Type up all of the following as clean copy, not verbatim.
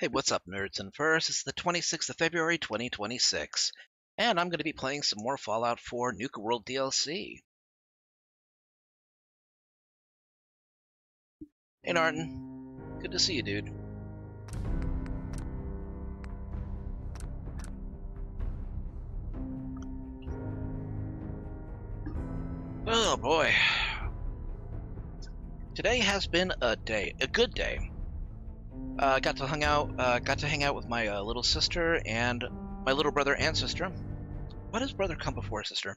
Hey, what's up, nerds and furs? It's the 26th of February, 2026, and I'm going to be playing some more Fallout 4 Nuka-World DLC. Hey, Narton. Good to see you, dude. Oh, boy. Today has been a good day. Got to hang out with my little sister and my little brother and sister. Why does brother come before sister?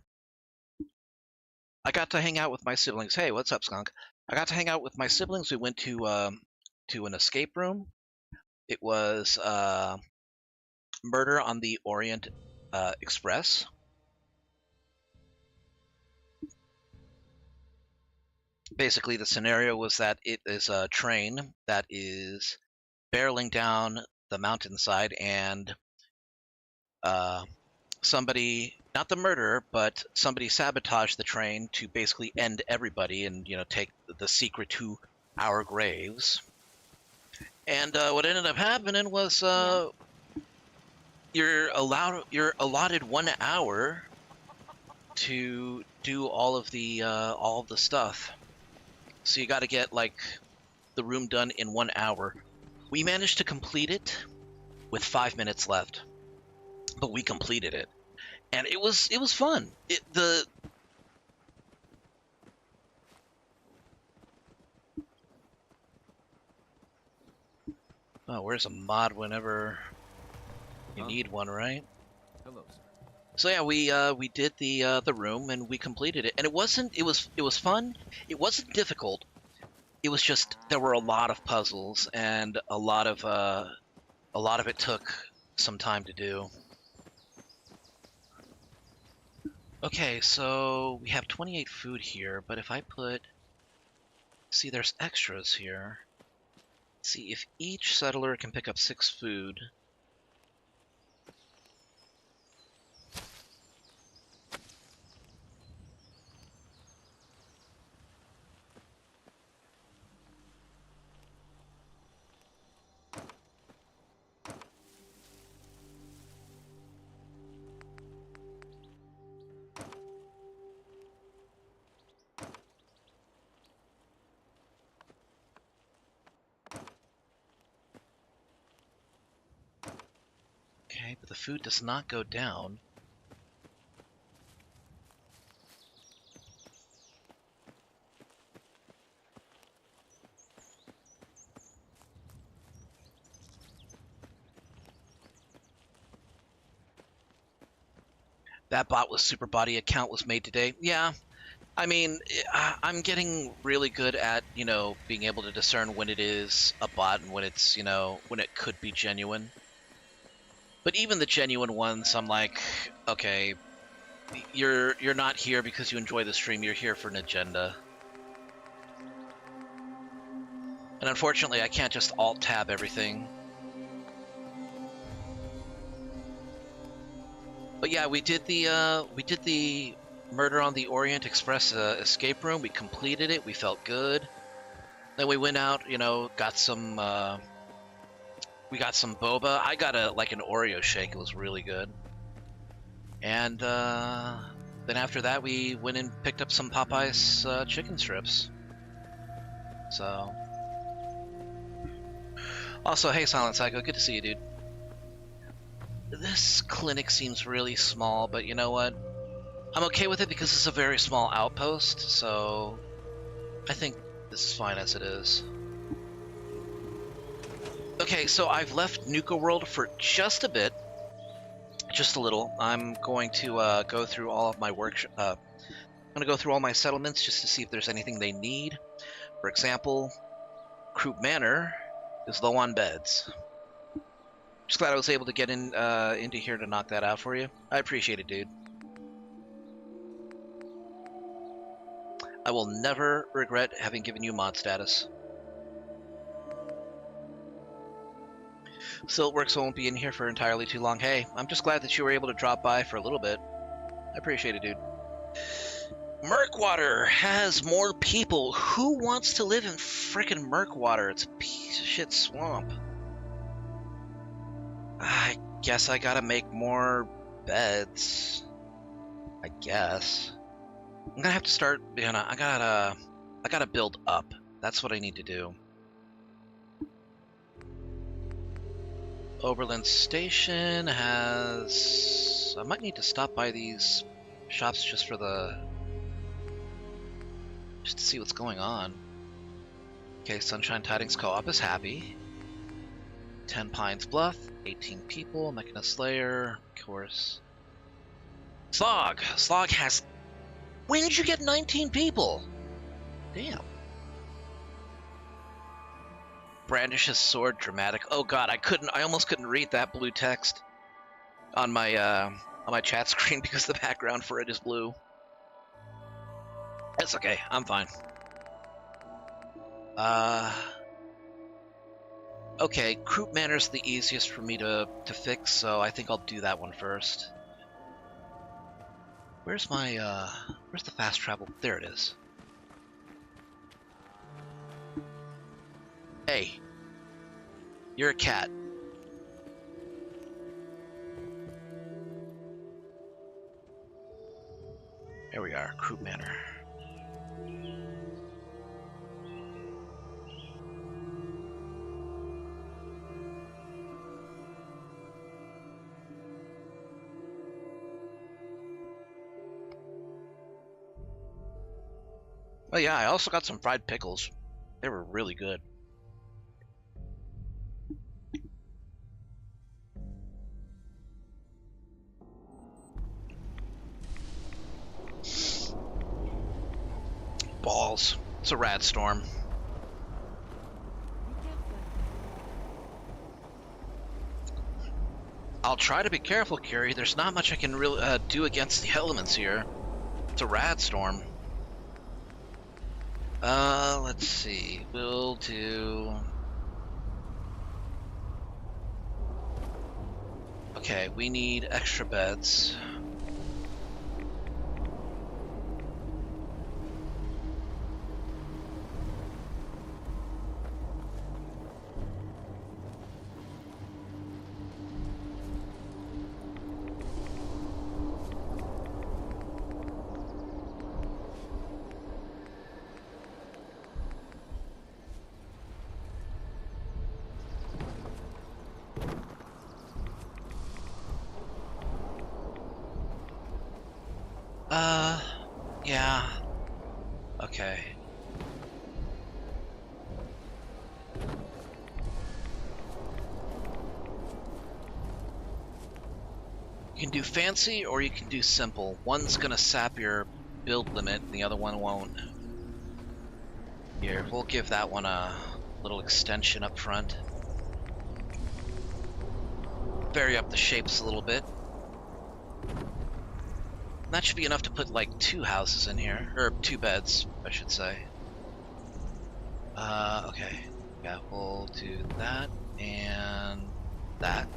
I got to hang out with my siblings. Hey, what's up, skunk? I got to hang out with my siblings. We went to an escape room. It was Murder on the Orient Express. Basically, the scenario was that it is a train that is barreling down the mountainside, and somebody, not the murderer, but somebody sabotaged the train to basically end everybody and, take the secret to our graves. And what ended up happening was you're allotted 1 hour to do all of the stuff. So you got to get like the room done in 1 hour. We managed to complete it with 5 minutes left, but we completed it, and it was fun. Oh, where's a mod whenever you need one, right? Hello, sir. So yeah, we did the room and we completed it, and it was fun. It wasn't difficult. It was just there were a lot of puzzles, and a lot of it took some time to do. Okay, so we have 28 food here, but if I see, there's extras here. See if each settler can pick up 6 food. Okay, but the food does not go down. That bot with super body account was made today. Yeah, I mean, I'm getting really good at, being able to discern when it is a bot and when it's, when it could be genuine. But even the genuine ones, I'm like, okay, you're not here because you enjoy the stream, you're here for an agenda. And unfortunately, I can't just alt-tab everything. But yeah, we did the Murder on the Orient Express escape room. We completed it. We felt good. Then we went out, got some. We got some boba. I got an Oreo shake. It was really good. And then after that, we went and picked up some Popeye's chicken strips. So. Also, hey, Silent Psycho, good to see you, dude. This clinic seems really small, but you know what? I'm okay with it because it's a very small outpost, so I think this is fine as it is. Okay, so I've left Nuka-World for just a bit. Just a little. I'm going to go through all of my work. I'm going to go through all my settlements just to see if there's anything they need. For example, Croup Manor is low on beds. Just glad I was able to get into here to knock that out for you. I appreciate it, dude. I will never regret having given you mod status. Siltworks won't be in here for entirely too long. Hey, I'm just glad that you were able to drop by for a little bit. I appreciate it, dude. Murkwater has more people. Who wants to live in frickin' Murkwater? It's a piece of shit swamp. I guess I gotta make more beds. I guess. I'm gonna have to start, I gotta build up. That's what I need to do. Oberlin Station has... I might need to stop by these shops just to see what's going on. Okay, Sunshine Tidings Co-op is happy. 10 Pines Bluff, 18 people, Mechana Slayer, of course. Slog! Slog has... When did you get 19 people? Damn. Brandishes sword, dramatic. Oh god, I almost couldn't read that blue text on my chat screen because the background for it is blue. It's okay, I'm fine. Okay, Croup Manor's the easiest for me to fix, so I think I'll do that one first. Where's the fast travel? There it is. Hey, you're a cat. There we are, Croup Manor. Oh yeah, I also got some fried pickles. They were really good. Balls. It's a rad storm. I'll try to be careful, Curie. There's not much I can really do against the elements here. It's a rad storm. Let's see. We'll do... Okay, we need extra beds. Yeah. Okay. You can do fancy or you can do simple. One's gonna sap your build limit, and the other one won't. Here, we'll give that one a little extension up front. Vary up the shapes a little bit. That should be enough to put like 2 houses in here, or 2 beds, I should say. Okay. Yeah, we'll do that and that.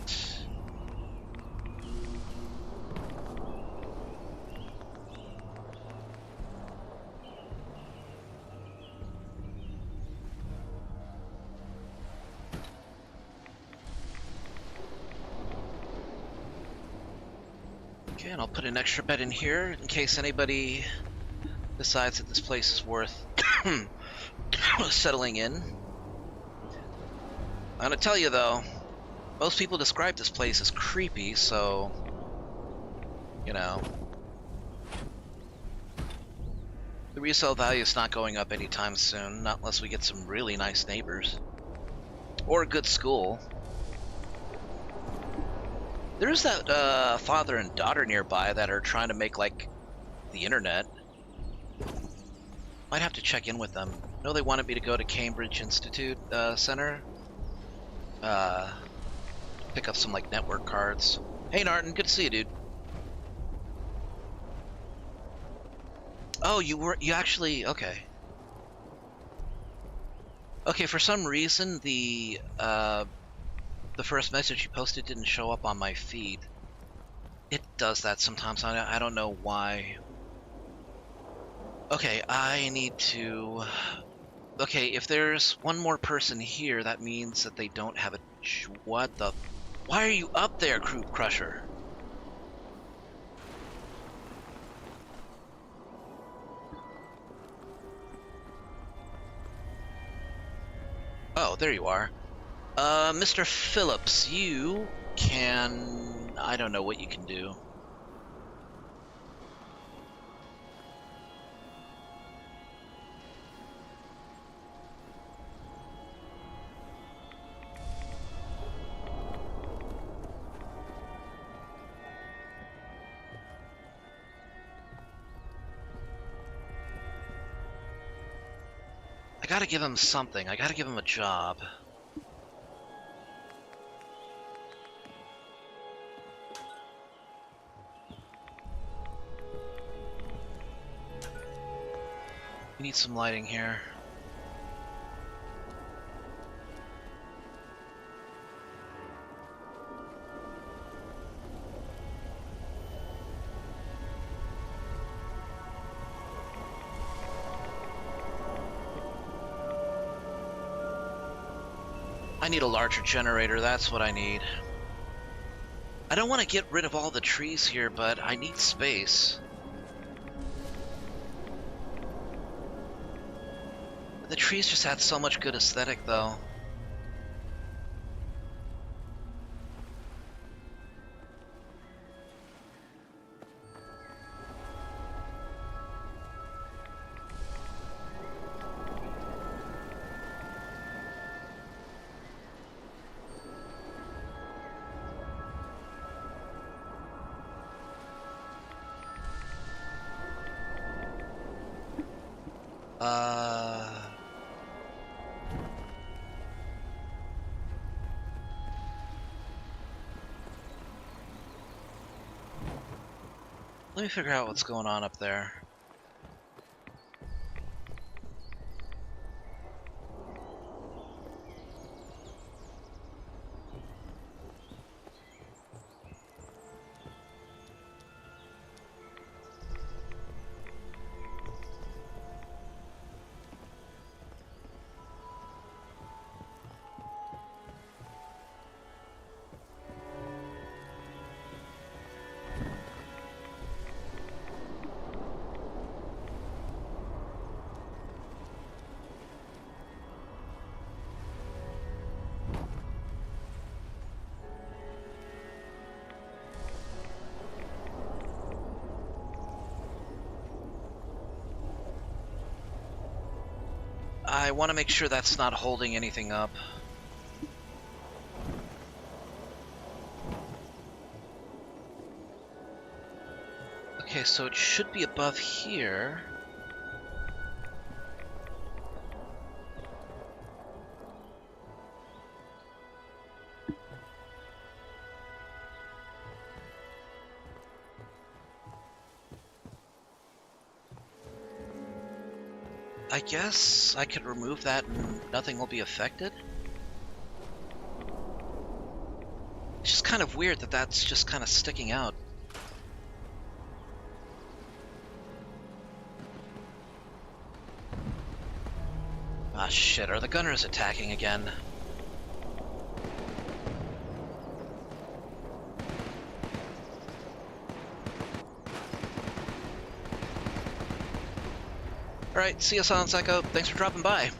Okay, and I'll put an extra bed in here in case anybody decides that this place is worth settling in. I'm gonna tell you though, most people describe this place as creepy, so, you know, the resale value is not going up anytime soon, not unless we get some really nice neighbors. Or a good school. There's that father and daughter nearby that are trying to make, like, the internet. Might have to check in with them. I know they wanted me to go to Cambridge Institute Center. Pick up some, like, network cards. Hey, Narton, good to see you, dude. Oh, you actually, okay. Okay, for some reason, the first message you posted didn't show up on my feed. It does that sometimes. I don't know why. Okay, I need to... Okay, if there's one more person here, that means that they don't have a... What the... Why are you up there, Crew Crusher? Oh, there you are. Mr. Phillips, you can... I don't know what you can do. I gotta give him something. I gotta give him a job. We need some lighting here. I need a larger generator, that's what I need. I don't want to get rid of all the trees here, but I need space. The trees just add so much good aesthetic, though. Let me figure out what's going on up there. I want to make sure that's not holding anything up. Okay, so it should be above here. I guess I could remove that and nothing will be affected? It's just kind of weird that that's just kind of sticking out. Ah, shit, are the gunners attacking again? Alright, see you, Silent Psycho. Thanks for dropping by.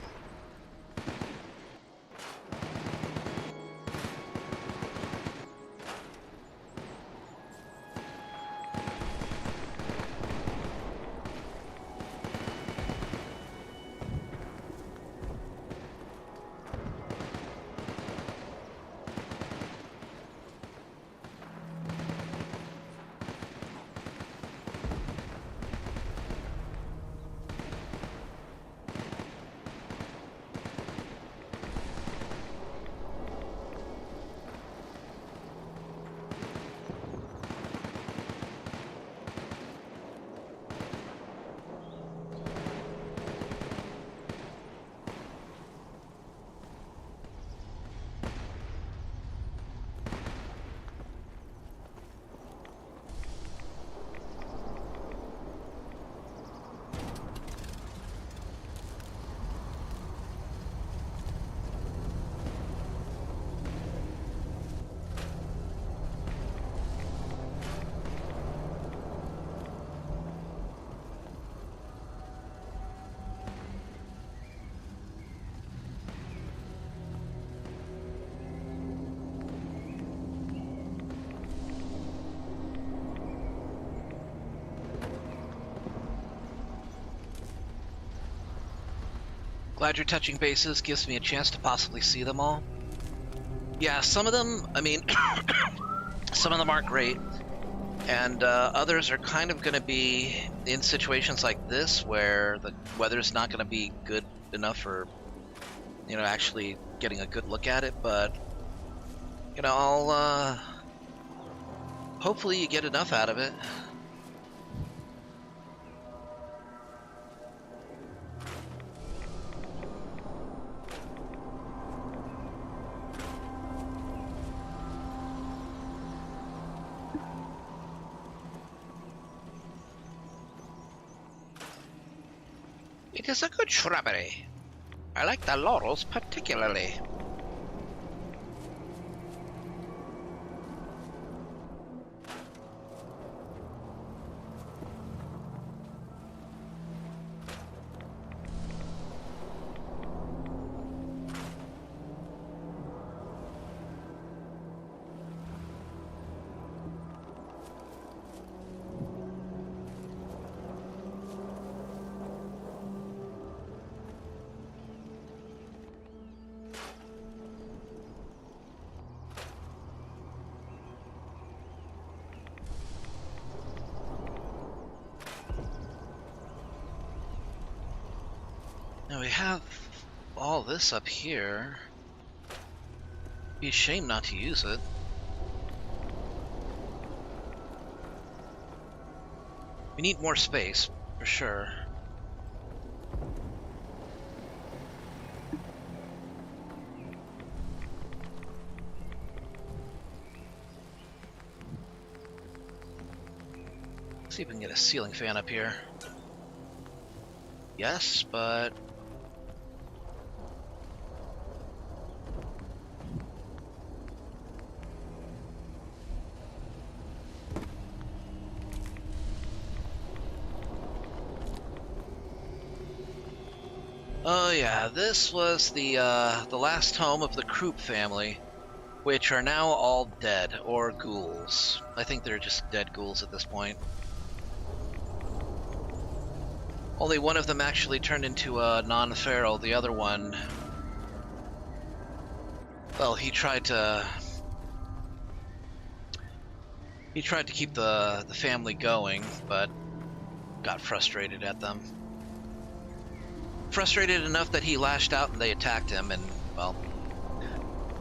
Glad you're touching bases. Gives me a chance to possibly see them all. Yeah, some of them, I mean, some of them aren't great. And others are kind of going to be in situations like this where the weather's not going to be good enough for, you know, actually getting a good look at it. But, you know, I'll hopefully you get enough out of it. It is a good shrubbery. I like the laurels particularly. Now we have all this up here. Be a shame not to use it. We need more space, for sure. Let's see if we can get a ceiling fan up here. Yes, but... oh yeah, this was the last home of the Croup family, which are now all dead, or ghouls. I think they're just dead ghouls at this point. Only one of them actually turned into a non-feral. The other one, well, he tried to keep the family going, but got frustrated at them. Frustrated enough that he lashed out and they attacked him, and well,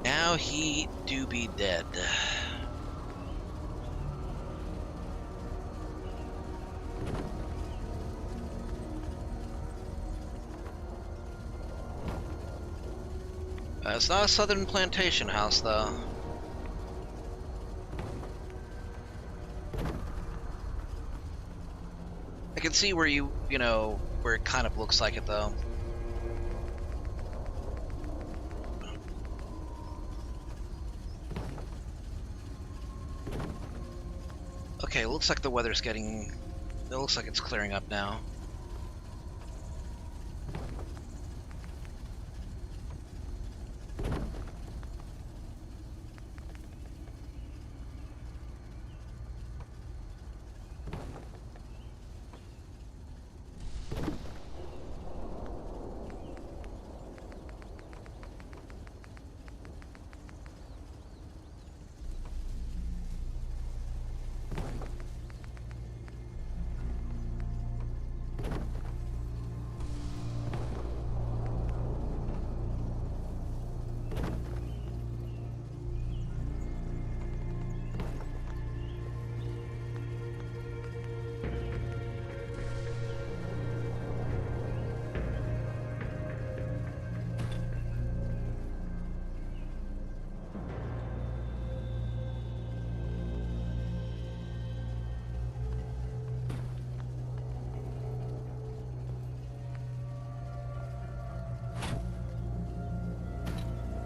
now he do be dead. It's not a southern plantation house, though. I can see where you know, where it kind of looks like it, though. Okay, looks like the weather's getting... it looks like it's clearing up now.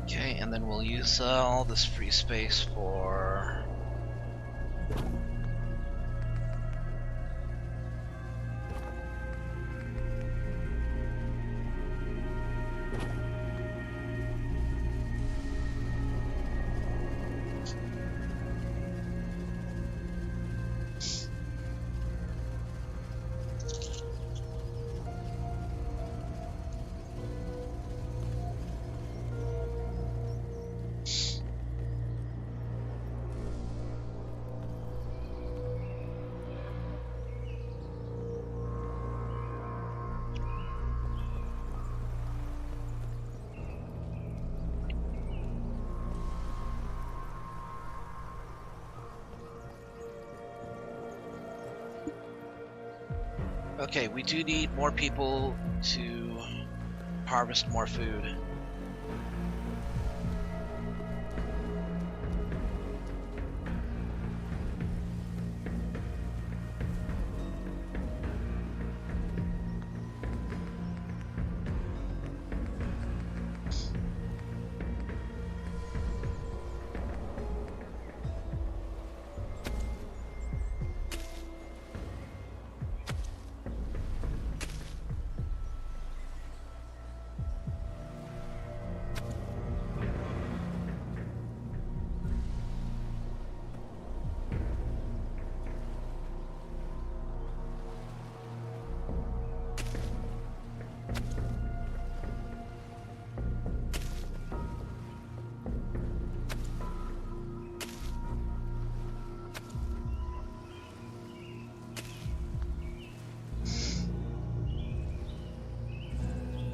Okay, and then we'll use all this free space for... Okay, we do need more people to harvest more food.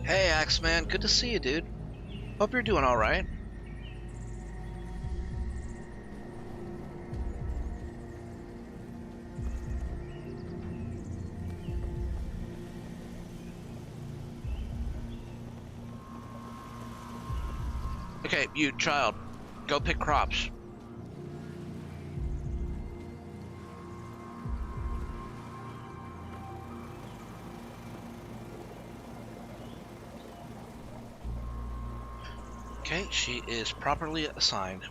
Hey, Axeman, good to see you, dude. Hope you're doing alright. Okay, you, child, go pick crops. Okay, she is properly assigned.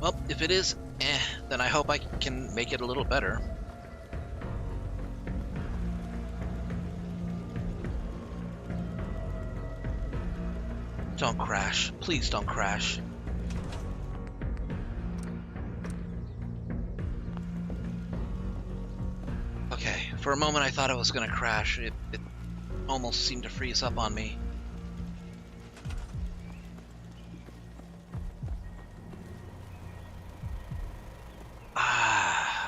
Well, if it is then I hope I can make it a little better. Don't crash. Please don't crash. Okay, for a moment I thought I was gonna crash. It almost seemed to freeze up on me.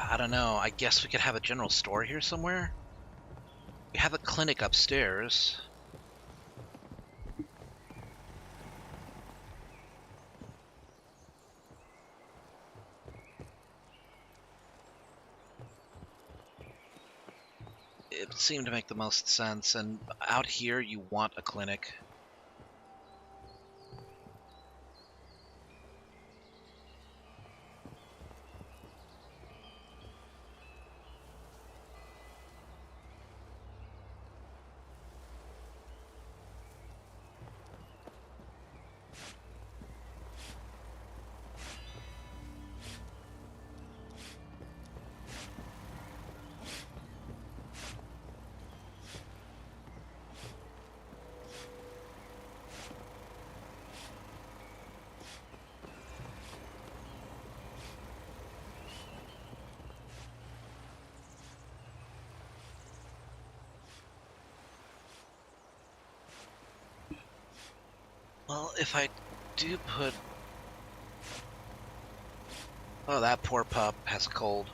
I don't know. I guess we could have a general store here somewhere? We have a clinic upstairs. It seemed to make the most sense, and out here you want a clinic. Well, if I do put... Oh, that poor pup has a cold.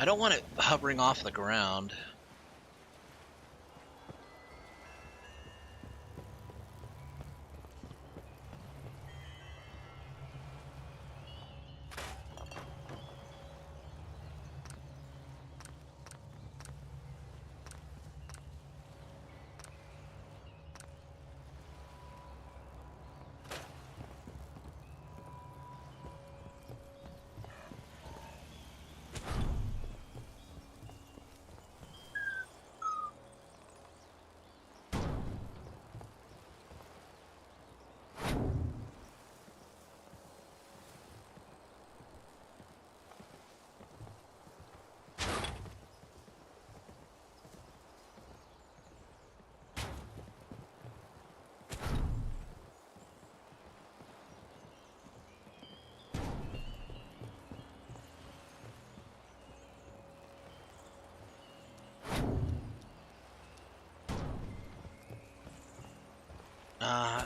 I don't want it hovering off the ground.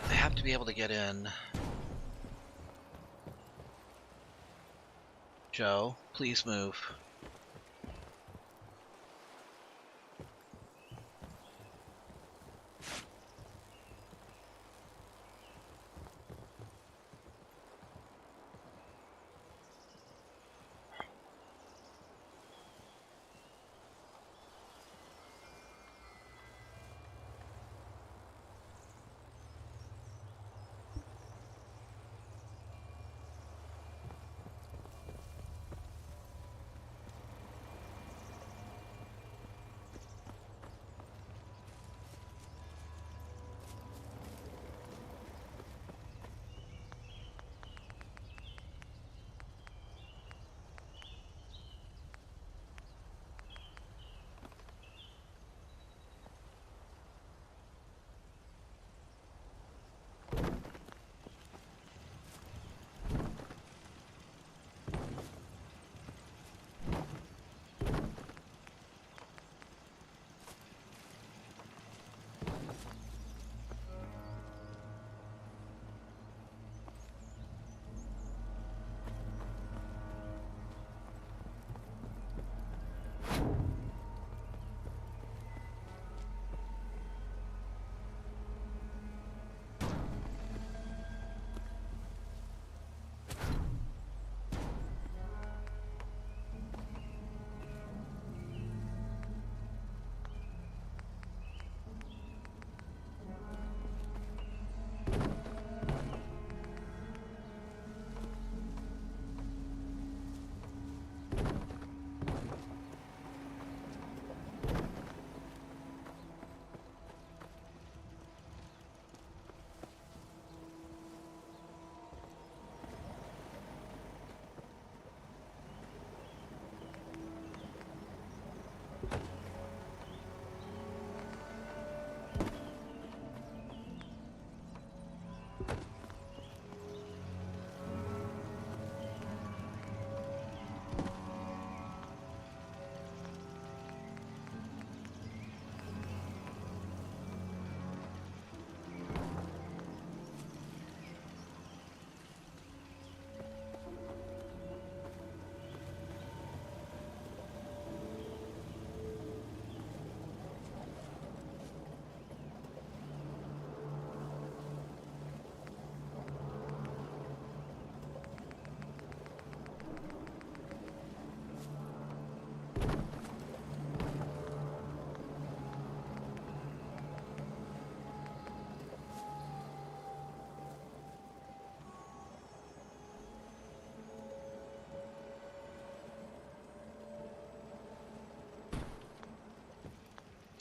They have to be able to get in. Joe, please move.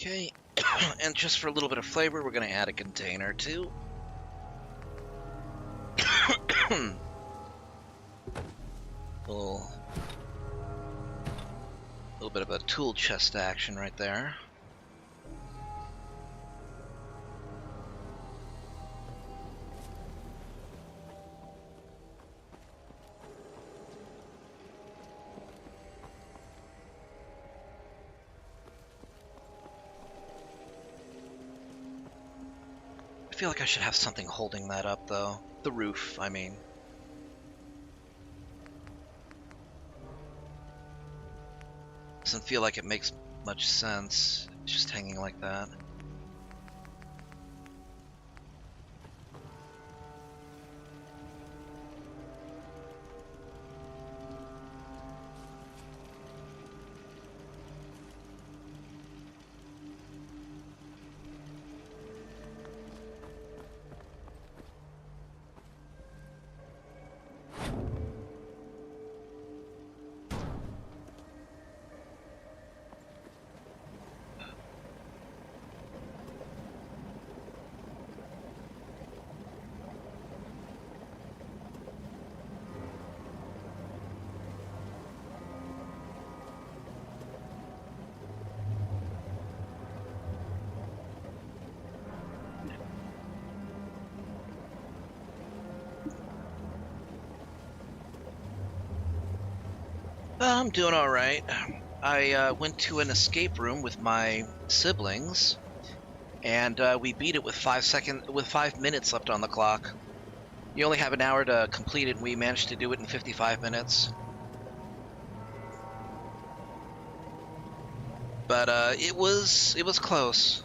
Okay, and just for a little bit of flavor, we're going to add a container too. little bit of a tool chest action right there. I feel like I should have something holding that up, though. The roof, I mean. Doesn't feel like it makes much sense. It's just hanging like that. I'm doing all right. I went to an escape room with my siblings, and we beat it with 5 minutes left on the clock. You only have an hour to complete it, and we managed to do it in 55 minutes. But it was close.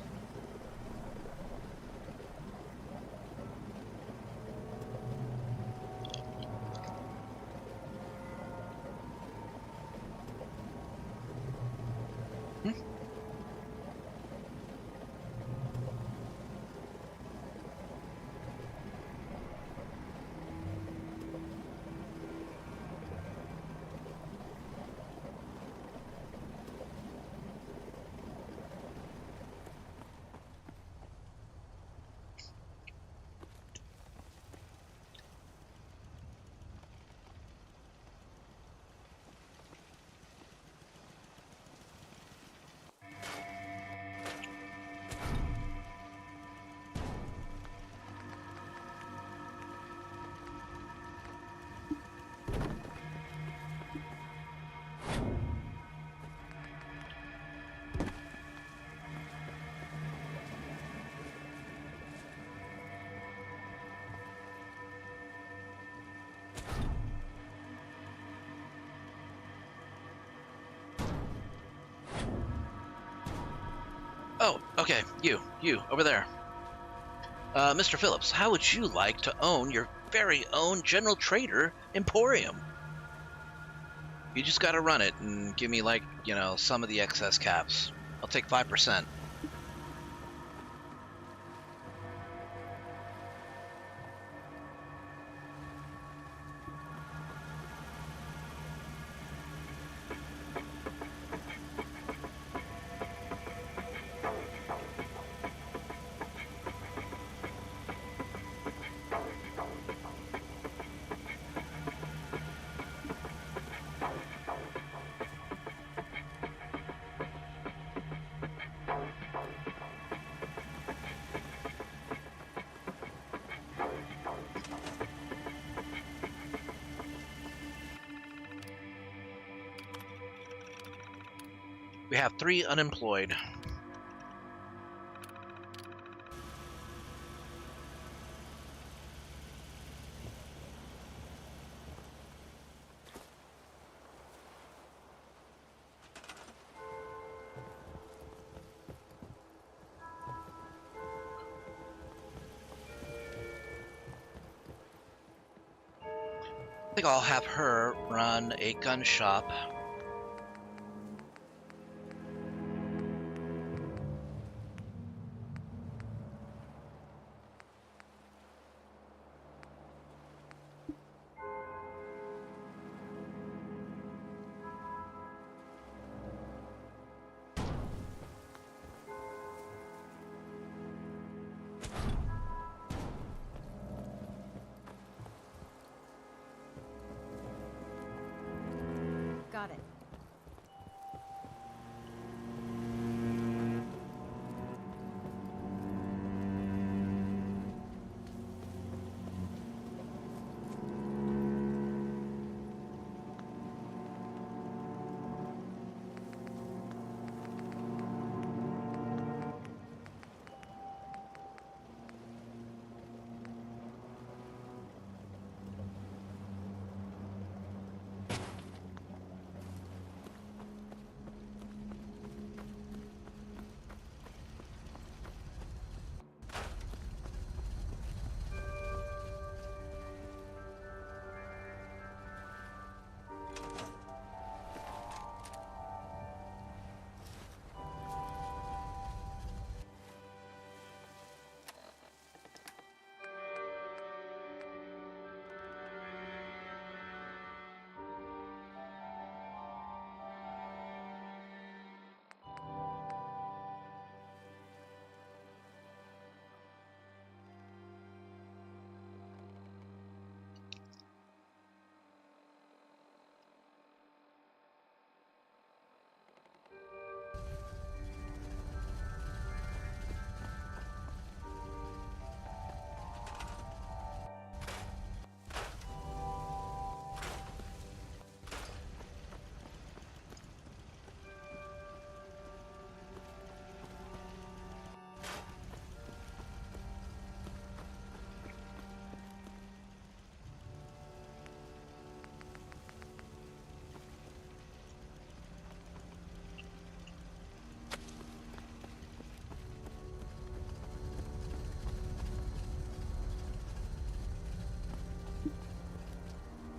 Oh, okay, you over there. Mr. Phillips, how would you like to own your very own General Trader Emporium? You just gotta run it and give me, like, some of the excess caps. I'll take 5%. We have 3 unemployed. I think I'll have her run a gun shop. Got it.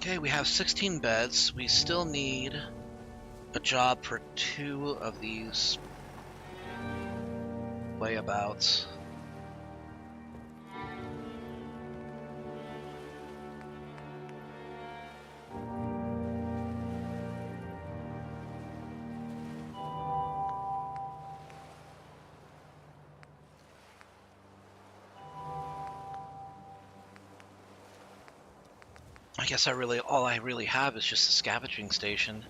Okay, we have 16 beds. We still need a job for 2 of these layabouts. I guess all I really have is just a scavenging station.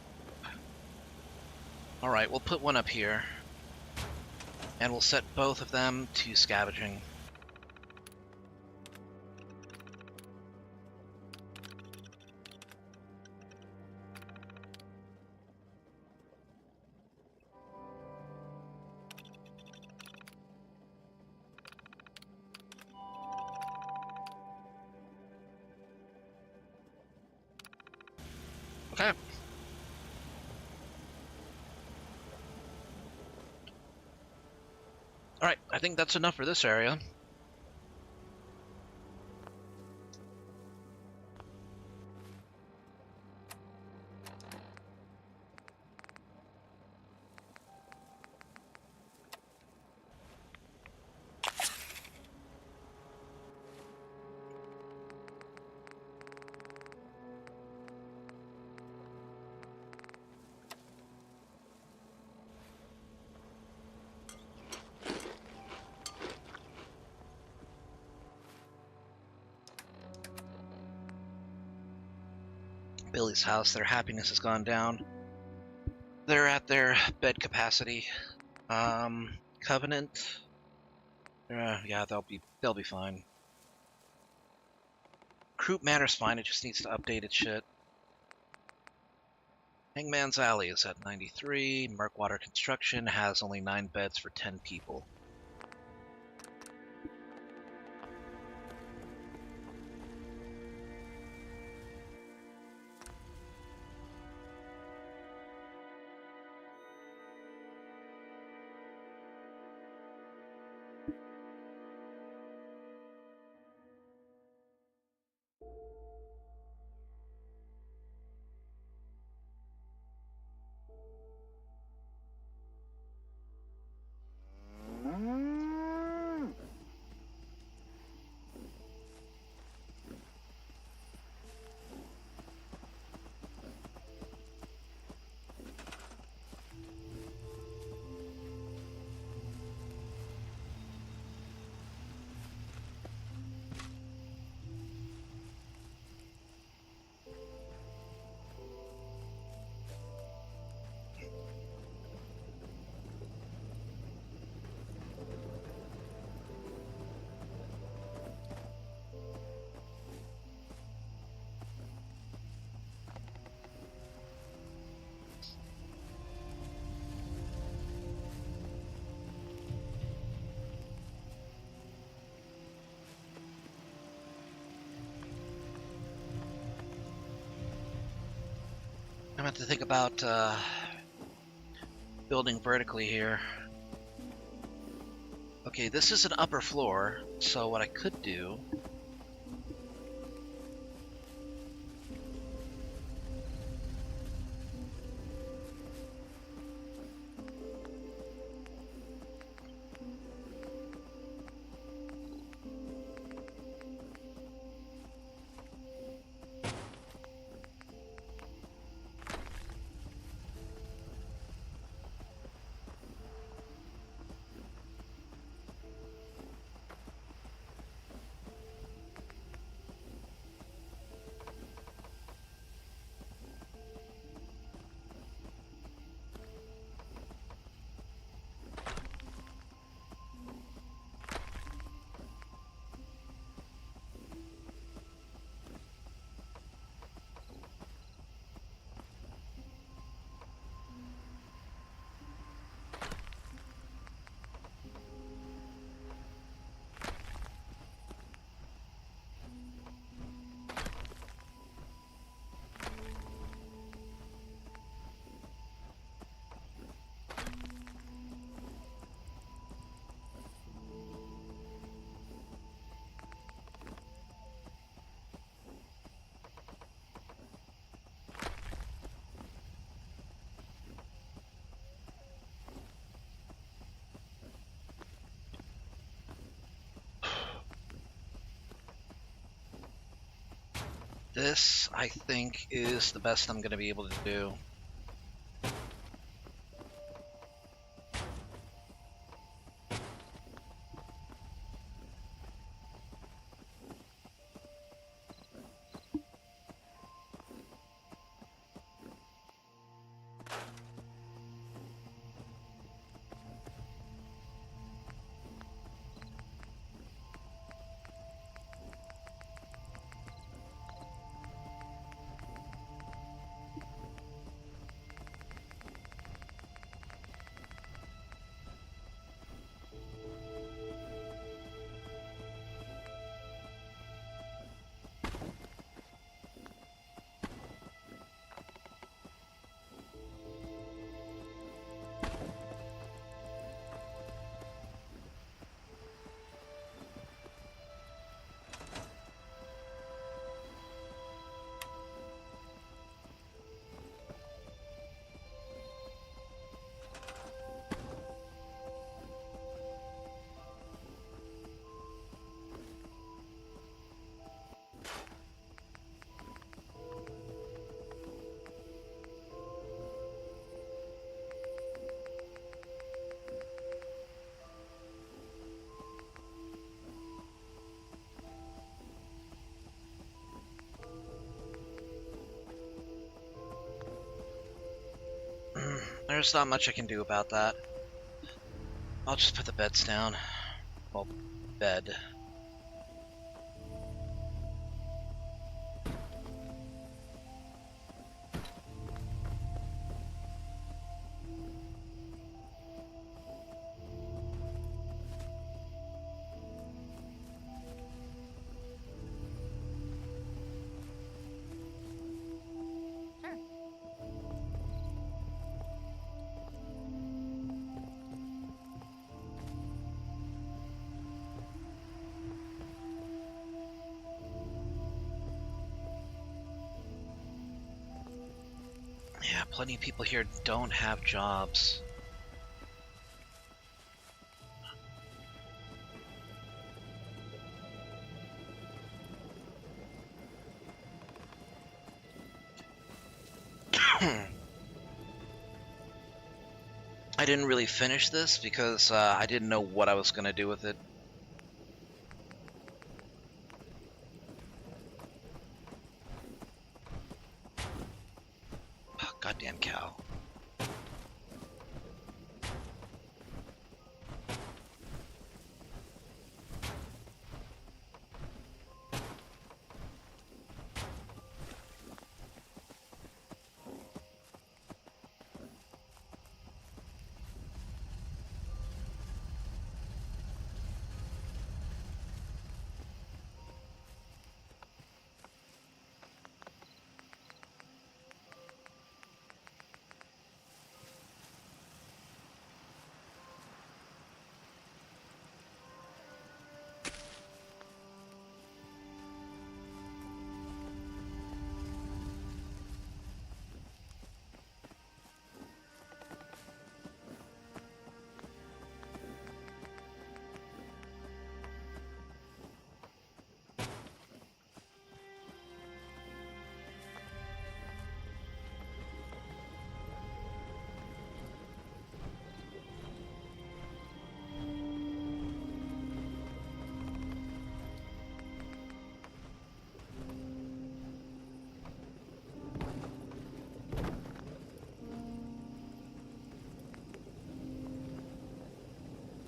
Alright, we'll put one up here. And we'll set both of them to scavenging. Okay. Alright, I think that's enough for this area. Billy's house, their happiness has gone down. They're at their bed capacity. Covenant. Yeah, they'll be fine. Croup Manor's fine, it just needs to update its shit. Hangman's Alley is at 93. Murkwater Construction has only 9 beds for 10 people. I'm going to think about building vertically here. Okay, this is an upper floor, so what I could do... this, I think, is the best I'm going to be able to do. There's not much I can do about that. I'll just put the beds down. Well, bed. Yeah, plenty of people here don't have jobs. I didn't really finish this because I didn't know what I was going to do with it. Oh, goddamn cow.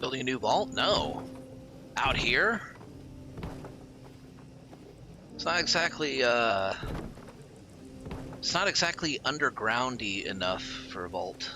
Building a new vault? No. Out here? It's not exactly, it's not exactly undergroundy enough for a vault.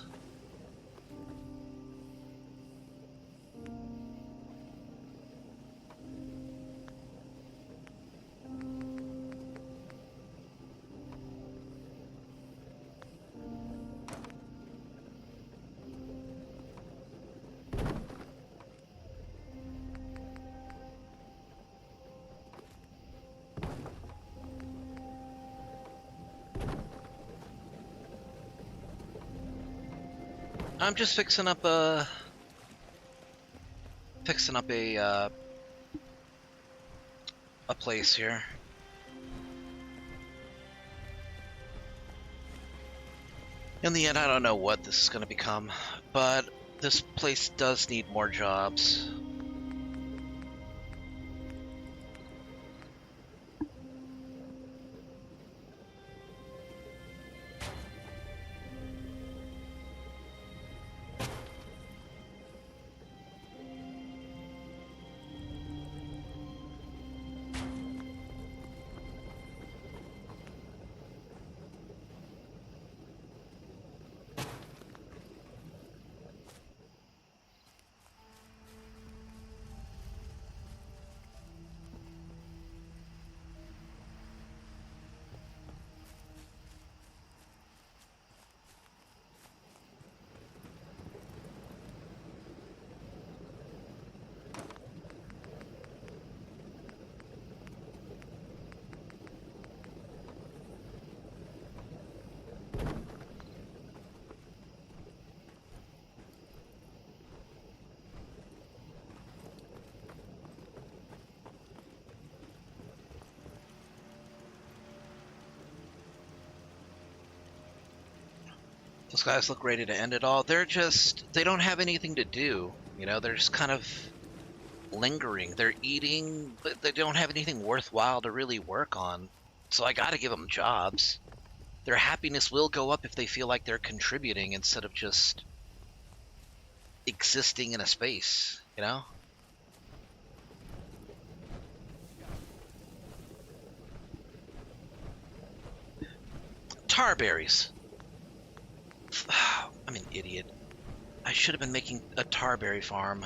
I'm just fixing up a place here. In the end, I don't know what this is going to become, but this place does need more jobs. Those guys look ready to end it all. They don't have anything to do. You know, they're just kind of lingering. They're eating, but they don't have anything worthwhile to really work on. So I gotta give them jobs. Their happiness will go up if they feel like they're contributing instead of just existing in a space, you know? Tarberries. I'm an idiot. I should have been making a tarberry farm.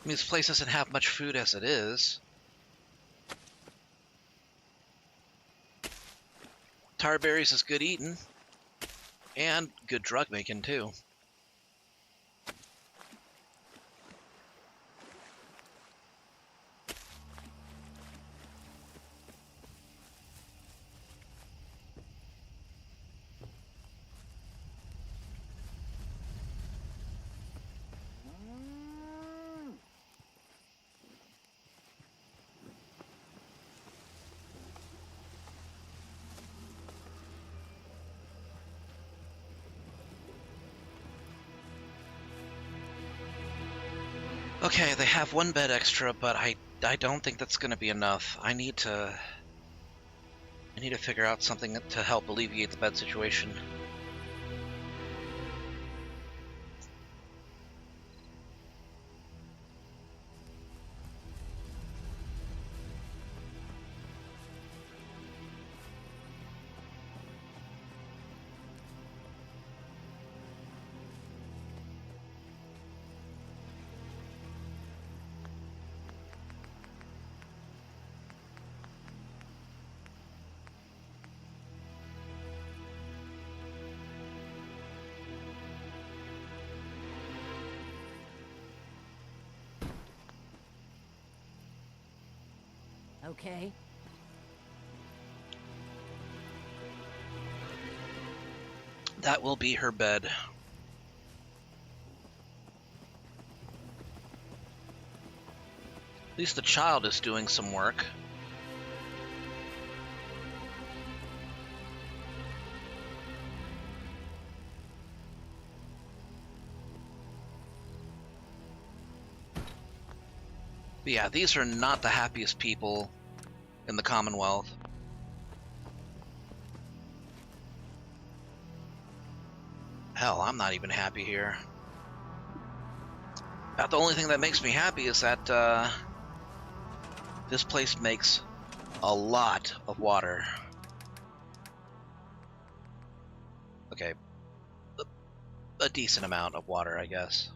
I mean, this place doesn't have much food as it is. Tarberries is good eating. And good drug making, too. Okay, they have one bed extra, but I don't think that's going to be enough. I need to figure out something to help alleviate the bed situation. Okay. That will be her bed. At least the child is doing some work. But yeah, these are not the happiest people in the Commonwealth. Hell, I'm not even happy here. About the only thing that makes me happy is that this place makes a lot of water. Okay, a decent amount of water, I guess.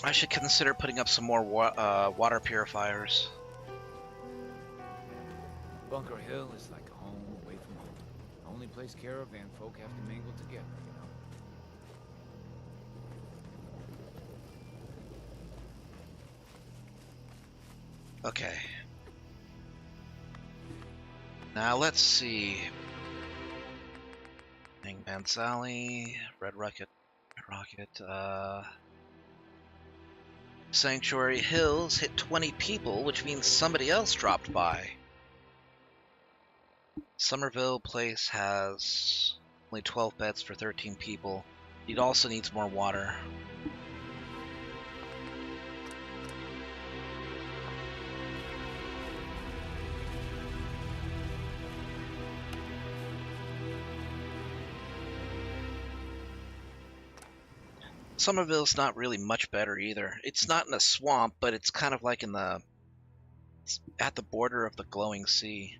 I should consider putting up some more water purifiers. Bunker Hill is like a home away from home. Only place caravan folk have to mingle together, you know. Okay. Now let's see. Hangman's Alley, Red Rocket, Sanctuary Hills hit 20 people, which means somebody else dropped by. Somerville Place has only 12 beds for 13 people. It also needs more water. Somerville's not really much better either. It's not in a swamp, but it's kind of like at the border of the glowing sea.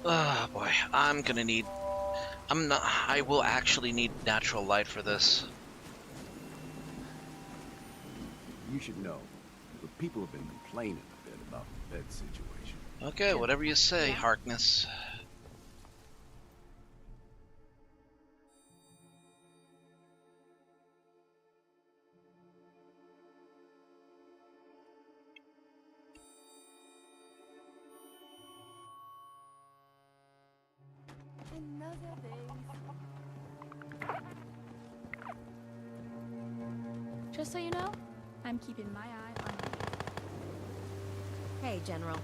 Oh boy, I will actually need natural light for this. You should know, the people have been complaining a bit about the bed situation. Okay, whatever you say, Harkness. Another base. Just so you know, I'm keeping my eye on you. Hey, General.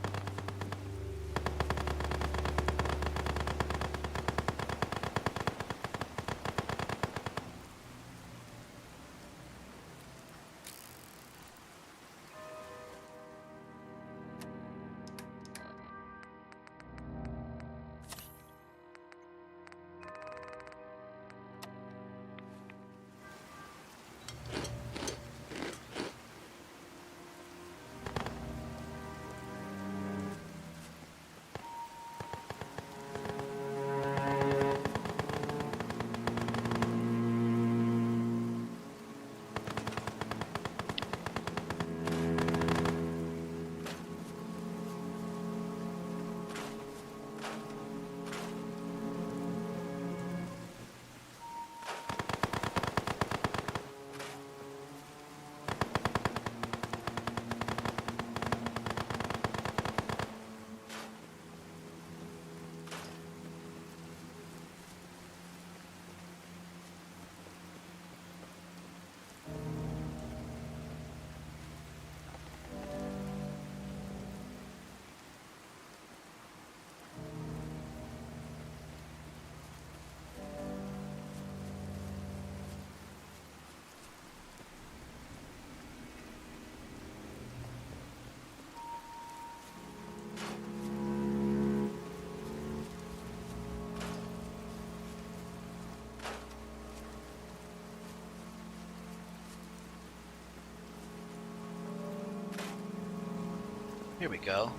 Here we go.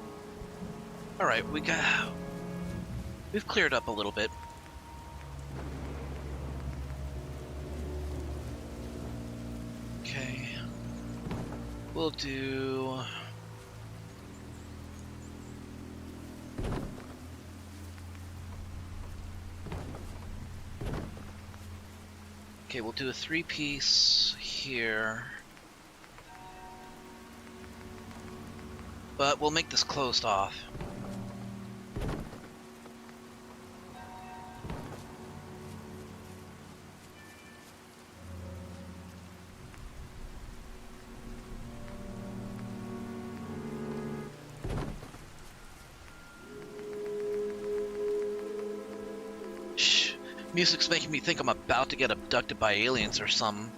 Alright, we've cleared up a little bit. We'll do... Okay, we'll do a 3-piece here. But we'll make this closed off. Shh. Music's making me think I'm about to get abducted by aliens or something.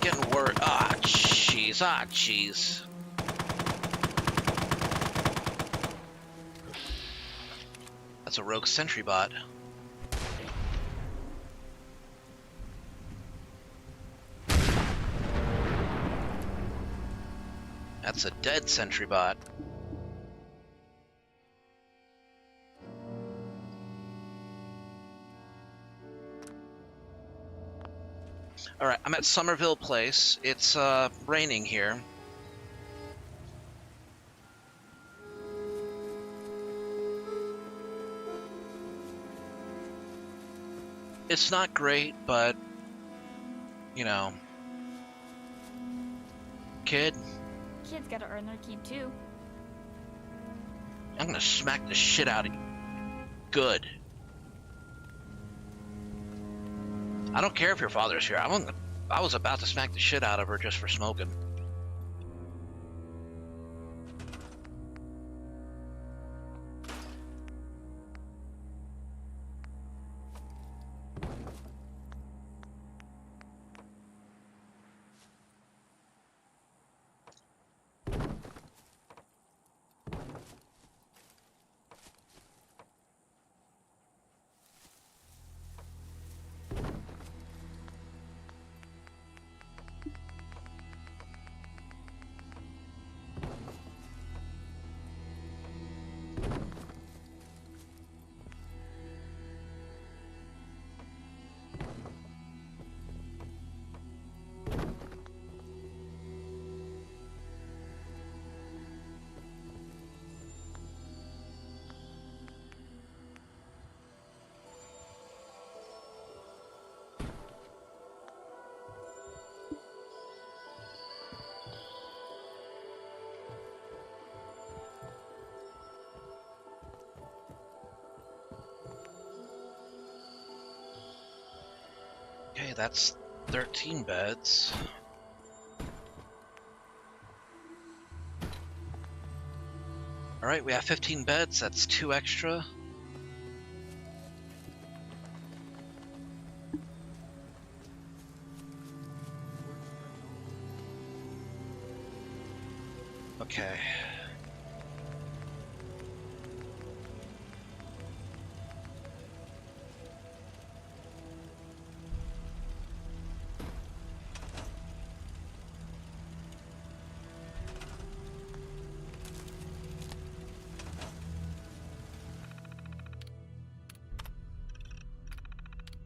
Getting word. Ah, jeez. Ah, jeez. That's a rogue sentry bot. That's a dead sentry bot. Alright, I'm at Somerville Place. It's raining here. It's not great, but, you know. Kid, Kids gotta earn their keep too. I'm gonna smack the shit out of you. Good. I don't care if your father's here. I was about to smack the shit out of her just for smoking. Okay, that's 13 beds. Alright, we have 15 beds, that's 2 extra. Okay.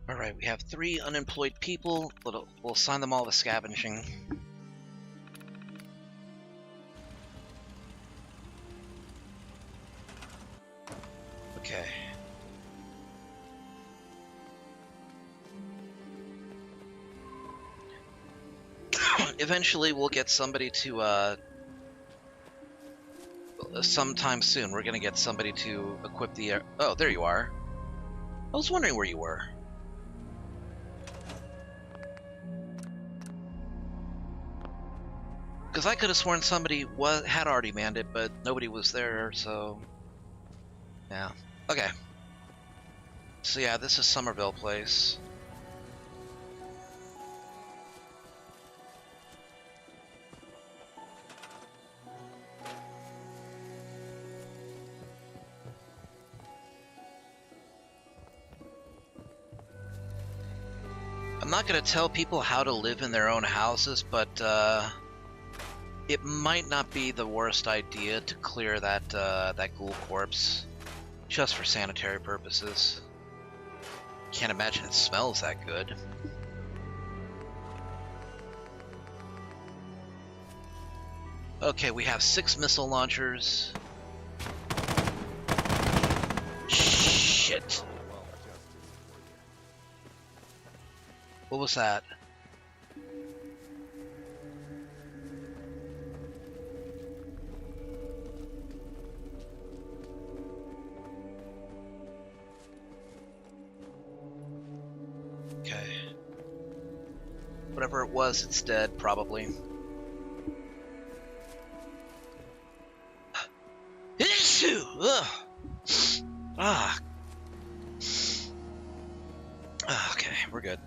Alright, we have 3 unemployed people. We'll assign them all to scavenging. Okay. Eventually we'll get somebody to, sometime soon, we're gonna get somebody to equip the air. Oh, there you are. I was wondering where you were. Because I could have sworn somebody had already manned it, but nobody was there, so... Yeah. Okay. So yeah, this is Somerville Place. I'm not gonna tell people how to live in their own houses, but, It might not be the worst idea to clear that ghoul corpse, just for sanitary purposes. Can't imagine it smells that good. Okay, we have 6 missile launchers. Shit. What was that? Okay. Whatever it was, it's dead, probably. Issue! Ugh. Ah. Okay, we're good.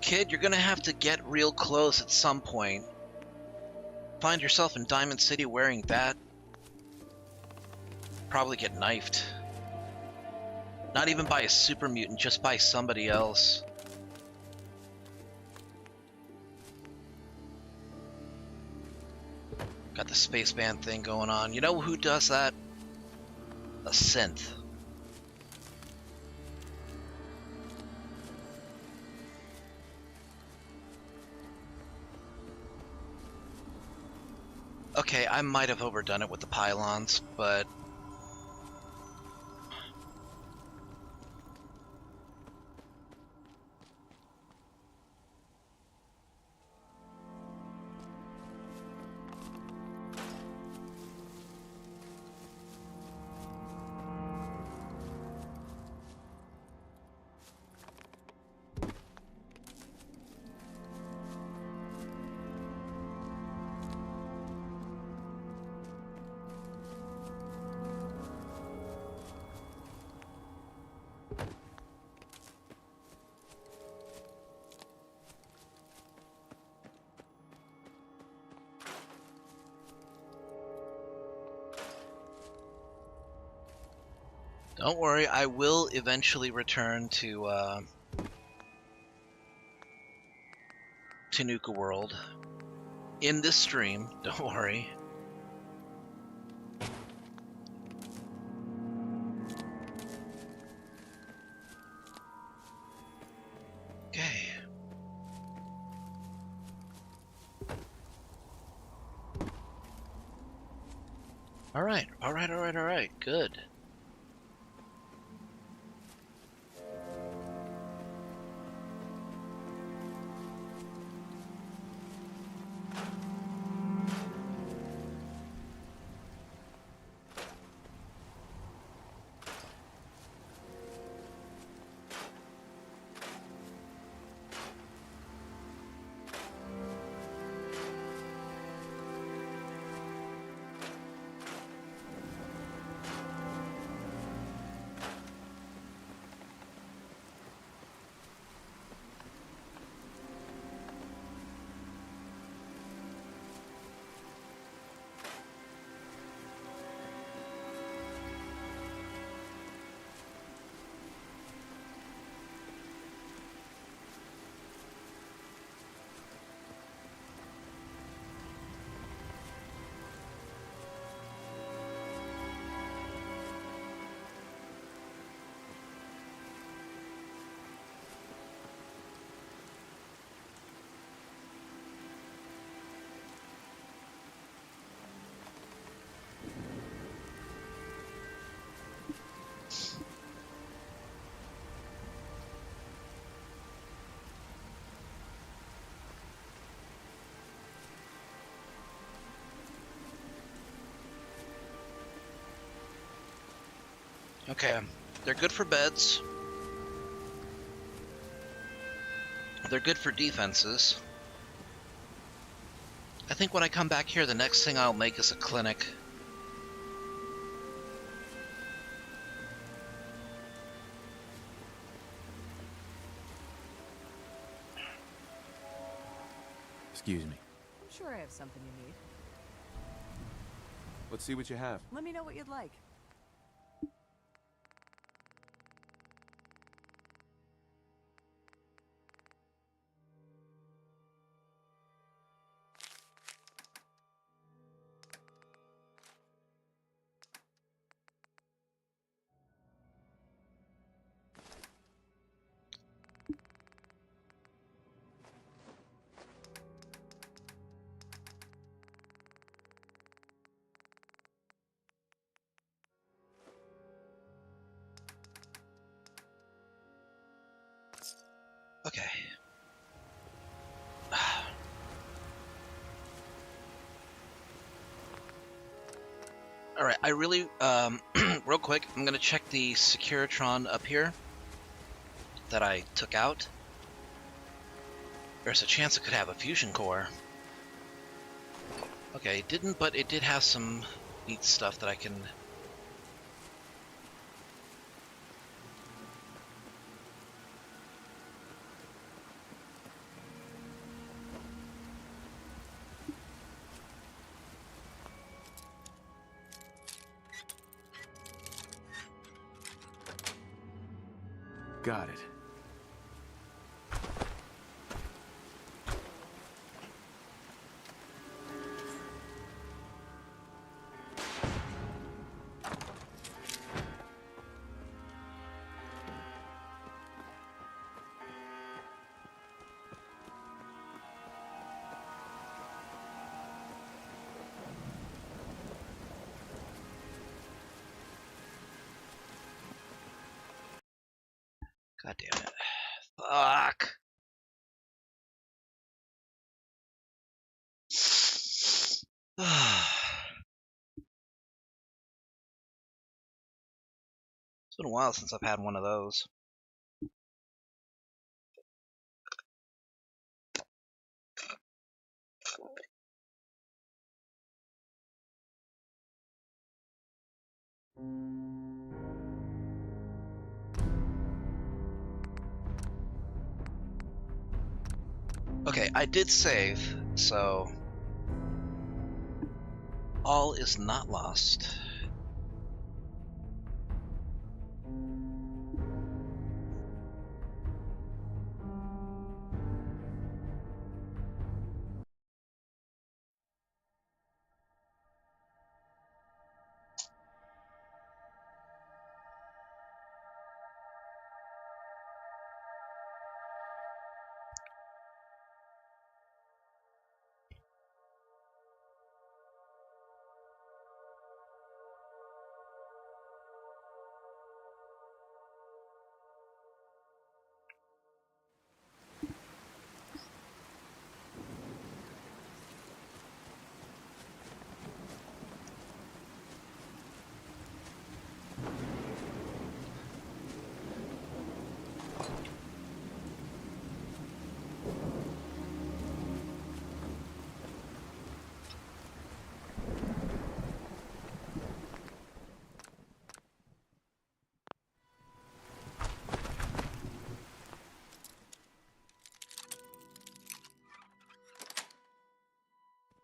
Kid, you're gonna have to get real close at some point. Find yourself in Diamond City wearing that. Probably get knifed. Not even by a super mutant, just by somebody else. Got the spaceman thing going on. You know who does that? A synth. Okay, I might have overdone it with the pylons, but... Don't worry, I will eventually return to Nuka-World. In this stream, don't worry. Okay. Alright, good. Okay, they're good for beds. They're good for defenses. I think when I come back here, the next thing I'll make is a clinic. Excuse me. Sure, I have something you need. Let's see what you have. Let me know what you'd like. Okay. Alright, I really, real quick, I'm gonna check the Securitron up here that I took out. There's a chance it could have a fusion core. Okay, it didn't, but it did have some neat stuff that I can... Got it. God damn it. Fuck! It's been a while since I've had one of those. Okay, I did save, so all is not lost.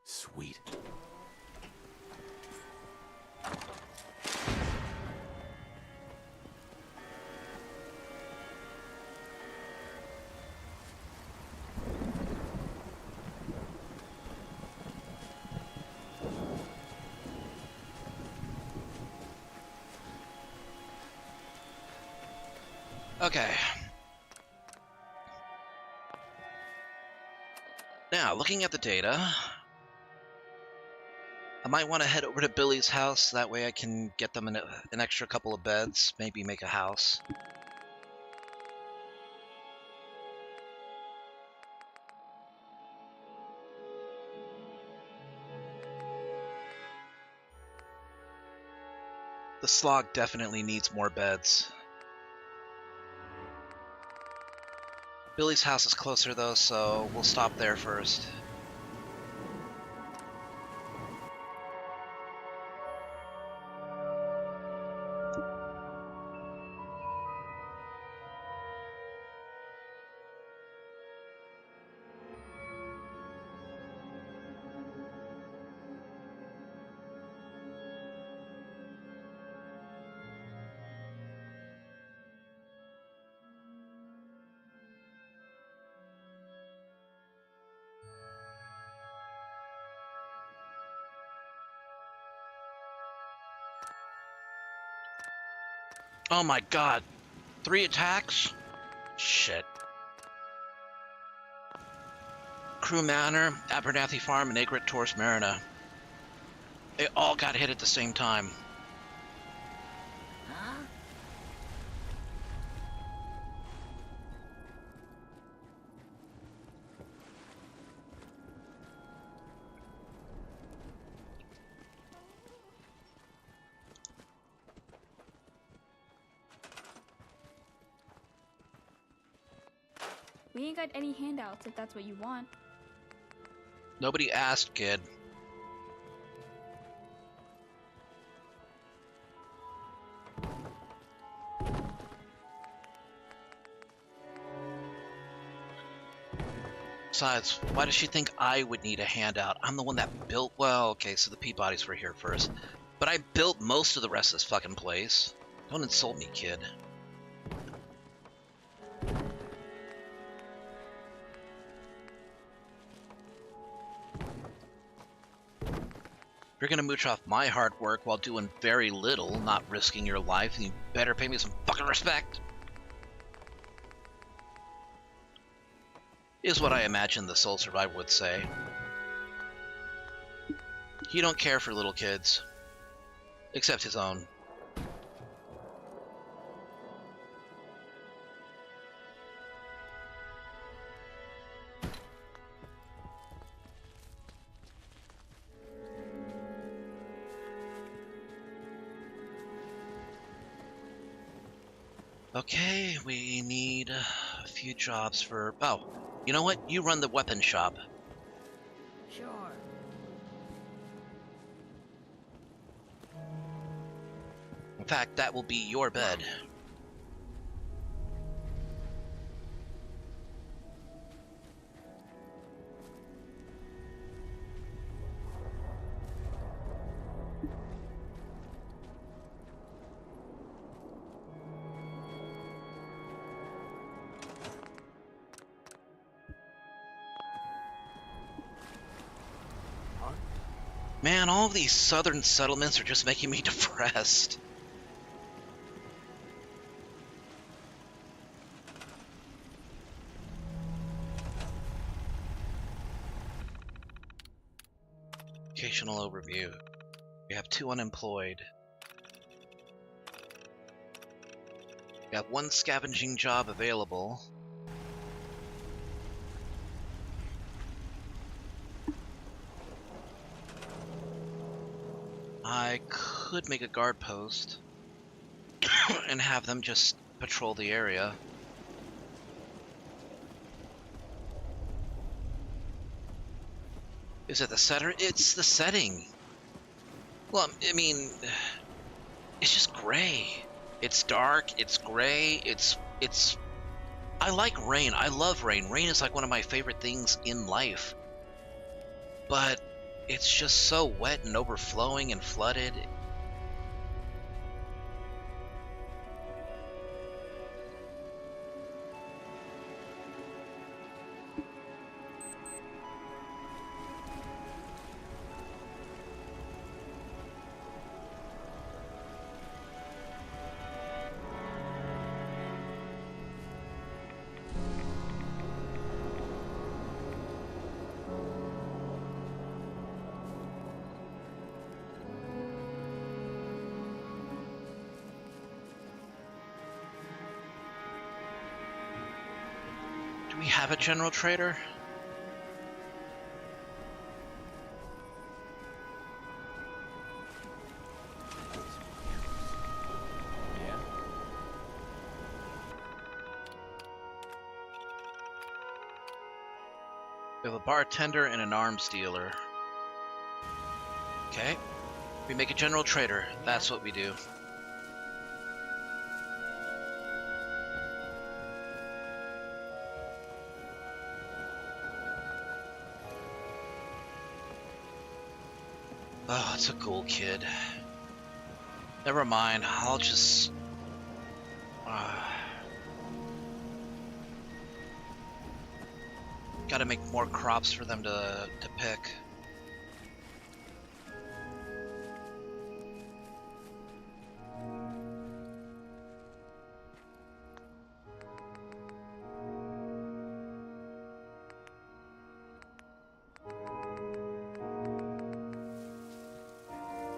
Sweet. Okay. Now, looking at the data, I might want to head over to Billy's house. That way I can get them an extra couple of beds, maybe make a house. The slog definitely needs more beds. Billy's house is closer though, so we'll stop there first. Oh my god. 3 attacks? Shit. Crew Manor, Abernathy Farm, and Egret Tors Marina. They all got hit at the same time. Huh? We ain't got any handouts if that's what you want. Nobody asked, kid. Besides, why does she think I would need a handout? I'm the one that built... Well, okay, so the Peabodys were here first. But I built most of the rest of this fucking place. Don't insult me, kid. If you're gonna mooch off my hard work while doing very little, not risking your life, then you better pay me some fucking respect. Is what I imagine the Soul Survivor would say. He don't care for little kids. Except his own. Okay, we need a few jobs for... Oh, you know what? You run the weapon shop. Sure. In fact, that will be your bed. Man, all of these southern settlements are just making me depressed. Occasional overview. We have 2 unemployed. We have 1 scavenging job available. I could make a guard post and have them just patrol the area. Is it the setter? It's the setting. Well, I mean, it's just gray. It's dark, it's gray, it's... I like rain, I love rain. Rain is like one of my favorite things in life. But it's just so wet and overflowing and flooded. Do we have a general trader? We have a bartender and an arms dealer. Okay. We make a general trader. That's what we do. Oh, it's a cool kid. Never mind. I'll just... gotta make more crops for them to pick.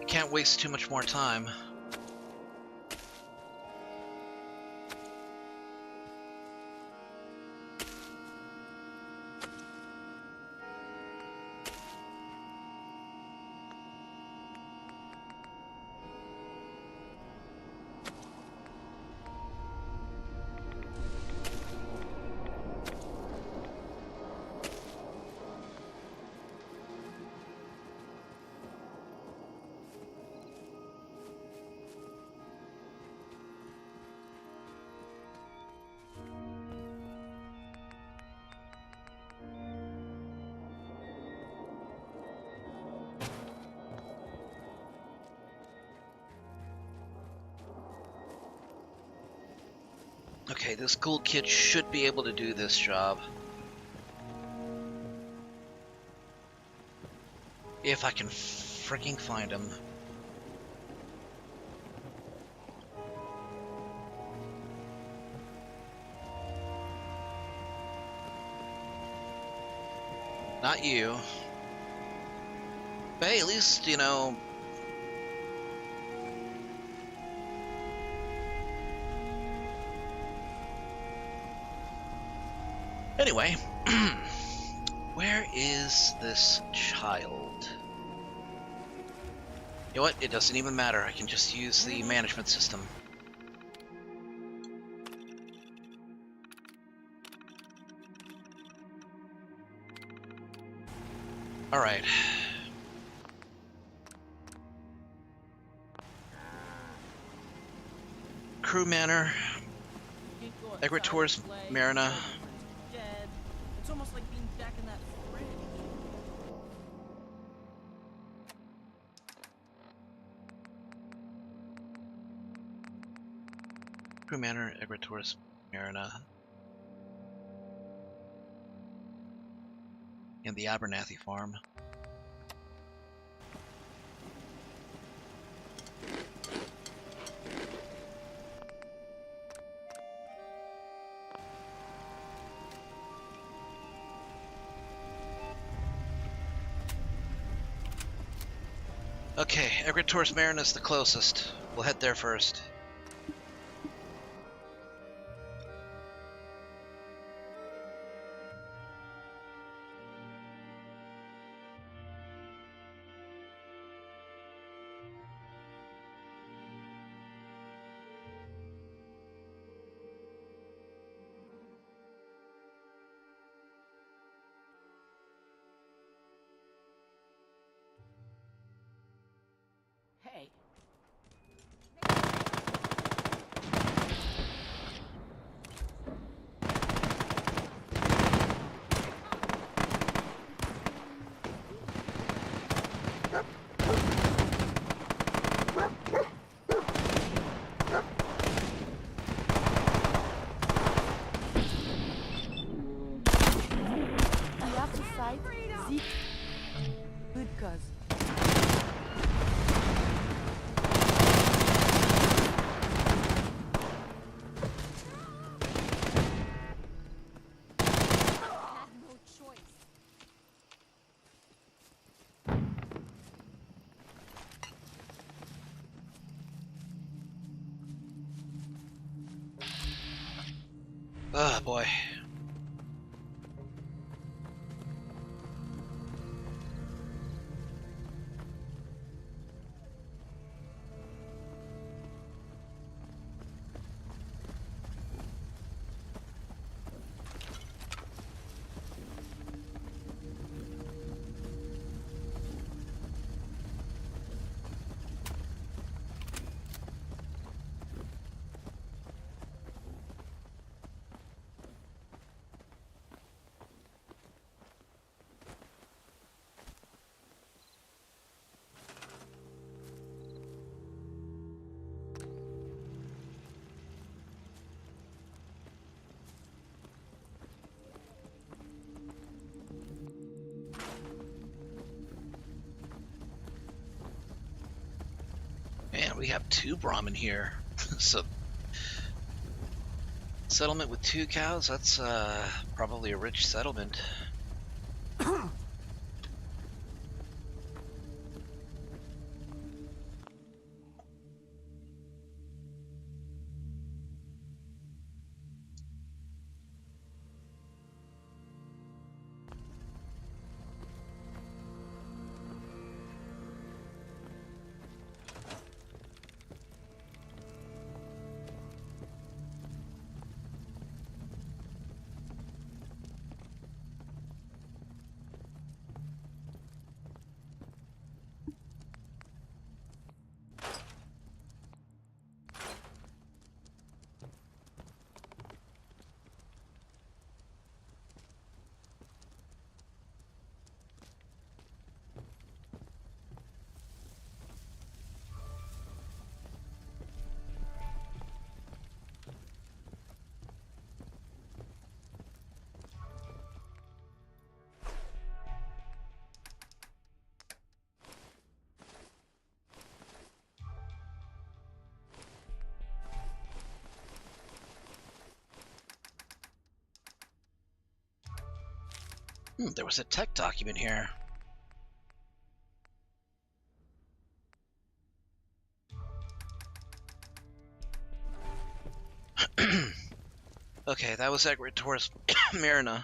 Can't waste too much more time. Okay, this cool kid should be able to do this job. If I can freaking find him. Not you. But hey, at least, you know... Anyway, where is this child? You know what? It doesn't even matter. I can just use the management system. Alright. Crew Manor, Egretors Marina. It's almost like being back in that fridge. Crew Manor, Egretors Marina. And the Abernathy farm. Okay, Egretors Marina is the closest. We'll head there first. Hey. The after side, Zeke. Good cuz. Had no choice. Ah, boy. We have 2 Brahmin here. So, settlement with 2 cows, that's probably a rich settlement. There was a tech document here. Okay, that was accurate towards Marina.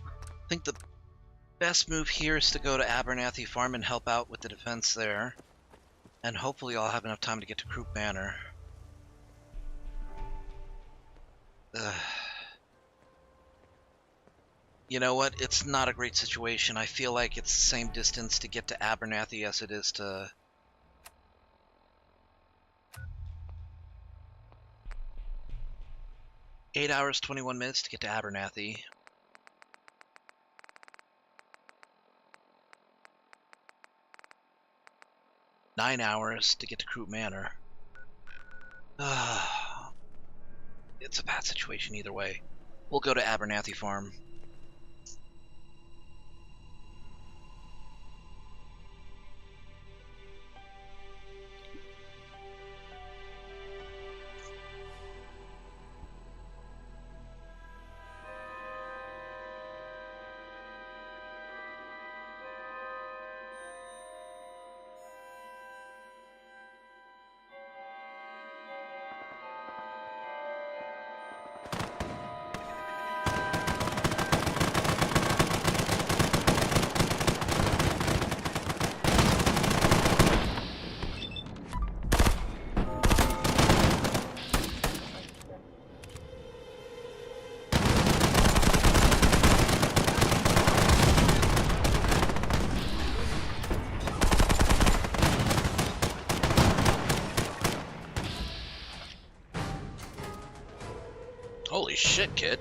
I think the best move here is to go to Abernathy Farm and help out with the defense there. And hopefully I'll have enough time to get to Croup Manor. You know what? It's not a great situation. I feel like it's the same distance to get to Abernathy as it is to... 8 hours, 21 minutes to get to Abernathy. Nine hours to get to Croup Manor. It's a bad situation either way. We'll go to Abernathy Farm. Holy shit, kid.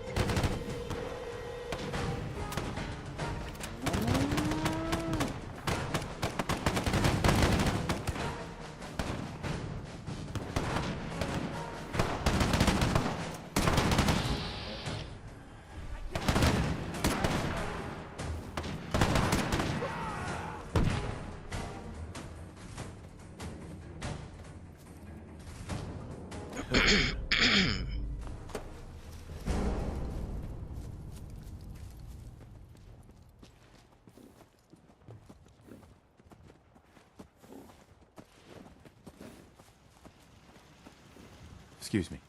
Excuse me.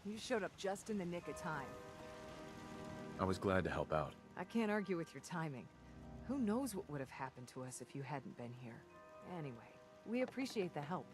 You showed up just in the nick of time. I was glad to help out. I can't argue with your timing. Who knows what would have happened to us if you hadn't been here. Anyway, we appreciate the help.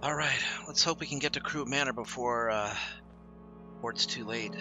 All right, let's hope we can get to Crew Manor before it's too late.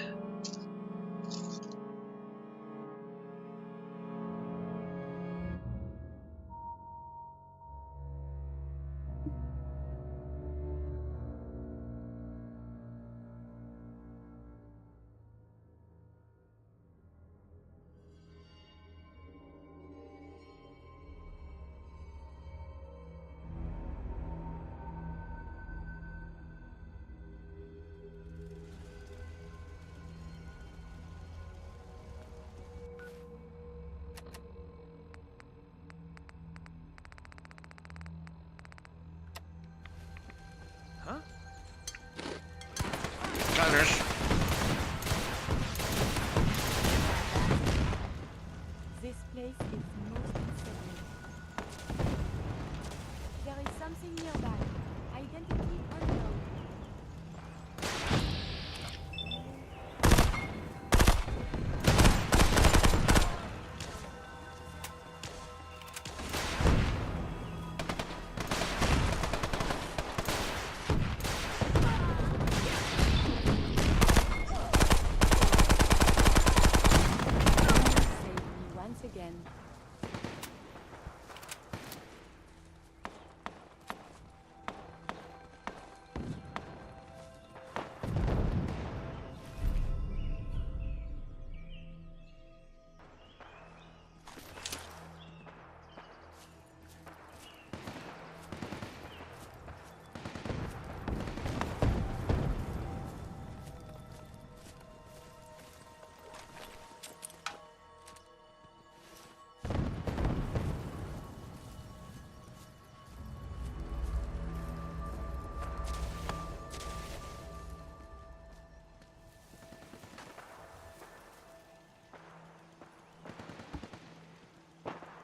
Huh? Gunners. This place is most unsettling. There is something nearby. Identity unknown. Save me once again.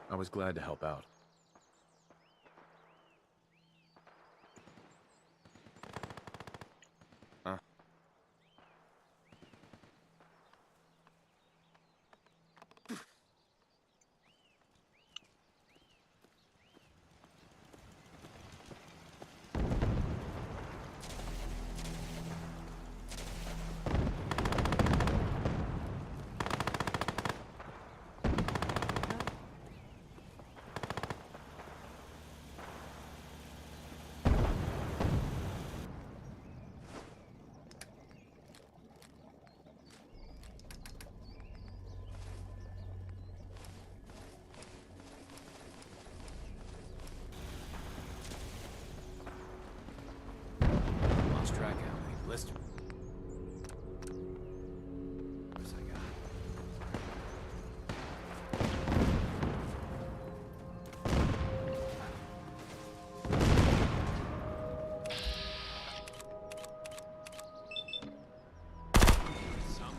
I was glad to help out. Huh? Lost track of how many blisters. I got. Some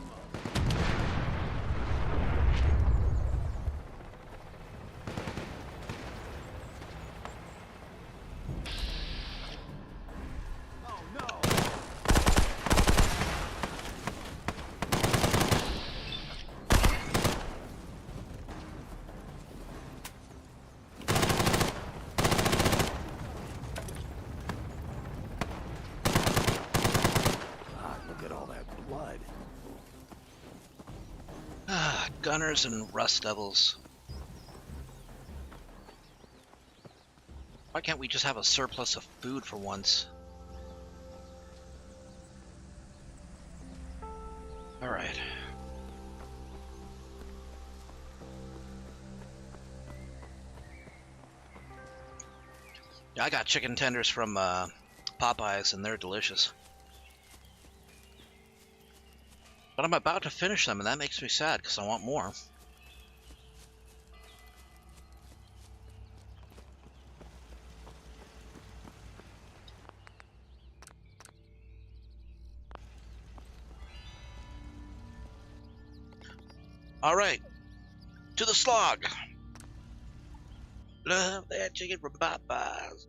Oh no! God, look at all that blood. Ah, gunners and rust devils. Why can't we just have a surplus of food for once? All right. Yeah, I got chicken tenders from Popeyes, and they're delicious. But I'm about to finish them, and that makes me sad because I want more. All right, to the slog. Love that chicken from Popeyes.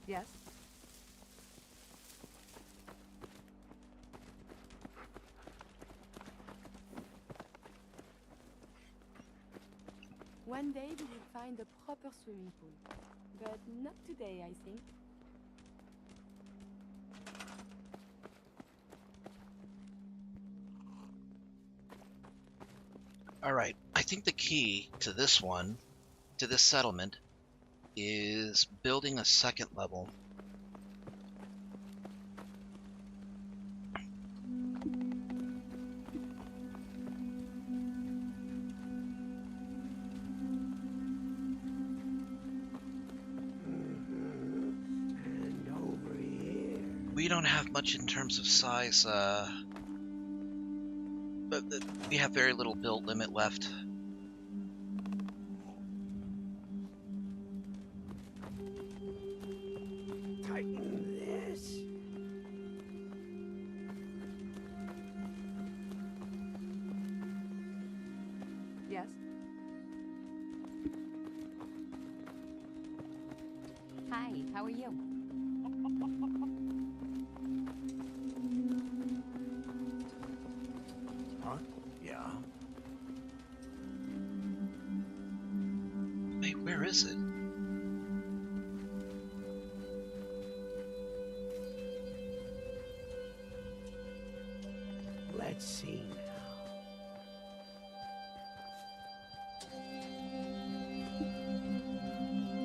Yes? One day we will find a proper swimming pool. But not today, I think. Alright, I think the key to this one, to this settlement, is building a second level. And over here. We don't have much in terms of size, but we have very little build limit left. Tighten this. Yes? Hi, how are you? Huh? Yeah. Hey, where is it? Let's see now.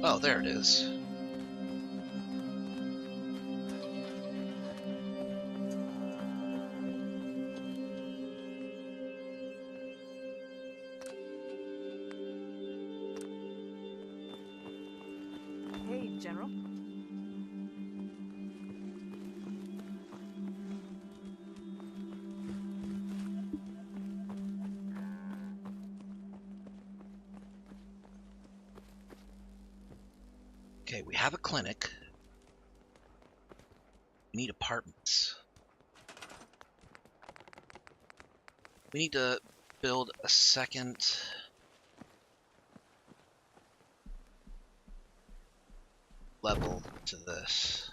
Oh, there it is. Hey, General. Okay, we have a clinic. We need apartments. We need to build a second level to this.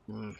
Hmm.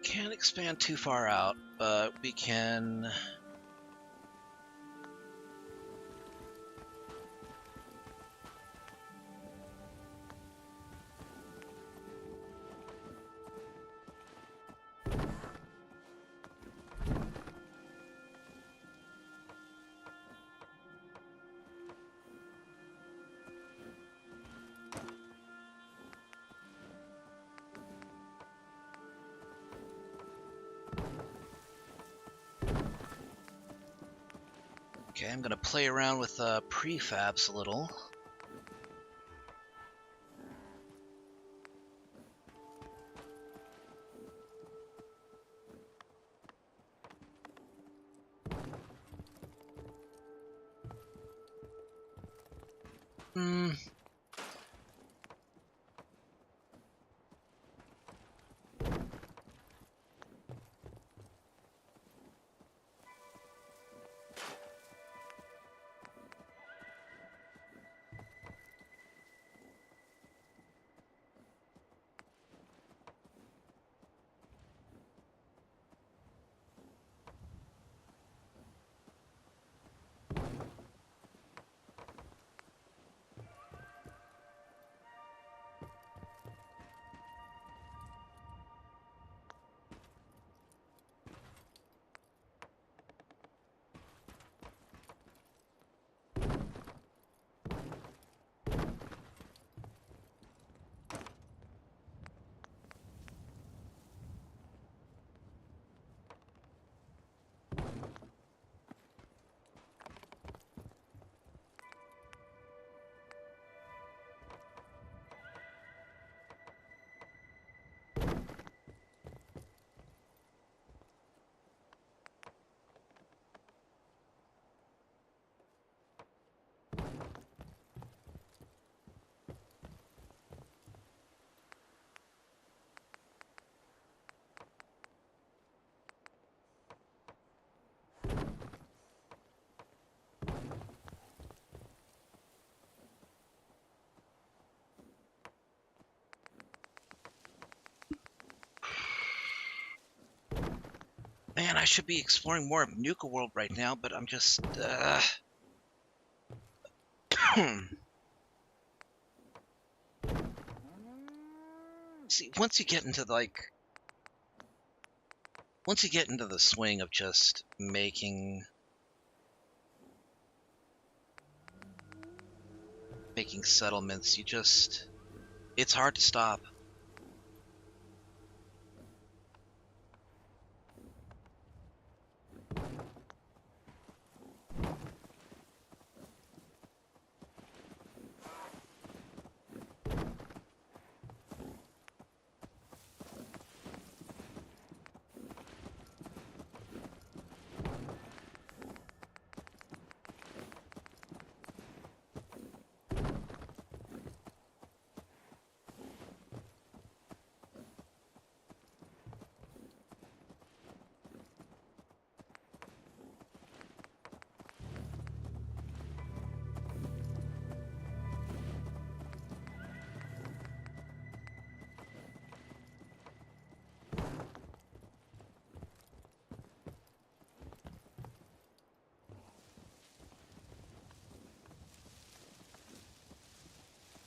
Can't expand too far out, but we can... Okay, I'm gonna play around with prefabs a little. Hmm. Man, I should be exploring more of Nuka-World right now, but I'm just, See, once you get into, once you get into the swing of just making settlements, it's hard to stop.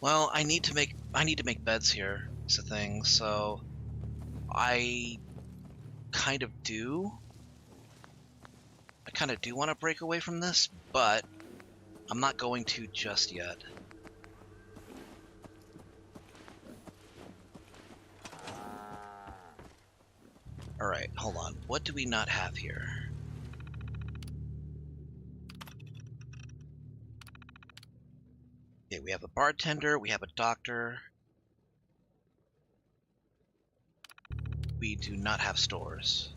Well, I need to make beds here, is the thing, so I kind of do. I kind of do want to break away from this, but I'm not going to just yet. Alright, hold on. What do we not have here? Okay, we have a bartender, we have a doctor. We do not have stores.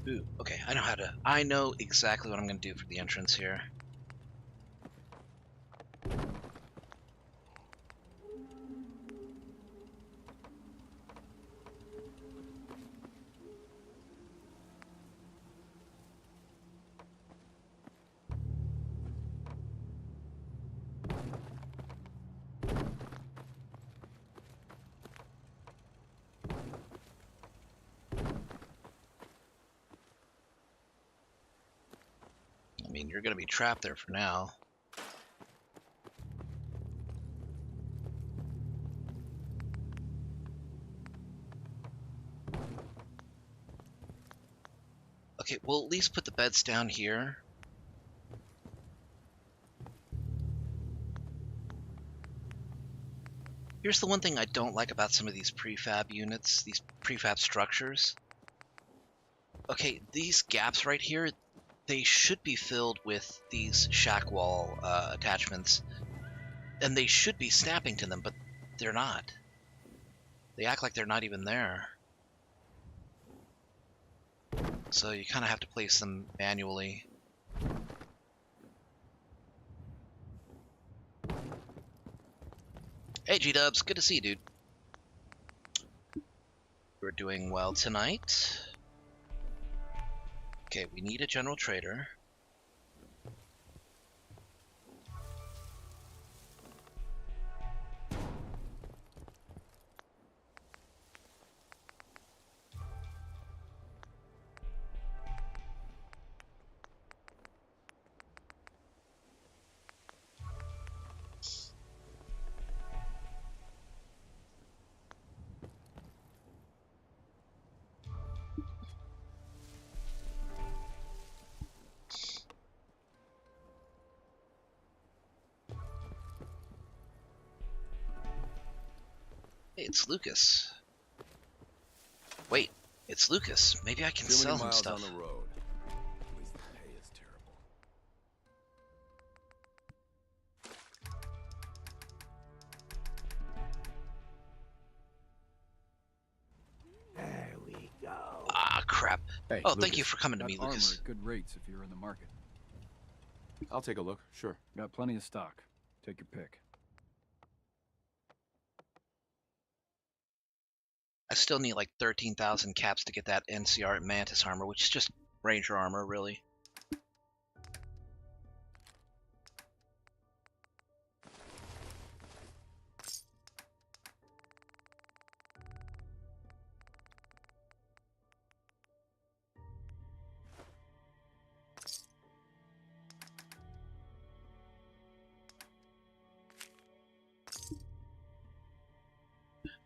Ooh, okay, I know exactly what I'm gonna do for the entrance here. I mean, you're gonna be trapped there for now. Okay, we'll at least put the beds down here. Here's the one thing I don't like about some of these prefab units, these prefab structures. Okay, these gaps right here, they should be filled with these shack wall attachments, and they should be snapping to them, but they're not. They act like they're not even there. So you kind of have to place them manually. Hey G-Dubs, good to see you, dude. We're doing well tonight. Okay, we need a general trader. Hey, it's Lucas. Wait, it's Lucas. Maybe I can Too sell many him miles stuff. on the road. At least the pay is terrible. There we go. Ah, crap. Hey, Oh, Lucas, thank you for coming to Got me, armor Lucas. at good rates if you're in the market. I'll take a look, sure. Got plenty of stock. Take your pick. I still need like 13,000 caps to get that NCR Mantis armor, which is just Ranger armor, really.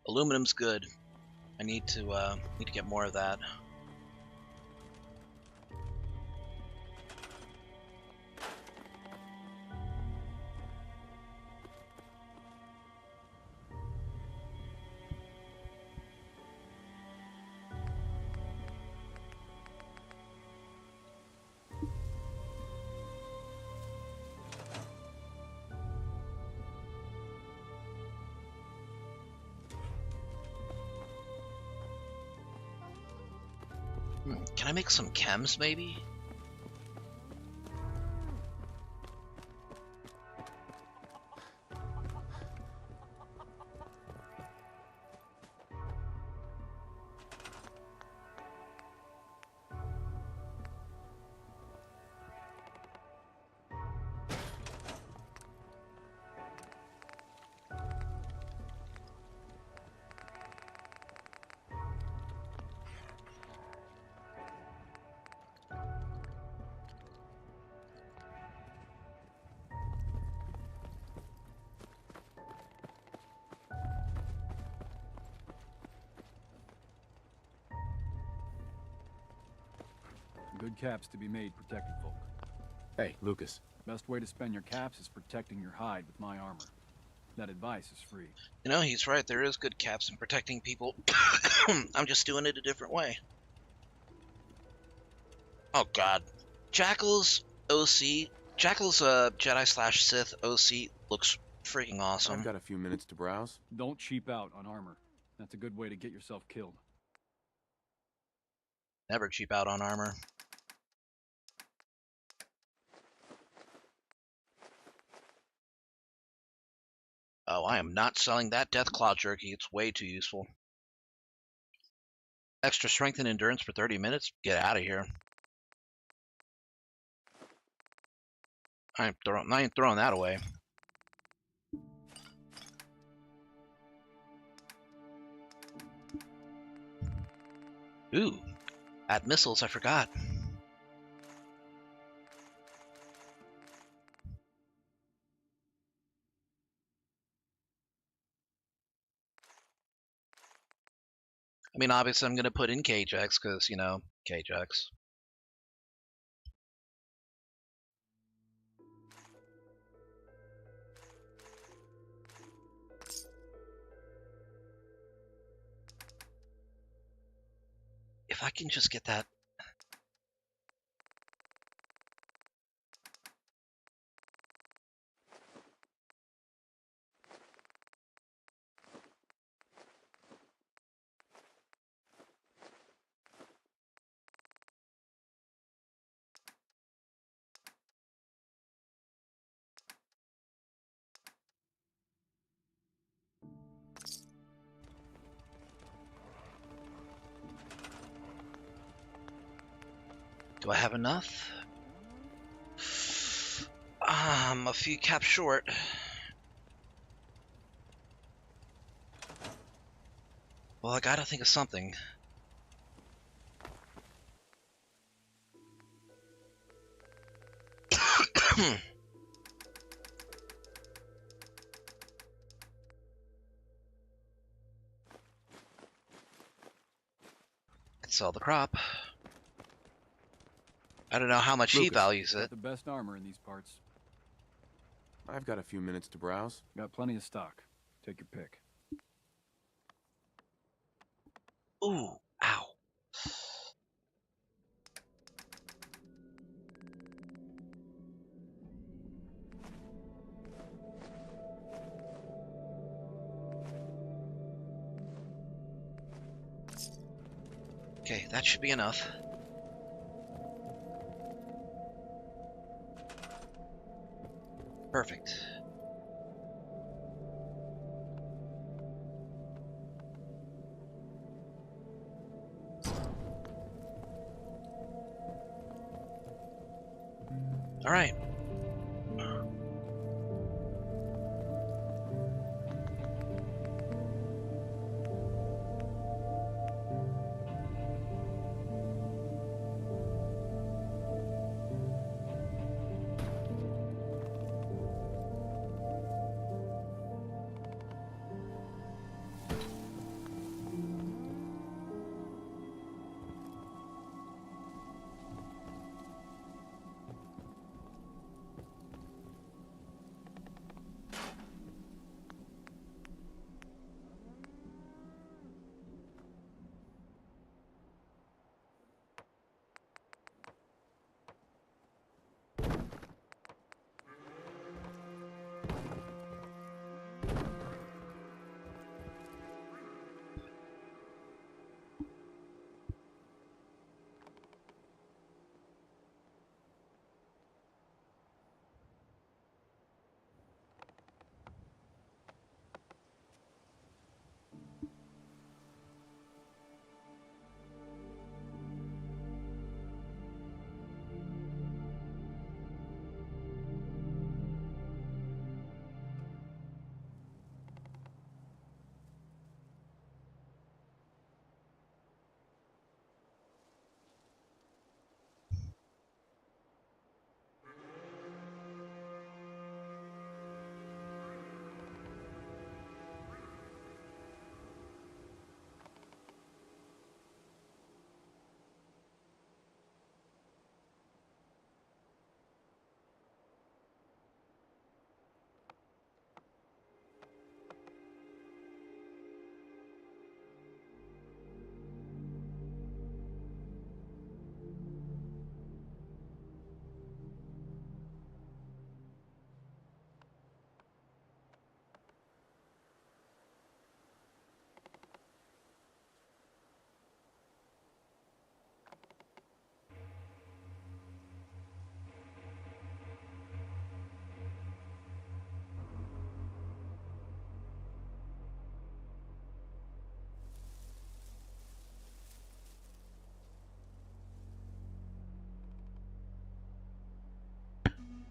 Aluminum's good. I need to get more of that. Can I make some chems, maybe? Good caps to be made protecting folk. Hey, Lucas. Best way to spend your caps is protecting your hide with my armor. That advice is free. You know, he's right. There is good caps in protecting people. I'm just doing it a different way. Oh, God. Jackal's OC. Jackal's Jedi/Sith OC looks freaking awesome. I've got a few minutes to browse. Don't cheap out on armor. That's a good way to get yourself killed. Never cheap out on armor. Oh, I am not selling that Death Claw jerky. It's way too useful. Extra strength and endurance for 30 minutes? Get out of here. I ain't throwing that away. Ooh, add missiles, I forgot. I mean, obviously I'm going to put in K-Jex because, you know, K-Jex. If I can just get that. Do I have enough? I'm a few caps short. Well, I gotta think of something. Could sell the crop. I don't know how much he Lucas, values Got it. the best armor in these parts. I've got a few minutes to browse. Got plenty of stock. Take your pick. Ooh, ow. Okay, that should be enough. Perfect. All right.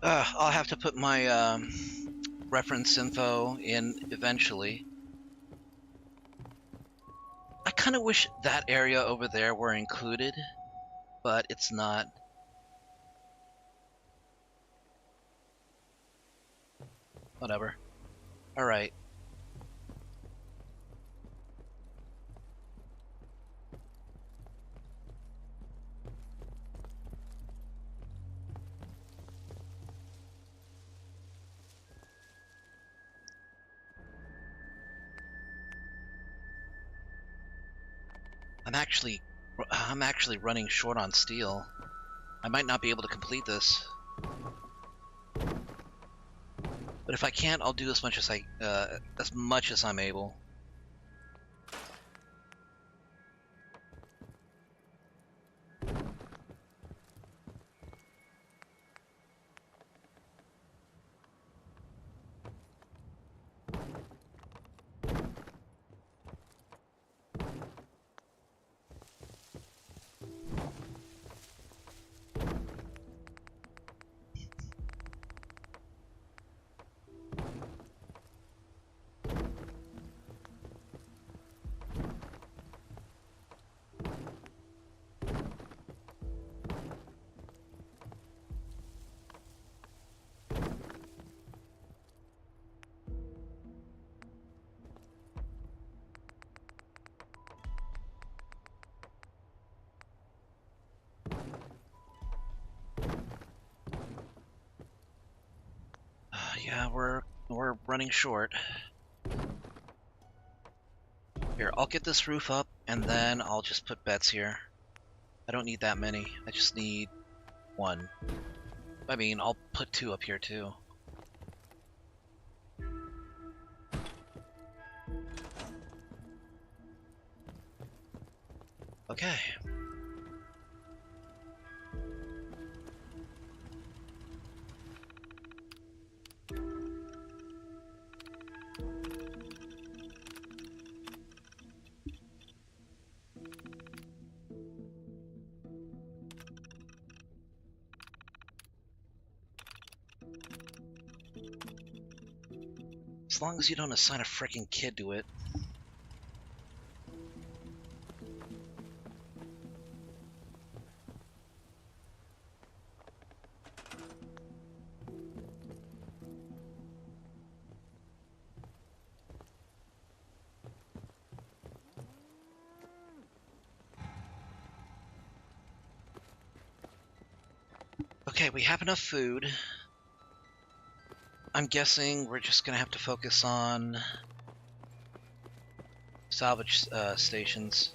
I'll have to put my reference info in eventually. I kind of wish that area over there were included, but it's not. Whatever. Alright. I'm actually running short on steel. I might not be able to complete this. But if I can't, I'll do as much as I'm able. Yeah, we're running short. Here, I'll get this roof up, and then I'll just put beds here. I don't need that many. I just need one. I mean, I'll put 2 up here too. Okay. As long as you don't assign a freaking kid to it. Okay, we have enough food. I'm guessing we're just gonna have to focus on salvage stations.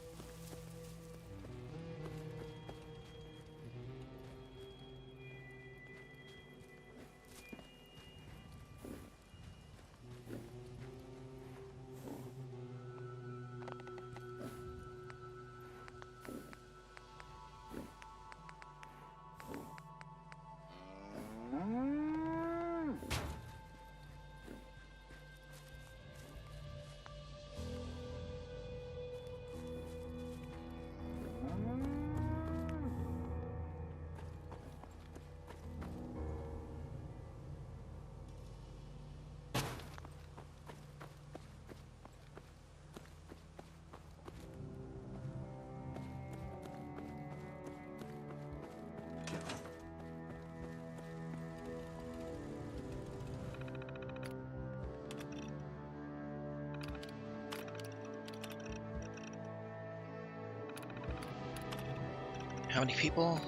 How many people?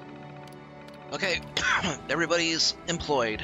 Okay, everybody's employed.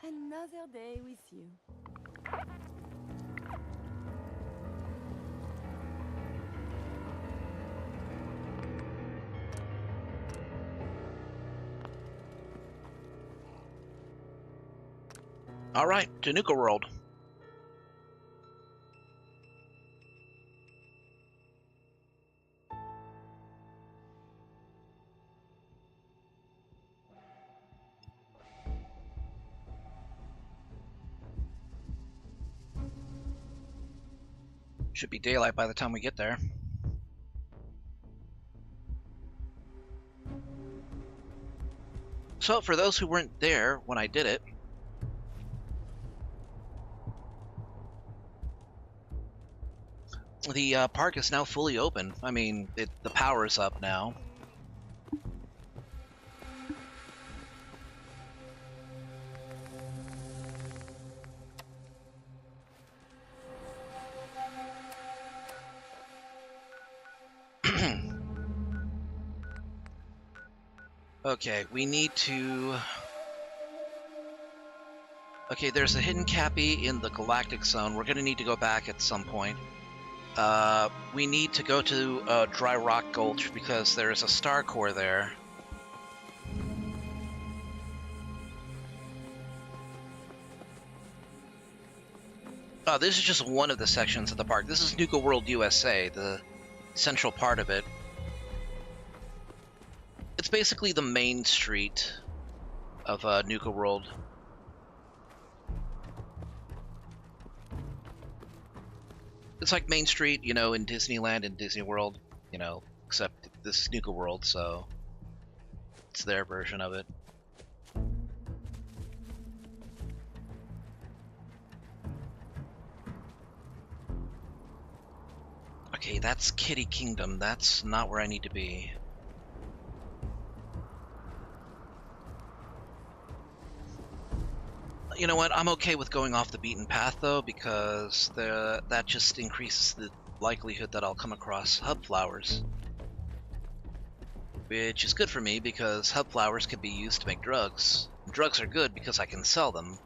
Another day with you. All right, to Nuka-World. Should be daylight by the time we get there. So, for those who weren't there when I did it, the park is now fully open. I mean, the power is up now. Okay, we need to... Okay, there's a hidden cappy in the galactic zone. We're gonna need to go back at some point. We need to go to Dry Rock Gulch because there's a star core there. This is just one of the sections of the park. This is Nuka-World USA, the central part of it. It's basically the main street of Nuka-World. It's like Main Street, you know, in Disneyland and Disney World, you know, except this is Nuka-World, so it's their version of it. Okay, that's Kitty Kingdom. That's not where I need to be. You know what? I'm okay with going off the beaten path, though, because that just increases the likelihood that I'll come across hub flowers. Which is good for me, because hub flowers can be used to make drugs. Drugs are good because I can sell them.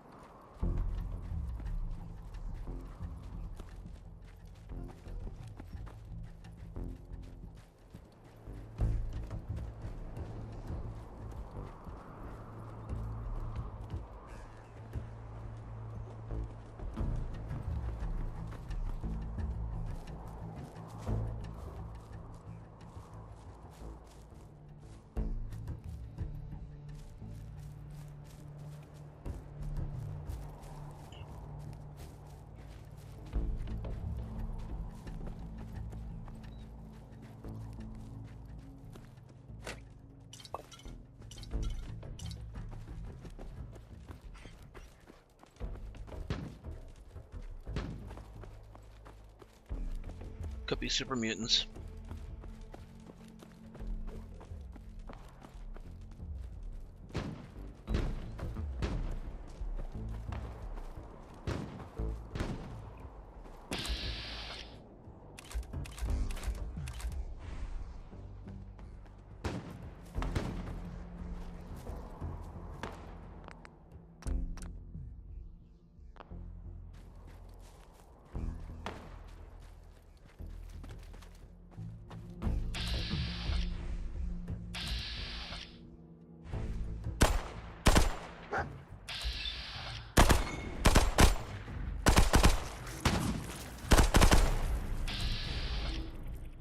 Could be super mutants.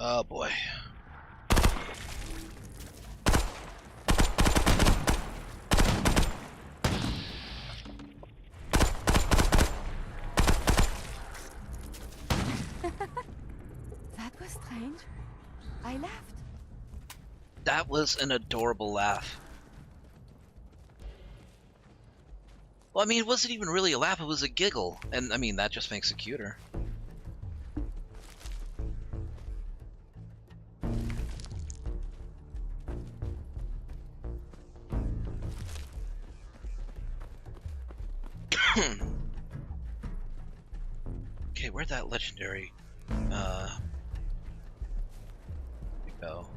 Oh boy. That was strange. I laughed. That was an adorable laugh. Well, I mean, it wasn't even really a laugh, it was a giggle. And, I mean, that just makes it cuter. Okay, where'd that legendary, go?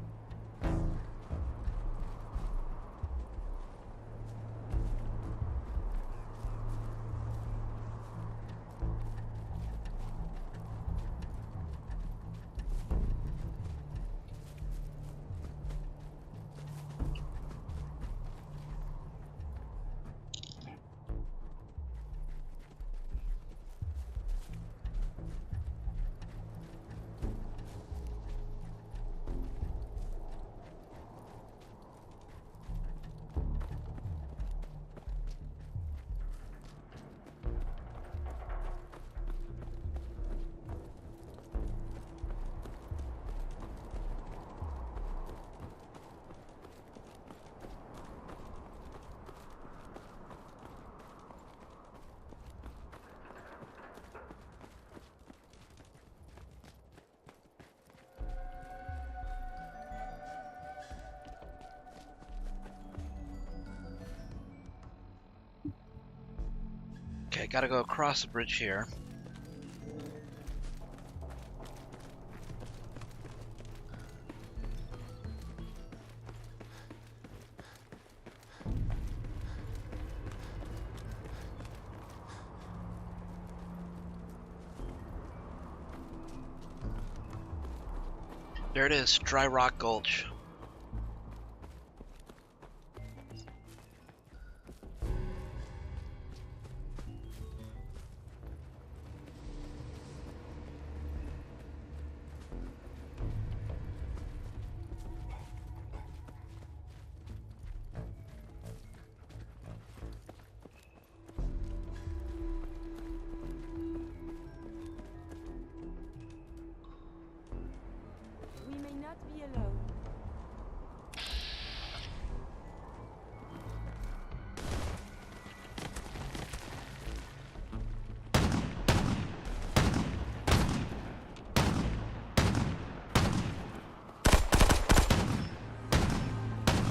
Okay, gotta go across the bridge here. There it is, Dry Rock Gulch. We may not be alone.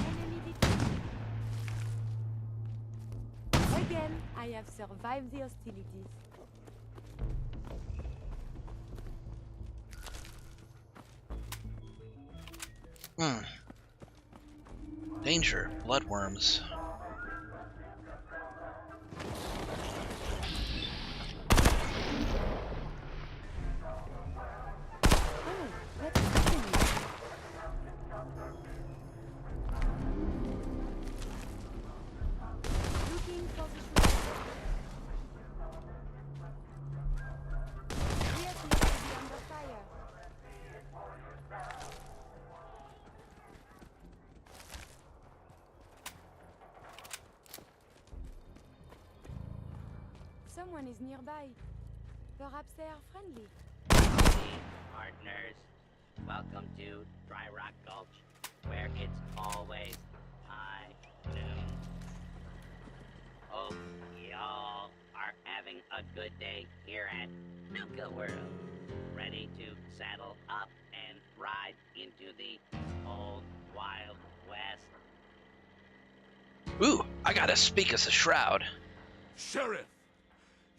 Enemy detected. Again, I have survived the hostilities. Danger, bloodworms. Oh, what's happening? Looking for the shroud. We appear to be under fire. Someone is nearby. Perhaps they are friendly. Partners, welcome to Dry Rock Gulch, where it's always high noon. Hope y'all are having a good day here at Nuka-World. Ready to saddle up and ride into the old Wild West? Ooh, I gotta speak as a shroud. Sheriff,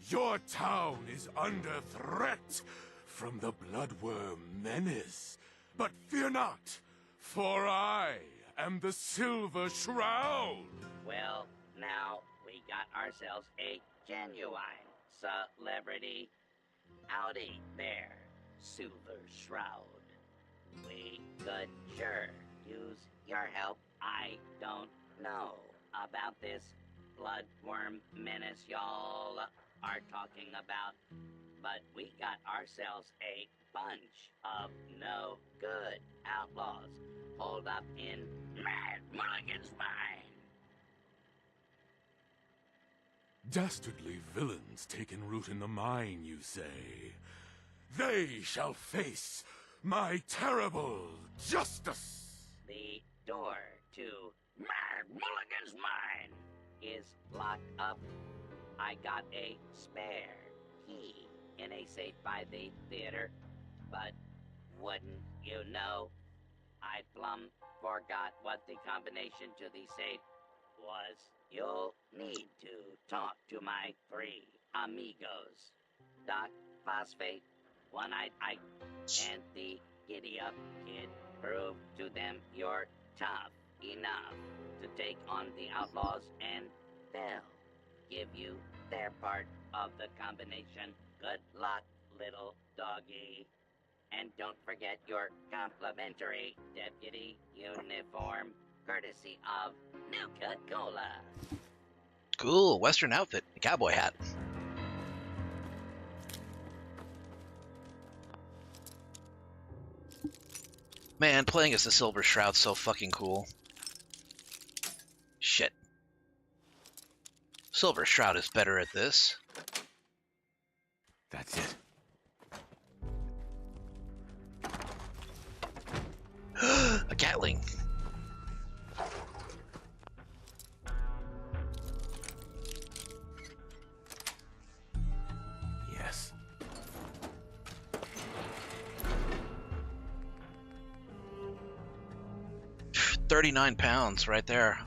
your town is under threat from the bloodworm menace. But fear not, for I am the Silver Shroud. Well, now we got ourselves a genuine celebrity. Howdy there, Silver Shroud. We could sure use your help. I don't know about this bloodworm menace y'all are talking about, but we got ourselves a bunch of no good outlaws holed up in Mad Mulligan's mine. Dastardly villains taken root in the mine, you say? They shall face my terrible justice! The door to Mad Mulligan's mine is locked up. I got a spare key in a safe by the theater, but wouldn't you know, I plumb forgot what the combination to the safe was. You'll need to talk to my three amigos, Doc Phosphate, One-Eyed Ike, and the Giddy-Up Kid. Prove to them you're tough enough to take on the outlaws, and they'll give you their part of the combination. Good luck, little doggy. And don't forget your complimentary deputy uniform, courtesy of Nuka-Cola. Cool, Western outfit, a cowboy hat. Man, playing as the Silver Shroud's so fucking cool. Shit. Silver Shroud is better at this. That's it. A Gatling. Yes. 39 pounds right there.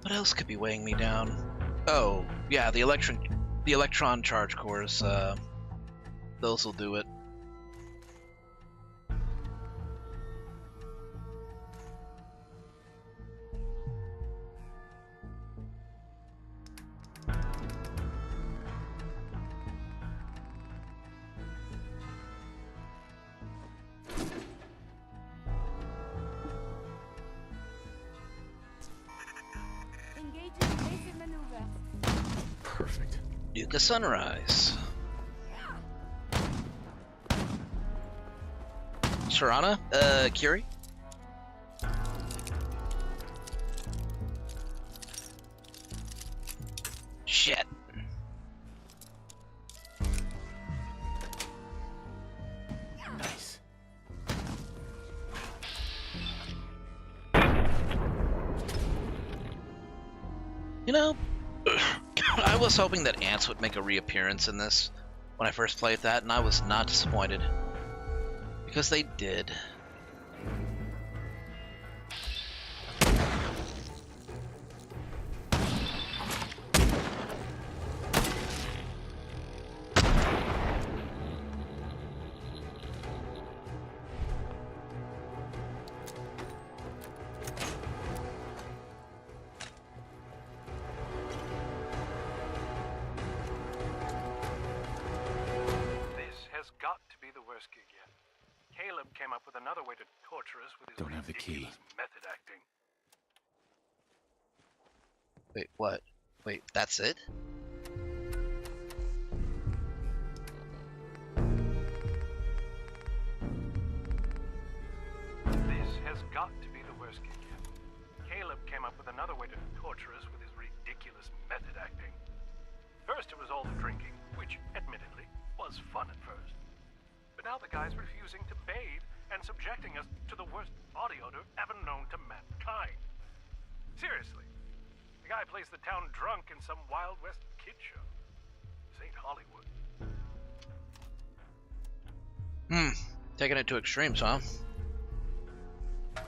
What else could be weighing me down? Oh, yeah, the electron charge cores. Those will do it. Engaging basic maneuver. Perfect. Nuka Sunrise. Sharana? Kiri? Shit. Nice. You know, I was hoping that ants would make a reappearance in this when I first played that, and I was not disappointed. Because they did. Got to be the worst gig yet. Caleb came up with another way to torture us with his Don't have the key. method acting. Wait, what? Wait, that's it? This has got to be the worst gig yet. Caleb came up with another way to torture us with his ridiculous method acting. First it was all the drinking, which, admittedly, was fun at first. But now the guy's refusing to bathe and subjecting us to the worst body odor ever known to mankind. Seriously, the guy plays the town drunk in some Wild West kid show. This ain't Hollywood. Taking it to extremes, huh? At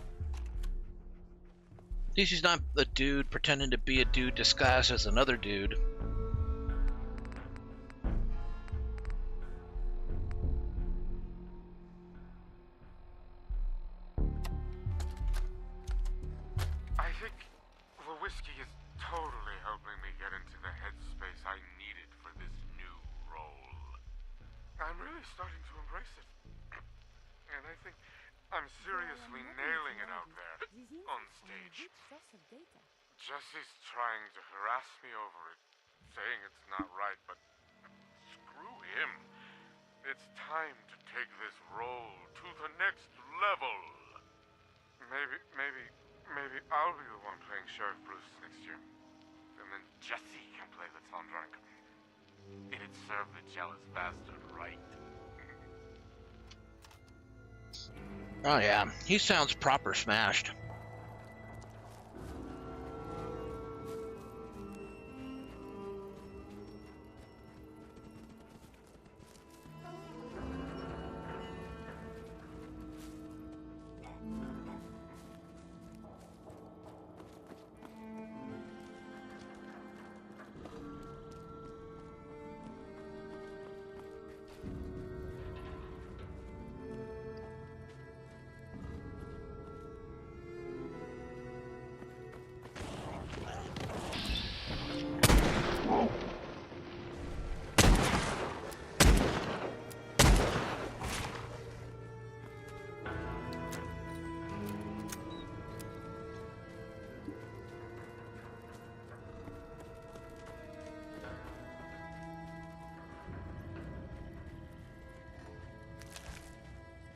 least he's not a dude pretending to be a dude disguised as another dude. I think the whiskey is totally helping me get into the headspace I needed for this new role. I'm really starting to embrace it. And I think I'm seriously nailing it out there, on stage. Jesse's trying to harass me over it, saying it's not right, but screw him. It's time to take this role to the next level. Maybe I'll be the one playing Sheriff Bruce next year. And then Jesse can play the town drunk. It'd serve the jealous bastard right. Oh yeah, he sounds proper smashed.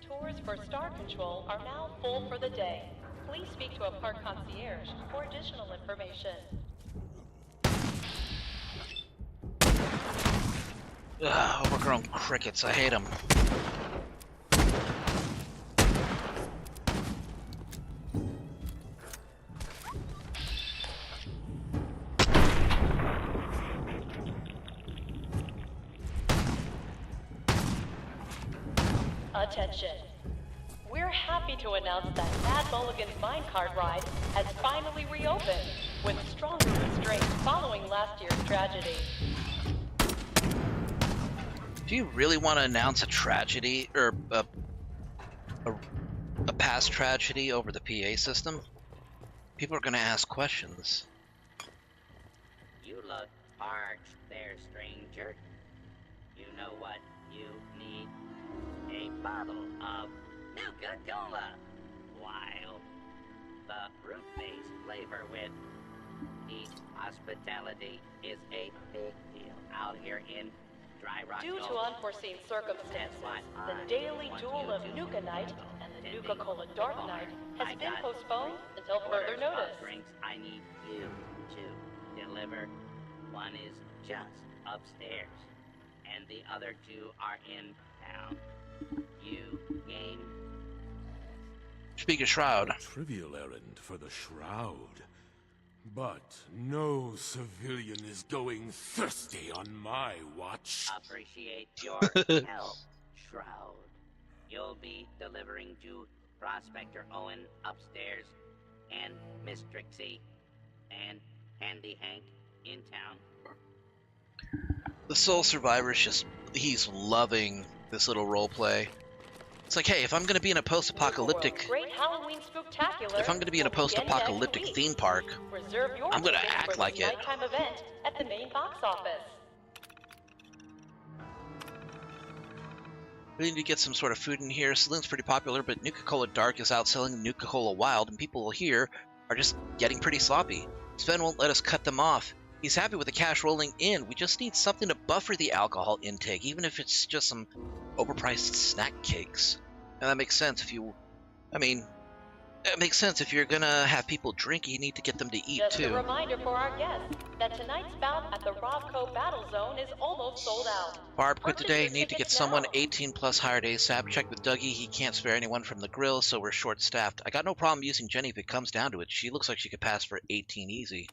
Tours for Star Control are now full for the day. Please speak to a park concierge for additional information. Ugh, overgrown crickets, I hate them. Attention. We're happy to announce that Mad Mulligan's minecart ride has finally reopened. with stronger restraints following last year's tragedy. Do you really want to announce a tragedy or a past tragedy over the PA system? People are going to ask questions. You look parched there, stranger. You know what you need? A bottle of Nuka-Cola. While the fruit-based flavor with the hospitality is a big deal out here in Dry Rock. Due to unforeseen circumstances, the daily duel of Nuka Night and the Nuka-Cola Dark Night has been postponed until further notice. Drinks I need you to deliver. One is just upstairs, and the other two are in town. You game? Speak of Shroud. A trivial errand for the Shroud. But no civilian is going thirsty on my watch. Appreciate your help, Shroud. You'll be delivering to Prospector Owen upstairs, and Miss Trixie, and Handy Hank in town. The Soul Survivor's he's loving this little role play. It's like, hey, if I'm going to be in a post-apocalyptic, Great Halloween Spooktacular if I'm going to be in a post-apocalyptic theme park, Reserve your I'm going to tickets act for like this it. nighttime event at the main box office. We need to get some sort of food in here. Saloon's pretty popular, but Nuka-Cola Dark is outselling Nuka-Cola Wild, and people here are just getting pretty sloppy. Sven won't let us cut them off. He's happy with the cash rolling in. We just need something to buffer the alcohol intake, even if it's just some overpriced snack cakes. And that makes sense if you... it makes sense if you're gonna have people drink, you need to get them to eat, Just too. a reminder for our guests that tonight's bout at the Rovco Battle Zone is almost sold out. Barb quit today. Need to get tickets someone now. 18 plus hired ASAP. Check with Dougie. He can't spare anyone from the grill, so we're short-staffed. I got no problem using Jenny if it comes down to it. She looks like she could pass for 18 easy.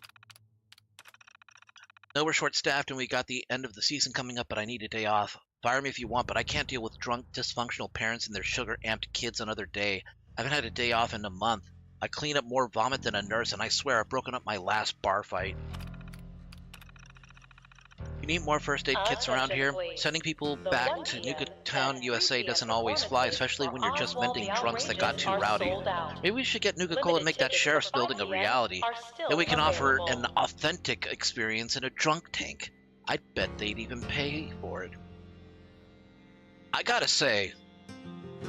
No, we're short-staffed and we got the end of the season coming up, but I need a day off. Fire me if you want, but I can't deal with drunk, dysfunctional parents and their sugar-amped kids another day. I haven't had a day off in a month. I clean up more vomit than a nurse, and I swear I've broken up my last bar fight. You need more first aid kits around here. Sending people back to Nuka-Town, USA doesn't always fly, especially when you're just mending drunks that got too rowdy. Maybe we should get Nuka-Cola and make that sheriff's building a reality. Then we can offer an authentic experience in a drunk tank. I'd bet they'd even pay for it. I gotta say,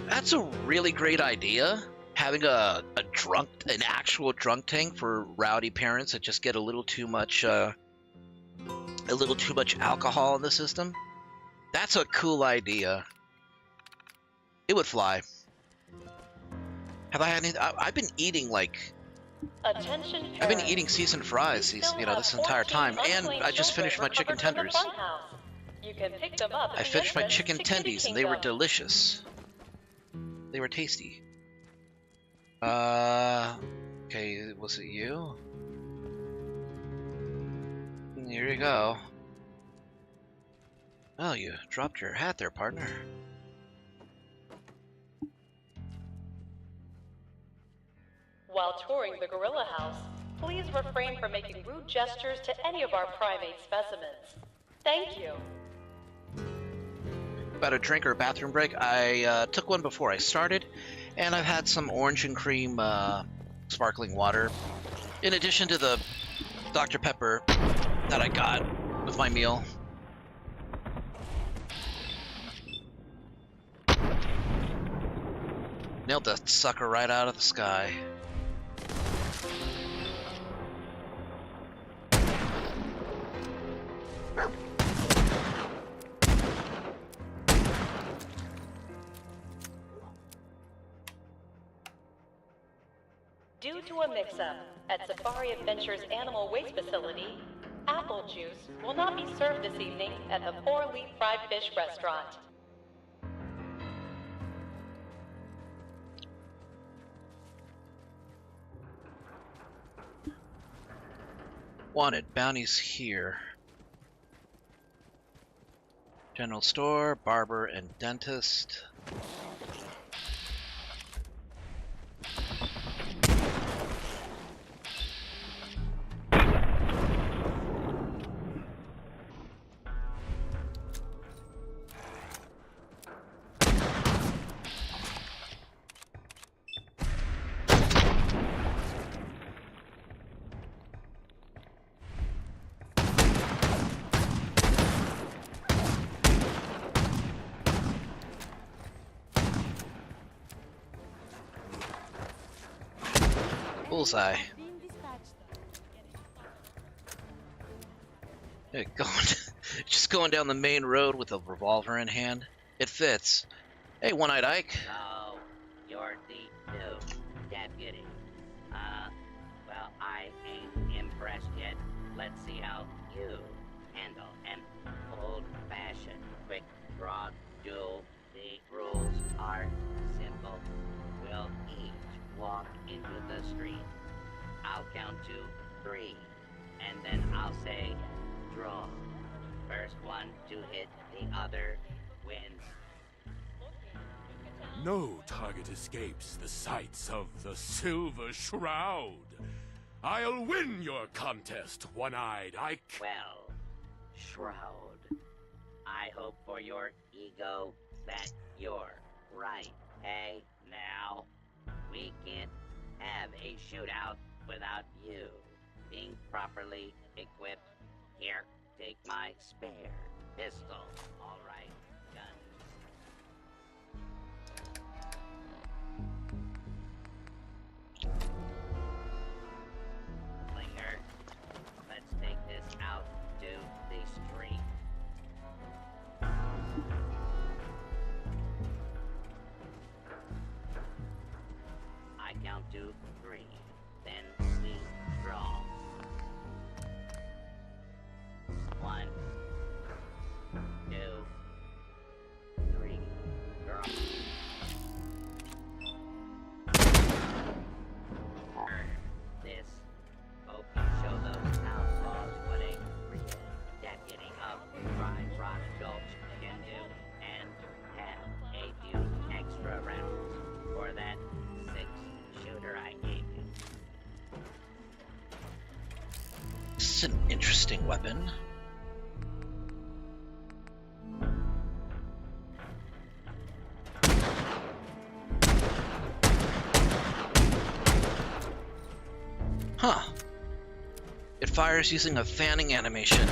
that's a really great idea. Having an actual drunk tank for rowdy parents that just get a little too much alcohol in the system. That's a cool idea. It would fly. Have I had any? I've been eating Attention I've been parents. eating seasoned fries this entire time, and I just finished my chicken tenders. You can pick them up at I the finished my entrance chicken to Kitty tendies, and they were Kingdom. delicious. They were tasty. Okay, was it you? Here you go. Oh, you dropped your hat there, partner. While touring the Gorilla House, please refrain from making rude gestures to any of our primate specimens. Thank you. About a drink or a bathroom break, I took one before I started, and I've had some orange and cream sparkling water, in addition to the Dr. Pepper that I got with my meal. Nailed that sucker right out of the sky. Due to a mix-up at Safari Adventures Animal Waste Facility, apple juice will not be served this evening at the 4 Leaf Fried Fish Restaurant. Wanted, bounties here. General store, barber, and dentist. bullseye. Being dispatched. Yeah, just going down the main road with a revolver in hand. It fits. Hey, One-Eyed Ike. So, you're the new deputy. Well, I ain't impressed yet. Let's see how you handle an old-fashioned quick draw duel. The rules are simple. We'll each walk into the street. I'll count to 3, and then I'll say, draw. First one to hit the other wins. No target escapes the sights of the Silver Shroud. I'll win your contest, One-Eyed Ike. Well, Shroud, I hope for your ego that you're right. Hey, now, we can't have a shootout without you being properly equipped. Here, take my spare pistol. All right, gun. Linger, let's take this out to the street. I count to 3, then we draw. 1, 2, 3, draw. This. Hope you show those outlaws what a real deputy of Dry Rock Gulch can do, and have a few extra rounds for that 6-shooter I gave you. This is an interesting weapon. Huh. It fires using a fanning animation.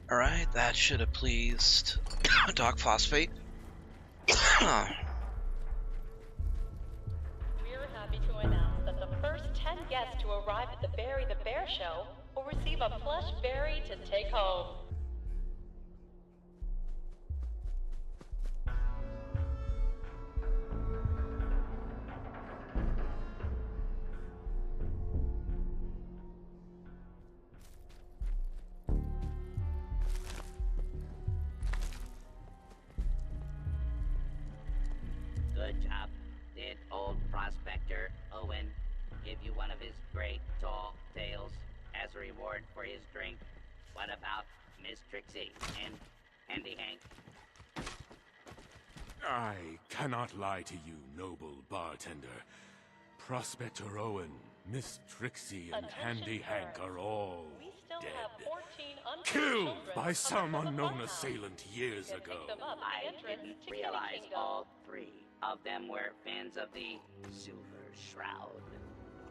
Alright, that should have pleased Doc Phosphate. We're happy to announce that the first 10 guests to arrive at the Berry the Bear show will receive a plush berry to take home. Good job. Did old prospector Owen give you one of his great tall tales as a reward for his drink? What about Miss Trixie and Handy Hank? I cannot lie to you, noble bartender. Prospector Owen, Miss Trixie, and Handy Hank are all We still dead. have 14 unfit Killed children by some under the unknown farmhouse. assailant years You can ago. pick them up at I the entrance didn't to Kitty realize Kingdom. all 3 of them were fans of the Silver Shroud.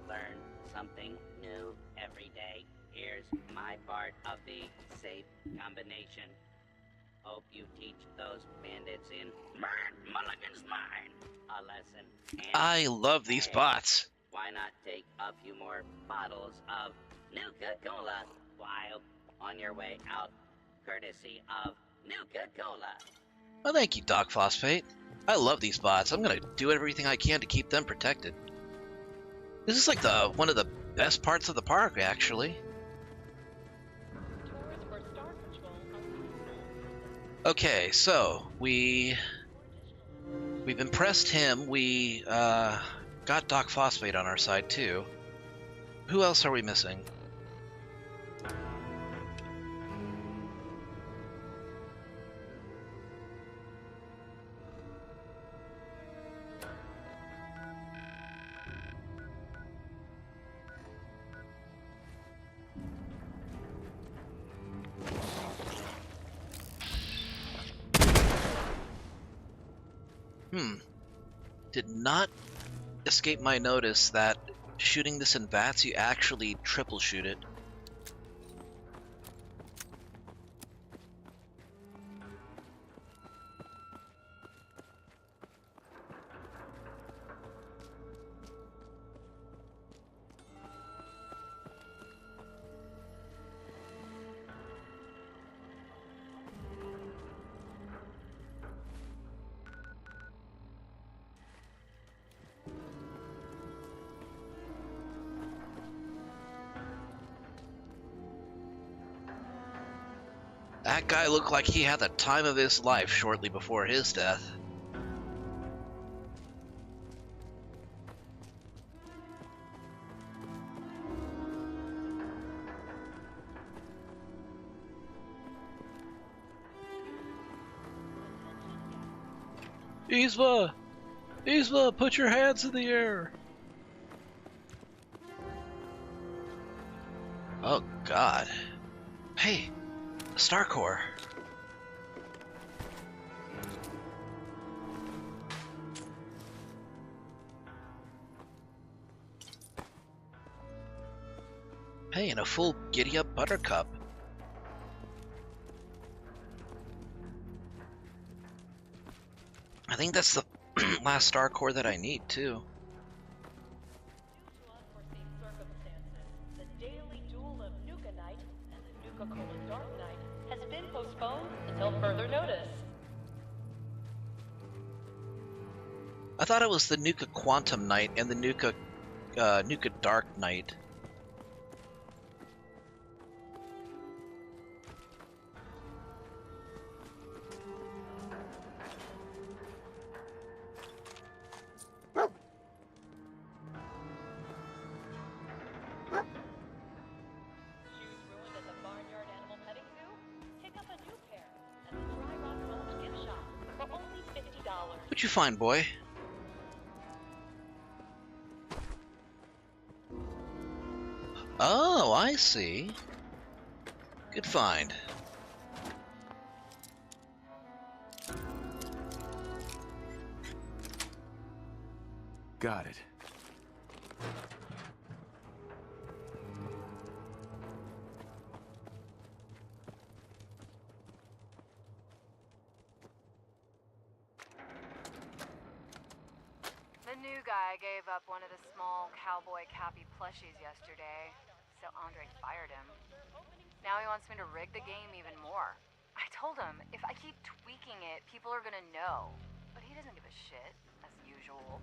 Learn something new every day. Here's my part of the safe combination. Hope you teach those bandits in Mulligan's Mine a lesson. And I love these hey, bots. why not take a few more bottles of Nuka-Cola while on your way out, courtesy of Nuka-Cola? Oh, thank you, Doc Phosphate. I love these bots. I'm gonna do everything I can to keep them protected. This is like one of the best parts of the park, actually. Tours for Star Patrol Okay, so we've impressed him. We got Doc Phosphate on our side too. Who else are we missing? Did not escape my notice that shooting this in vats, you actually triple shoot it. That guy looked like he had the time of his life shortly before his death. Isva! Isva, put your hands in the air! Oh god. Hey, the Star Core. Hey, and a full Giddy Up Buttercup. I think that's the last Star Core that I need, too. Due to unforeseen circumstances, the daily duel of Nuka Night and the Nuka-Cola Dark Night has been postponed until further notice. I thought it was the Nuka Quantum Night and the Nuka Dark Night. Shoes ruined at the Barnyard Animal Petting Zoo? Pick up a new pair at the Dry Rock Gulch gift shop for only $50. What'd you find, boy? Oh, I see. Good find. Got it. The new guy gave up one of the small cowboy Cappy plushies yesterday, so Andre fired him. Now he wants me to rig the game even more. I told him, if I keep tweaking it, people are gonna know. But he doesn't give a shit, as usual.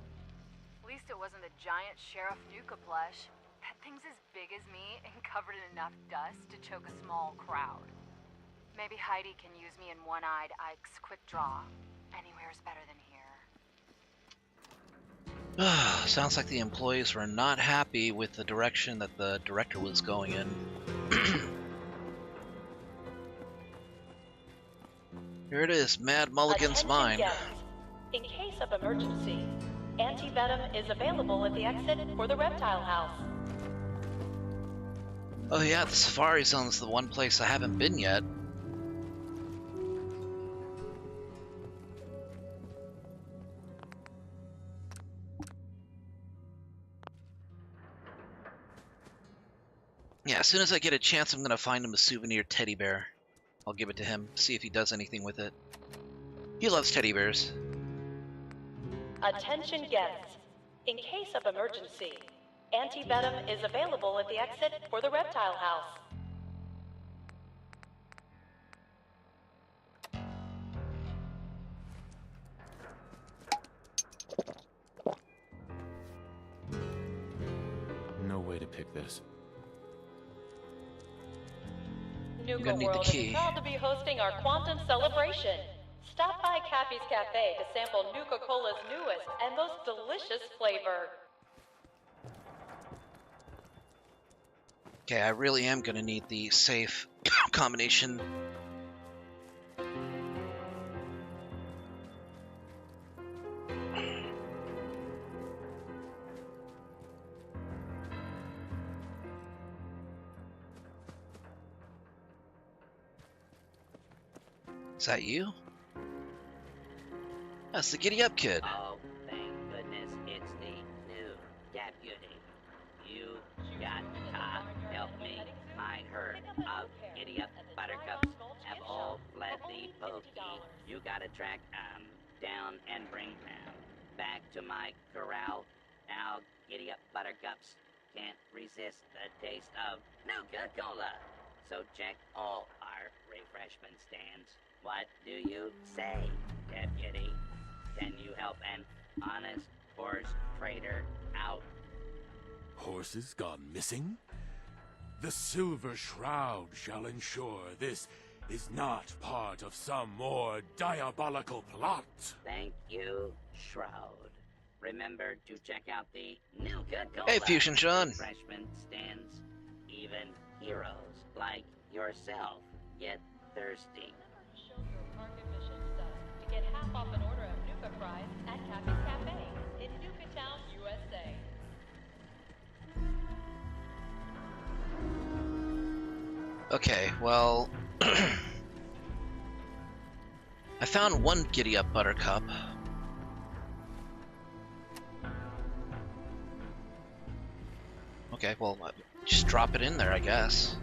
At least it wasn't the giant Sheriff Nuka plush. That thing's as big as me and covered in enough dust to choke a small crowd. Maybe Heidi can use me in One-Eyed Ike's quick draw. Anywhere's better than here. Sounds like the employees were not happy with the direction that the director was going in. Here it is, Mad Mulligan's Attention mine. guests. In case of emergency, anti-venom is available at the exit for the reptile house. Oh yeah, the Safari Zone's the one place I haven't been yet. Yeah, as soon as I get a chance, I'm gonna find him a souvenir teddy bear. I'll give it to him, see if he does anything with it. He loves teddy bears. Attention guests. In case of emergency, anti-venom is available at the exit for the reptile house. No way to pick this. gonna need the Nuka-World key. is proud to be hosting our Quantum Celebration. Stop by Cappy's Cafe to sample Nuka-Cola's newest and most delicious flavor. Okay, I really am gonna need the safe combination. Is that you? That's the giddy up kid. Oh, thank goodness it's the new deputy. You got to help me. My herd of giddy-up buttercups have all fled the pokey. You gotta track down and bring them back to my corral. Now, giddy-up buttercups can't resist the taste of Nuka-Cola. So check all our refreshment stands. What do you say, deputy? Can you help an honest horse trader out? Horses gone missing? The Silver Shroud shall ensure this is not part of some more diabolical plot. Thank you, Shroud. Remember to check out the Nuka-Cola Hey, Fusion Sean. refreshment stands. Even heroes like yourself get thirsty. Show your park admission stuff to get half off an order of Nuka fries at Cappy's Cafe in Nukatown, USA. Okay, well... I found one giddy up buttercup. Okay, well, just drop it in there, I guess.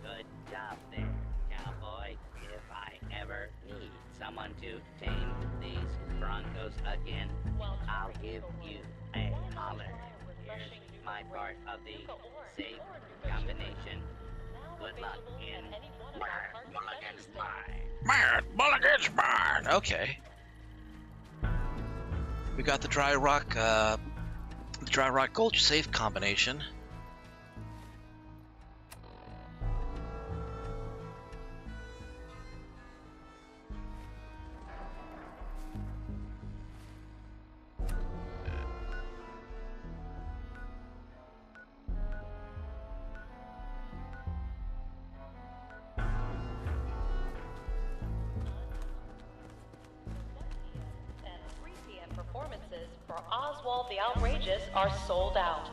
Good job there, cowboy. If I ever need someone to tame these Broncos again, I'll give you a holler. Here's my part of the safe combination. Good luck in Mulligan's Mine. Man, Mulligan's Mine! Okay. We got the dry rock gulch safe combination. Performances for Oswald the Outrageous are sold out.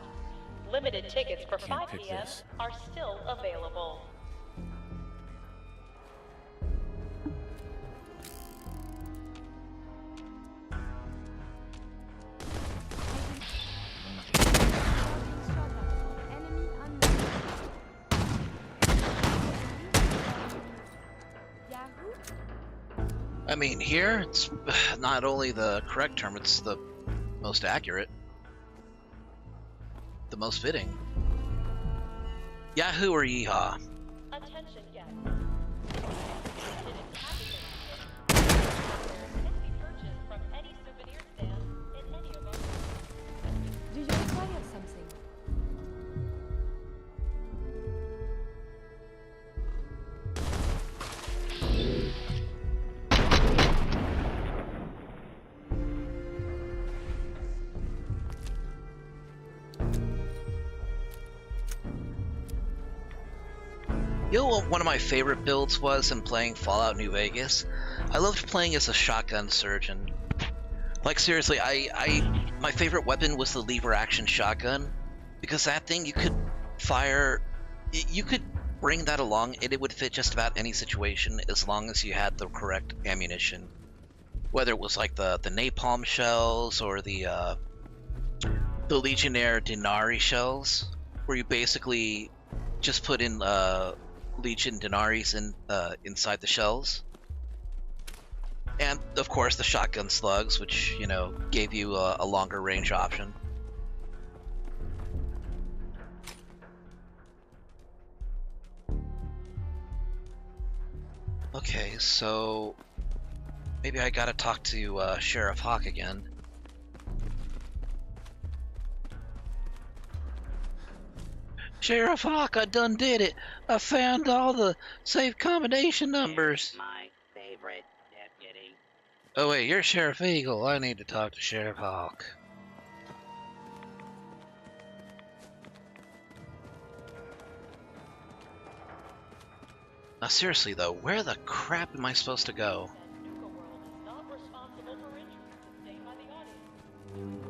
Limited tickets for 5 pick p.m. this. are still available. I mean, here, it's not only the correct term, it's the most accurate. The most fitting. Yahoo or yeehaw? Attention, yes. Do you require something? You know what one of my favorite builds was in playing Fallout New Vegas? I loved playing as a shotgun surgeon. Like seriously, my favorite weapon was the lever action shotgun, because that thing you could fire, you could bring that along and it would fit just about any situation as long as you had the correct ammunition. Whether it was like the napalm shells or the Legionnaire Denari shells, where you basically just put in Legion Denaris inside the shells. And, of course, the shotgun slugs, which, you know, gave you a longer range option. Okay, so... maybe I gotta talk to Sheriff Hawk again. Sheriff Hawk, I done did it! I found all the safe combination numbers! My favorite deputy. Oh wait, you're Sheriff Eagle. I need to talk to Sheriff Hawk. Now seriously though, where the crap am I supposed to go? Nuka-World is not responsible for injuries sustained by the audience.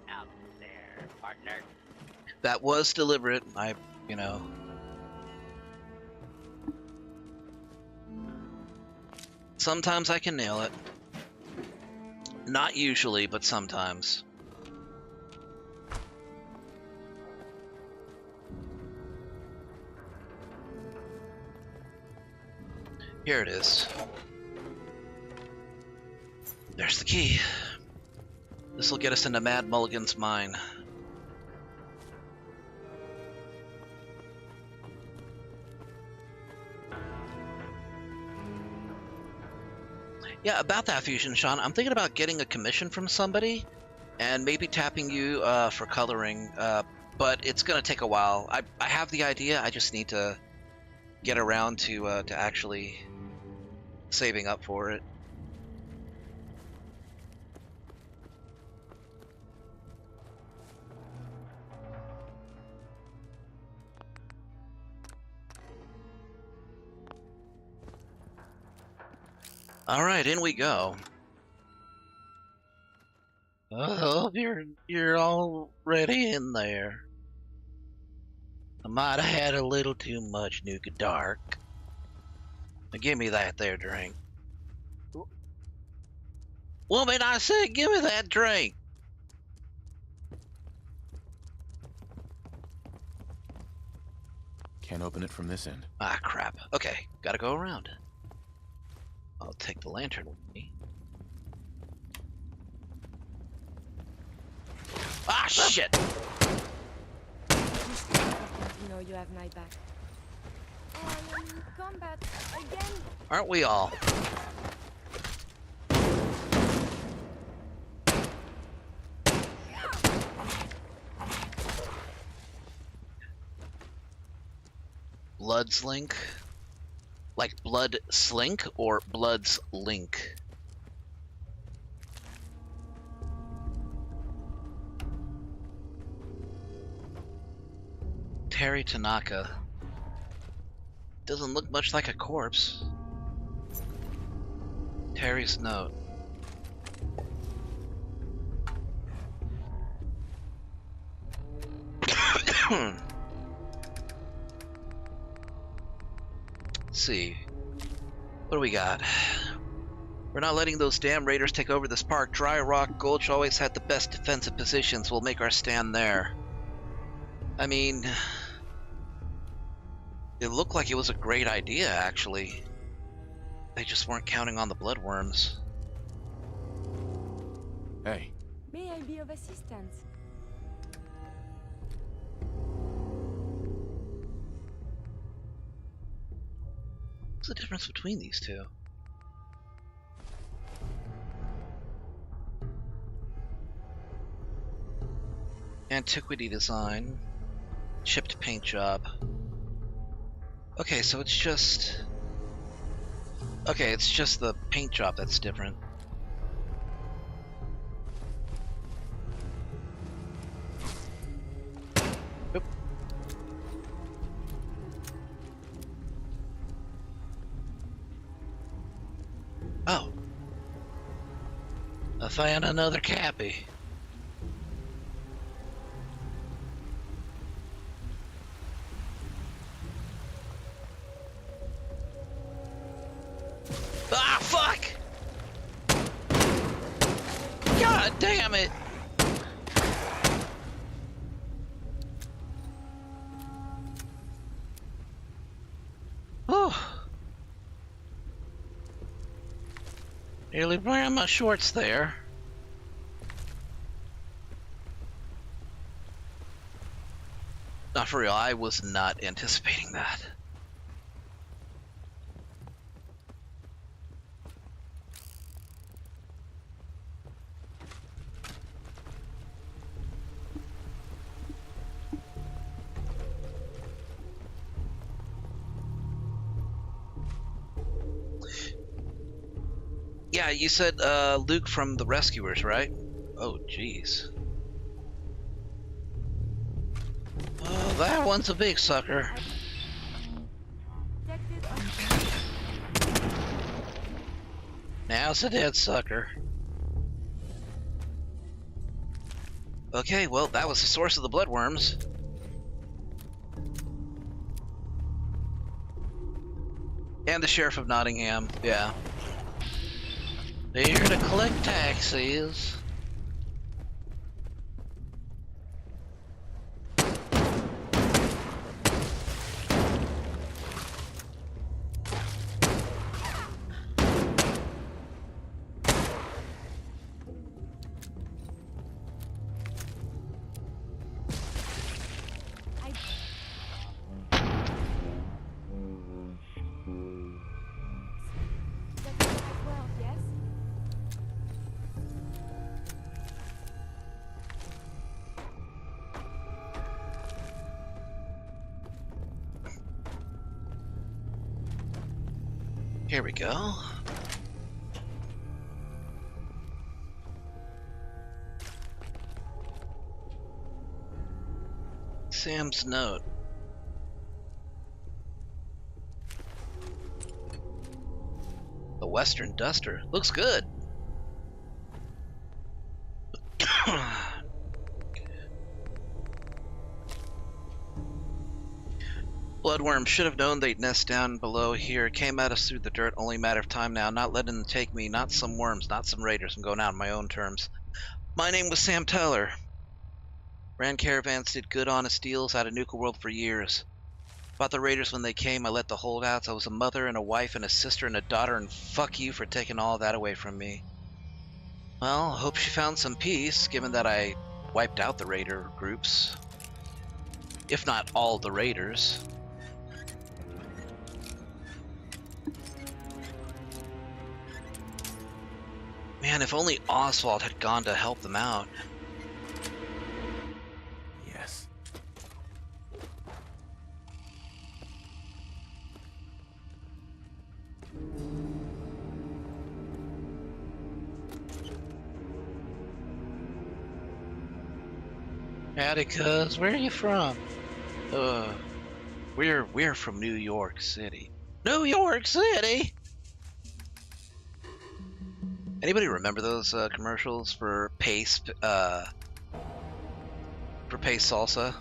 out there, partner. That was deliberate. Sometimes I can nail it. Not usually, but sometimes. Here it is. There's the key. This will get us into Mad Mulligan's mine. Yeah, about that fusion, Sean, I'm thinking about getting a commission from somebody and maybe tapping you for coloring, but it's going to take a while. I have the idea, I just need to get around to actually saving up for it. All right, in we go. Oh, you're already in there. I might have had a little too much Nuka Dark. Now give me that there drink. Woman, I said give me that drink. Can't open it from this end. Ah, crap. Okay, gotta go around. I'll take the lantern with me. Ah, shit! You know you have my back. Combat again. Aren't we all? Blood's Link? Like Blood Slink or Blood's Link? Terry Tanaka. Doesn't look much like a corpse. Terry's note. Let's see. What do we got? We're not letting those damn raiders take over this park. Dry Rock Gulch always had the best defensive positions. We'll make our stand there. I mean, it looked like it was a great idea, actually. They just weren't counting on the bloodworms. Hey. May I be of assistance? What's the difference between these two? Antiquity design. Chipped paint job. Okay, so it's just... Okay, it's just the paint job that's different. Oop. Oh. I found another Cappy. Ah, fuck! God damn it! Oh. Nearly wearing my shorts there. Not for real, I was not anticipating that. Yeah, you said Luke from the Rescuers, right? Oh, jeez. Oh, that one's a big sucker. Now it's a dead sucker. Okay, well, that was the source of the bloodworms. And the Sheriff of Nottingham, yeah. They're here to collect taxes. Nuka-World, yes? Here we go. Sam's note. The Western Duster. Looks good. Bloodworm should have known they'd nest down below here. Came at us through the dirt, only a matter of time now. Not letting them take me, not some worms, not some raiders. I'm going out on my own terms. My name was Sam Teller. Ran caravans, did good honest deals out of Nuka-World for years. Fought the raiders when they came, I let the holdouts. I was a mother and a wife and a sister and a daughter, and fuck you for taking all that away from me. Well, hope she found some peace, given that I wiped out the raider groups. If not all the raiders. Man, if only Oswald had gone to help them out. Yes. Atticus, where are you from? We're from New York City. New York City? Anybody remember those commercials for Pace salsa?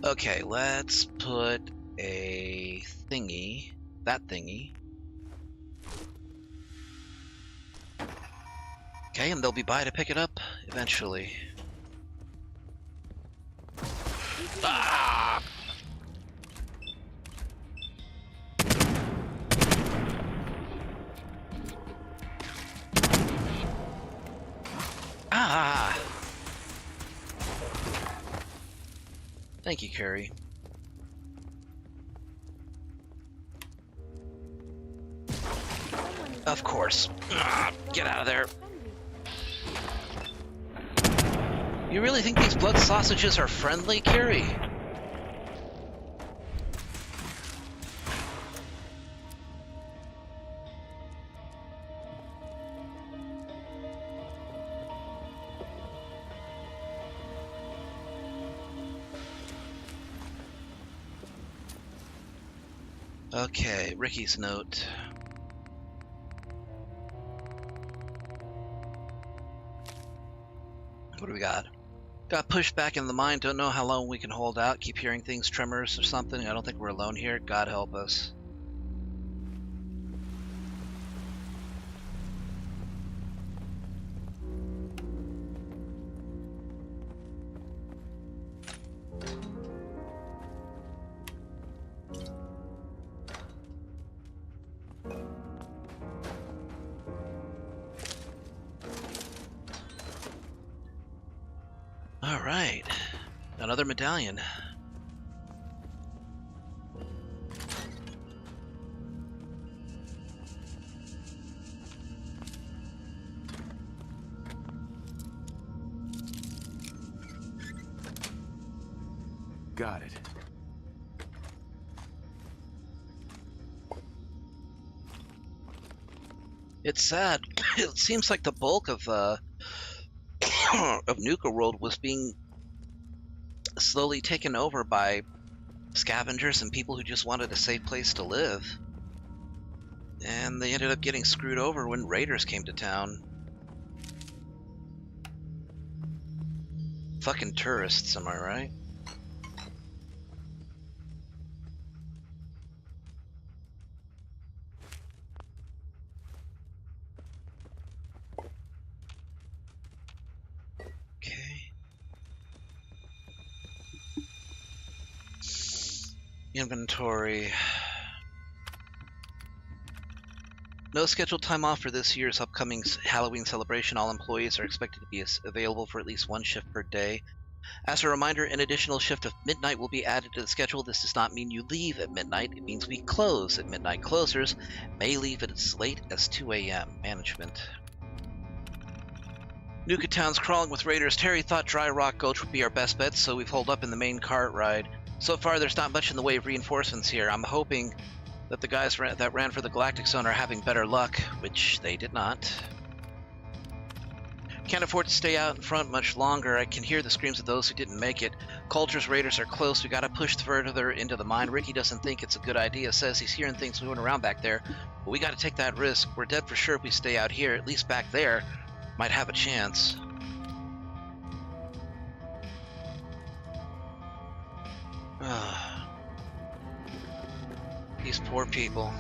Okay, let's put a thingy, that thingy. Okay, and they'll be by to pick it up eventually. Ah! Ah! Thank you, Carrie. Of course. Get out of there. You really think these blood sausages are friendly, Carrie? Okay, Ricky's note. What do we got? Got pushed back in the mine, don't know how long we can hold out. Keep hearing things, tremors or something. I don't think we're alone here. God help us. All right, another medallion. Got it. It's sad. It seems like the bulk of of Nuka-World was being slowly taken over by scavengers and people who just wanted a safe place to live. And they ended up getting screwed over when raiders came to town. Fucking tourists, am I right? Okay. Inventory. No scheduled time off for this year's upcoming Halloween celebration. All employees are expected to be available for at least one shift per day. As a reminder, an additional shift of midnight will be added to the schedule. This does not mean you leave at midnight. It means we close at midnight. Closers may leave at as late as 2 a.m. Management. Nuka Town's crawling with raiders. Terry thought Dry Rock Gulch would be our best bet, so we've holed up in the main cart ride. So far, there's not much in the way of reinforcements here. I'm hoping that the guys that ran for the Galactic Zone are having better luck, which they did not. Can't afford to stay out in front much longer. I can hear the screams of those who didn't make it. Coulter's raiders are close. We gotta push further into the mine. Ricky doesn't think it's a good idea. Says he's hearing things moving around back there. But we gotta take that risk. We're dead for sure if we stay out here. At least back there, might have a chance. These poor people.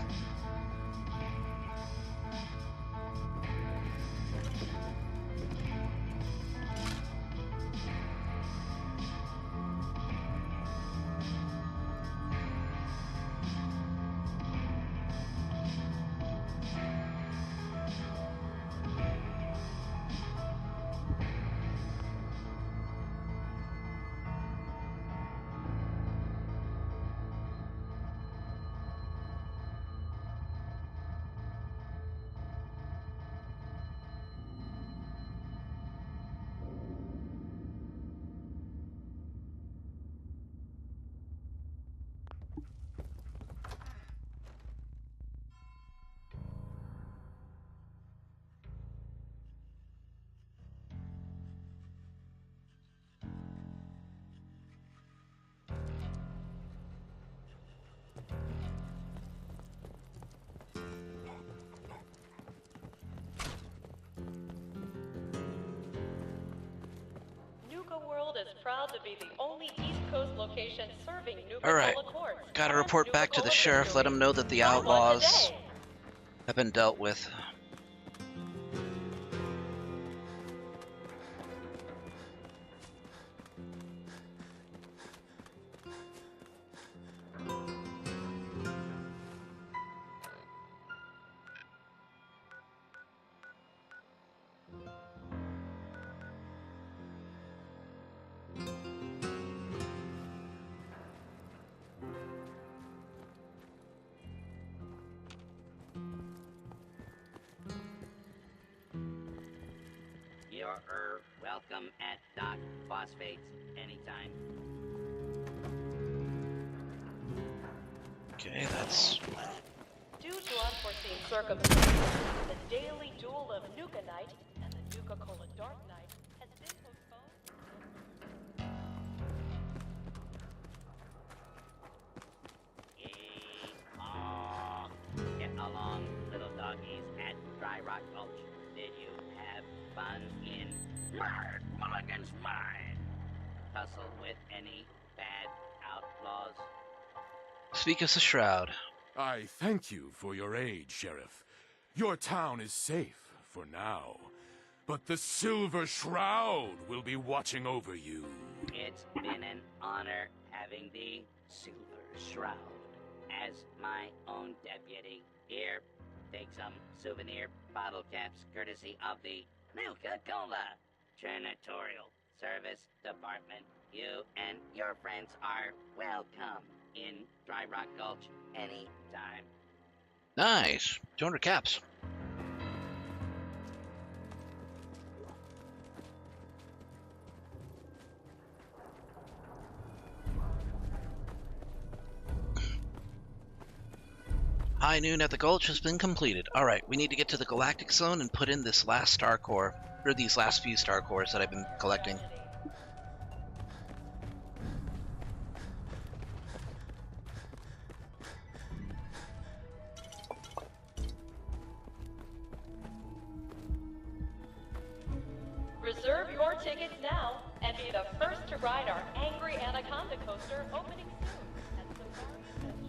Nuka-World is proud to be the only East Coast location serving Nuka-Cola Alright, courts. gotta report back to the sheriff, let him know that the outlaws have been dealt with. You're welcome at Doc Phosphates anytime. Okay, that's... Due to unforeseen circumstances, the daily duel of Nuka Night and the Nuka-Cola Dark Night has been postponed. Get along, little doggies at Dry Rock Gulch. Did you have fun in Mulligan's mine? Tussle with any bad outlaws? Speak as a shroud. I thank you for your aid, Sheriff. Your town is safe for now. But the Silver Shroud will be watching over you. It's been an honor having the Silver Shroud as my own deputy. Here, take some souvenir bottle caps courtesy of the Nuka-Cola Janitorial Service Department. You and your friends are welcome in Dry Rock Gulch anytime. Nice. 200 caps. High noon at the Gulch has been completed. Alright, we need to get to the Galactic Zone and put in this last star core, or these last few star cores that I've been collecting. Reserve your tickets now and be the first to ride our Angry Anaconda coaster opening soon at Safari Adventure.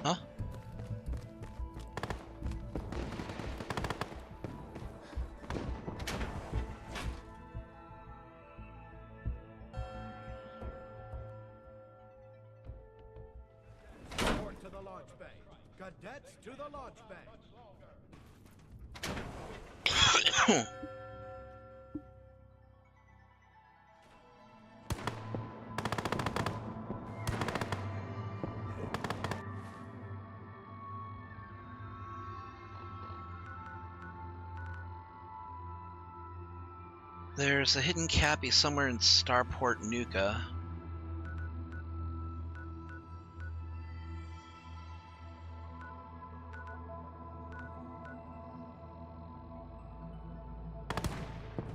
Huh? Report to the launch bay. Cadets to the launch bay. There's a hidden cappy somewhere in Starport Nuka.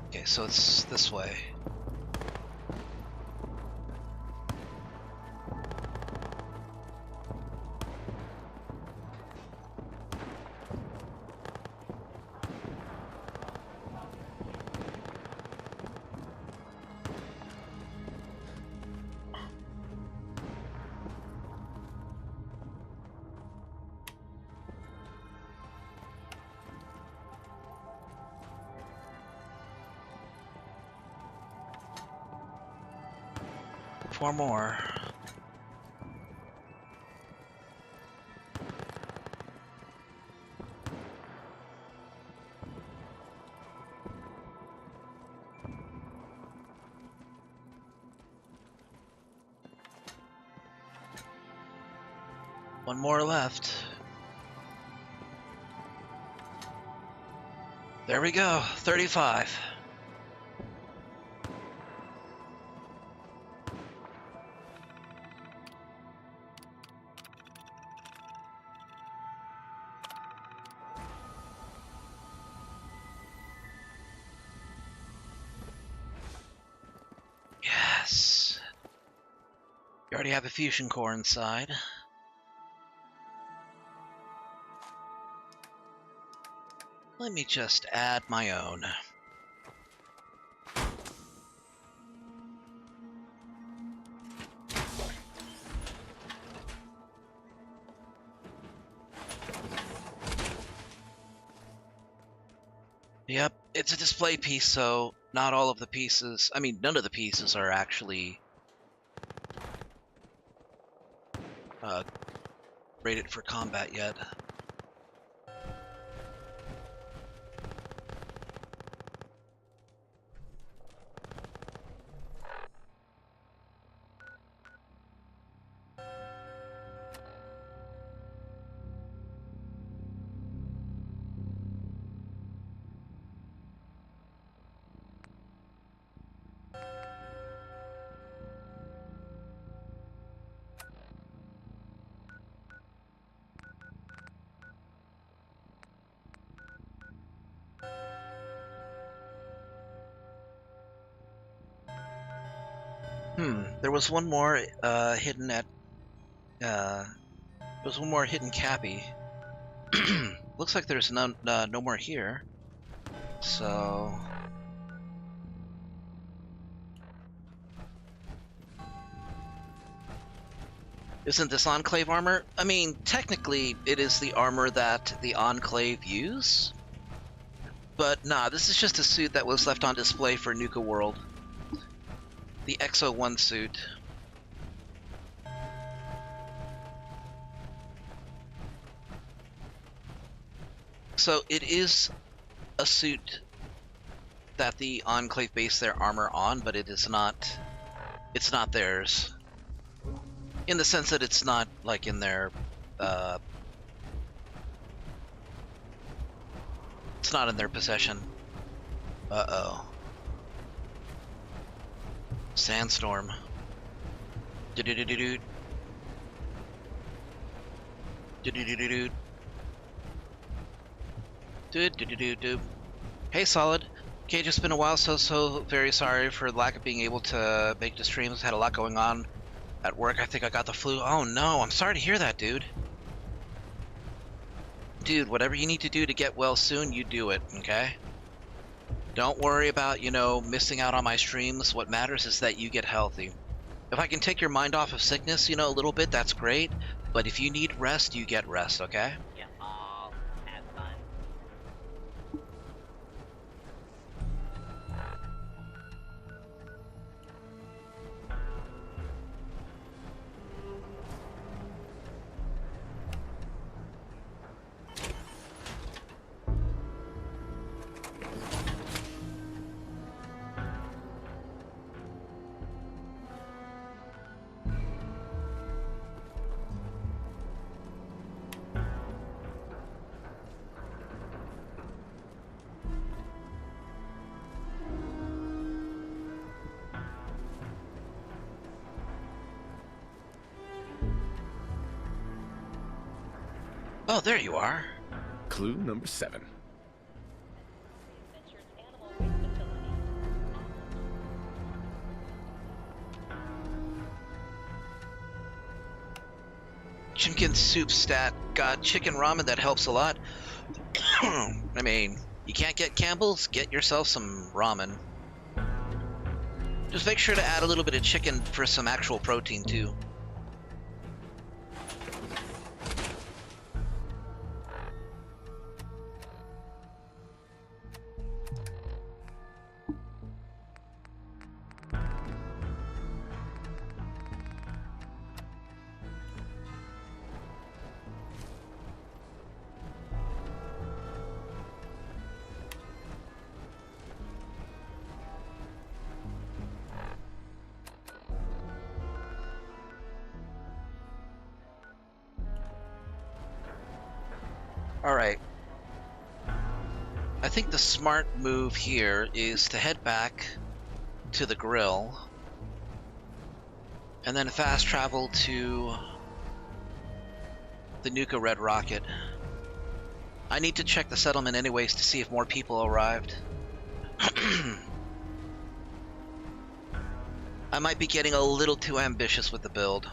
Okay, so it's this way. Four more. One more left. There we go, 35. Yes. You already have a fusion core inside. Let me just add my own. Yep, it's a display piece, so not all of the pieces, I mean, none of the pieces are actually rated for combat yet. There was one more hidden at there was one more hidden cappy. Looks like there's no more here. So isn't this Enclave armor? I mean, technically it is the armor that the Enclave use. But nah, this is just a suit that was left on display for Nuka-World. The XO1 suit. So it is a suit that the Enclave based their armor on, but it is not. It's not theirs. In the sense that it's not like in their, it's not in their possession. Uh-oh. Sandstorm. Do-do-do-do-do. Do-do-do-do-do. Do-do-do-do-do. Hey, Solid. Okay, just been a while, so very sorry for the lack of being able to make the streams. Had a lot going on at work. I think I got the flu. Oh no, I'm sorry to hear that, dude. Dude, whatever you need to do to get well soon, you do it, okay? Don't worry about, you know, missing out on my streams. What matters is that you get healthy. If I can take your mind off of sickness, you know, a little bit, that's great. But if you need rest, you get rest, okay? You all have fun. Oh, there you are. Clue number 7. Chicken soup stat. Got chicken ramen, that helps a lot. I mean, you can't get Campbell's, get yourself some ramen. Just make sure to add a little bit of chicken for some actual protein too. Alright. I think the smart move here is to head back to the grill and then fast travel to the Nuka Red Rocket. I need to check the settlement anyways to see if more people arrived. I might be getting a little too ambitious with the build.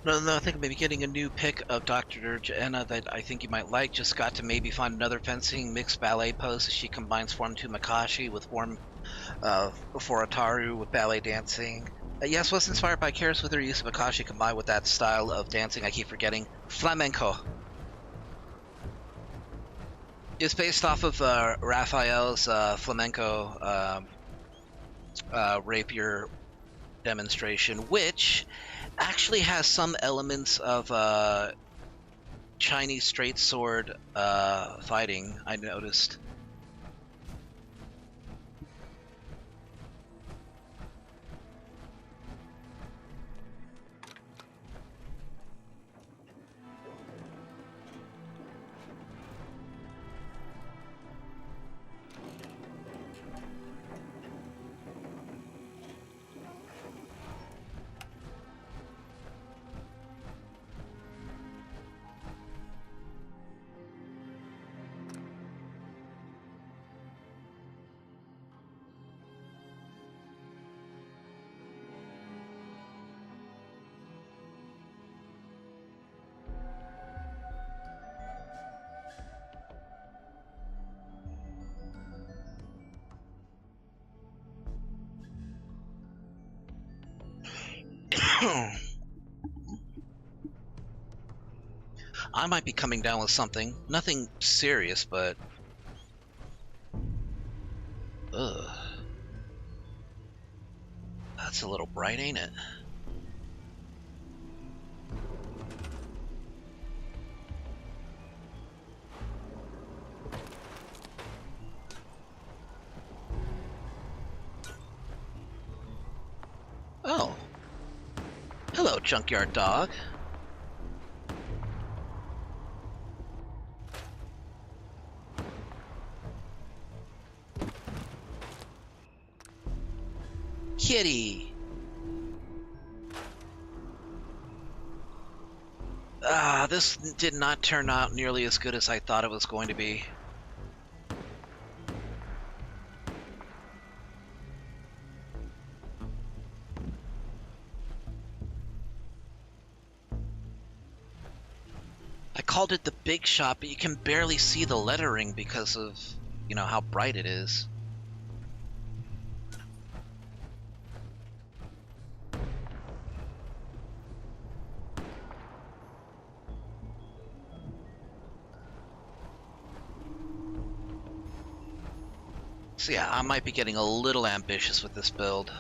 No, I think maybe getting a new pick of Dr. Jenna that I think you might like. Just got to maybe find another fencing mixed ballet pose as she combines Form 2 Makashi with Form 4 Ataru with ballet dancing. Yes, was inspired by Karis with her use of Makashi combined with that style of dancing I keep forgetting. Flamenco. It's based off of Raphael's flamenco rapier demonstration, which actually has some elements of Chinese straight sword fighting, I noticed. I might be coming down with something. Nothing serious, but... Ugh. That's a little bright, ain't it? Oh. Hello, junkyard dog. Kitty. This did not turn out nearly as good as I thought it was going to be. I called it the big shop, but you can barely see the lettering because of, you know, how bright it is. So yeah, I might be getting a little ambitious with this build.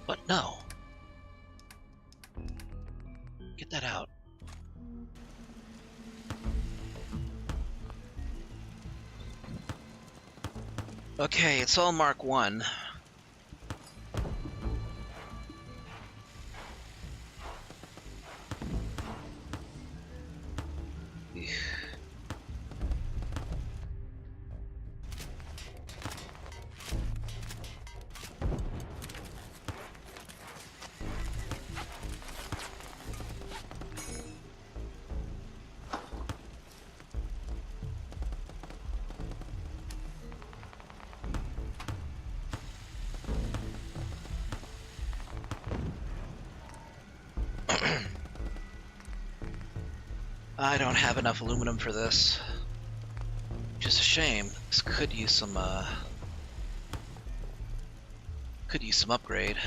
But no. Get that out. Okay, it's all Mark 1. I don't have enough aluminum for this. Just a shame. This could use some upgrade.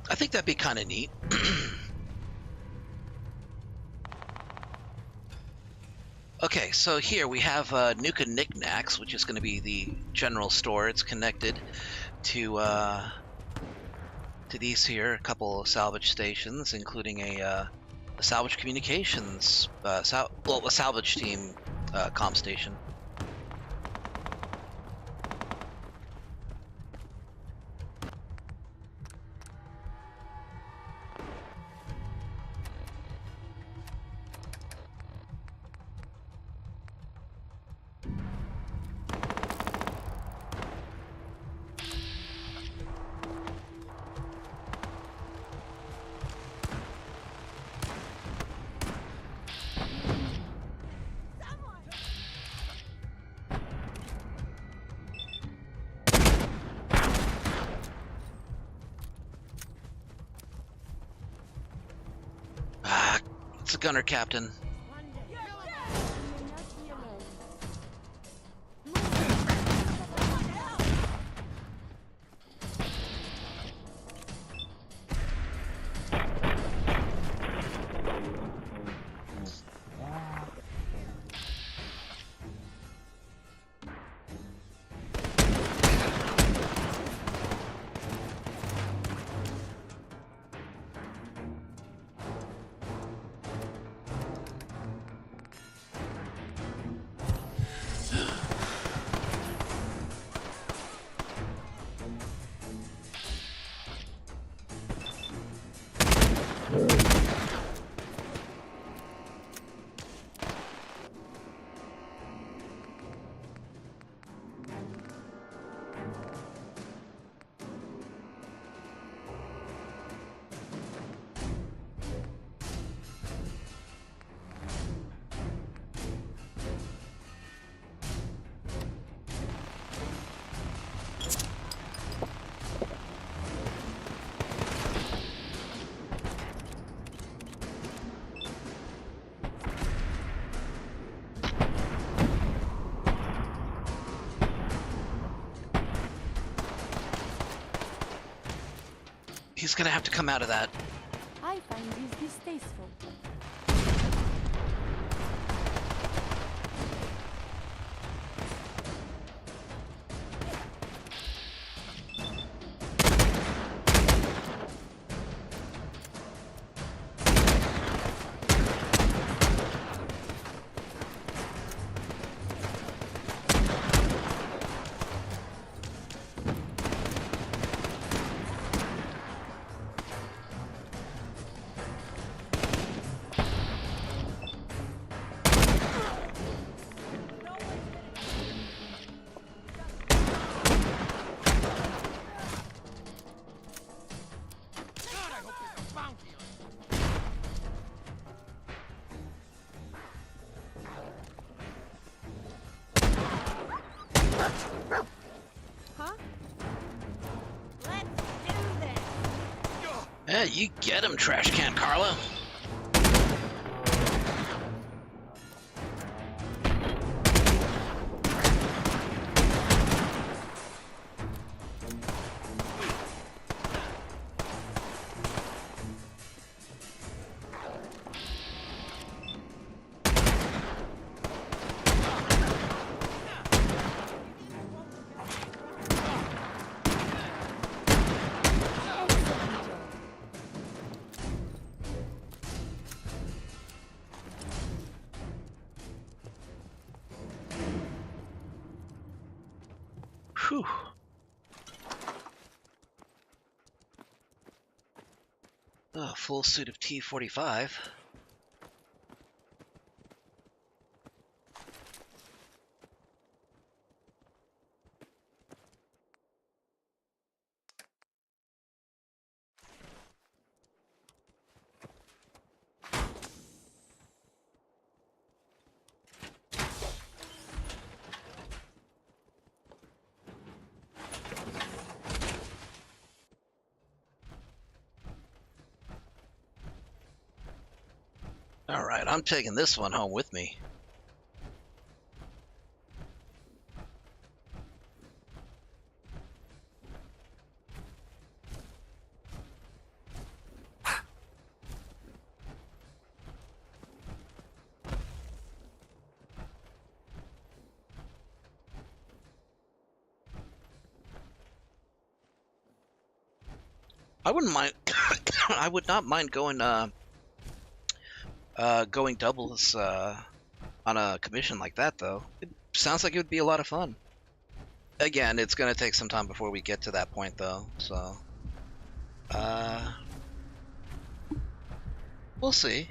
I think that'd be kind of neat. Okay, so here we have Nuka Knickknacks, which is going to be the general store. It's connected to these here, a couple of salvage stations, including a salvage communications, a salvage team comm station. It's a gunner captain. He's gonna have to come out of that. I find this distasteful. Yeah, you get him, trash can Carlo. Whew. Oh, full suit of T-45. All right, I'm taking this one home with me. I wouldn't mind. I would not mind going going doubles on a commission like that, though. It sounds like it would be a lot of fun. Again, it's gonna take some time before we get to that point, though. So, we'll see.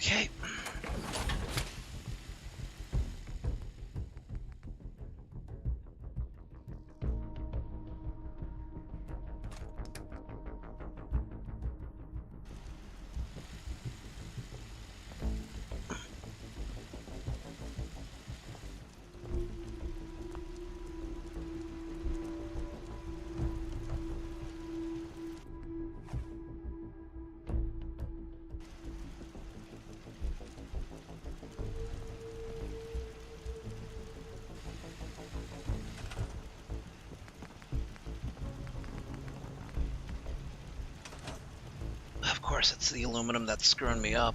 Okay. Of course, it's the aluminum that's screwing me up.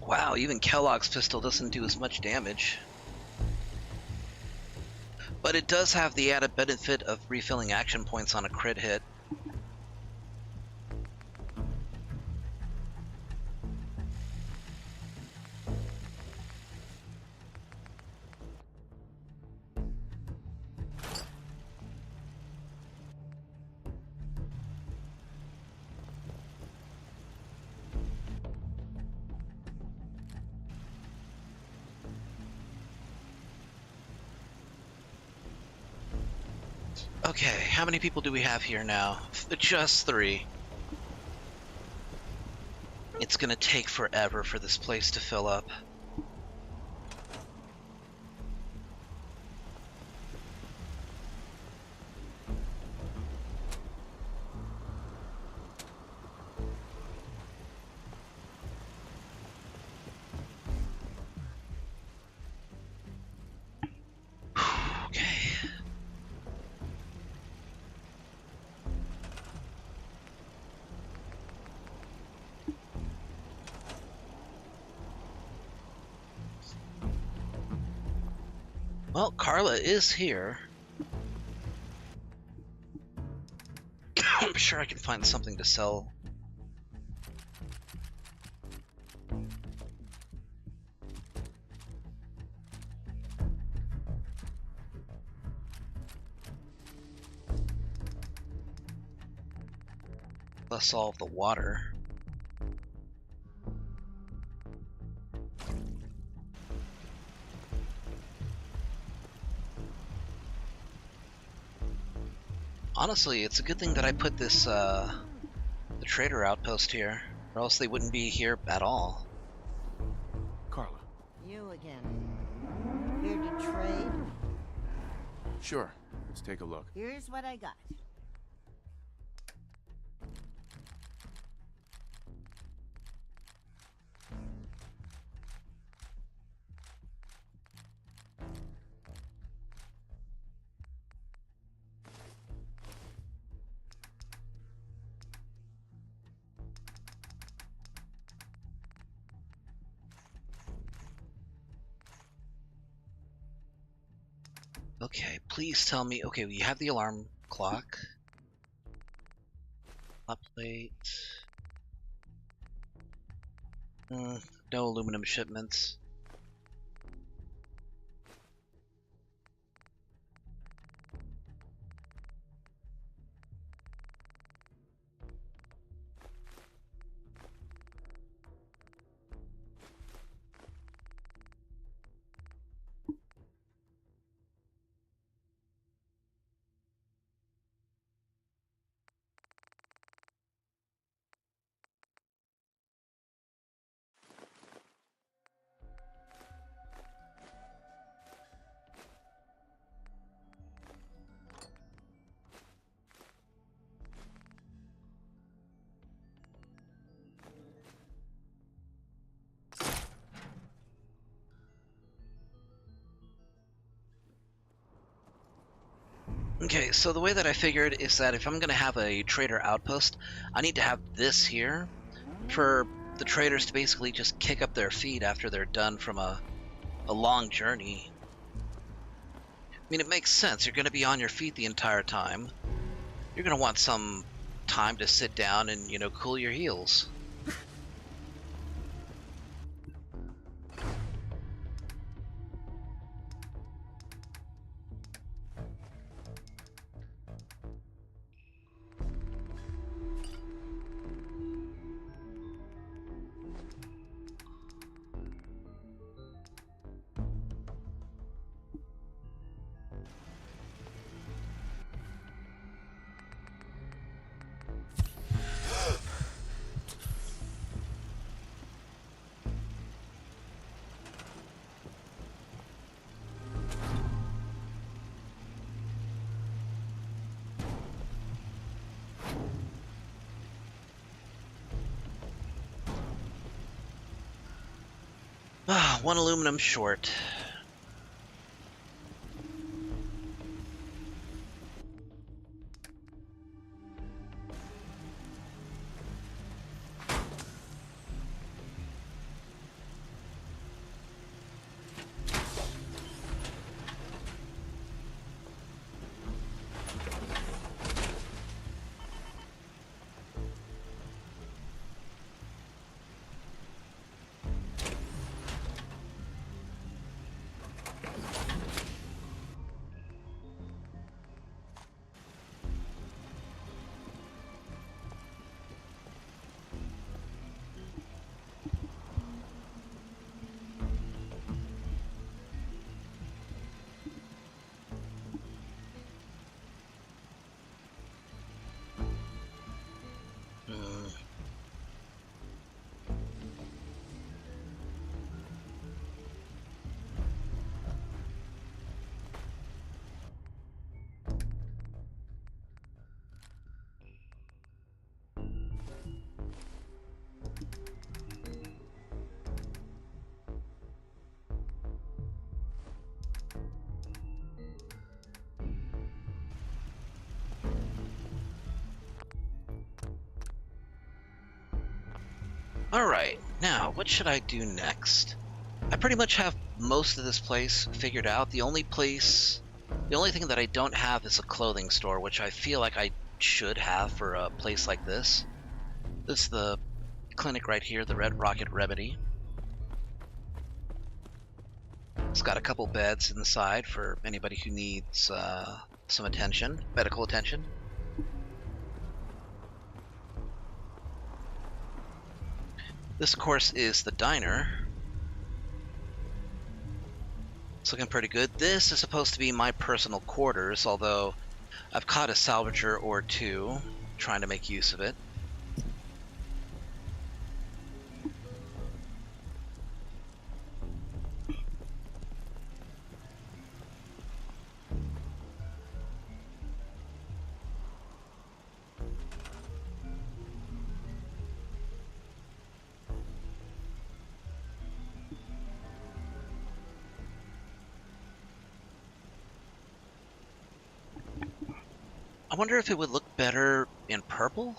Wow, even Kellogg's pistol doesn't do as much damage. But it does have the added benefit of refilling action points on a crit hit. Okay, how many people do we have here now? Just 3. It's gonna take forever for this place to fill up. Okay. Well, Carla is here. I'm sure I can find something to sell. Let's solve the water. Honestly, it's a good thing that I put this, the trader outpost here, or else they wouldn't be here at all. Carla. You again. Here to trade? Sure. Let's take a look. Here's what I got. Okay, please tell me. Okay, we have the alarm clock. Hot plate. No aluminum shipments. Okay, so the way that I figured is that if I'm going to have a trader outpost, I need to have this here for the traders to basically just kick up their feet after they're done from a long journey. I mean, it makes sense. You're going to be on your feet the entire time. You're going to want some time to sit down and, you know, cool your heels. One aluminum short. Alright, now what should I do next? I pretty much have most of this place figured out. The only thing that I don't have is a clothing store, which I feel like I should have for a place like this. This is the clinic right here, the Red Rocket Remedy. It's got a couple beds inside for anybody who needs some attention, medical attention. This, of course, is the diner. It's looking pretty good. This is supposed to be my personal quarters, although I've caught a salvager or two, trying to make use of it. I wonder if it would look better in purple?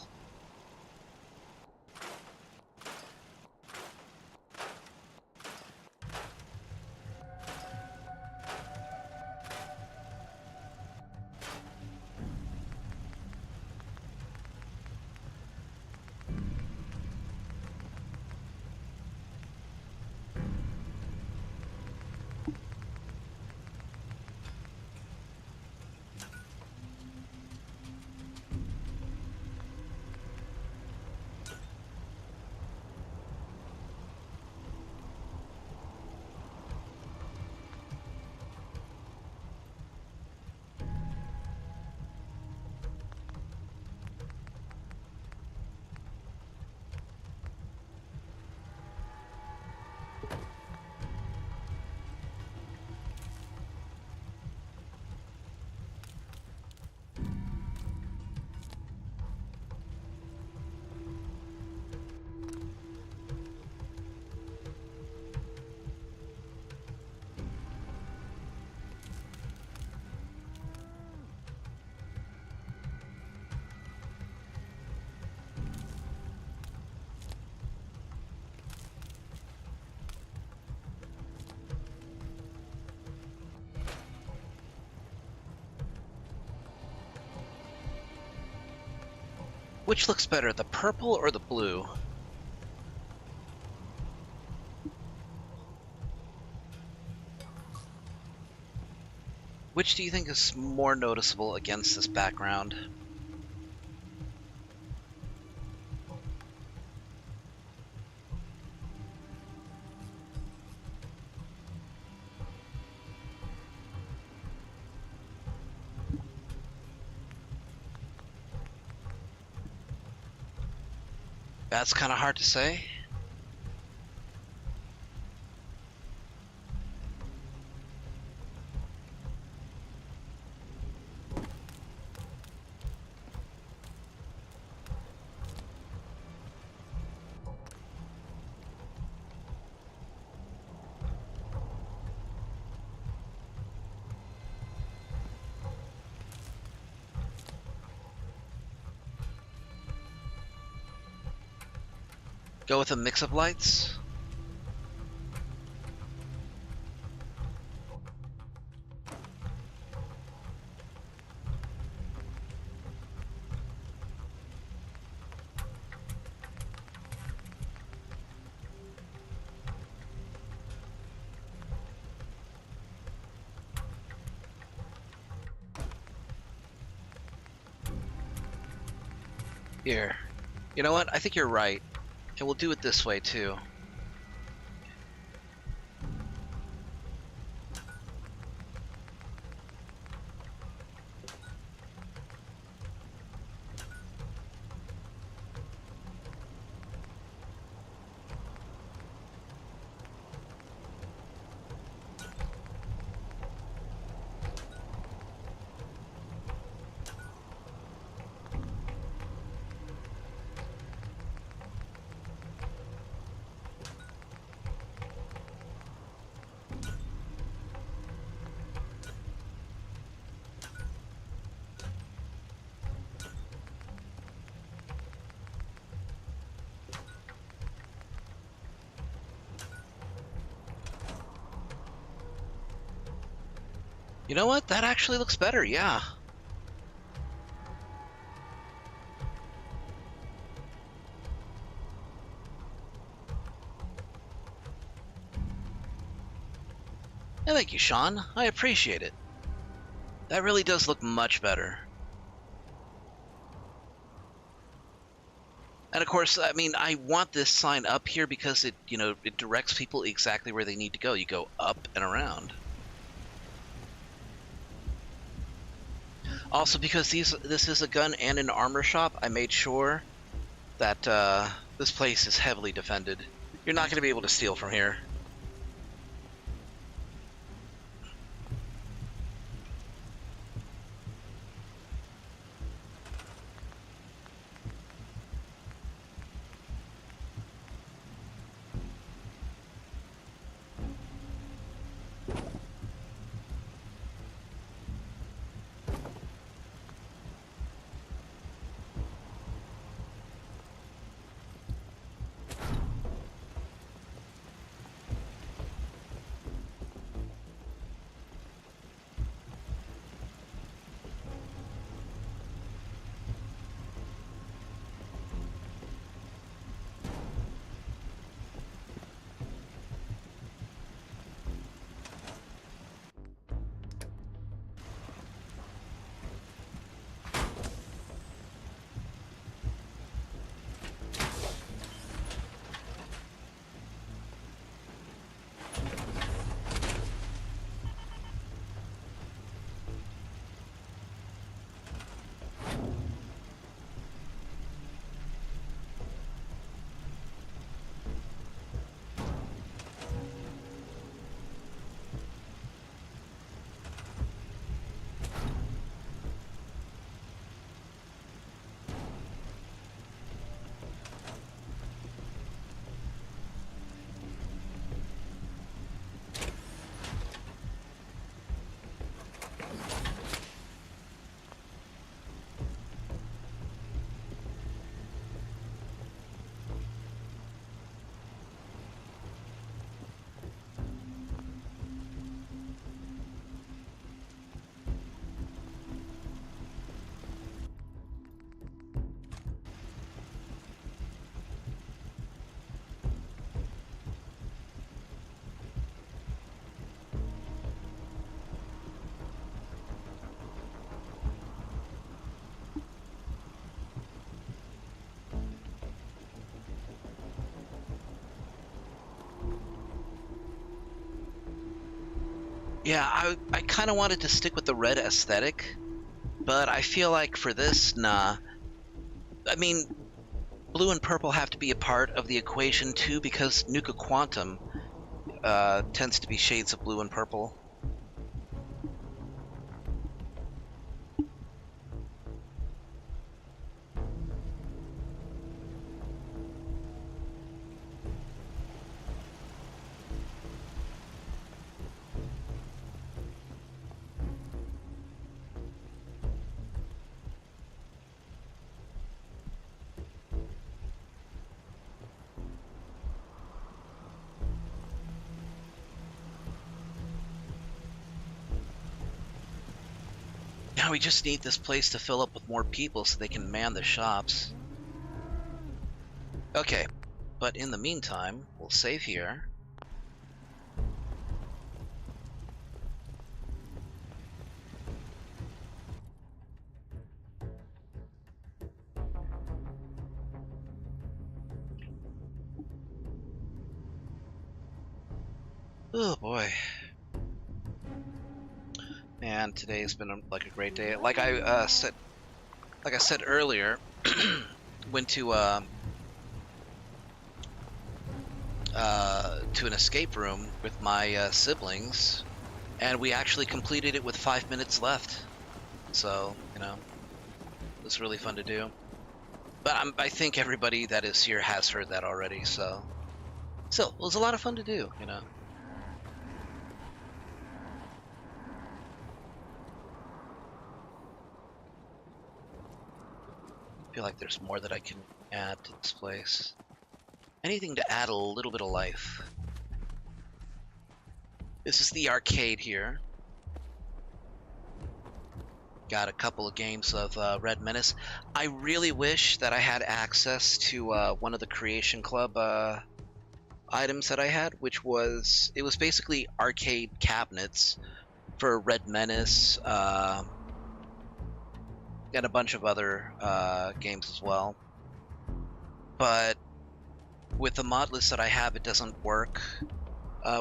Which looks better, the purple or the blue? Which do you think is more noticeable against this background? That's kind of hard to say. Go with a mix of lights? Here. You know what? I think you're right. And we'll do it this way too. You know what? That actually looks better, yeah. Yeah, thank you, Sean. I appreciate it. That really does look much better. And of course, I mean, I want this sign up here because it, you know, it directs people exactly where they need to go. You go up and around. Also, because this is a gun and an armor shop, I made sure that this place is heavily defended. You're not going to be able to steal from here. Yeah, I kind of wanted to stick with the red aesthetic, but I feel like for this, nah. I mean, blue and purple have to be a part of the equation too, because Nuka Quantum tends to be shades of blue and purple. Now we just need this place to fill up with more people so they can man the shops. Okay, but in the meantime, we'll save here. Oh boy. Man, today's been like a great day. Like I said earlier, went to an escape room with my siblings, and we actually completed it with 5 minutes left. So, you know, it was really fun to do. But I think everybody that is here has heard that already, so still, it was a lot of fun to do, you know. I feel like there's more that I can add to this place. Anything to add a little bit of life. This is the arcade here. Got a couple of games of Red Menace. I really wish that I had access to one of the Creation Club items that I had, which was, it was basically arcade cabinets for Red Menace, and a bunch of other games as well. But with the mod list that I have, it doesn't work.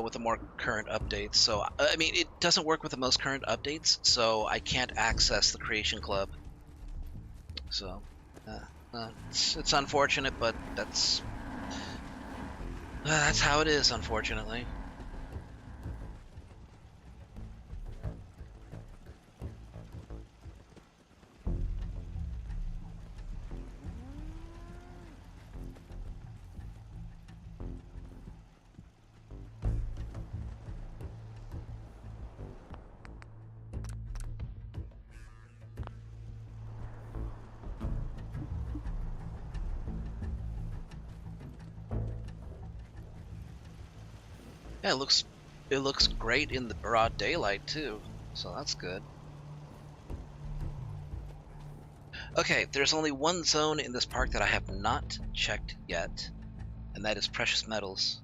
with the more current updates. So I mean, it doesn't work with the most current updates, so I can't access the Creation Club. So it's unfortunate, but that's how it is, unfortunately. Yeah, it looks great in the broad daylight too, so that's good. Okay, there's only one zone in this park that I have not checked yet, and that is precious metals.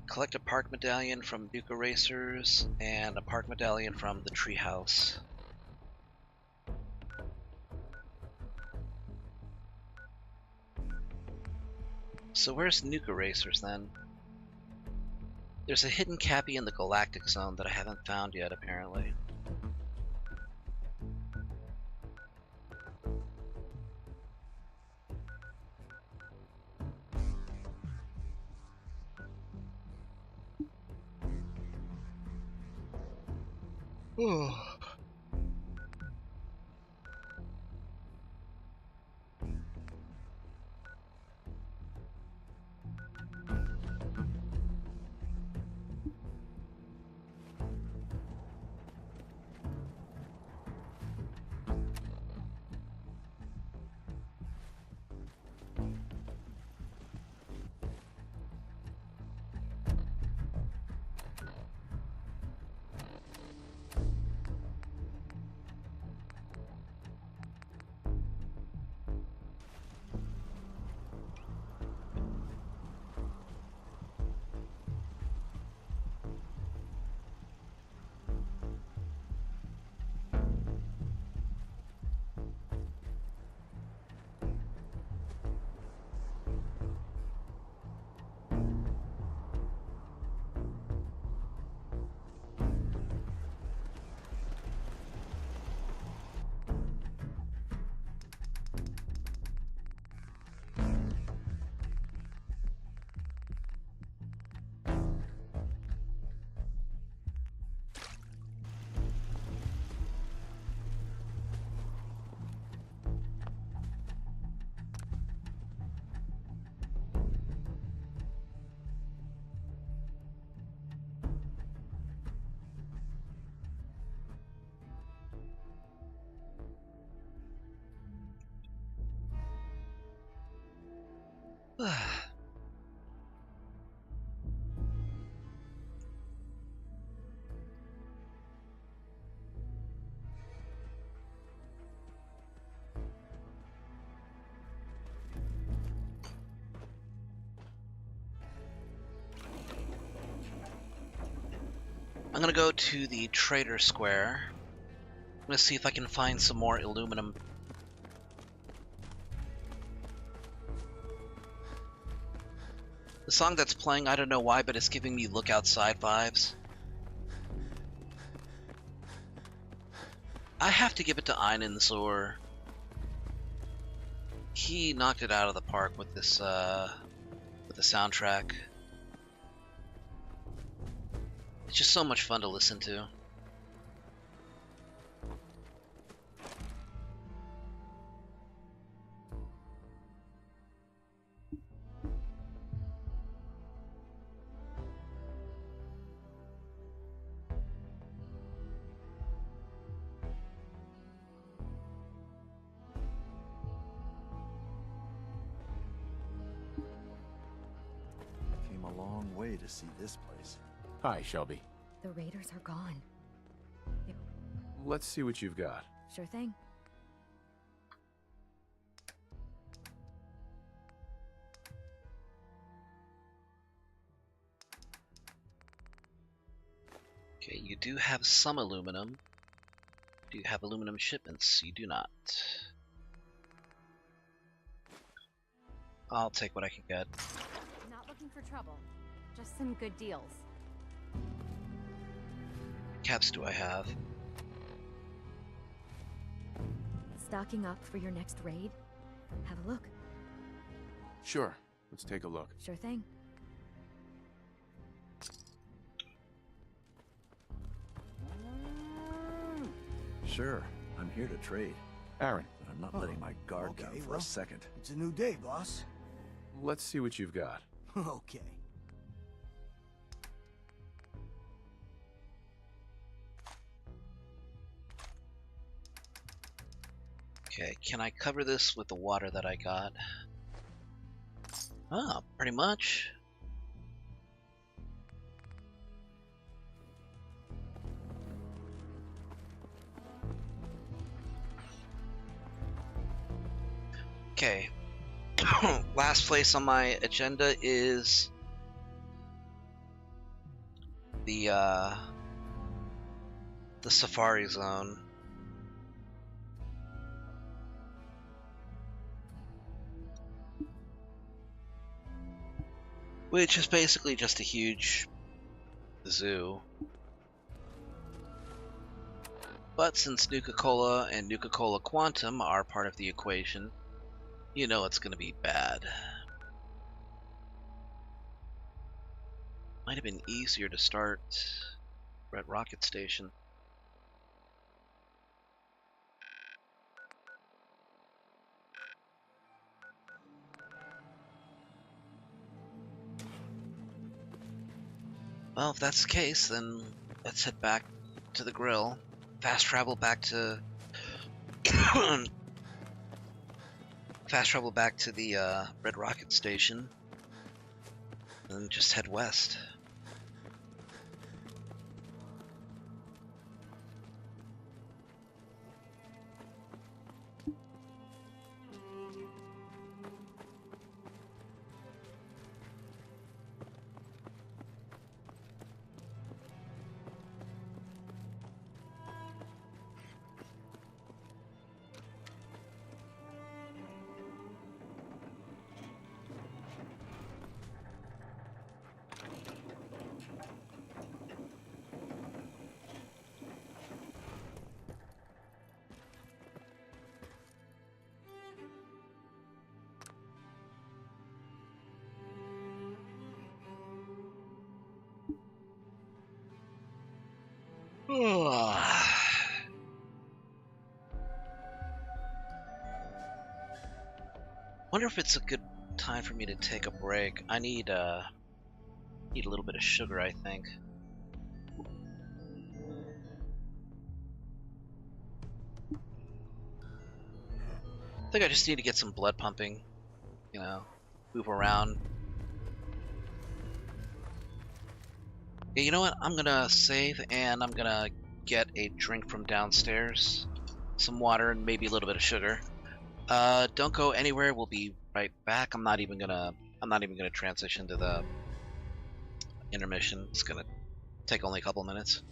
Collect a park medallion from Nuka Racers and a park medallion from the treehouse. So where's Nuka Racers then? There's a hidden cappy in the Galactic Zone that I haven't found yet, apparently. Oh. I'm gonna go to the Trader Square. I'm gonna see if I can find some more aluminum. The song that's playing, I don't know why, but it's giving me Look Outside vibes. I have to give it to Einenzor. He knocked it out of the park with this, with the soundtrack. It's just so much fun to listen to. Came a long way to see this place. Hi, Shelby. The raiders are gone. Let's see what you've got. Sure thing. Okay, you do have some aluminum. Do you have aluminum shipments? You do not. I'll take what I can get. Not looking for trouble. Just some good deals. Caps do I have? Stocking up for your next raid? Have a look. Sure. Let's take a look. Sure thing. Sure, I'm here to trade. Aaron. But I'm not letting my guard down for a second. It's a new day, boss. Let's see what you've got. Okay. Okay, can I cover this with the water that I got? Ah, pretty much. Okay. Last place on my agenda is the Safari Zone. Which is basically just a huge zoo. But since Nuka-Cola and Nuka-Cola Quantum are part of the equation, you know it's gonna be bad. Might have been easier to start Red Rocket Station. Well, if that's the case, then let's head back to the grill. Fast travel back to the Red Rocket Station, and just head west. Wonder if it's a good time for me to take a break. I need a little bit of sugar, I think. I think I just need to get some blood pumping, you know, move around. Yeah, you know what? I'm gonna save and I'm gonna get a drink from downstairs, some water and maybe a little bit of sugar. Don't go anywhere. We'll be right back. I'm not even gonna transition to the intermission. It's gonna take only a couple minutes.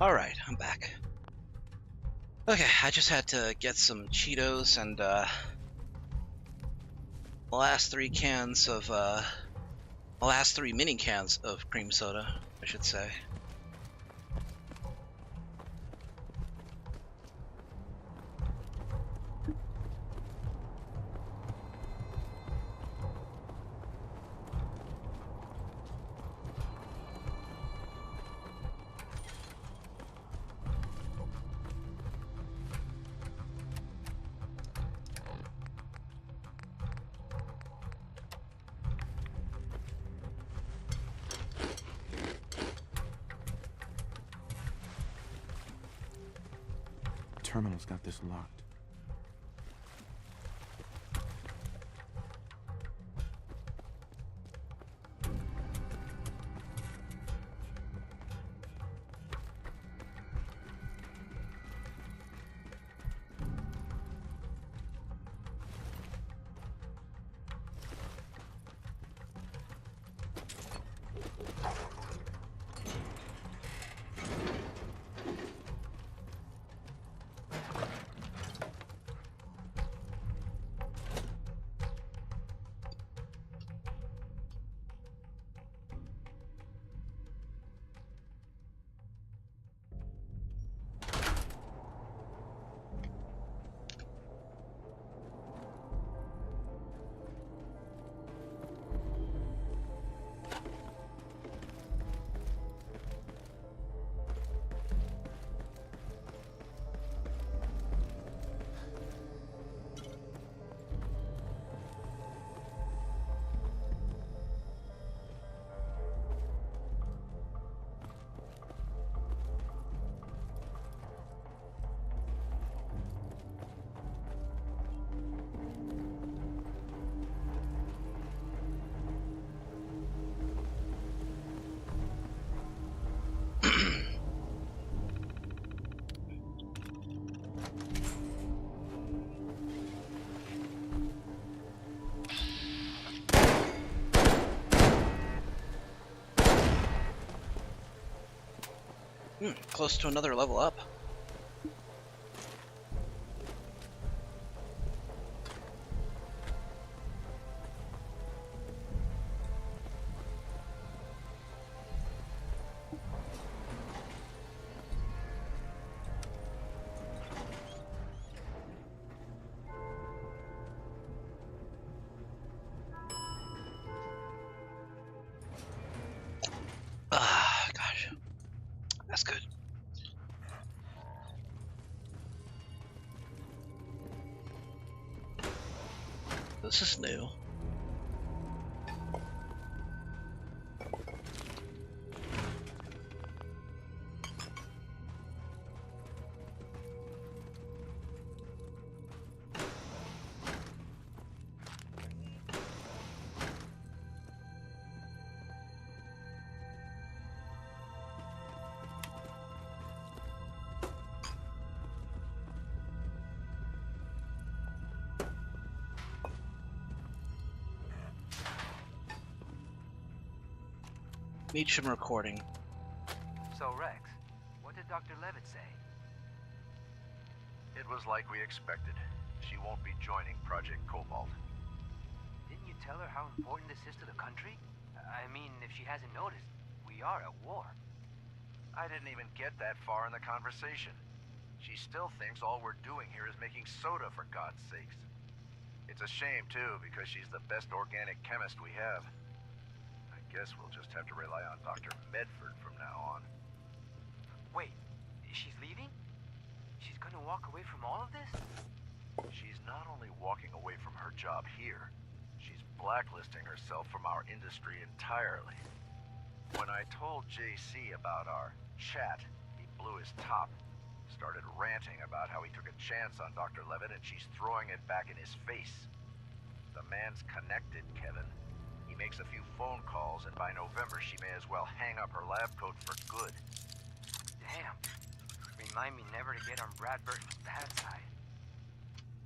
Alright, I'm back. Okay, I just had to get some Cheetos and the last three mini cans of cream soda, I should say. Terminal's got this locked. Close to another level up. Ah, gosh. That's good. This is new. Meacham recording. So, Rex, what did Dr. Levitt say? It was like we expected. She won't be joining Project Cobalt. Didn't you tell her how important this is to the country? I mean, if she hasn't noticed, we are at war. I didn't even get that far in the conversation. She still thinks all we're doing here is making soda, for God's sakes. It's a shame, too, because she's the best organic chemist we have. I guess we'll just have to rely on Dr. Medford from now on. Wait, she's leaving? She's gonna walk away from all of this? She's not only walking away from her job here, she's blacklisting herself from our industry entirely. When I told JC about our chat, he blew his top. Started ranting about how he took a chance on Dr. Levitt and she's throwing it back in his face. The man's connected, Kevin. He makes a few phone calls and by November she may as well hang up her lab coat for good. Damn. Remind me never to get on Brad Burton's bad side.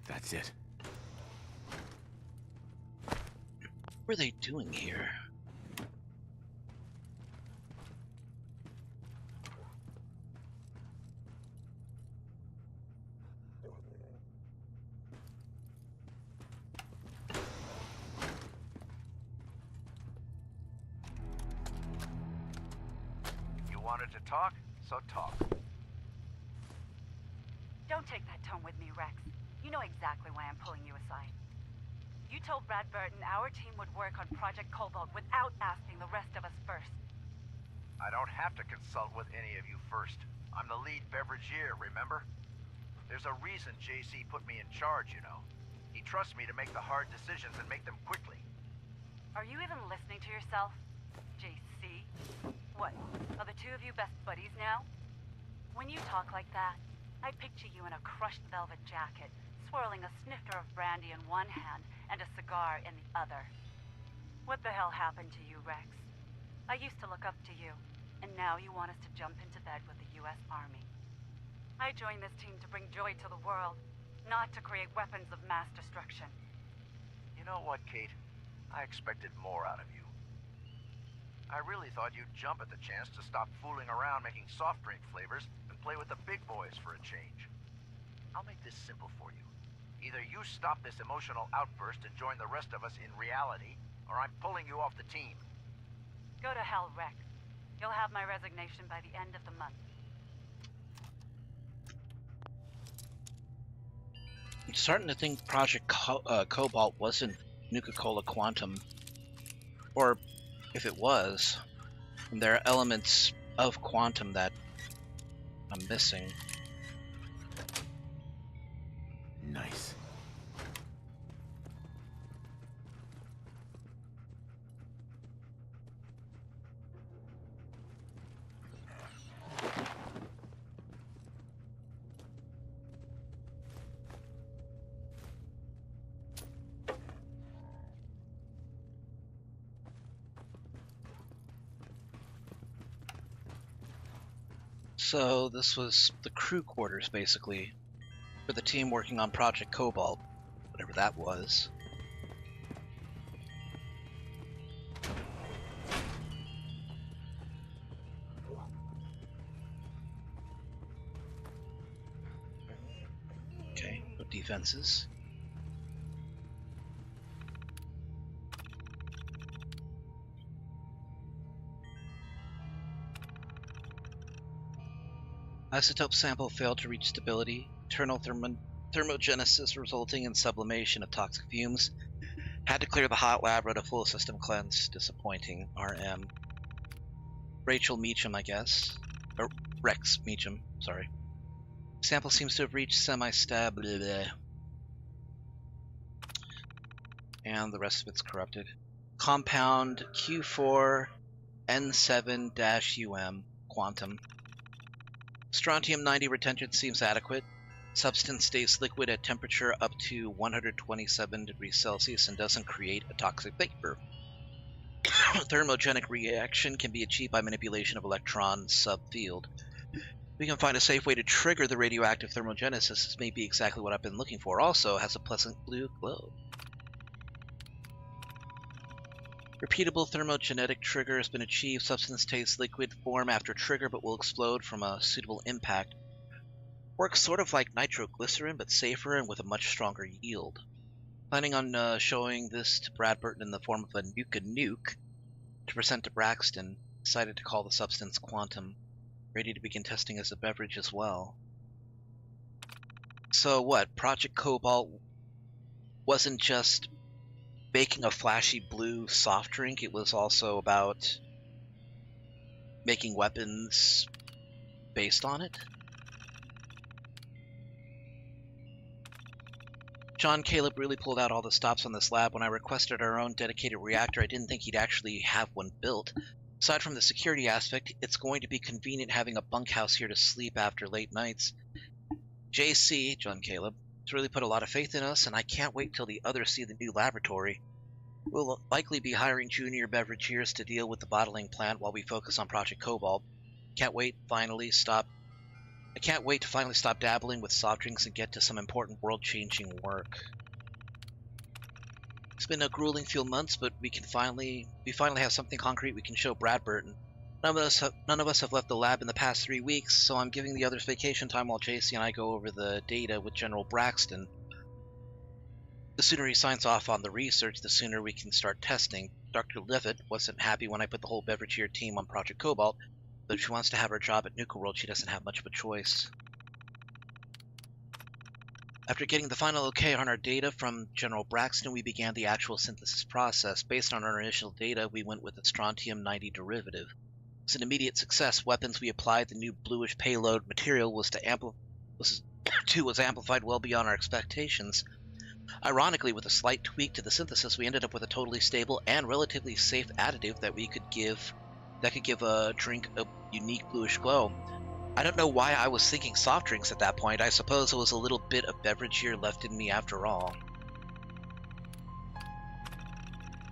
That's it. What are they doing here? wanted to talk, so talk. Don't take that tone with me, Rex. You know exactly why I'm pulling you aside. You told Brad Burton our team would work on Project Cobalt without asking the rest of us first. I don't have to consult with any of you first. I'm the lead beveragier, remember? There's a reason JC put me in charge, you know. He trusts me to make the hard decisions and make them quickly. Are you even listening to yourself? JC? What, are the two of you best buddies now? When you talk like that, I picture you in a crushed velvet jacket, swirling a snifter of brandy in one hand and a cigar in the other. What the hell happened to you, Rex? I used to look up to you, and now you want us to jump into bed with the US Army. I joined this team to bring joy to the world, not to create weapons of mass destruction. You know what, Kate? I expected more out of you. I really thought you'd jump at the chance to stop fooling around making soft drink flavors and play with the big boys for a change. I'll make this simple for you. Either you stop this emotional outburst and join the rest of us in reality, or I'm pulling you off the team. Go to hell, Rex. You'll have my resignation by the end of the month. I'm starting to think Project Cobalt wasn't Nuka-Cola Quantum. Or, if it was, there are elements of Quantum that I'm missing. Nice. So this was the crew quarters, basically, for the team working on Project Cobalt, whatever that was. Okay, no defenses. Isotope sample failed to reach stability. Internal thermogenesis resulting in sublimation of toxic fumes. Had to clear the hot lab, run a full system cleanse. Disappointing. RM. Rachel Meacham, I guess. Or Rex Meacham, sorry. Sample seems to have reached semi-stab. And the rest of it's corrupted. Compound Q4 N7-UM Quantum. Strontium-90 retention seems adequate. Substance stays liquid at temperature up to 127 degrees Celsius and doesn't create a toxic vapor. Thermogenic reaction can be achieved by manipulation of electron subfield. We can find a safe way to trigger the radioactive thermogenesis. This may be exactly what I've been looking for. Also has a pleasant blue glow. Repeatable thermogenetic trigger has been achieved. Substance takes liquid form after trigger but will explode from a suitable impact. Works sort of like nitroglycerin but safer and with a much stronger yield. Planning on showing this to Brad Burton in the form of a Nuka-Nuke to present to Braxton. Decided to call the substance Quantum. Ready to begin testing as a beverage as well. So what? Project Cobalt wasn't just making a flashy blue soft drink, it was also about making weapons based on it. John Caleb really pulled out all the stops on this lab. When I requested our own dedicated reactor, I didn't think he'd actually have one built. Aside from the security aspect, it's going to be convenient having a bunkhouse here to sleep after late nights. JC, John Caleb, has really put a lot of faith in us, and I can't wait till the others see the new laboratory. We'll likely be hiring junior beveragiers to deal with the bottling plant while we focus on Project Cobalt. I can't wait to finally stop dabbling with soft drinks and get to some important world-changing work. It's been a grueling few months, but we finally have something concrete we can show Brad Burton. None of us have left the lab in the past 3 weeks, so I'm giving the others vacation time while JC and I go over the data with General Braxton. The sooner he signs off on the research, the sooner we can start testing. Dr. Levitt wasn't happy when I put the whole Beveragier team on Project Cobalt. But if she wants to have her job at Nuka-World, she doesn't have much of a choice. After getting the final okay on our data from General Braxton, we began the actual synthesis process. Based on our initial data, we went with the strontium-90 derivative. It was an immediate success. Weapons we applied, the new bluish payload material was amplified well beyond our expectations. Ironically, with a slight tweak to the synthesis, we ended up with a totally stable and relatively safe additive that could give a drink a unique bluish glow. I don't know why I was thinking soft drinks at that point. I suppose it was a little bit of beverage year left in me after all.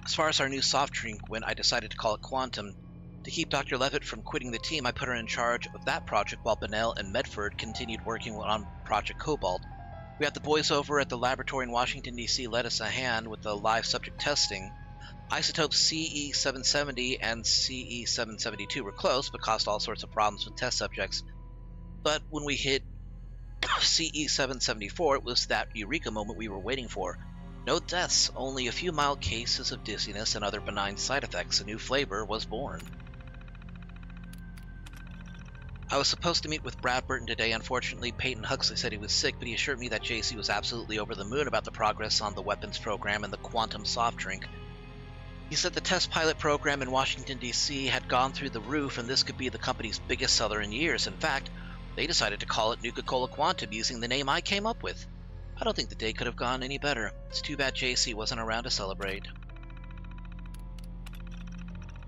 As far as our new soft drink went, I decided to call it Quantum. To keep Dr. Levitt from quitting the team, I put her in charge of that project while Bennell and Medford continued working on Project Cobalt. We had the boys over at the laboratory in Washington, D.C. lend us a hand with the live subject testing. Isotopes CE-770 and CE-772 were close, but caused all sorts of problems with test subjects. But when we hit CE-774, it was that eureka moment we were waiting for. No deaths, only a few mild cases of dizziness and other benign side effects. A new flavor was born. I was supposed to meet with Brad Burton today. Unfortunately, Peyton Huxley said he was sick, but he assured me that JC was absolutely over the moon about the progress on the weapons program and the quantum soft drink. He said the test pilot program in Washington, D.C. had gone through the roof, and this could be the company's biggest seller in years. In fact, they decided to call it Nuka-Cola Quantum using the name I came up with. I don't think the day could have gone any better. It's too bad JC wasn't around to celebrate.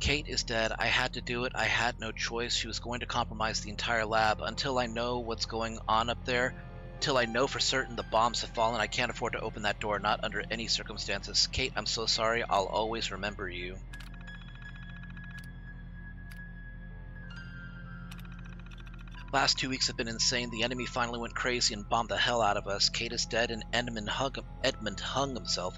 Kate is dead. I had to do it. I had no choice. She was going to compromise the entire lab. Until I know what's going on up there, until I know for certain the bombs have fallen, I can't afford to open that door, not under any circumstances. Kate, I'm so sorry. I'll always remember you. Last 2 weeks have been insane. The enemy finally went crazy and bombed the hell out of us. Kate is dead and Edmund hung himself.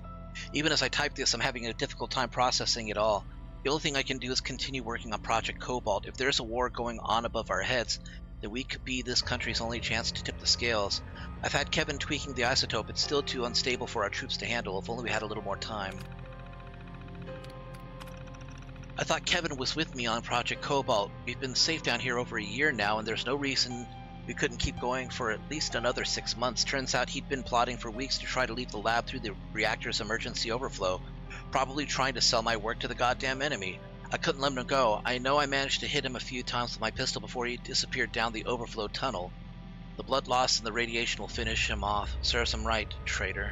Even as I type this, I'm having a difficult time processing it all. The only thing I can do is continue working on Project Cobalt. If there's a war going on above our heads, then we could be this country's only chance to tip the scales. I've had Kevin tweaking the isotope. It's still too unstable for our troops to handle. If only we had a little more time. I thought Kevin was with me on Project Cobalt. We've been safe down here over a year now, and there's no reason we couldn't keep going for at least another 6 months. Turns out he'd been plotting for weeks to try to leave the lab through the reactor's emergency overflow, probably trying to sell my work to the goddamn enemy. I couldn't let him go. I know I managed to hit him a few times with my pistol before he disappeared down the overflow tunnel. The blood loss and the radiation will finish him off. Serves him right, traitor.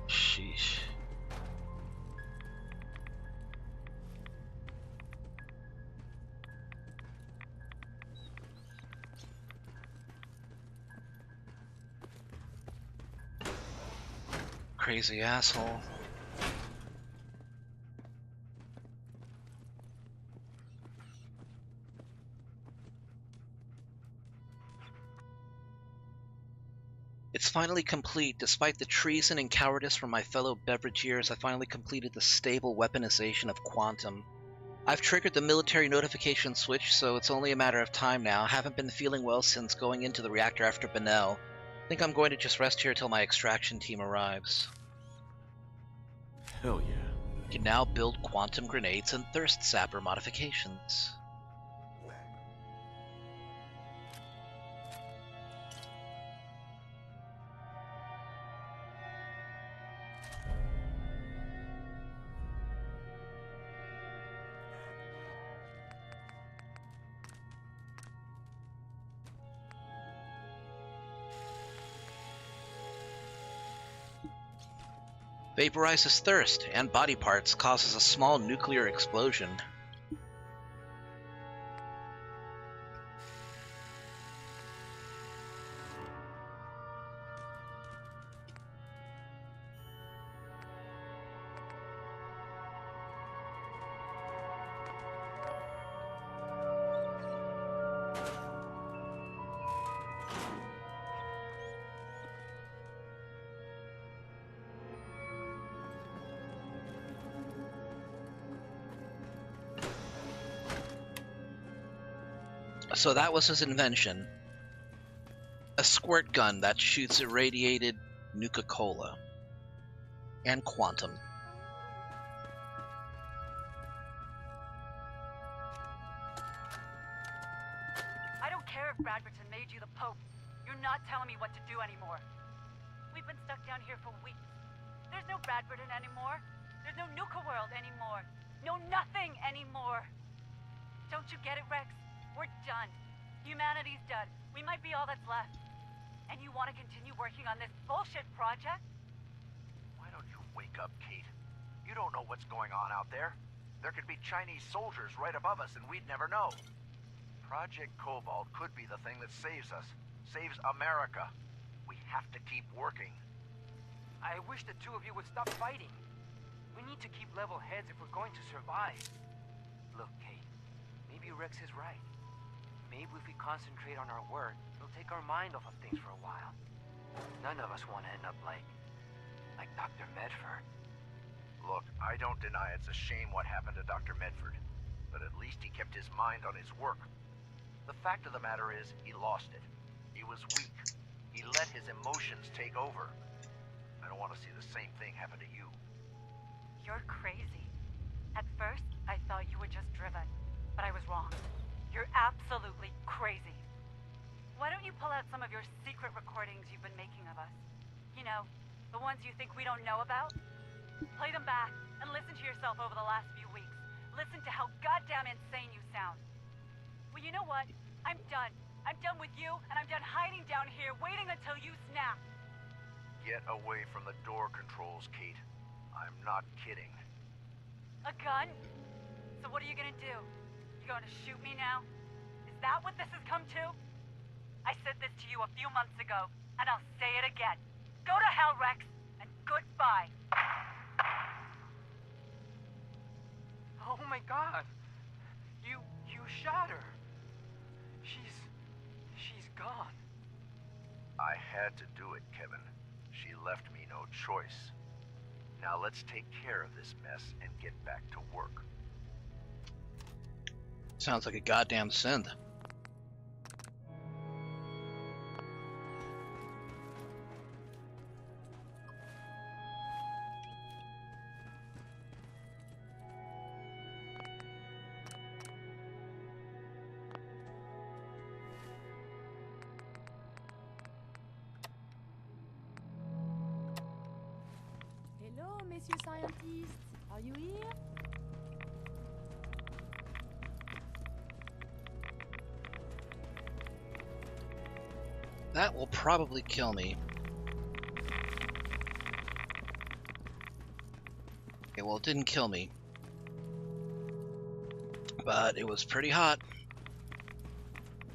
Sheesh. Crazy asshole. It's finally complete. Despite the treason and cowardice from my fellow beverageers, I finally completed the stable weaponization of Quantum. I've triggered the military notification switch, so it's only a matter of time now. Haven't been feeling well since going into the reactor after Bennell. Think I'm going to just rest here till my extraction team arrives. Hell yeah. You can now build quantum grenades and thirst sapper modifications. Vaporizes thirst and body parts, causes a small nuclear explosion. So that was his invention. A squirt gun that shoots irradiated Nuka-Cola. And Quantum. care if Bradberton made you the Pope. You're not telling me what to do anymore. We've been stuck down here for weeks. There's no Bradberton anymore. There's no Nuka-World anymore. No nothing anymore. Don't you get it, Rex? We're done. Humanity's done. We might be all that's left. And you want to continue working on this bullshit project? Why don't you wake up, Kate? You don't know what's going on out there. There could be Chinese soldiers right above us and we'd never know. Project Cobalt could be the thing that saves us. Saves America. We have to keep working. I wish the two of you would stop fighting. We need to keep level heads if we're going to survive. Look, Kate, maybe Rex is right. Maybe if we concentrate on our work, it'll take our mind off of things for a while. None of us want to end up like Dr. Medford. Look, I don't deny it's a shame what happened to Dr. Medford, but at least he kept his mind on his work. The fact of the matter is, he lost it. He was weak. He let his emotions take over. I don't want to see the same thing happen to you. You're crazy. At first, I thought you were just driven, but I was wrong. You're absolutely crazy. Why don't you pull out some of your secret recordings you've been making of us? You know, the ones you think we don't know about? Play them back and listen to yourself over the last few weeks. Listen to how goddamn insane you sound. Well, you know what? I'm done. I'm done with you, and I'm done hiding down here, waiting until you snap. Get away from the door controls, Kate. I'm not kidding. A gun? So what are you gonna do? You going to shoot me now? Is that what this has come to? I said this to you a few months ago, and I'll say it again. Go to hell, Rex, and goodbye. Oh my god! You shot her! She's gone. I had to do it, Kevin. She left me no choice. Now let's take care of this mess and get back to work. Sounds like a goddamn sin. Hello, Monsieur Scientist. Are you here? That will probably kill me. Okay, well, it didn't kill me. But it was pretty hot.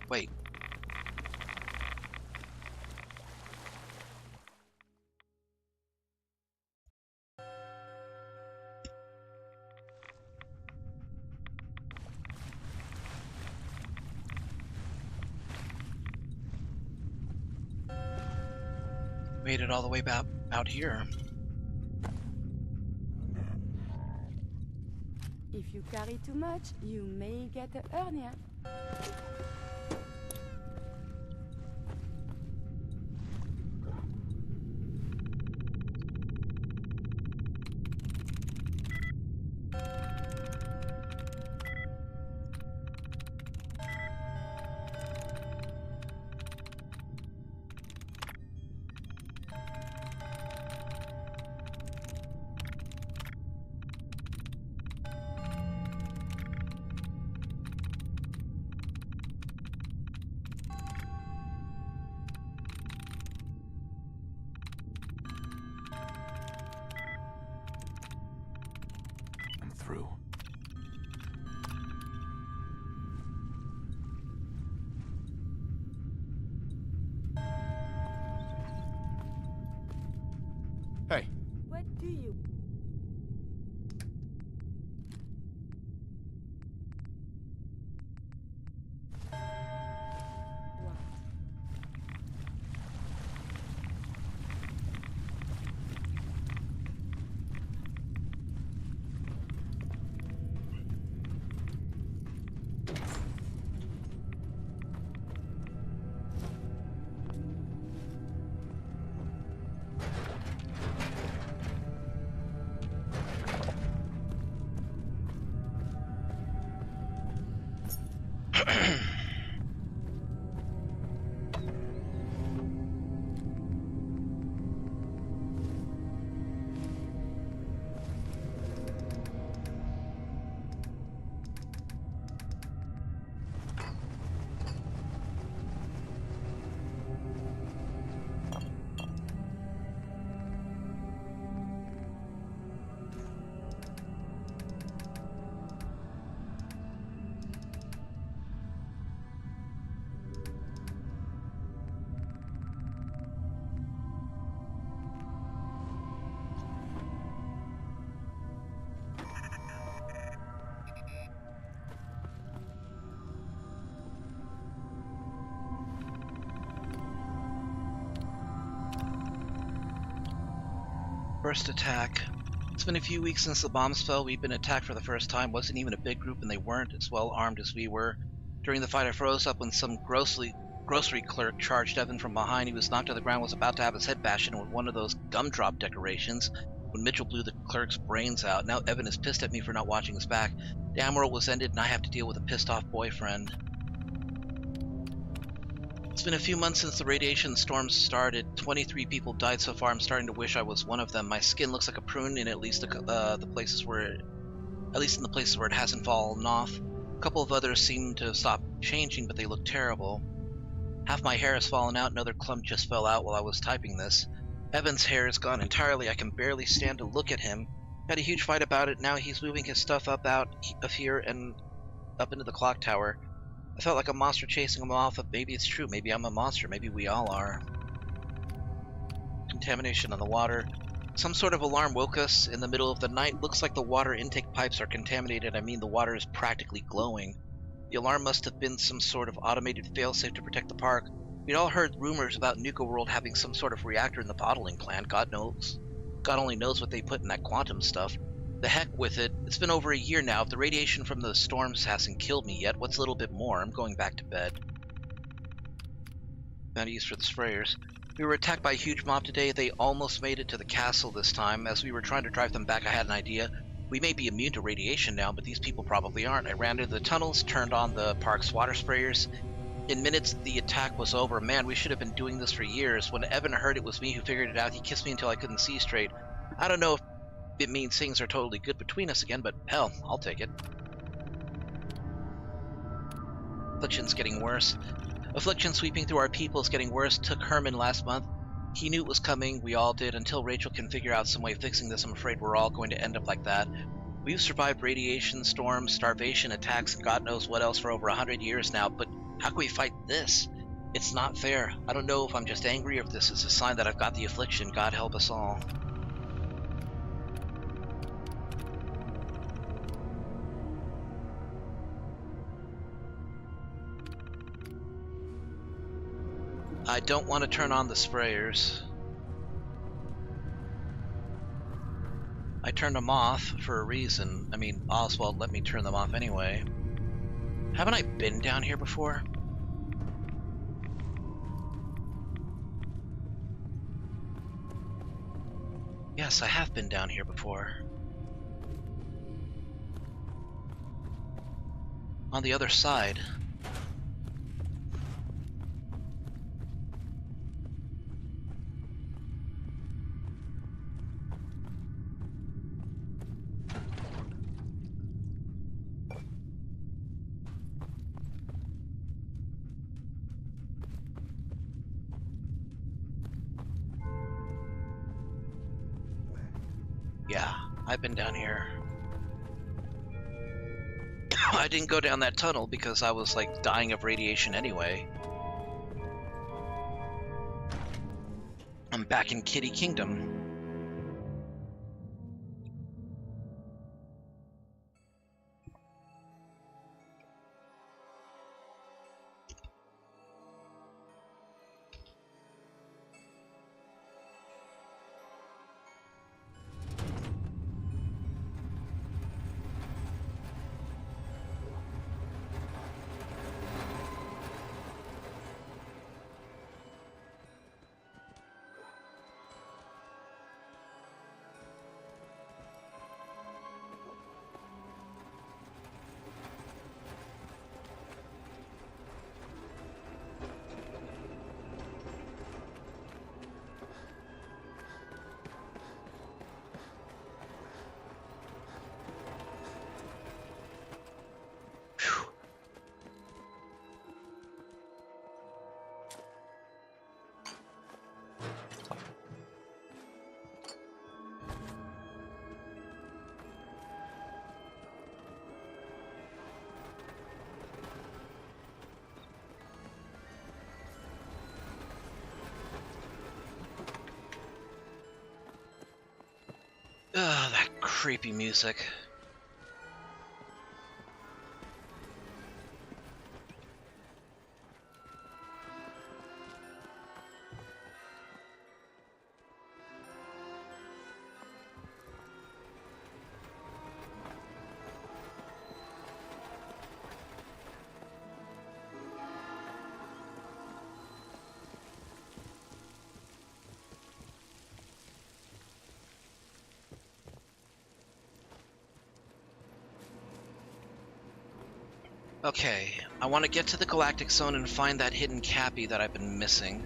Wait. Made it all the way back out here. If you carry too much, you may get a hernia. I'm through. Hey. What do you... First attack. It's been a few weeks since the bombs fell. We've been attacked for the first time. Wasn't even a big group, and they weren't as well armed as we were. During the fight, I froze up when some grocery clerk charged Evan from behind. He was knocked to the ground, was about to have his head bashed in with one of those gumdrop decorations when Mitchell blew the clerk's brains out. Now Evan is pissed at me for not watching his back. Damn world was ended, and I have to deal with a pissed-off boyfriend. It's been a few months since the radiation storm started. 23 people died so far. I'm starting to wish I was one of them. My skin looks like a prune in at least in the places where it hasn't fallen off. A couple of others seem to have stopped changing, but they look terrible. Half my hair has fallen out, another clump just fell out while I was typing this. Evan's hair is gone entirely. I can barely stand to look at him. Had a huge fight about it. Now he's moving his stuff up out of here and up into the clock tower. I felt like a monster chasing him off, but maybe it's true. Maybe I'm a monster. Maybe we all are. Contamination on the water. Some sort of alarm woke us in the middle of the night. Looks like the water intake pipes are contaminated. I mean, the water is practically glowing. The alarm must have been some sort of automated failsafe to protect the park. We'd all heard rumors about Nuka-World having some sort of reactor in the bottling plant. God only knows what they put in that quantum stuff. The heck with it. It's been over a year now. If the radiation from the storms hasn't killed me yet, what's a little bit more? I'm going back to bed. Found use for the sprayers. We were attacked by a huge mob today. They almost made it to the castle this time. As we were trying to drive them back, I had an idea. We may be immune to radiation now, but these people probably aren't. I ran into the tunnels, turned on the park's water sprayers. In minutes, the attack was over. Man, we should have been doing this for years. When Evan heard it was me who figured it out, he kissed me until I couldn't see straight. I don't know if it means things are totally good between us again, but hell, I'll take it. Affliction's getting worse. Affliction sweeping through our people is getting worse. Took Herman last month. He knew it was coming, we all did. Until Rachel can figure out some way of fixing this, I'm afraid we're all going to end up like that. We've survived radiation, storms, starvation, attacks, and God knows what else for over 100 years now, but how can we fight this? It's not fair. I don't know if I'm just angry or if this is a sign that I've got the affliction. God help us all. I don't want to turn on the sprayers. I turned them off for a reason. I mean, Oswald let me turn them off anyway. Haven't I been down here before? Yes, I have been down here before. On the other side. Yeah, I've been down here. I didn't go down that tunnel because I was like dying of radiation anyway. I'm back in Kitty Kingdom. Ugh, that creepy music. Okay, I want to get to the Galactic Zone and find that hidden Cappy that I've been missing.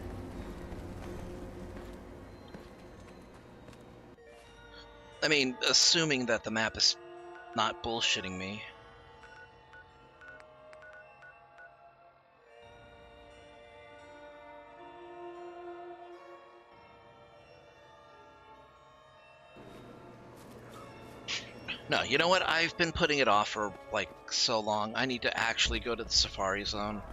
I mean, assuming that the map is not bullshitting me. No, you know what? I've been putting it off for, like, so long. I need to actually go to the Safari Zone.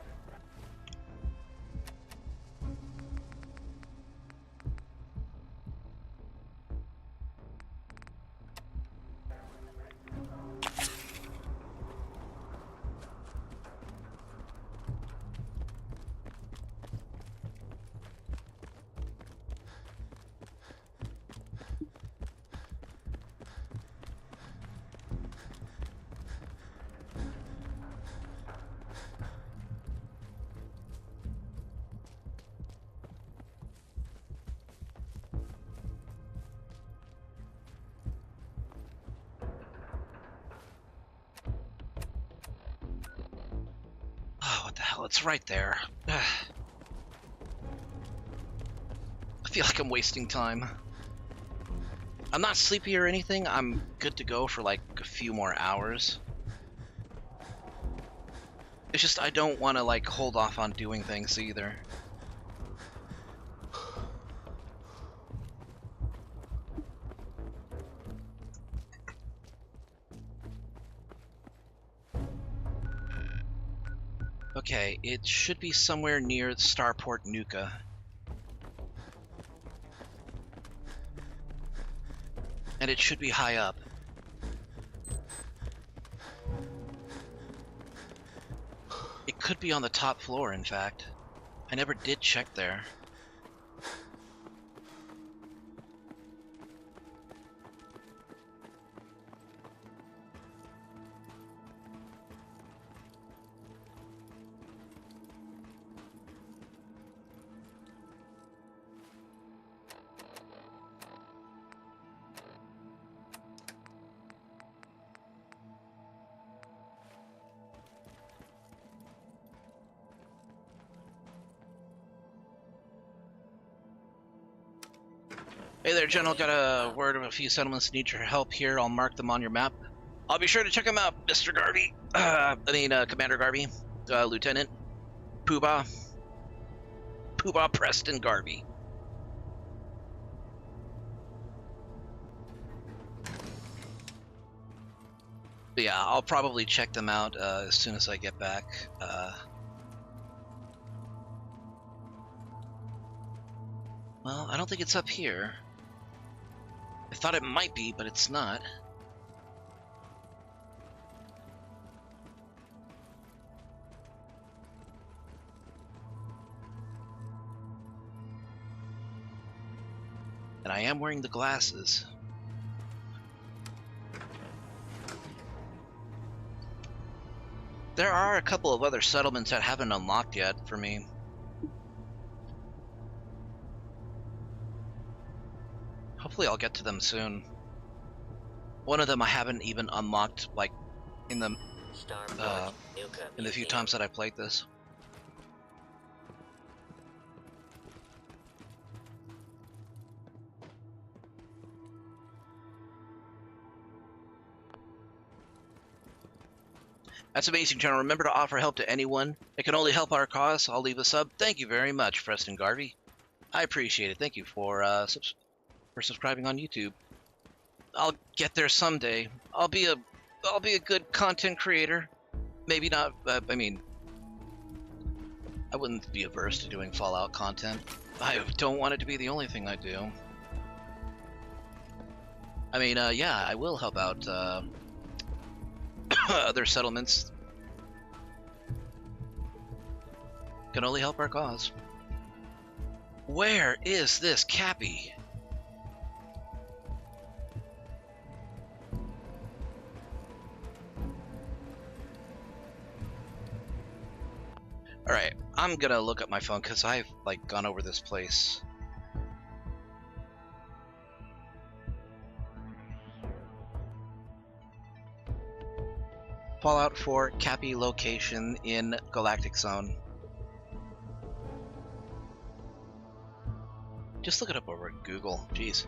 Oh, what the hell? It's right there. I feel like I'm wasting time. I'm not sleepy or anything. I'm good to go for like a few more hours. It's just I don't want to like hold off on doing things either. Okay, it should be somewhere near Starport Nuka. And it should be high up. It could be on the top floor, in fact. I never did check there. Hey there, General. Got a word of a few settlements need your help here. I'll mark them on your map. I'll be sure to check them out, Mr. Garvey. Commander Garvey. Lieutenant. Poobah Preston Garvey. But yeah, I'll probably check them out as soon as I get back. Well, I don't think it's up here. I thought it might be, but it's not. And I am wearing the glasses. There are a couple of other settlements that haven't unlocked yet for me. Hopefully I'll get to them soon. One of them I haven't even unlocked, like, in the few times that I played this. That's amazing, General. Remember to offer help to anyone. It can only help our cause. I'll leave a sub. Thank you very much, Preston Garvey. I appreciate it. Thank you for subscribing on YouTube. I'll get there someday. I'll be a good content creator. Maybe not. I mean, I wouldn't be averse to doing Fallout content. I don't want it to be the only thing I do. I mean, yeah, I will help out other settlements. Can only help our cause. Where is this Cappy? Alright, I'm gonna look at my phone because I've like gone over this place. Fallout 4 Cappy location in Galactic Zone. Just look it up over Google. Jeez.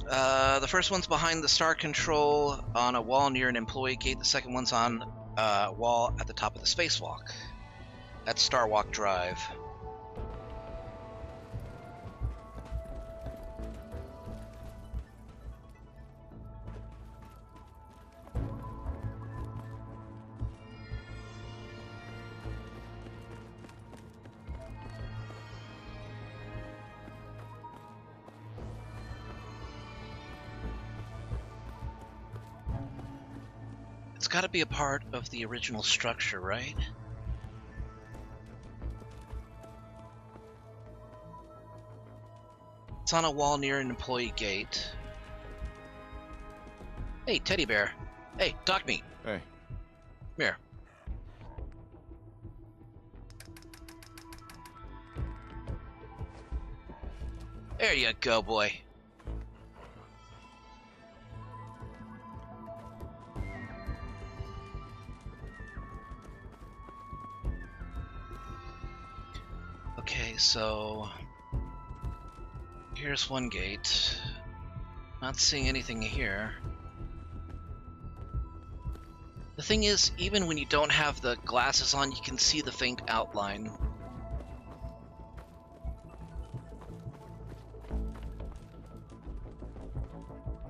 The first one's behind the Star Control on a wall near an employee gate. The second one's on a wall at the top of the spacewalk. That's Starwalk Drive. It's got to be a part of the original structure, right? It's on a wall near an employee gate. Hey, teddy bear. Hey, dog meat. Hey. Come here. There you go, boy. Okay, so here's one gate. Not seeing anything here. The thing is, even when you don't have the glasses on, you can see the faint outline.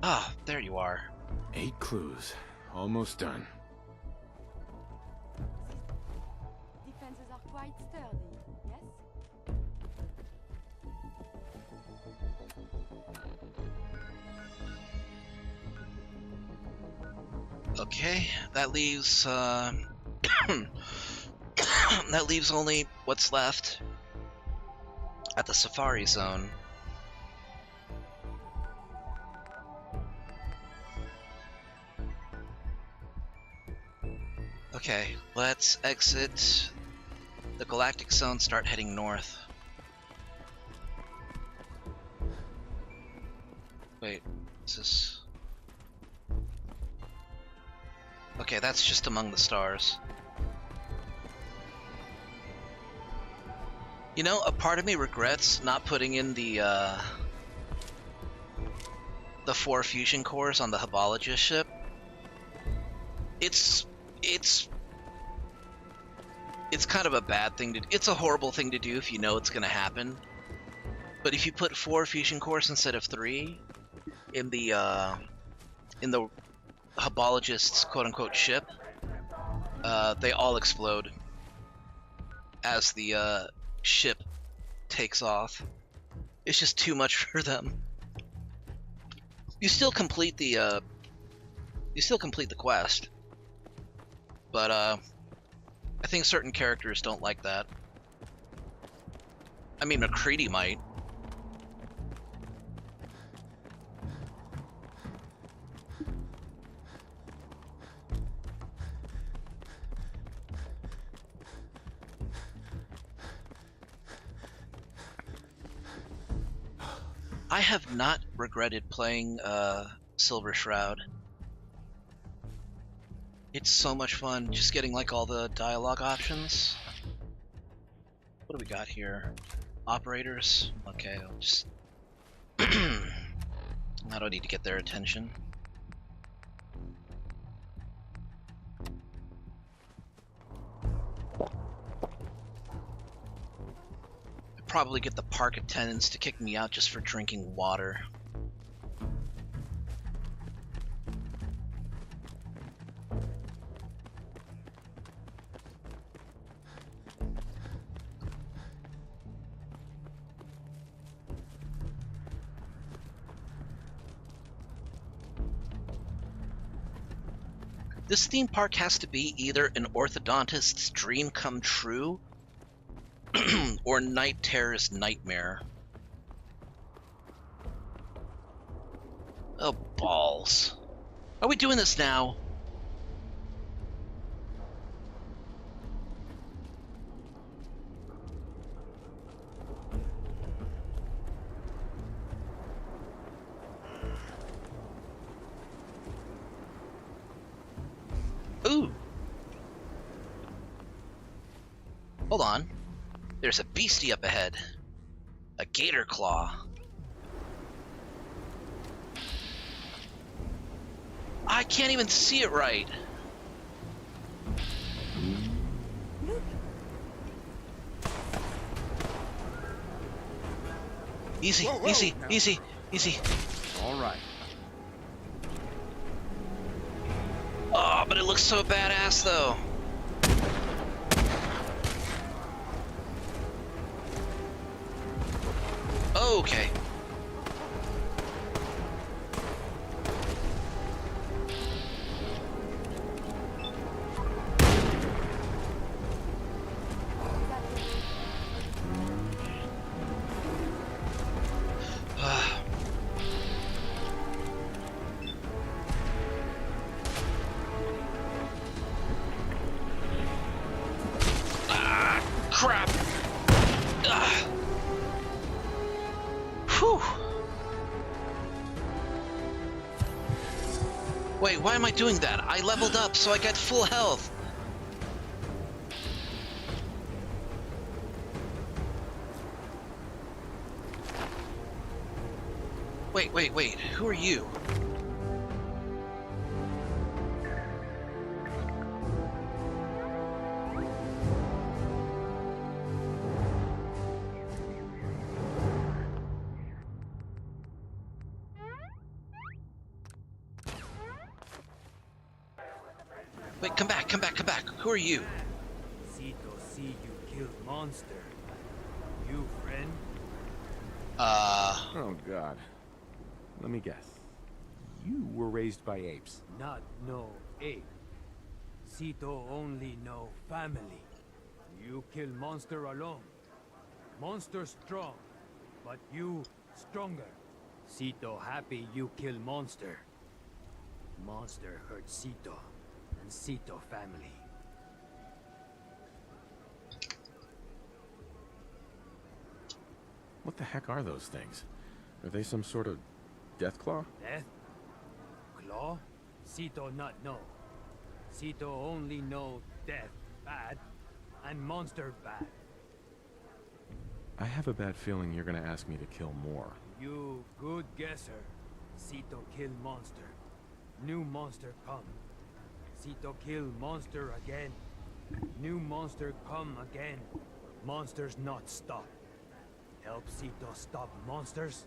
Ah, there you are. 8 clues. Almost done. Defenses are quite sturdy, yes? Okay, that leaves that leaves only what's left at the Safari Zone. Okay, let's exit the Galactic Zone, start heading north. Wait, is this... Okay, that's just among the stars. You know, a part of me regrets not putting in the 4 fusion cores on the Hibologist ship. It's kind of a bad thing to... It's a horrible thing to do if you know it's going to happen. But if you put 4 fusion cores instead of 3 in the Hibologist's quote-unquote ship, they all explode as the ship takes off. It's just too much for them. You still complete the quest, but I think certain characters don't like that. I mean, McCready might. I have not regretted playing Silver Shroud. It's so much fun, just getting like all the dialogue options. What do we got here? Operators? Okay, I'll just... I don't need to get their attention. Probably get the park attendants to kick me out just for drinking water. This theme park has to be either an orthodontist's dream come true or night terrorist nightmare. Oh, balls. Are we doing this now? Hold on. There's a beastie up ahead. A gator claw. I can't even see it right. Easy, Whoa, whoa, easy, now. easy, easy. All right. Oh, but it looks so badass though. Okay. Crap! Whew! Wait, why am I doing that? I leveled up, so I got full health. Wait, who are you? Wait, come back. Who are you? Cito see you killed monster. You friend? Oh, God. Let me guess. You were raised by apes. Not no ape. Cito only know family. You kill monster alone. Monster strong, but you stronger. Cito happy you kill monster. Monster hurt Cito and Cito family. What the heck are those things? Are they some sort of death claw? Death? Claw? Cito not know. Cito only know death bad and monster bad. I have a bad feeling you're gonna ask me to kill more. You good guesser. Cito kill monster. New monster come. Cito kill monster again. New monster come again. Monsters not stop. Help Cito stop monsters?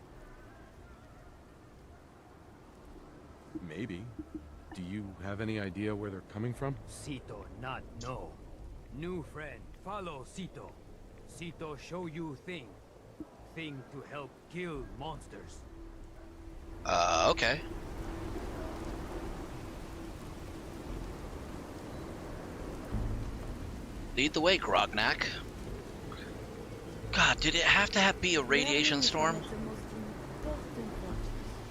Maybe. Do you have any idea where they're coming from? Cito not know. New friend, follow Cito. Cito show you thing. Thing to help kill monsters. Okay. Lead the way, Grognak. God, did it have to be a radiation storm?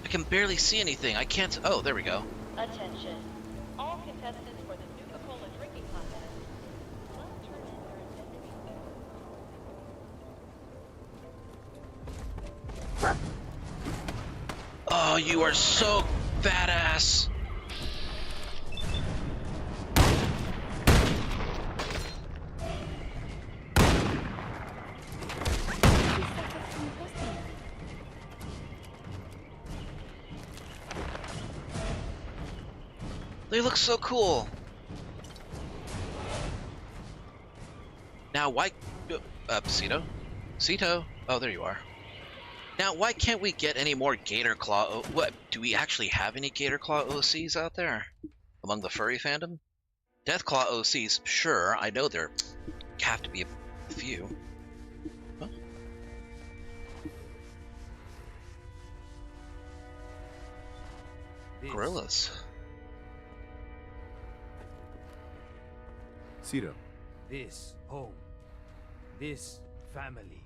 I can barely see anything. I can't. Oh, there we go. Attention. All contestants for the Nuka-Cola drinking contest must turn in their identity. Oh, you are so badass. They look so cool. Now, why... Cito? Cito? Oh, there you are. Now, why can't we get any more Gator Claw... What? Do we actually have any Gator Claw OCs out there? Among the furry fandom? Death Claw OCs, sure. I know there have to be a few. Huh? Gorillas. Cito. This home. This family.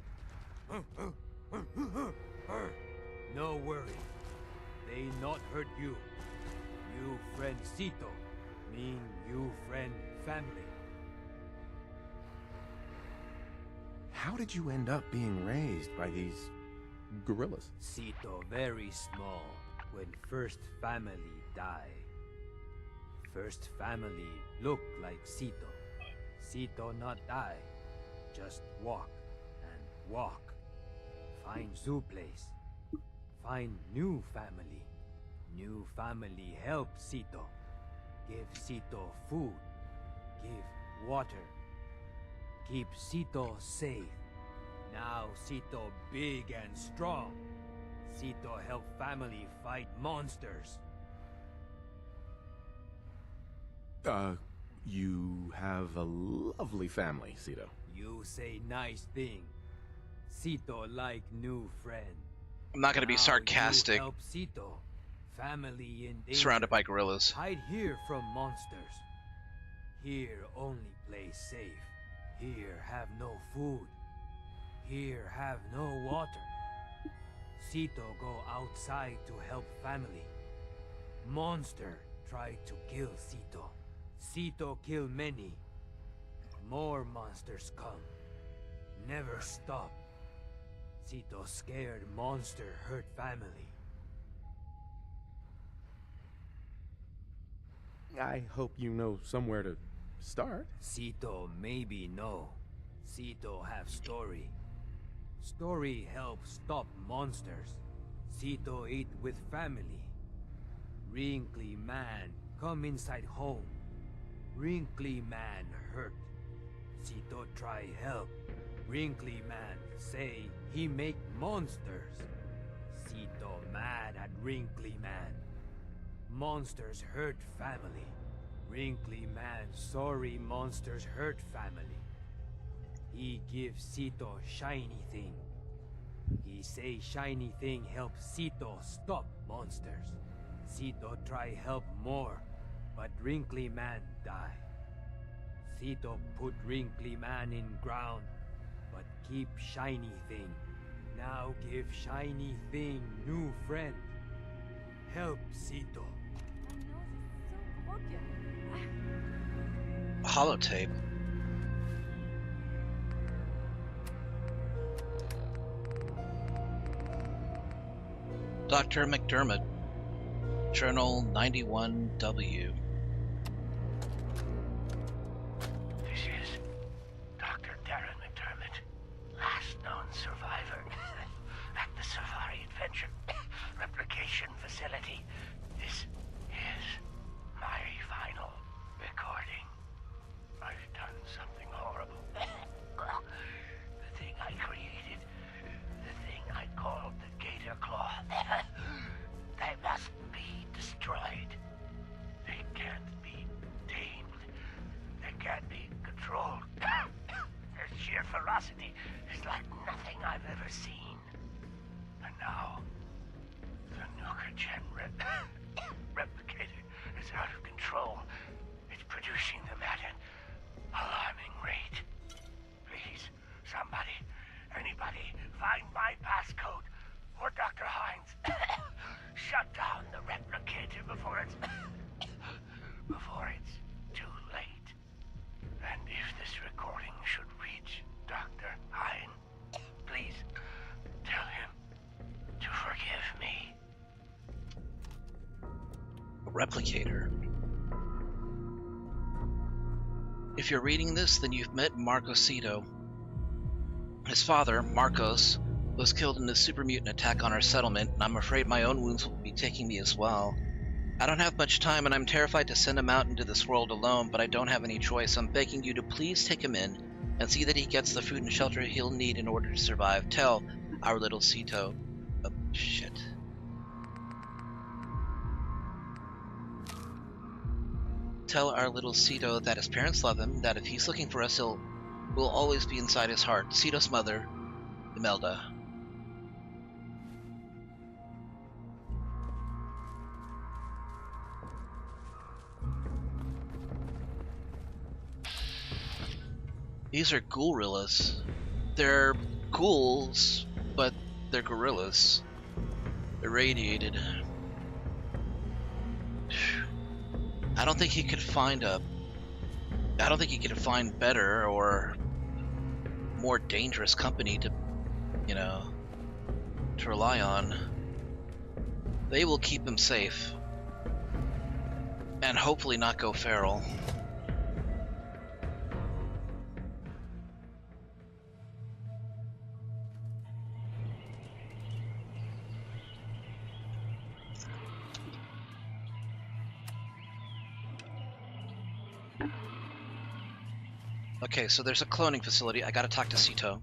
No worry. They not hurt you. You friend Cito. Mean you friend family. How did you end up being raised by these gorillas? Cito very small when first family die. First family look like Cito. Cito not die. Just walk and walk. Find zoo place. Find new family. New family help Sito. Give Sito food. Give water. Keep Sito safe. Now Sito big and strong. Sito help family fight monsters. You have a lovely family, Cito. You say nice thing. Sito like new friend. I'm not gonna be sarcastic. You help Sito. Family in danger. Surrounded by gorillas. Hide here from monsters. Here only play safe. Here have no food. Here have no water. Sito go outside to help family. Monster try to kill Sito. Sito kill many. More monsters come. Never stop. Sito scared monster hurt family. I hope you know somewhere to start. Sito maybe no. Sito have story. Story help stop monsters. Sito eat with family. Wrinkly man come inside home. Wrinkly man hurt. Sito try help. Wrinkly man say he make monsters. Sito mad at Wrinkly man. Monsters hurt family. Wrinkly man sorry monsters hurt family. He give Sito shiny thing. He say shiny thing help Sito stop monsters. Sito try help more, but Wrinkly man die. Sito put Wrinkly man in ground, but keep shiny thing. Now give shiny thing new friend. Help Sito. Holotape. Dr. McDermott, Journal 91W. This is Dr. Darren McDermott, last known survivor at the Safari Adventure Replication Facility. This is my final recording. I've done something horrible. The thing I created, the thing I called the Gator Claw, they must be destroyed. They can't be tamed. They can't be controlled. Their sheer ferocity is like nothing I've ever seen. And now, the Nuka-Gen replicator is out of control. It's producing them at an alarming rate. Please, somebody, anybody, find my passcode or Dr. Hines. Shut down the replicator before it's too late. And if this recording should reach Dr. Hines, please tell him to forgive me. A replicator. If you're reading this, then you've met Marco Sito. His father, Marcos, was killed in a super mutant attack on our settlement, and I'm afraid my own wounds will be taking me as well. I don't have much time, and I'm terrified to send him out into this world alone, but I don't have any choice. I'm begging you to please take him in, and see that he gets the food and shelter he'll need in order to survive. Tell our little Sito... Oh, shit. Tell our little Sito that his parents love him, that if he's looking for us, we'll always be inside his heart. Sito's mother, Imelda. These are gorillas. They're ghouls, but they're gorillas. Irradiated. I don't think he could find better or more dangerous company to, to rely on. They will keep him safe. And hopefully not go feral. Okay, so there's a cloning facility. I gotta talk to Sito.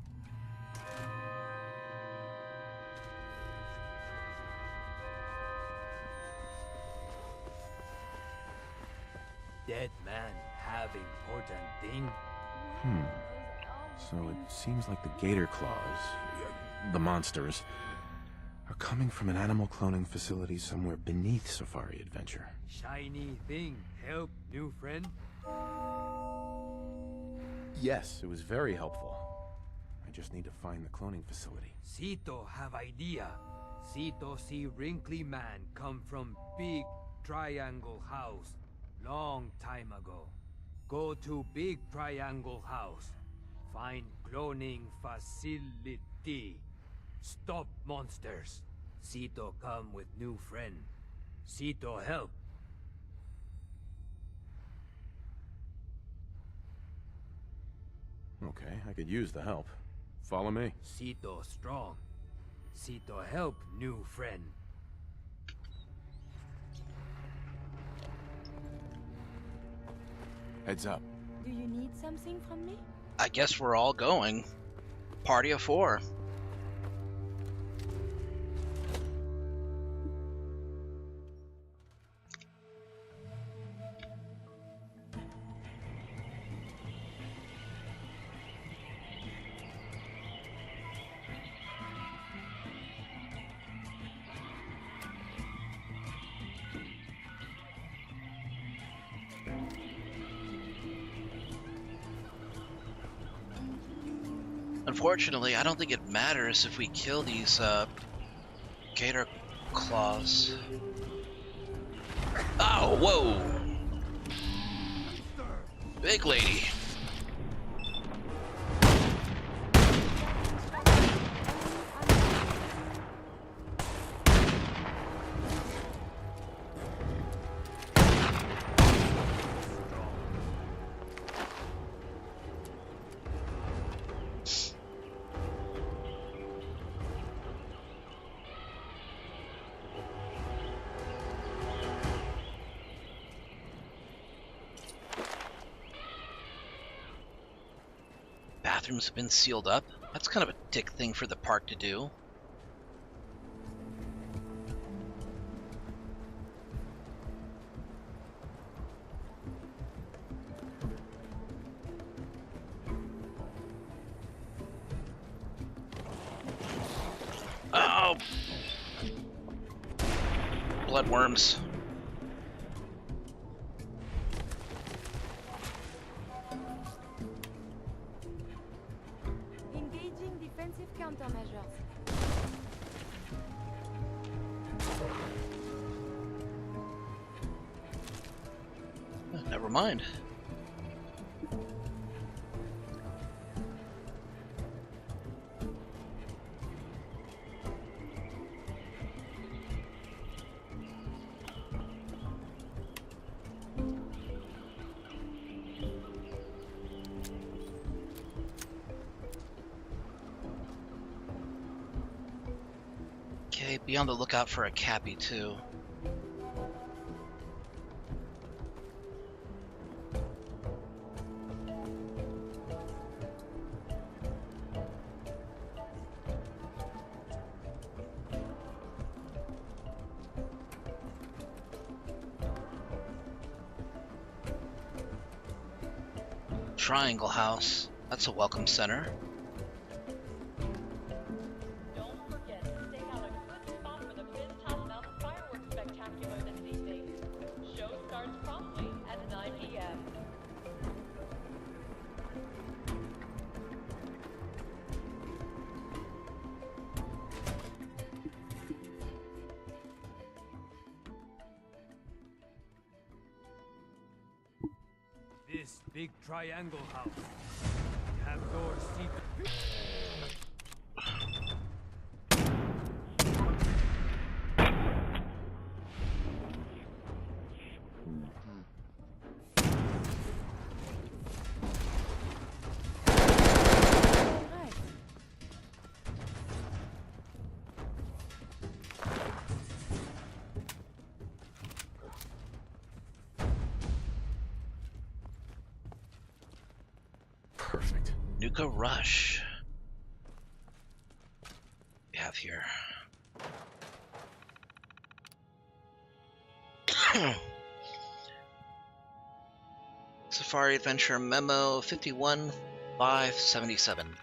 Dead man have important thing? So it seems like the gator claws, the monsters, are coming from an animal cloning facility somewhere beneath Safari Adventure. Shiny thing help new friend? Yes, it was very helpful. I just need to find the cloning facility. Sito have idea. Sito see wrinkly man come from big triangle house long time ago. Go to big triangle house. Find cloning facility. Stop monsters. Sito come with new friend. Sito help. Okay, I could use the help. Follow me. Sito strong. Sito help new friend. Heads up. Do you need something from me? I guess we're all going. Party of 4. Unfortunately, I don't think it matters if we kill these gator claws. Oh, whoa! Big lady. Bathrooms have been sealed up. That's kind of a dick thing for the park to do. Oh! Bloodworms. Engaging defensive countermeasures. Never mind. Okay, be on the lookout for a Cappy too. Triangle House. That's a welcome center. Don't forget to stay out a good spot for the Fizz Mountain Fireworks Spectacular this evening. Show starts promptly at 9 p.m. This big triangle house. Have doors seat. Nuka Rush. We have here. Safari Adventure Memo 51577.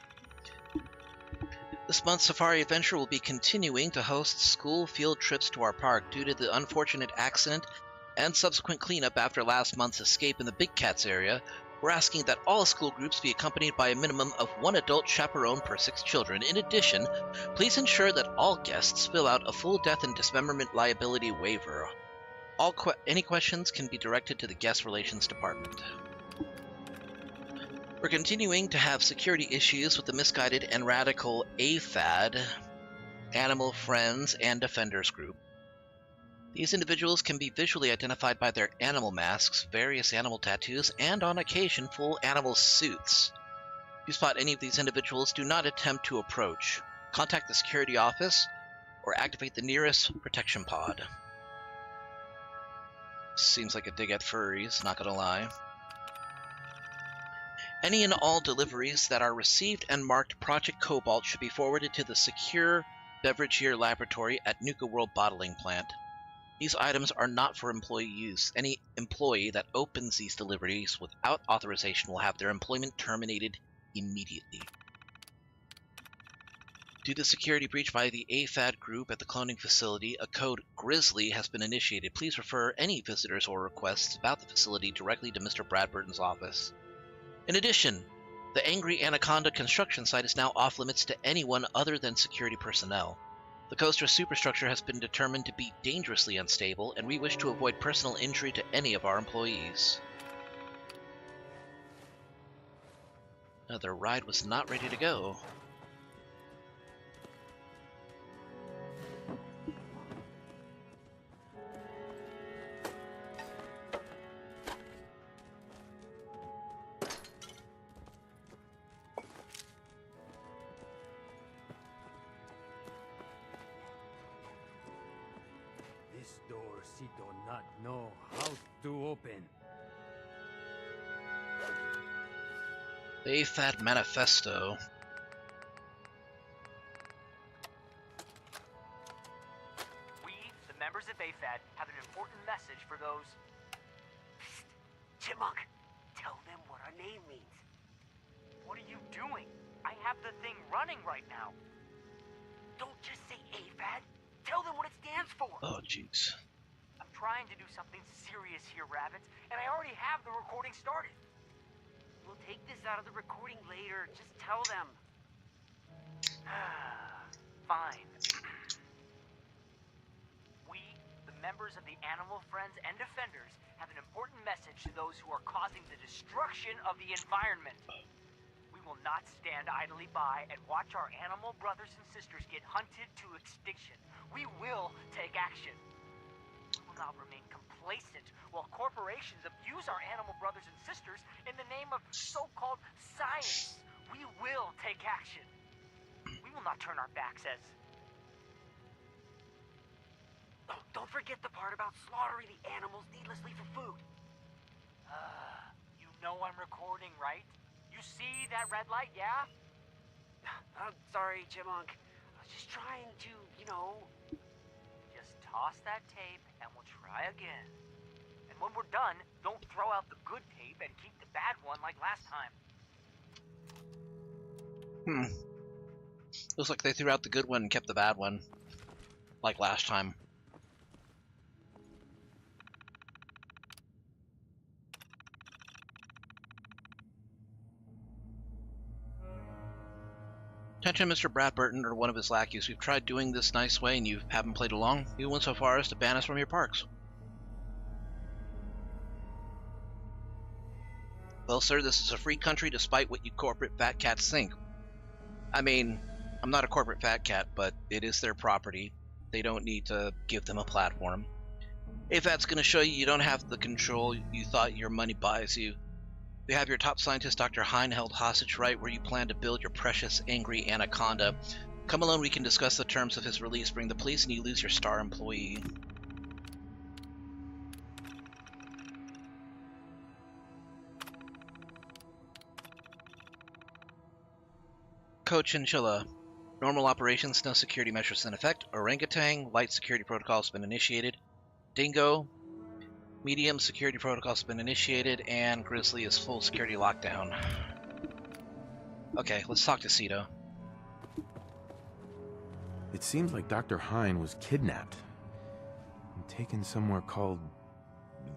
This month's Safari Adventure will be continuing to host school field trips to our park due to the unfortunate accident and subsequent cleanup after last month's escape in the Big Cats area. We're asking that all school groups be accompanied by a minimum of one adult chaperone per 6 children. In addition, please ensure that all guests fill out a full death and dismemberment liability waiver. Any questions can be directed to the Guest Relations Department. We're continuing to have security issues with the misguided and radical AFAD, Animal Friends and Defenders group. These individuals can be visually identified by their animal masks, various animal tattoos, and on occasion full animal suits. If you spot any of these individuals, do not attempt to approach. Contact the security office or activate the nearest protection pod. Seems like a dig at furries, not gonna lie. Any and all deliveries that are received and marked Project Cobalt should be forwarded to the Secure Beverage Year Laboratory at Nuka-World Bottling Plant. These items are not for employee use. Any employee that opens these deliveries without authorization will have their employment terminated immediately. Due to security breach by the AFAD group at the cloning facility, a code Grizzly has been initiated. Please refer any visitors or requests about the facility directly to Mr. Bradburton's office. In addition, the Angry Anaconda construction site is now off-limits to anyone other than security personnel. The coaster superstructure has been determined to be dangerously unstable, and we wish to avoid personal injury to any of our employees. Their ride was not ready to go. This door she do not know how to open. The AFAD Manifesto. We, the members of AFAD, have an important message for those... Psst! Chipmunk, tell them what our name means. What are you doing? I have the thing running right now. Don't just say AFAD. Tell them what it stands for. Oh, jeez. I'm trying to do something serious here, Rabbits, and I already have the recording started. We'll take this out of the recording later. Just tell them. Fine. We, the members of the Animal Friends and Defenders, have an important message to those who are causing the destruction of the environment. We will not stand idly by and watch our animal brothers and sisters get hunted to extinction. We will take action. We will not remain complacent while corporations abuse our animal brothers and sisters in the name of so-called science. We will take action. We will not turn our backs as... Oh, don't forget the part about slaughtering the animals needlessly for food. You know I'm recording, right? You see that red light, yeah? I'm sorry, Chipmunk. I was just trying to, you know... Just toss that tape and we'll try again. And when we're done, don't throw out the good tape and keep the bad one like last time. Looks like they threw out the good one and kept the bad one. Like last time. Attention, Mr. Bradburton or one of his lackeys. We've tried doing this nice way and you haven't played along. You went so far as to ban us from your parks. Well, sir, this is a free country despite what you corporate fat cats think. I mean, I'm not a corporate fat cat, but it is their property. They don't need to give them a platform. AFAD's gonna show you don't have the control you thought your money buys you. We have your top scientist, Dr. Hine, held hostage right where you plan to build your precious angry anaconda. Come alone, we can discuss the terms of his release. Bring the police and you lose your star employee. Calico Chinchilla. Normal operations, no security measures in effect. Orangutan, light security protocol's been initiated. Dingo, medium security protocol's been initiated, and Grizzly is full security lockdown. Okay, let's talk to Cito. It seems like Dr. Hine was kidnapped and taken somewhere called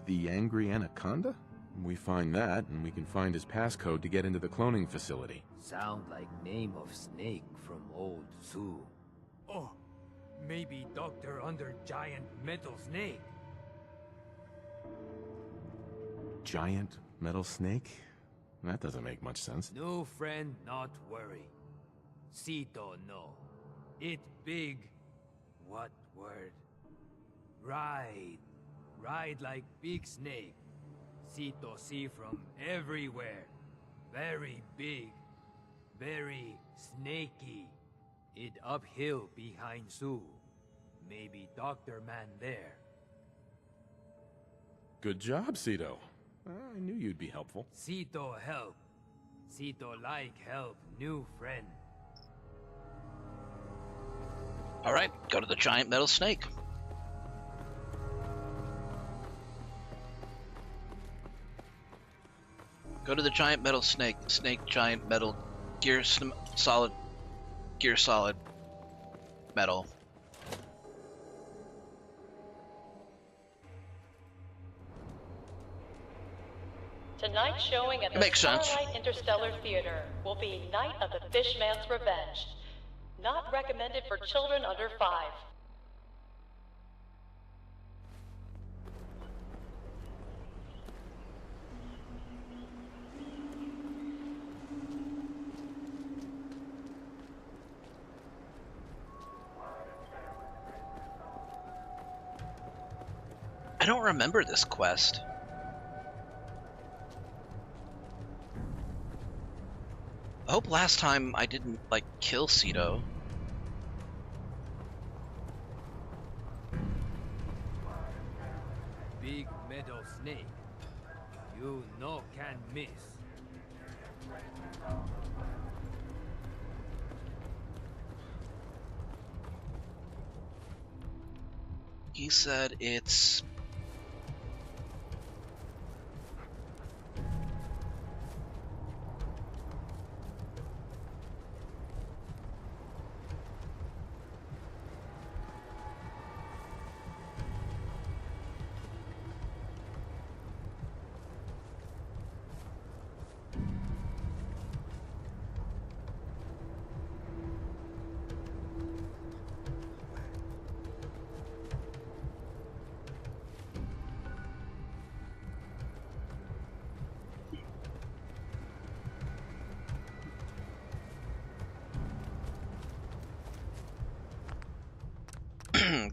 the Angry Anaconda? We find that, and we can find his passcode to get into the cloning facility. Sound like name of snake from old zoo. Oh, maybe Doctor under giant metal snake. Giant metal snake? That doesn't make much sense. No friend, not worry. Cito no. It big. What word? Ride. Ride like big snake. Cito see from everywhere. Very big. Very snaky. It uphill behind Zoo. Maybe Doctor Man there. Good job, Cito. I knew you'd be helpful. Cito help. Cito like help new friend. Alright, go to the giant metal snake. Go to the giant metal snake. Snake, giant metal, solid metal. Tonight's showing at the Starlight Interstellar Theater will be Night of the Fishman's Revenge. Not recommended for children under 5. I don't remember this quest. I hope last time I didn't, like, kill Cito. Big metal snake. You no can miss. He said it's...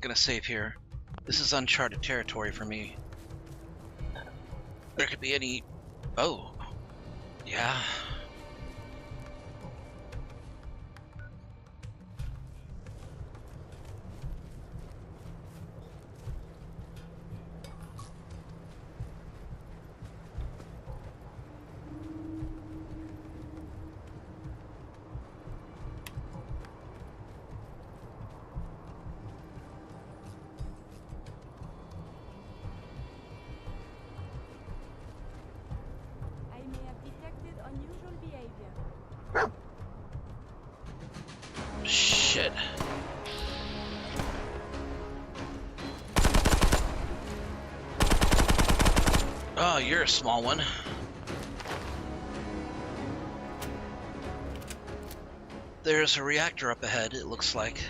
gonna save here. This is uncharted territory for me. There could be any... Oh. Yeah. Shit. Oh, you're a small one. There's a reactor up ahead, it looks like.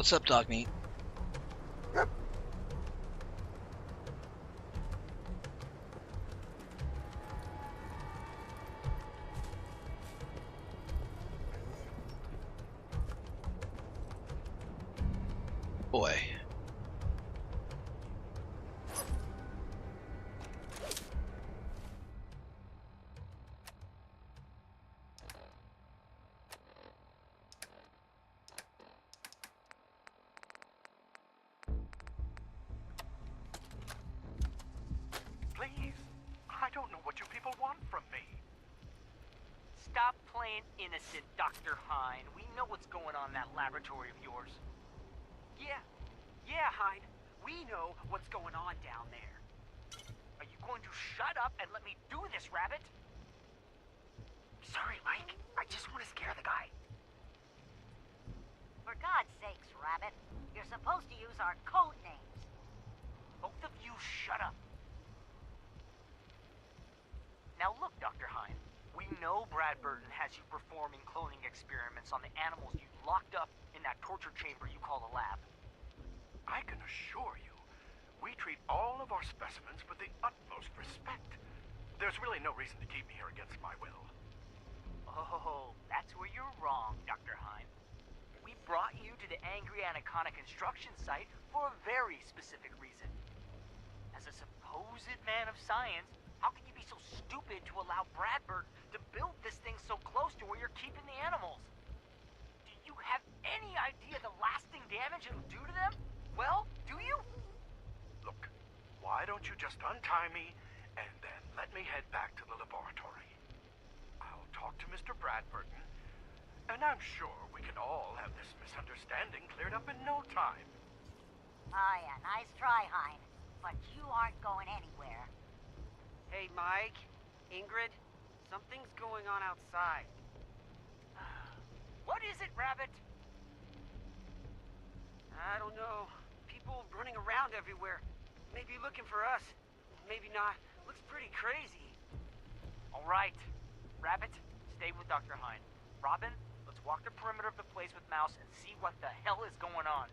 What's up, dog meat? Boy. Please, I don't know what you people want from me. Stop playing innocent, Dr. Hine. We know what's going on in that laboratory of yours. Yeah, Hine. We know what's going on down there. Are you going to shut up and let me do this, Rabbit? Sorry, Mike. I just want to scare the guy. For God's sakes, Rabbit. You're supposed to use our code names. Both of you shut up. Now look, Dr. Hine. We know Brad Burton has you performing cloning experiments on the animals you locked up in that torture chamber you call a lab. I can assure you, we treat all of our specimens with the utmost respect. There's really no reason to keep me here against my will. Oh, that's where you're wrong, Dr. Hine. We brought you to the Angry Anaconda construction site for a very specific reason. As a supposed man of science, how can you be so stupid to allow Brad Burton to build this thing so close to where you're keeping the animals? Do you have any idea the lasting damage it'll do to them? Well, do you? Look, why don't you just untie me, and then let me head back to the laboratory? I'll talk to Mr. Bradburton, and I'm sure we can all have this misunderstanding cleared up in no time. Ah, yeah, nice try, Hine. But you aren't going anywhere. Hey, Mike, Ingrid, something's going on outside. What is it, Rabbit? I don't know. People running around everywhere. Maybe looking for us. Maybe not. Looks pretty crazy. All right. Rabbit, stay with Dr. Hine. Robin, let's walk the perimeter of the place with Mouse and see what the hell is going on.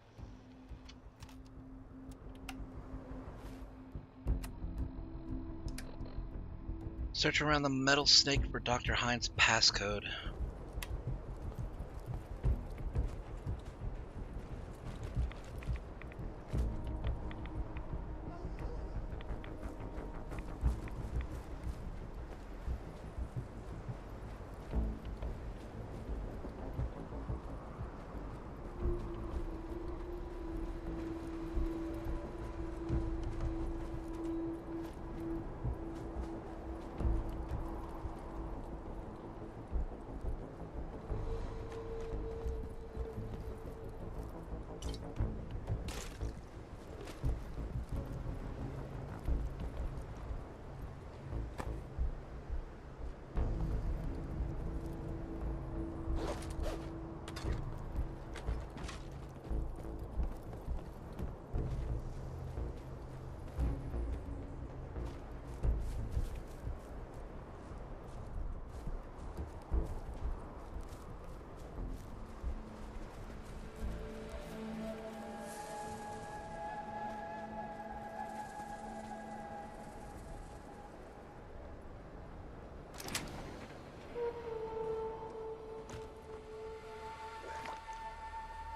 Search around the metal snake for Dr. Hine's passcode.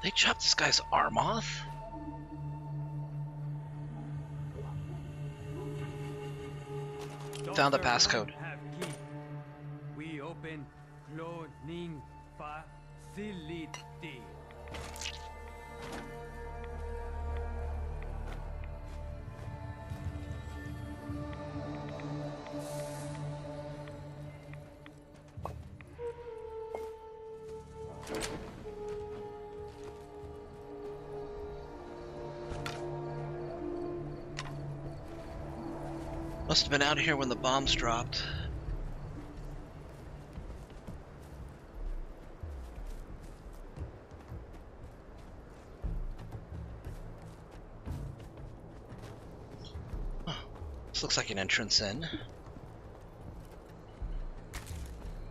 They chopped this guy's arm off? Found the passcode. We open cloning facility. Must have been out here when the bombs dropped. Oh, this looks like an entrance in.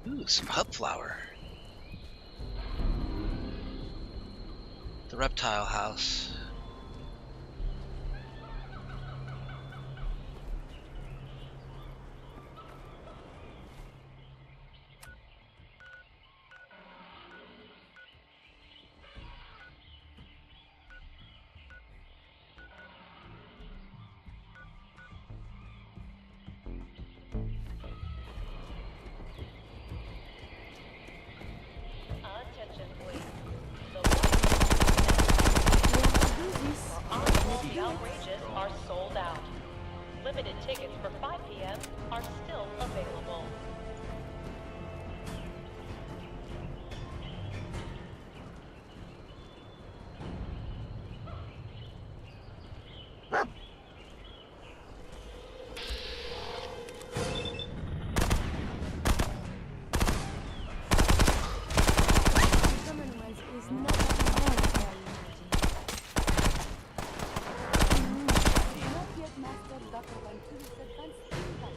Ooh, some hub flower. The reptile house. Attention, please. The outrages are sold out. Limited tickets for 5 p.m. are still available.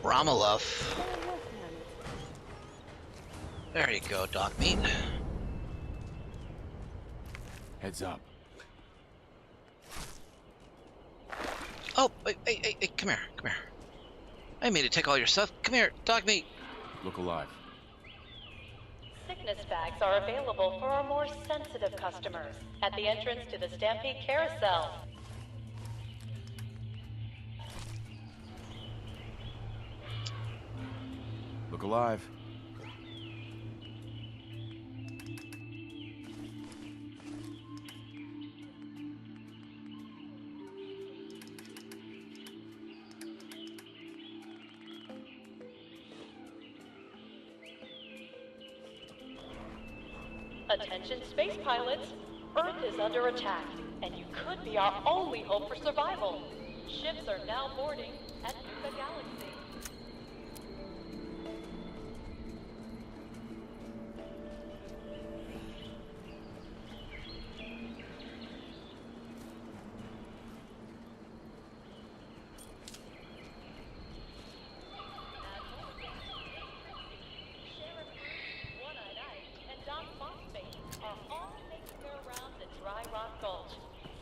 Romalov. There you go, dog meat. Heads up. Oh, hey, come here, come here. I made you take all your stuff. Come here, dog meat. Look alive. Sickness bags are available for our more sensitive customers at the entrance to the Stampede Carousel. Look alive. Attention space pilots, Earth is under attack, and you could be our only hope for survival. Ships are now boarding at Nuka Galaxy.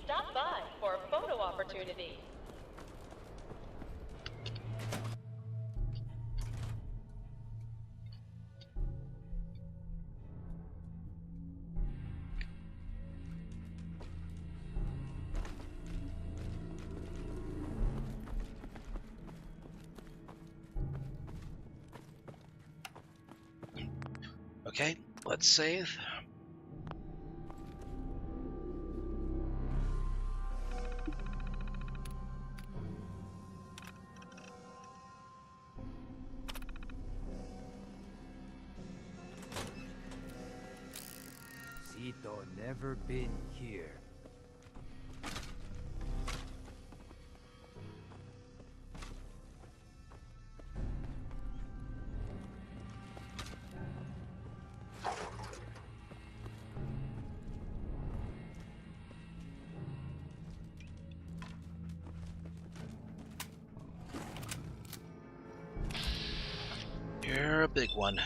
Stop by for a photo opportunity. Okay, let's save. Cito never been here. You're a big one.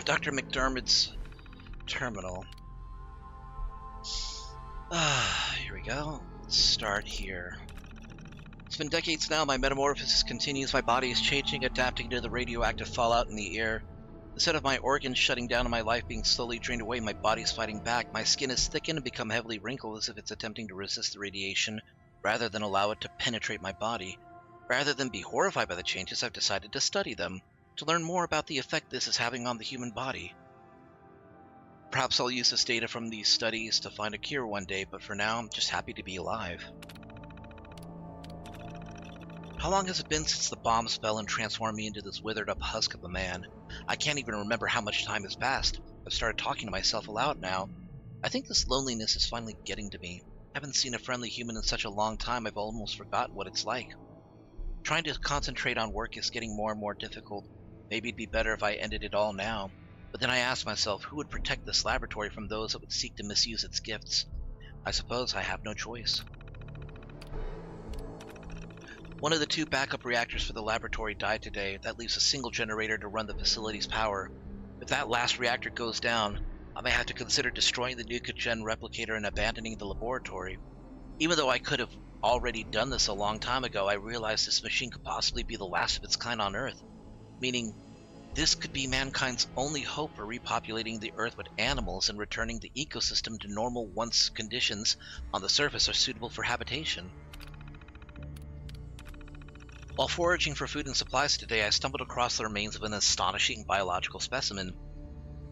Dr. McDermott's terminal. Here we go. Let's start here. It's been decades now. My metamorphosis continues. My body is changing, adapting to the radioactive fallout in the air. Instead of my organs shutting down and my life being slowly drained away, my body's fighting back. My skin is thickened and become heavily wrinkled as if it's attempting to resist the radiation rather than allow it to penetrate my body. Rather than be horrified by the changes, I've decided to study them, to learn more about the effect this is having on the human body. Perhaps I'll use this data from these studies to find a cure one day, but for now, I'm just happy to be alive. How long has it been since the bombs fell and transformed me into this withered-up husk of a man? I can't even remember how much time has passed. I've started talking to myself aloud now. I think this loneliness is finally getting to me. I haven't seen a friendly human in such a long time, I've almost forgotten what it's like. Trying to concentrate on work is getting more and more difficult. Maybe it'd be better if I ended it all now. But then I asked myself, who would protect this laboratory from those that would seek to misuse its gifts? I suppose I have no choice. One of the 2 backup reactors for the laboratory died today. That leaves a single generator to run the facility's power. If that last reactor goes down, I may have to consider destroying the Nuka-Gen replicator and abandoning the laboratory. Even though I could have already done this a long time ago, I realized this machine could possibly be the last of its kind on Earth, meaning this could be mankind's only hope for repopulating the Earth with animals and returning the ecosystem to normal once conditions on the surface are suitable for habitation. While foraging for food and supplies today, I stumbled across the remains of an astonishing biological specimen.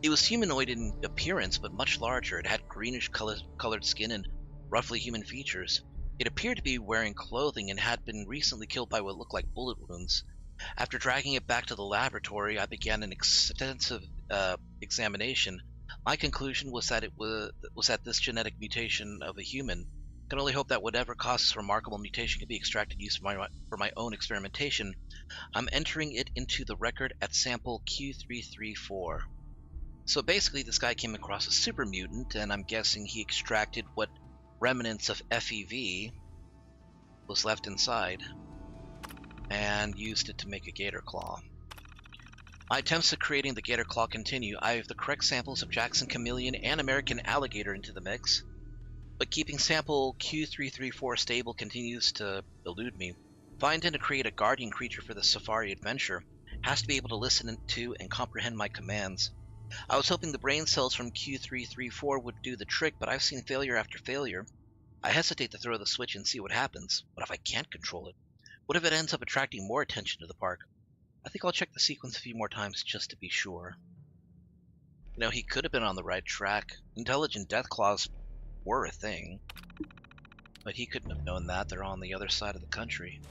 It was humanoid in appearance, but much larger. It had greenish colored skin and roughly human features. It appeared to be wearing clothing and had been recently killed by what looked like bullet wounds. After dragging it back to the laboratory, I began an extensive examination. My conclusion was that this genetic mutation of a human. I can only hope that whatever caused this remarkable mutation can be extracted used for my own experimentation. I'm entering it into the record at sample Q334. So basically, this guy came across a super mutant, and I'm guessing he extracted what remnants of FEV was left inside and used it to make a gator claw. My attempts at creating the gator claw continue. I have the correct samples of Jackson chameleon and American alligator into the mix, but keeping sample Q334 stable continues to elude me. If I intend to create a guardian creature for the safari adventure, it has to be able to listen to and comprehend my commands. I was hoping the brain cells from Q334 would do the trick, but I've seen failure after failure. I hesitate to throw the switch and see what happens. What if I can't control it? What if it ends up attracting more attention to the park? I think I'll check the sequence a few more times just to be sure. You know, he could have been on the right track. Intelligent death claws were a thing, but he couldn't have known that. They're on the other side of the country.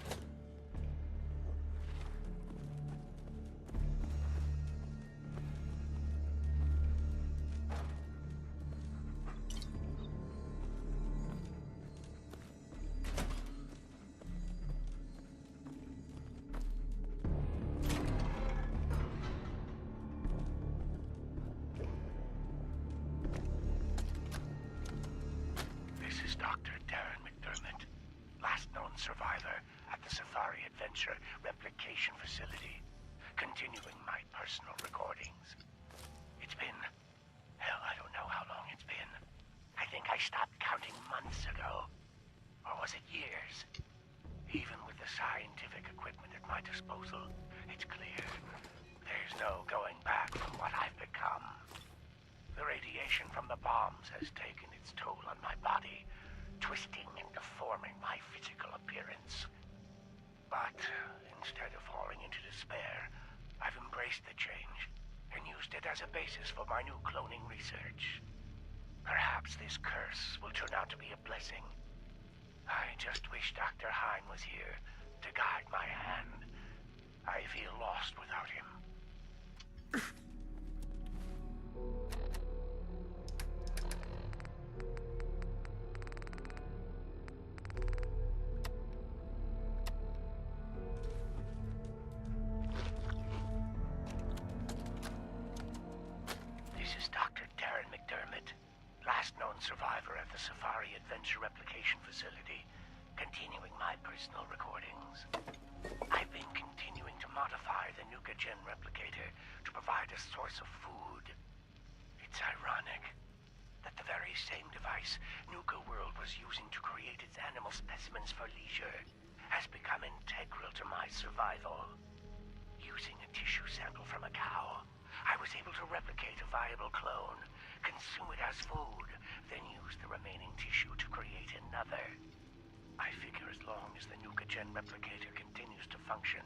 Survivor at the Safari Adventure Replication Facility, continuing my personal recordings. It's been, hell, I don't know how long it's been. I think I stopped counting months ago. Or was it years? Even with the scientific equipment at my disposal, it's clear there's no going back from what I've become. The radiation from the bombs has taken its toll on my body, twisting and deforming my physical appearance. But instead of falling into despair, I've embraced the change and used it as a basis for my new cloning research. Perhaps this curse will turn out to be a blessing. I just wish Dr. Hine was here to guide my hand. I feel lost without him. Survivor at the Safari Adventure Replication Facility, continuing my personal recordings. I've been continuing to modify the Nuka-Gen replicator to provide a source of food. It's ironic that the very same device Nuka-World was using to create its animal specimens for leisure has become integral to my survival. Using a tissue sample from a cow, I was able to replicate a viable clone, consume it as food, then use the remaining tissue to create another. I figure as long as the Nuka-Gen replicator continues to function,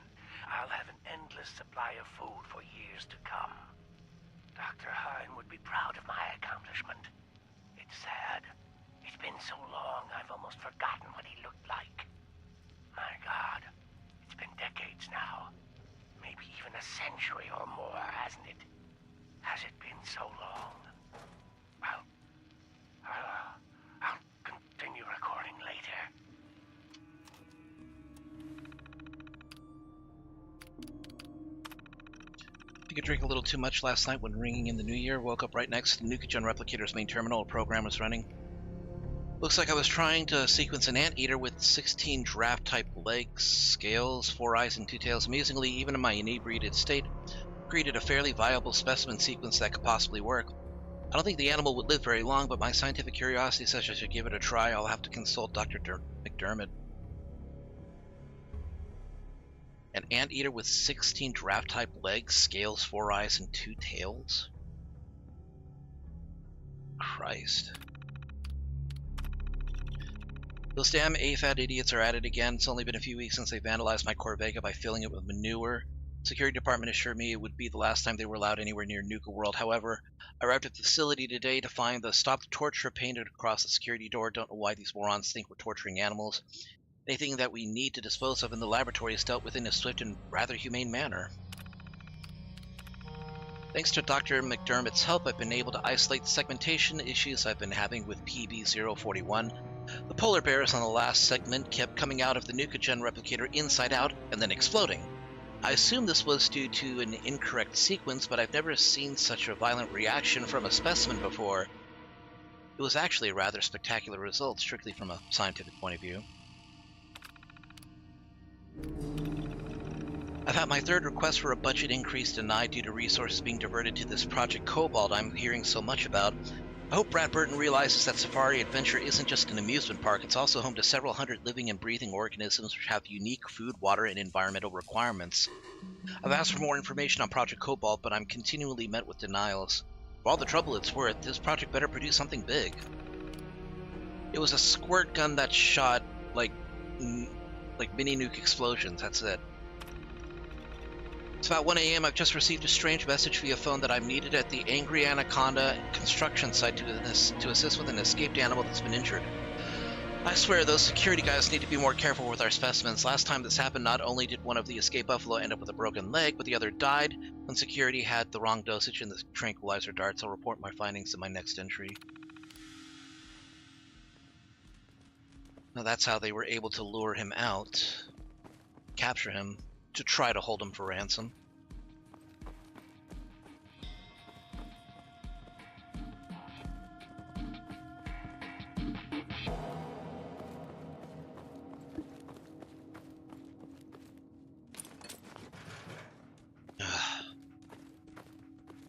I'll have an endless supply of food for years to come. Dr. Hine would be proud of my accomplishment. It's sad. It's been so long, I've almost forgotten what he looked like. My God, it's been decades now. Maybe even a century or more, hasn't it? Has it been so long? I'll continue recording later. think I drank a little too much last night when ringing in the new year. Woke up right next to the Nuka-Gen replicator's main terminal. A program was running. Looks like I was trying to sequence an anteater with 16 giraffe-type legs, scales, 4 eyes, and 2 tails. Amusingly, even in my inebriated state, created a fairly viable specimen sequence that could possibly work. I don't think the animal would live very long, but my scientific curiosity says I should give it a try. I'll have to consult Dr. McDermott. An anteater with 16 giraffe-type legs, scales, 4 eyes, and 2 tails? Christ. Those damn AFAD idiots are at it again. It's only been a few weeks since they vandalized my Corvega by filling it with manure. Security department assured me it would be the last time they were allowed anywhere near Nuka-World. However, I arrived at the facility today to find the "Stop the Torture" painted across the security door. Don't know why these morons think we're torturing animals. Anything that we need to dispose of in the laboratory is dealt with in a swift and rather humane manner. Thanks to Dr. McDermott's help, I've been able to isolate the segmentation issues I've been having with PB-041. The polar bears on the last segment kept coming out of the Nuka-Gen replicator inside out and then exploding. I assume this was due to an incorrect sequence, but I've never seen such a violent reaction from a specimen before. It was actually a rather spectacular result, strictly from a scientific point of view. I've had my third request for a budget increase denied due to resources being diverted to this Project Cobalt I'm hearing so much about. I hope Brad Burton realizes that Safari Adventure isn't just an amusement park, it's also home to several hundred living and breathing organisms which have unique food, water, and environmental requirements. I've asked for more information on Project Cobalt, but I'm continually met with denials. For all the trouble it's worth, this project better produce something big. It was a squirt gun that shot, like mini nuke explosions, that's it. It's about 1 a.m. I've just received a strange message via phone that I'm needed at the Angry Anaconda construction site to assist with an escaped animal that's been injured. I swear those security guys need to be more careful with our specimens. Last time this happened, not only did one of the escaped buffalo end up with a broken leg, but the other died when security had the wrong dosage in the tranquilizer darts. I'll report my findings in my next entry. Now that's how they were able to lure him out, capture him, to try to hold him for ransom.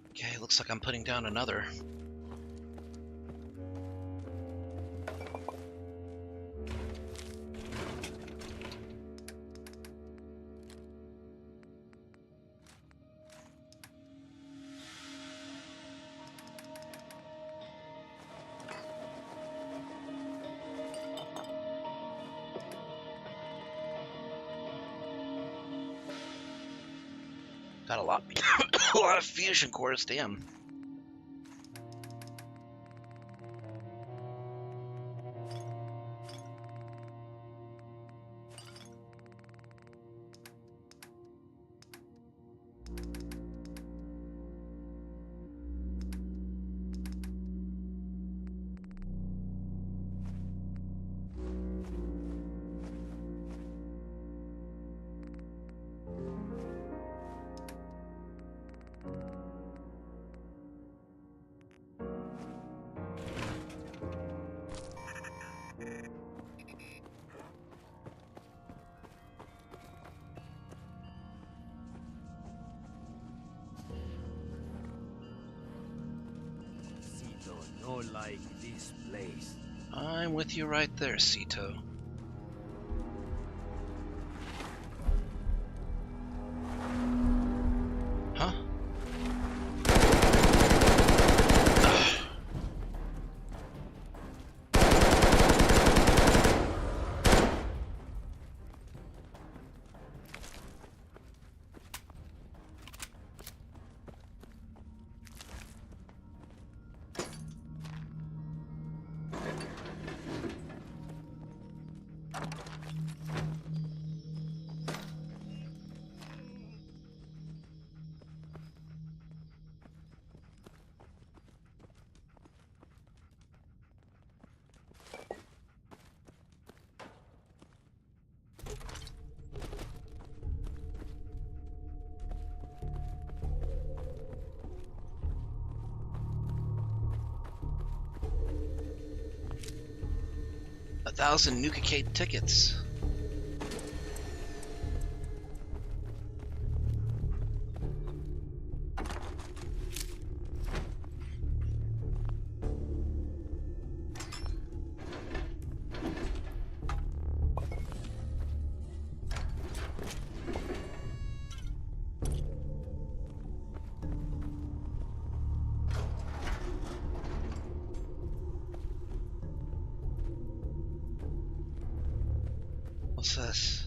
Okay, looks like I'm putting down another. Got a lot, a lot of fusion cores, damn. No like this place. I'm with you right there, Sito. Huh? 1,000 Nuka-Cola tickets. What's this?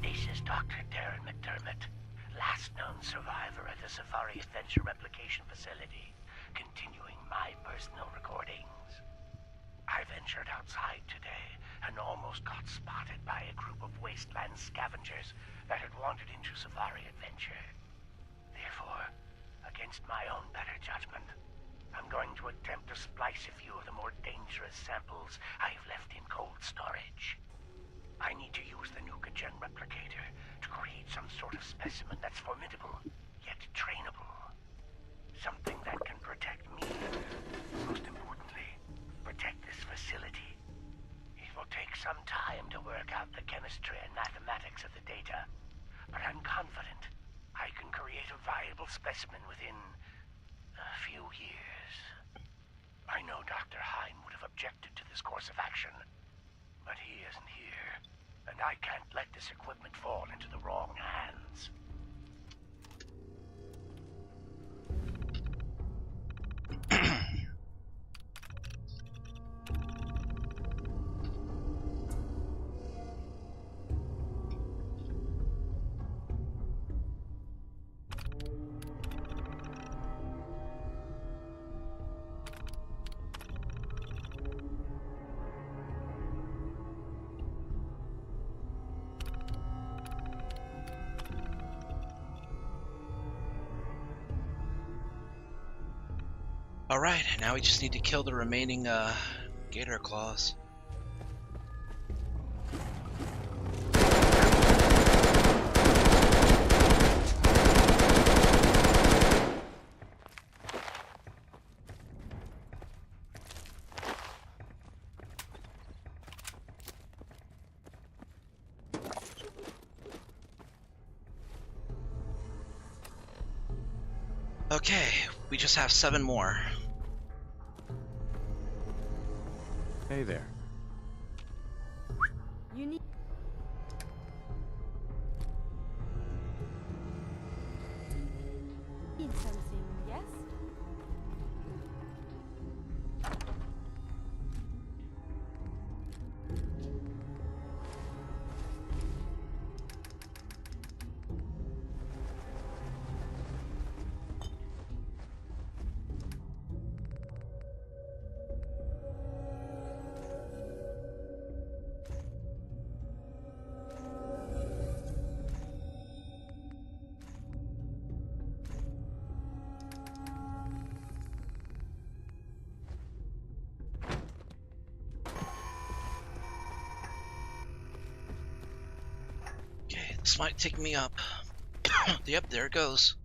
This is Dr. Darren McDermott, last known survivor at the Safari Adventure Replication Facility, continuing my personal recordings. I ventured outside today and almost got spotted by a group of wasteland scavengers that had wandered into Safari Adventure. Therefore, against my own better judgment, I'm going to attempt to splice a few of the more dangerous samples I've left in cold storage. I need to use the Nuka-Gen replicator to create some sort of specimen that's formidable, yet trainable. Something that can protect me, most importantly, protect this facility. It will take some time to work out the chemistry and mathematics of the data, but I'm confident I can create a viable specimen within a few years. I know Dr. Hine would have objected to this course of action, but he isn't here, and I can't let this equipment fall into the wrong hands. Alright, now we just need to kill the remaining gator claws. Okay, we just have 7 more. Hey there. You need something, yes? Okay, this might take me up. Yep, there it goes.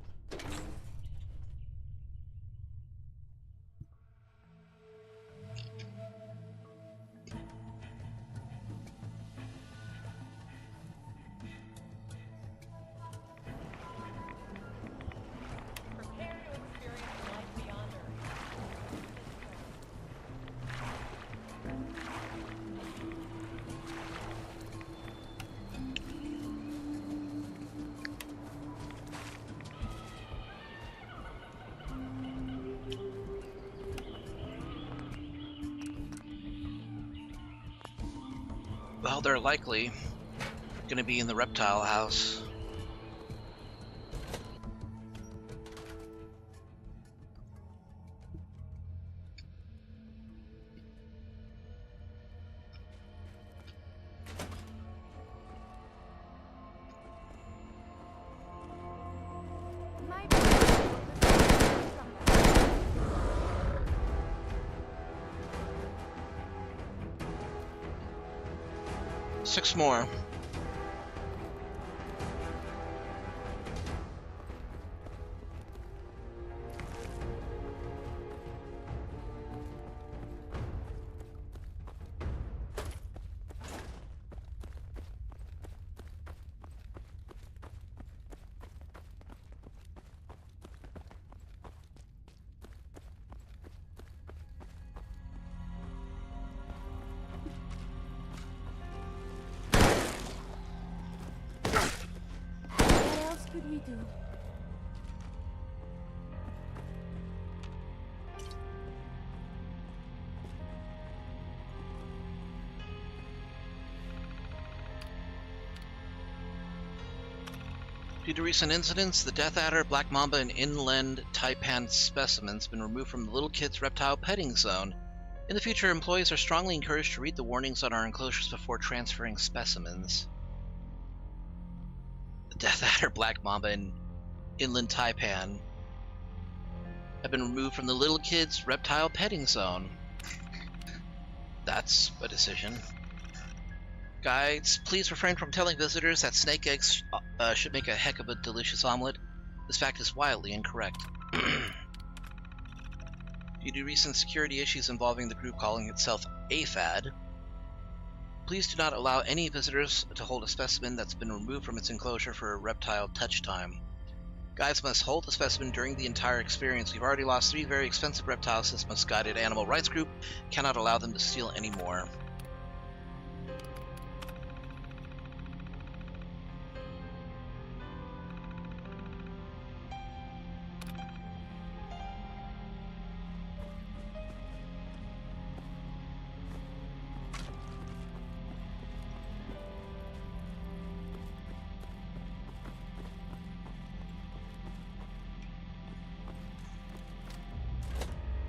Well, they're likely gonna be in the reptile house. 6 more. What else could we do? Due to recent incidents, the Death Adder, Black Mamba, and inland taipan specimens have been removed from the Little Kids Reptile Petting Zone. In the future, employees are strongly encouraged to read the warnings on our enclosures before transferring specimens. The Death Adder, Black Mamba, and inland taipan have been removed from the Little Kids Reptile Petting Zone. That's a decision. Guides, please refrain from telling visitors that snake eggs should make a heck of a delicious omelet. This fact is wildly incorrect. Due to recent security issues involving the group calling itself AFAD, please do not allow any visitors to hold a specimen that's been removed from its enclosure for a reptile touch time. Guides must hold the specimen during the entire experience. We've already lost 3 very expensive reptiles. This misguided animal rights group cannot allow them to steal any more.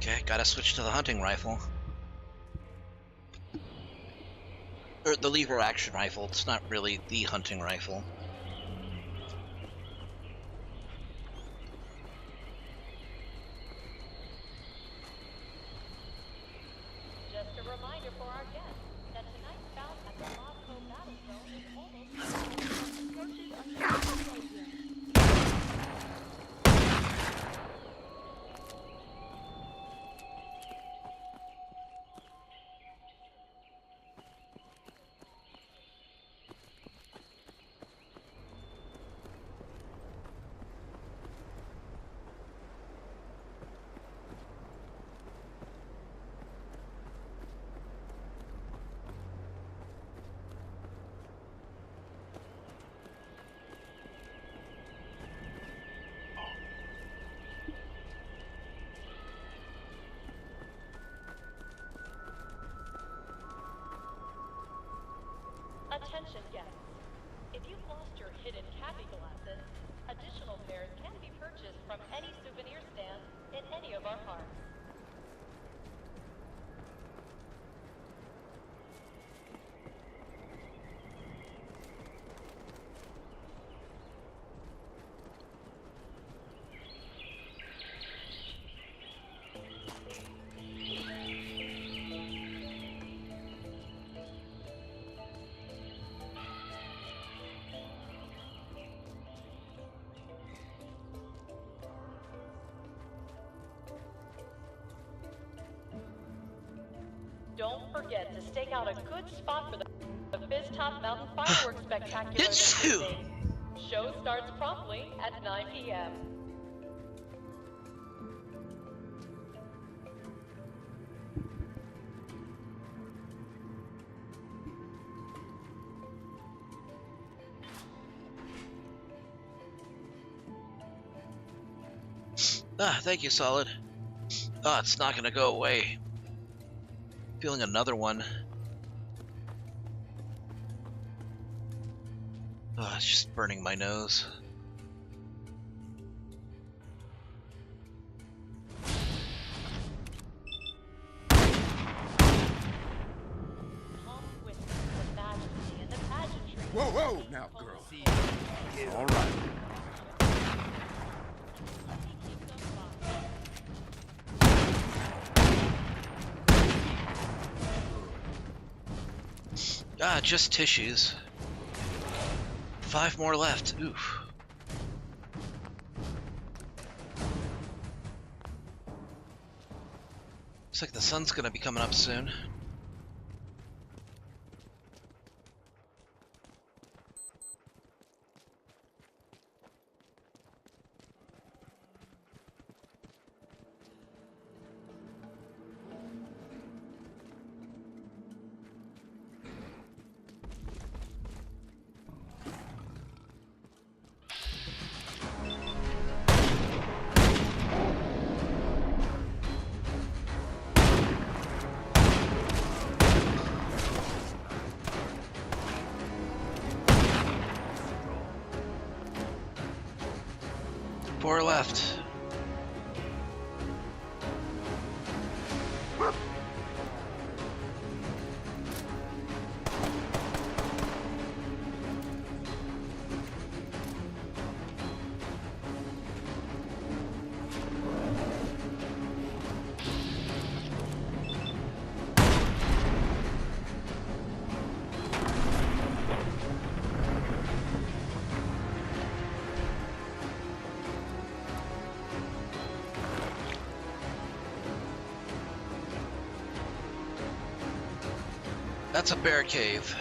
Okay, gotta switch to the hunting rifle. Or the lever action rifle, it's not really the hunting rifle. Just a reminder for our guests that tonight's bout at the Moscow Battle Zone is Attention guests. If you've lost your hidden cappy glasses, additional pairs can be purchased from any souvenir stand in any of our parks. Don't forget to stake out a good spot for the Fizz Top Mountain Fireworks Spectacular this evening. Show starts promptly at 9 p.m. Thank you, Solid. It's not gonna go away. Feeling another one. It's just burning my nose. Whoa, whoa, now, girl. All right. Ah, just tissues. 5 more left. Oof. Looks like the sun's gonna be coming up soon. Four left. That's a bear cave.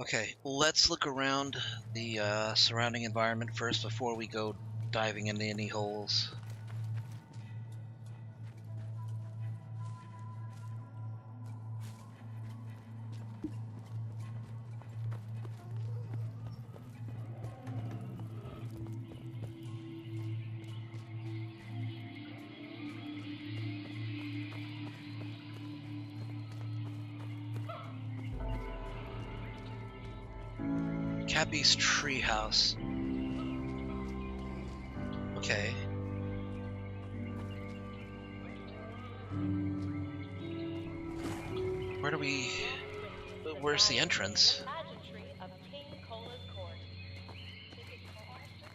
Okay, let's look around the surrounding environment first before we go diving into any holes. Cappy's treehouse. Okay. Where's the entrance? Pageantry of King Cola's court. Tickets for Austin?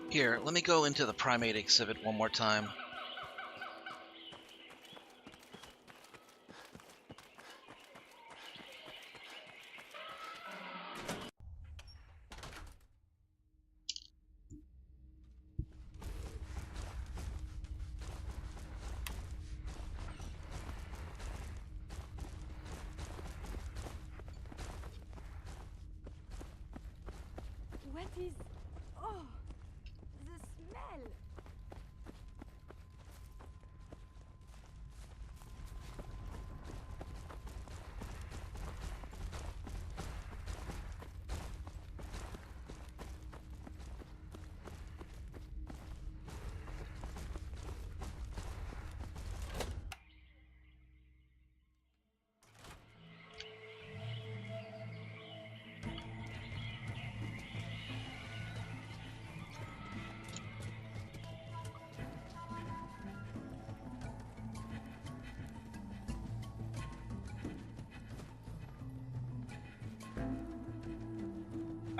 Here, let me go into the primate exhibit one more time. What is... Oh, the smell!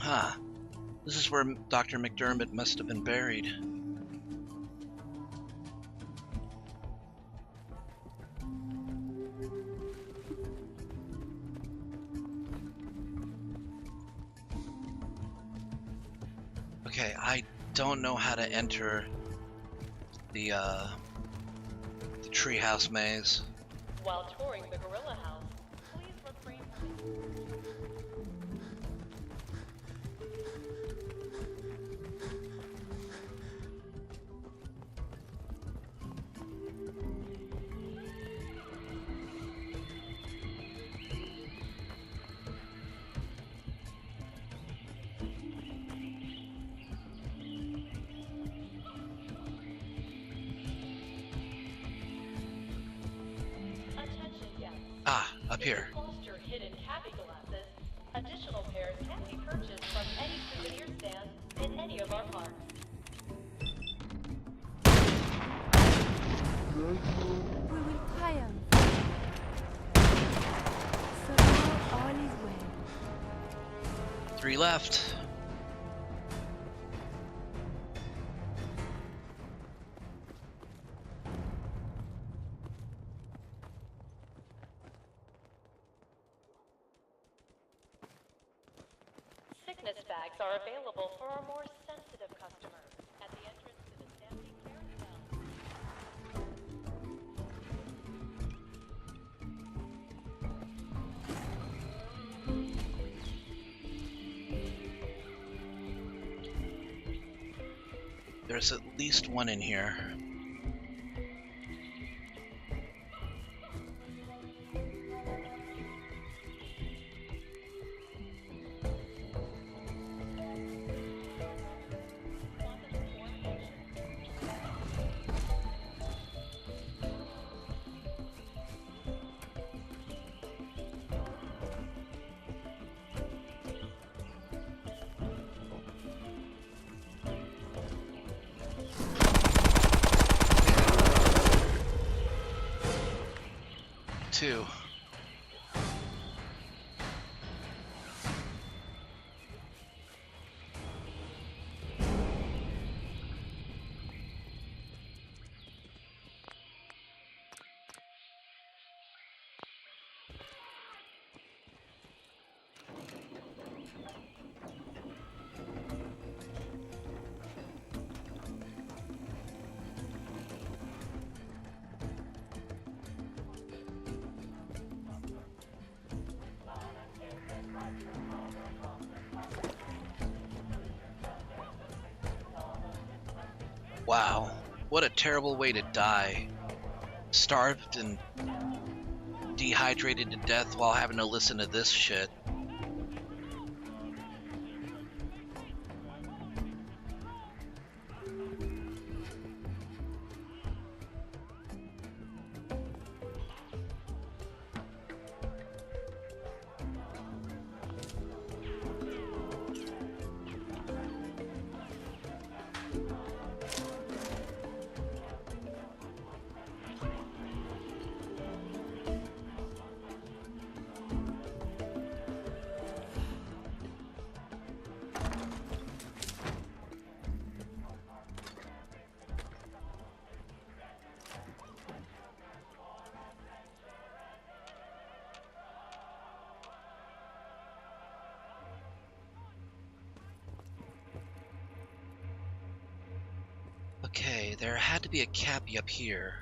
Huh. This is where Dr. McDermott must have been buried. Okay, I don't know how to enter the treehouse maze. While touring the Gorilla House, please refrain from... Attention guests. Ah, up here. If you lost your hidden cappy glasses, additional pairs can be purchased from any souvenir stand in any of our parks. We will triumph. So now all is well. 3 left. Sickness bags are available for our more sensitive customers at the entrance to the Stamping Carousel. There's at least one in here. Two. Wow, what a terrible way to die. Starved and dehydrated to death while having to listen to this shit. Okay, there had to be a cappy up here.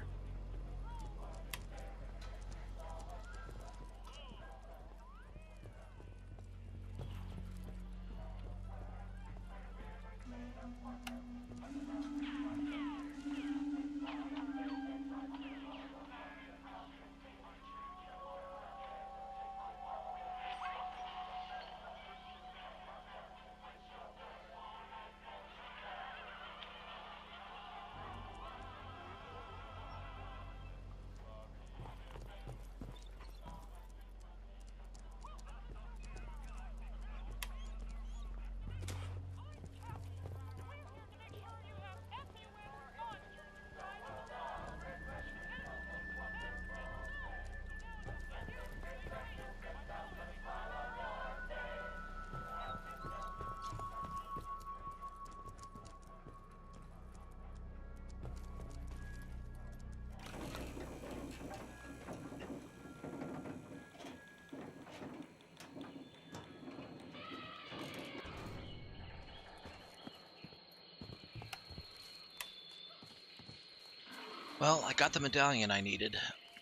Well, I got the medallion I needed.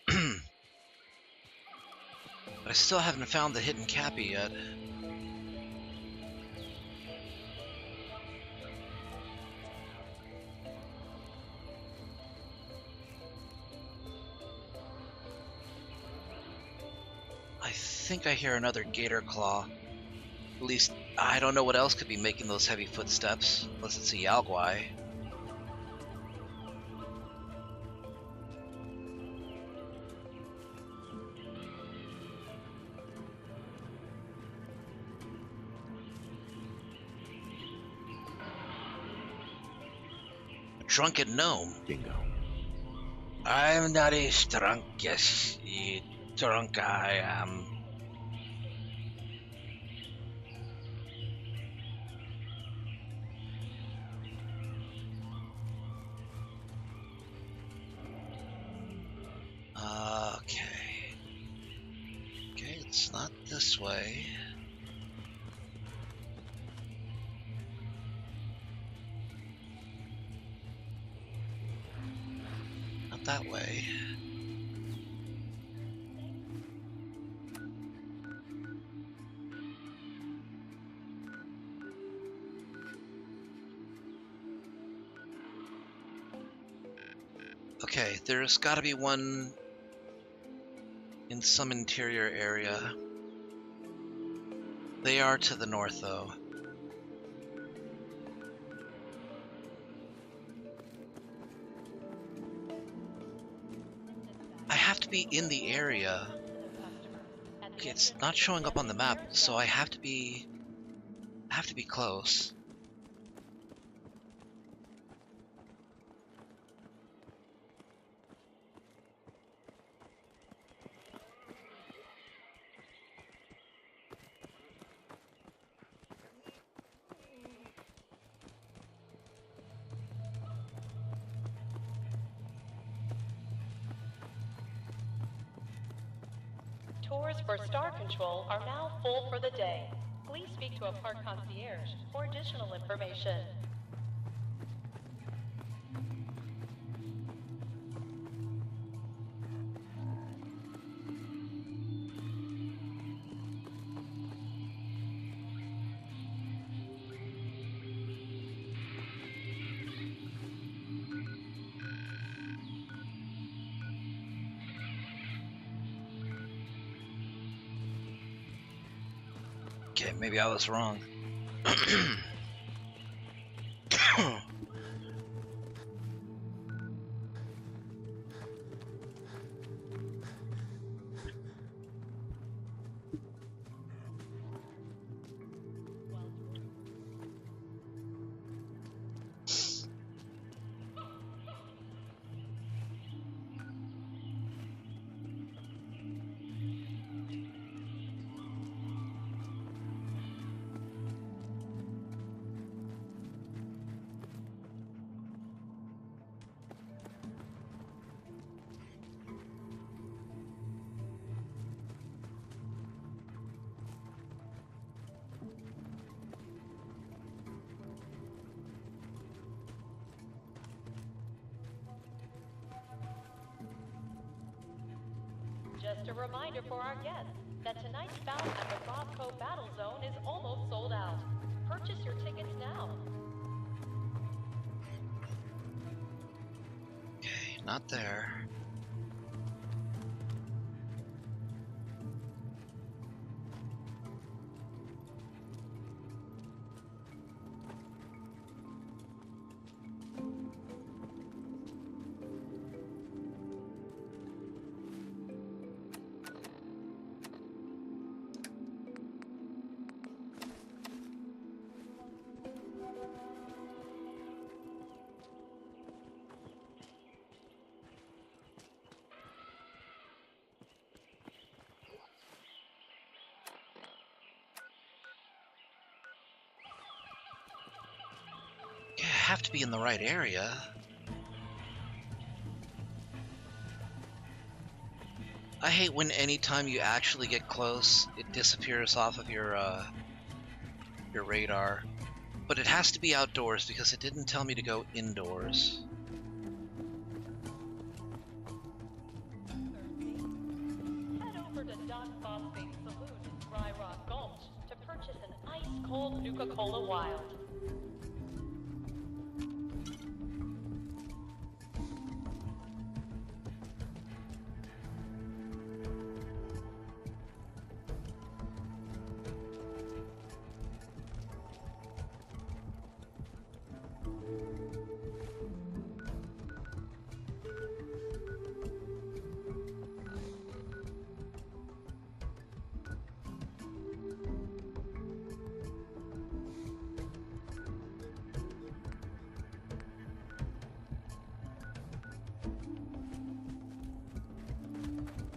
But I still haven't found the hidden cappy yet. I think I hear another gator claw. At least, I don't know what else could be making those heavy footsteps, unless it's a Yalguai. A drunken gnome. Bingo. I'm not as drunk as drunk I am. Okay. Okay, it's not this way. Not that way. Okay, there's gotta be one in some interior area. They are to the north, though. I have to be in the area. Okay, it's not showing up on the map, so I have to be close. Tours for Star Control are now full for the day. Please speak to a park concierge for additional information. Okay, maybe I was wrong. Just a reminder for our guests that tonight's bout at the Roscoe Battle Zone is almost sold out. Purchase your tickets now. Okay, not there. Yeah, I have to be in the right area. I hate when anytime you actually get close, it disappears off of your radar. But it has to be outdoors because it didn't tell me to go indoors. ice-cold Nuka-Cola Wild.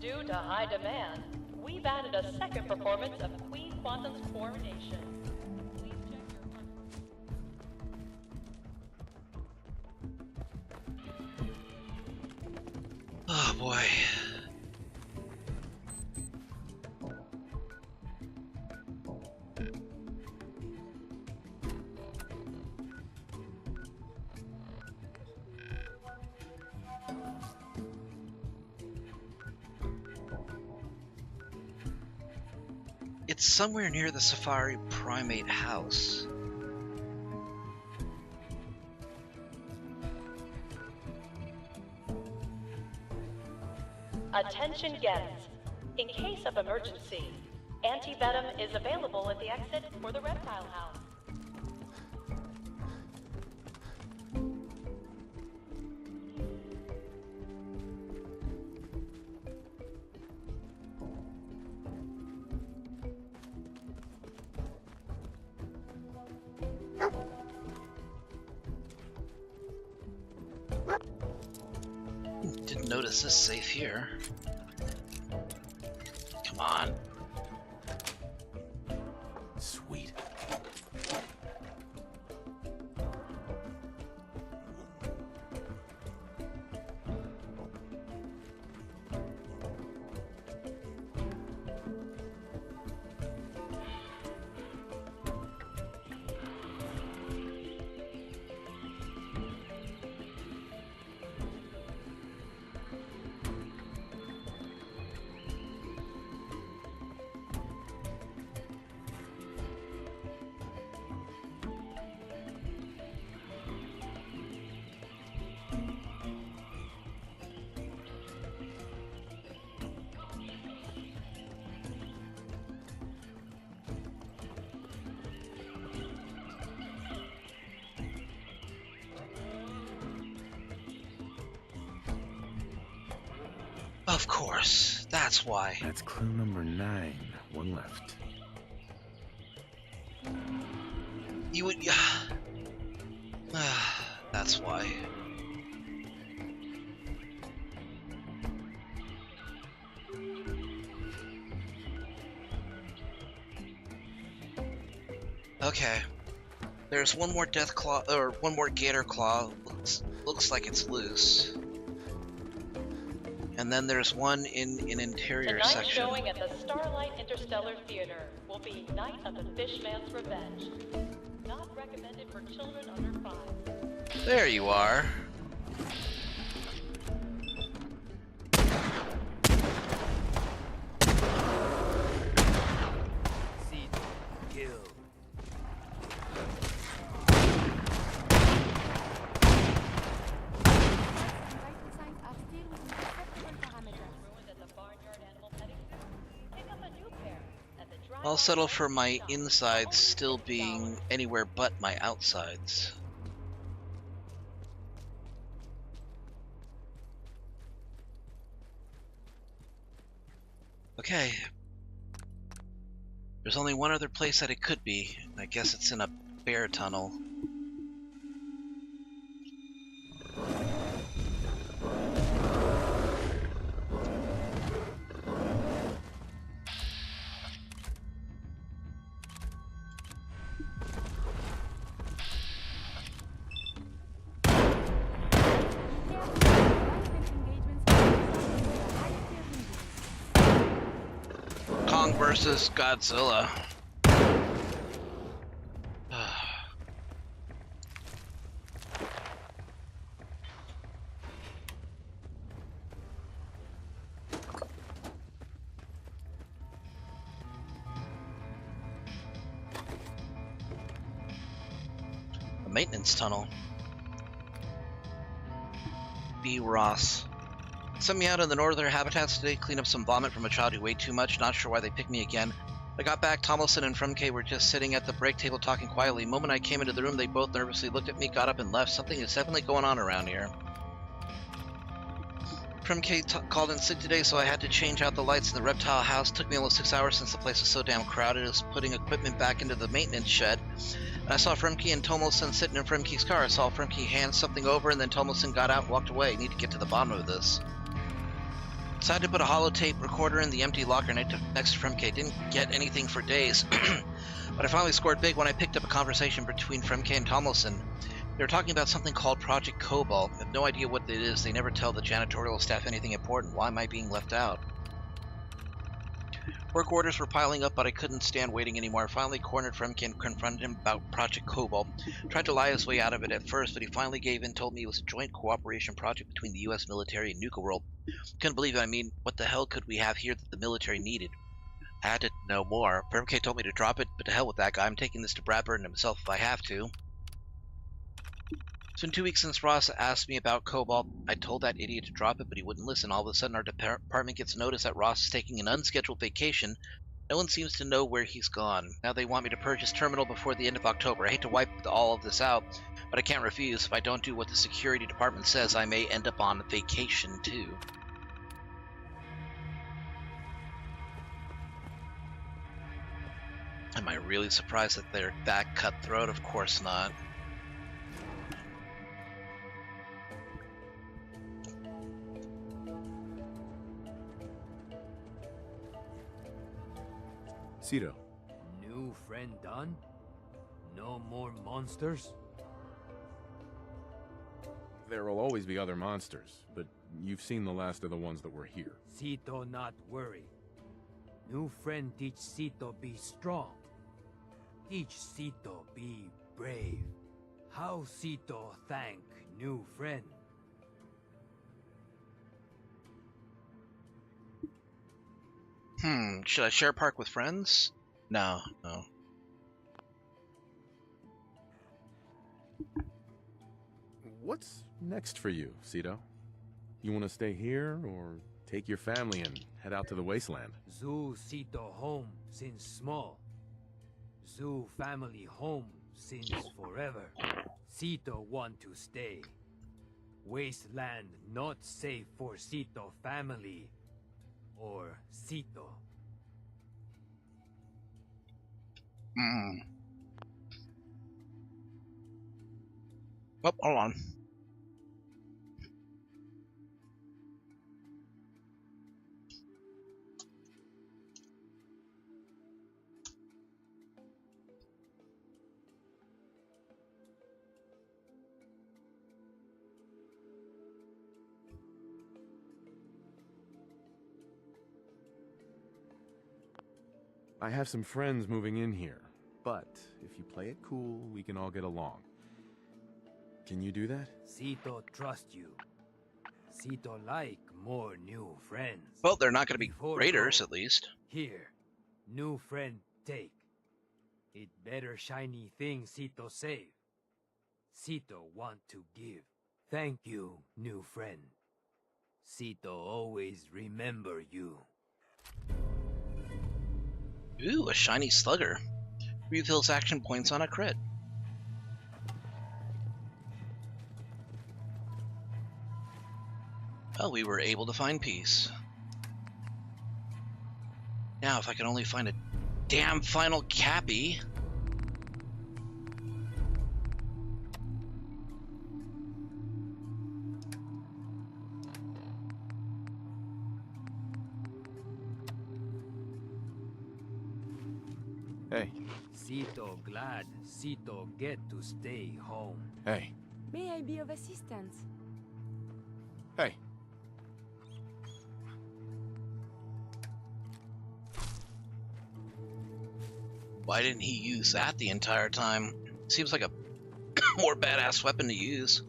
Due to high demand, we've added a second performance of Queen Quantum's Coronation. Please check your... Oh boy. It's somewhere near the Safari Primate house. Attention guests. In case of emergency, anti-venom is available at the exit for the reptile house. Didn't notice this safe here. Come on. Sweet. Of course. That's why. That's clue number 9. One left. You would... That's why. Okay. There's one more death claw, or one more gator claw. Looks like it's loose. And then there's one in an interior Tonight's section. showing at the Starlight Interstellar Theater will be Night of the Fishman's Revenge. Not recommended for children under 5. There you are. I'll settle for my insides still being anywhere but my outsides. Okay. There's only one other place that it could be. I guess it's in a bear tunnel. Kong versus Godzilla. maintenance tunnel. B. Ross. Sent me out in the northern habitats today to clean up some vomit from a child who weighed too much. Not sure why they picked me again. I got back, Tomlinson and Fremke were just sitting at the break table talking quietly. The moment I came into the room, they both nervously looked at me, got up and left. Something is definitely going on around here. Fremke called in sick today, so I had to change out the lights in the reptile house. Took me almost 6 hours since the place was so damn crowded. I was putting equipment back into the maintenance shed. And I saw Fremke and Tomlinson sitting in Fremke's car. I saw Fremke hand something over, and then Tomlinson got out and walked away. I need to get to the bottom of this. Decided to put a holotape recorder in the empty locker next to Fremke. Didn't get anything for days. But I finally scored big when I picked up a conversation between Fremke and Tomlinson. They were talking about something called Project Cobalt. I have no idea what it is. They never tell the janitorial staff anything important. Why am I being left out? Work orders were piling up, but I couldn't stand waiting anymore. I finally cornered Fremke and confronted him about Project Cobalt. Tried to lie his way out of it at first, but he finally gave in and told me it was a joint cooperation project between the US military and Nuka-World. Couldn't believe it. I mean, what the hell could we have here that the military needed? I had to know more. Fremke told me to drop it, but to hell with that guy. I'm taking this to Bradburn himself if I have to. It's been 2 weeks since Ross asked me about Cobalt. I told that idiot to drop it, but he wouldn't listen. All of a sudden, our department gets notice that Ross is taking an unscheduled vacation. No one seems to know where he's gone. Now they want me to purge his terminal before the end of October. I hate to wipe all of this out, but I can't refuse. If I don't do what the security department says, I may end up on vacation too. Am I really surprised that they're that cutthroat? Of course not. Cito. New friend done? No more monsters? There will always be other monsters, but you've seen the last of the ones that were here. Cito not worry. New friend teach Cito be strong. Teach Cito be brave. How Cito thank new friend? Should I share a park with friends? No. What's next for you, Cito? You want to stay here, or take your family and head out to the wasteland? Zoo Cito home since small. Zoo family home since forever. Cito want to stay. Wasteland not safe for Cito family. Or Cito. Oh, hold on. I have some friends moving in here, but if you play it cool, we can all get along. Can you do that? Cito trust you. Cito like more new friends. Well, they're not going to be raiders, at least. Here, new friend take. It better shiny thing Cito save. Cito want to give. Thank you, new friend. Cito always remember you. Ooh, a shiny slugger. Refills action points on a crit. Well, we were able to find peace. Now, if I could only find a damn final Cappy. Hey. Cito glad Cito get to stay home. Hey. May I be of assistance? Hey. Why didn't he use that the entire time? Seems like a more badass weapon to use.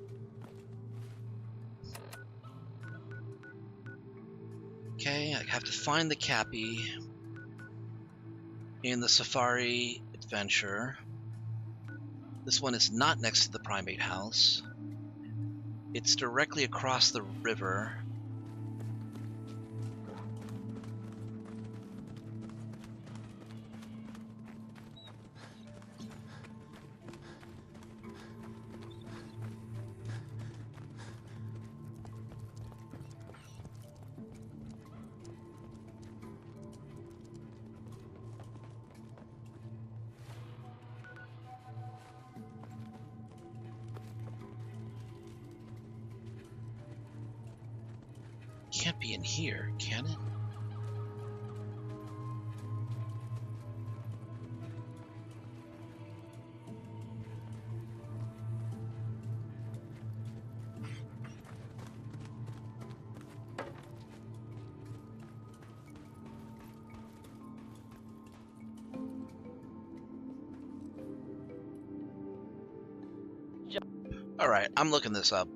Okay, I have to find the Cappy in the Safari Adventure. This one is not next to the primate house. It's directly across the river. Can't be in here, can it? Alright, I'm looking this up.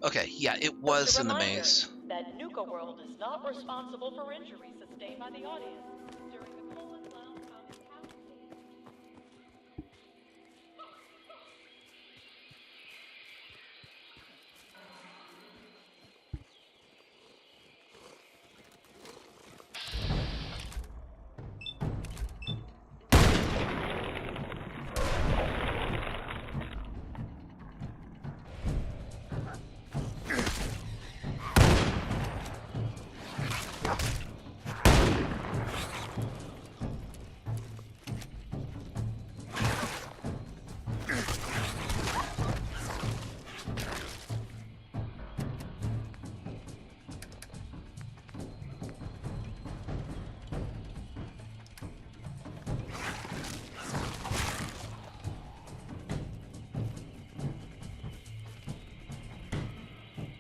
Okay, yeah, it was in the maze. That Nuka-World is not responsible for injuries sustained by the audience during the Cola Clown Comic Capture Scene.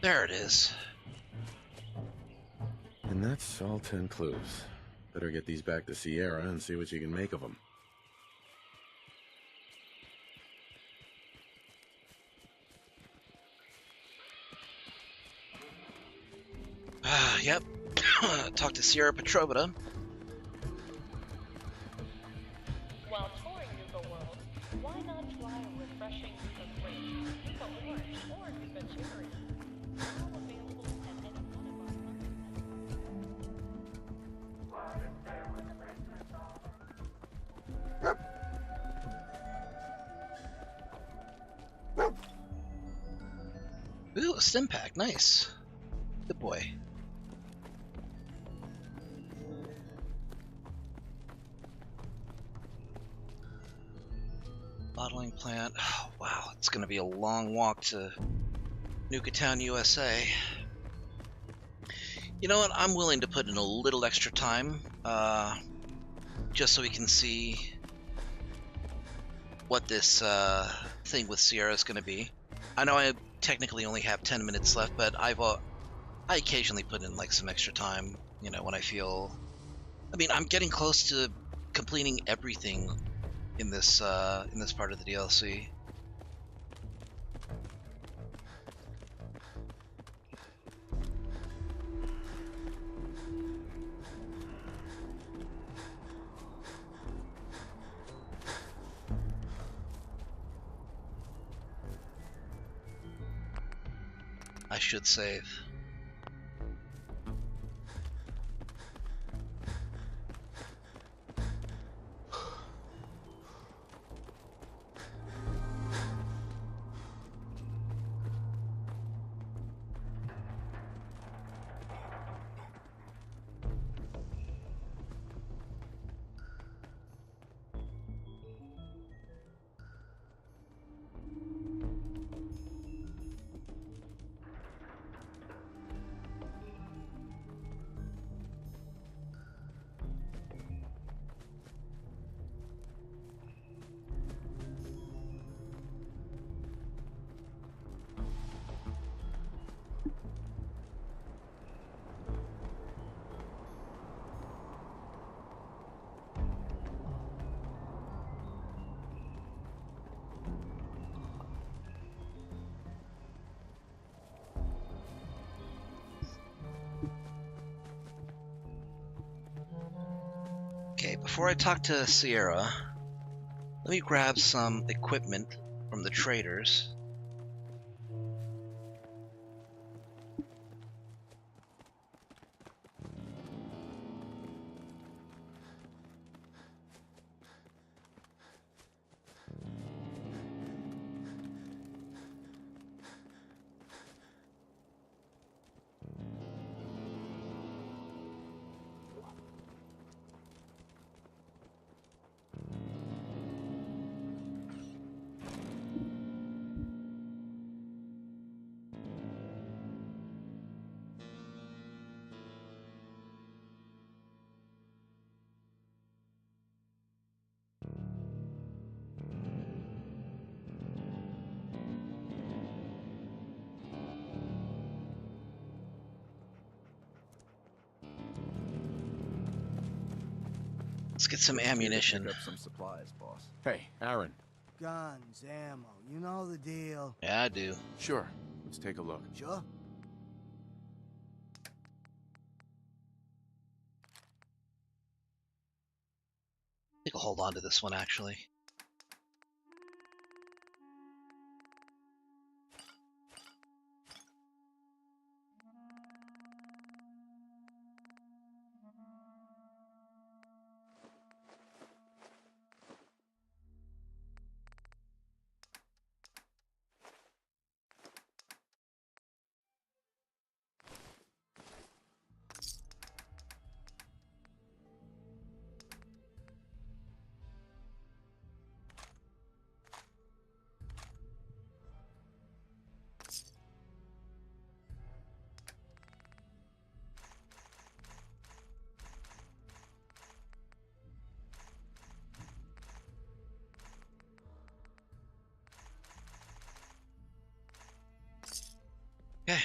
There it is. And that's all 10 clues. Better get these back to Sierra and see what you can make of them. Yep. Talk to Sierra Petrovna. While touring Nuka-World, why not try a refreshing Nuka Grape, Nuka Orange, or Nuka Cherry? Now available at any one of our Ooh, a stim pack, nice. Good boy. Bottling plant. Oh, wow, it's gonna be a long walk to Nuka-Town, USA. You know what? I'm willing to put in a little extra time, just so we can see what this thing with Sierra is going to be. I know I technically only have 10 minutes left, but I occasionally put in like some extra time, you know, when I feel. I mean, I'm getting close to completing everything in this part of the DLC. I should save. before I talk to Sierra, let me grab some equipment from the traders. Let's get some ammunition. Pick up some supplies, boss. Hey, Aaron. Guns, ammo, you know the deal. Yeah, I do. Sure. Let's take a look. Sure. I think I'll hold on to this one, actually. Okay.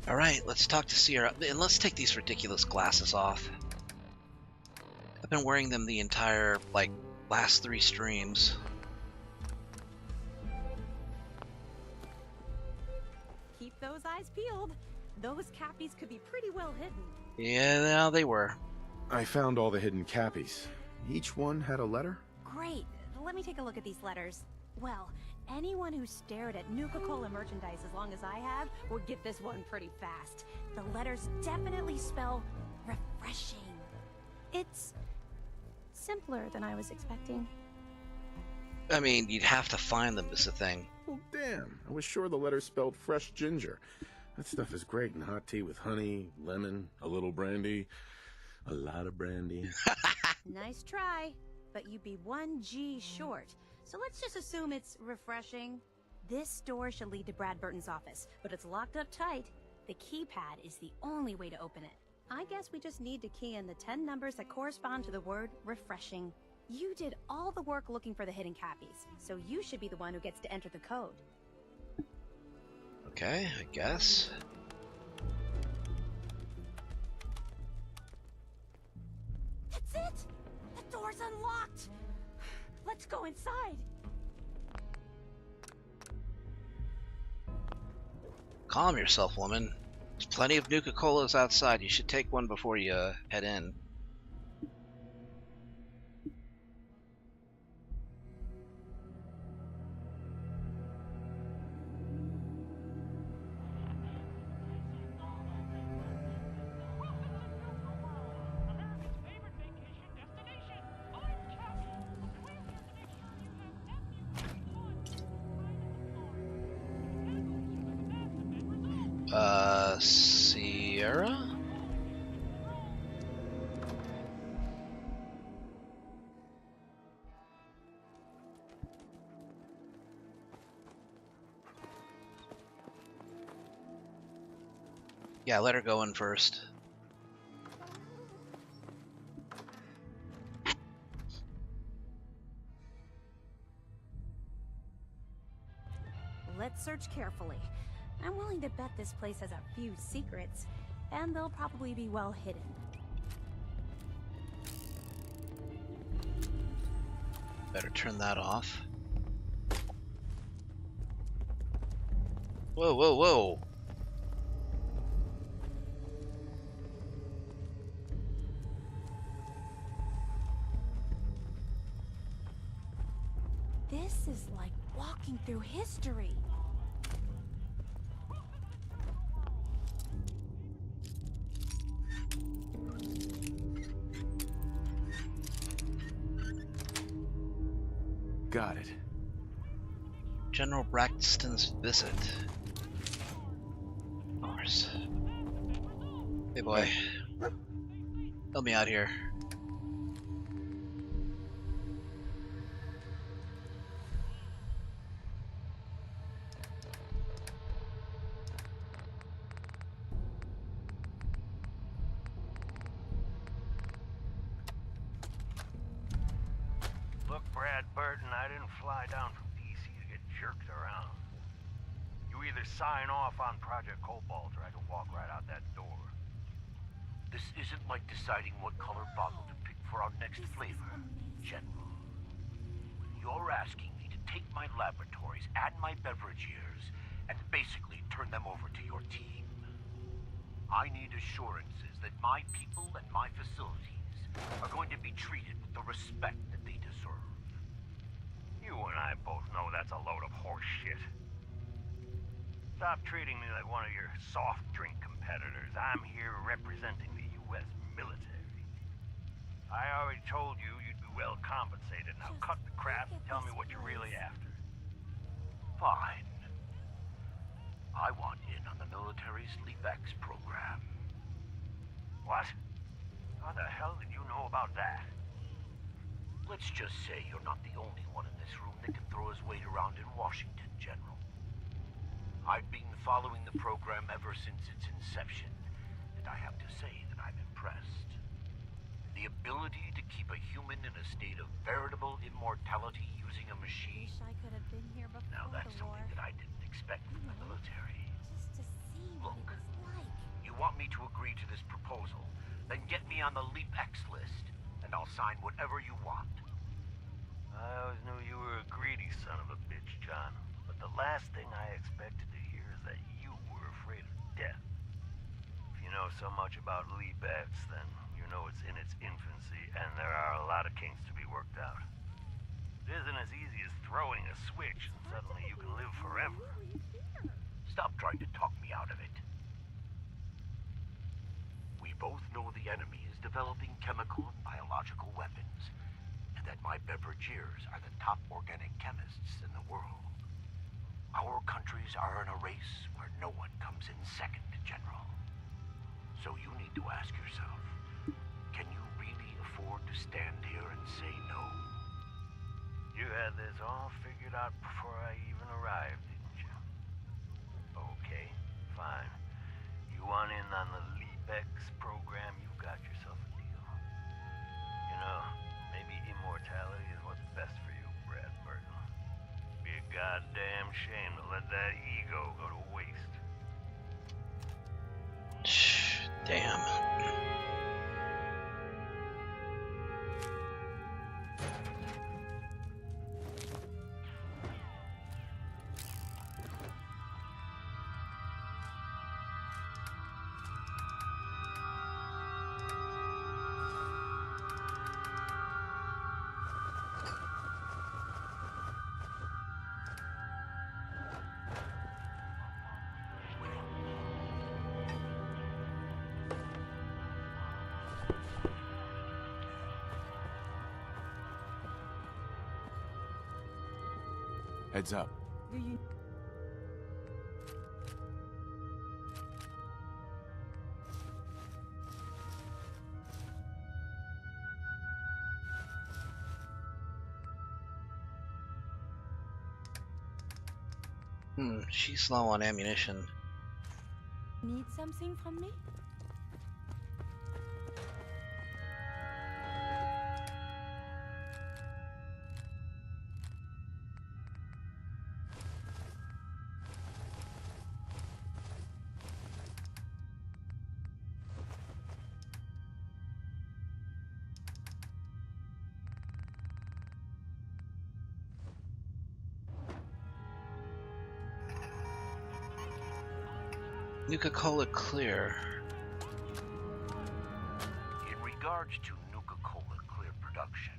Alright, let's talk to Sierra. And let's take these ridiculous glasses off. I've been wearing them the entire, like, last 3 streams. Keep those eyes peeled. Those cappies could be pretty well hidden. Yeah, no, they were. I found all the hidden cappies. Each one had a letter? Great. Let me take a look at these letters. Well, anyone who stared at Nuka-Cola merchandise as long as I have would get this one pretty fast. The letters definitely spell refreshing. It's simpler than I was expecting. I mean, you'd have to find them is the thing. Well, damn. I was sure the letter spelled fresh ginger. That stuff is great in hot tea with honey, lemon, a little brandy, a lot of brandy. Nice try, but you'd be 1 G short. So let's just assume it's refreshing. This door should lead to Brad Burton's office, but it's locked up tight. The keypad is the only way to open it. I guess we just need to key in the 10 numbers that correspond to the word refreshing. You did all the work looking for the hidden cappies, so you should be the one who gets to enter the code. Okay, I guess. That's it! The door's unlocked! Let's go inside! Calm yourself, woman. There's plenty of Nuka-Colas outside. You should take one before you head in. Sierra? Yeah, let her go in first. Let's search carefully. I'm willing to bet this place has a few secrets, and they'll probably be well hidden. Better turn that off. Whoa, whoa, whoa! This is like walking through history. Got it. General Braxton's visit. Of course. Hey boy. Help me out here. Look, Brad Burton, I didn't fly down from DC to get jerked around. You either sign off on Project Cobalt or I can walk right out that door. This isn't like deciding what color bottle to pick for our next flavor, General. You're asking me to take my laboratories and my beverage years and basically turn them over to your team. I need assurances that my people and my facilities are going to be treated with the respect that they deserve. You and I both know that's a load of horse shit. Stop treating me like one of your soft drink competitors. I'm here representing the U.S. military. I already told you you'd be well compensated. Now cut the crap and tell me what you're really after. Fine. I want in on the military's LeapX program. What? How the hell did you know about that? Let's just say you're not the only one in this room that can throw his weight around in Washington, General. I've been following the program ever since its inception, and I have to say that I'm impressed. The ability to keep a human in a state of veritable immortality using a machine. Wish I could have been here before Now that's the war. something that I didn't expect from the military. Just to see what it was like. You want me to agree to this proposal, then get me on the LeapX list, and I'll sign whatever you want. I always knew you were a greedy son of a bitch, John. But the last thing I expected to hear is that you were afraid of death. If you know so much about LeapX, then you know it's in its infancy, and there are a lot of kinks to be worked out. It isn't as easy as throwing a switch and suddenly you can live forever. Stop trying to talk me out of it. We both know the enemy is developing chemical and biological weapons, and that my beverageers are the top organic chemists in the world. Our countries are in a race where no one comes in second, General. So you need to ask yourself, can you really afford to stand here and say no? You had this all figured out before I even arrived, didn't you? Okay, fine. You want in on the LeapX program, you got yourself a deal. You know, maybe immortality is what's best for you, Brad Burton. Be a goddamn shame to let that ego go to waste. Damn. Heads up. She's low on ammunition. Need something from me? Nuka-Cola Clear. In regards to Nuka-Cola Clear production,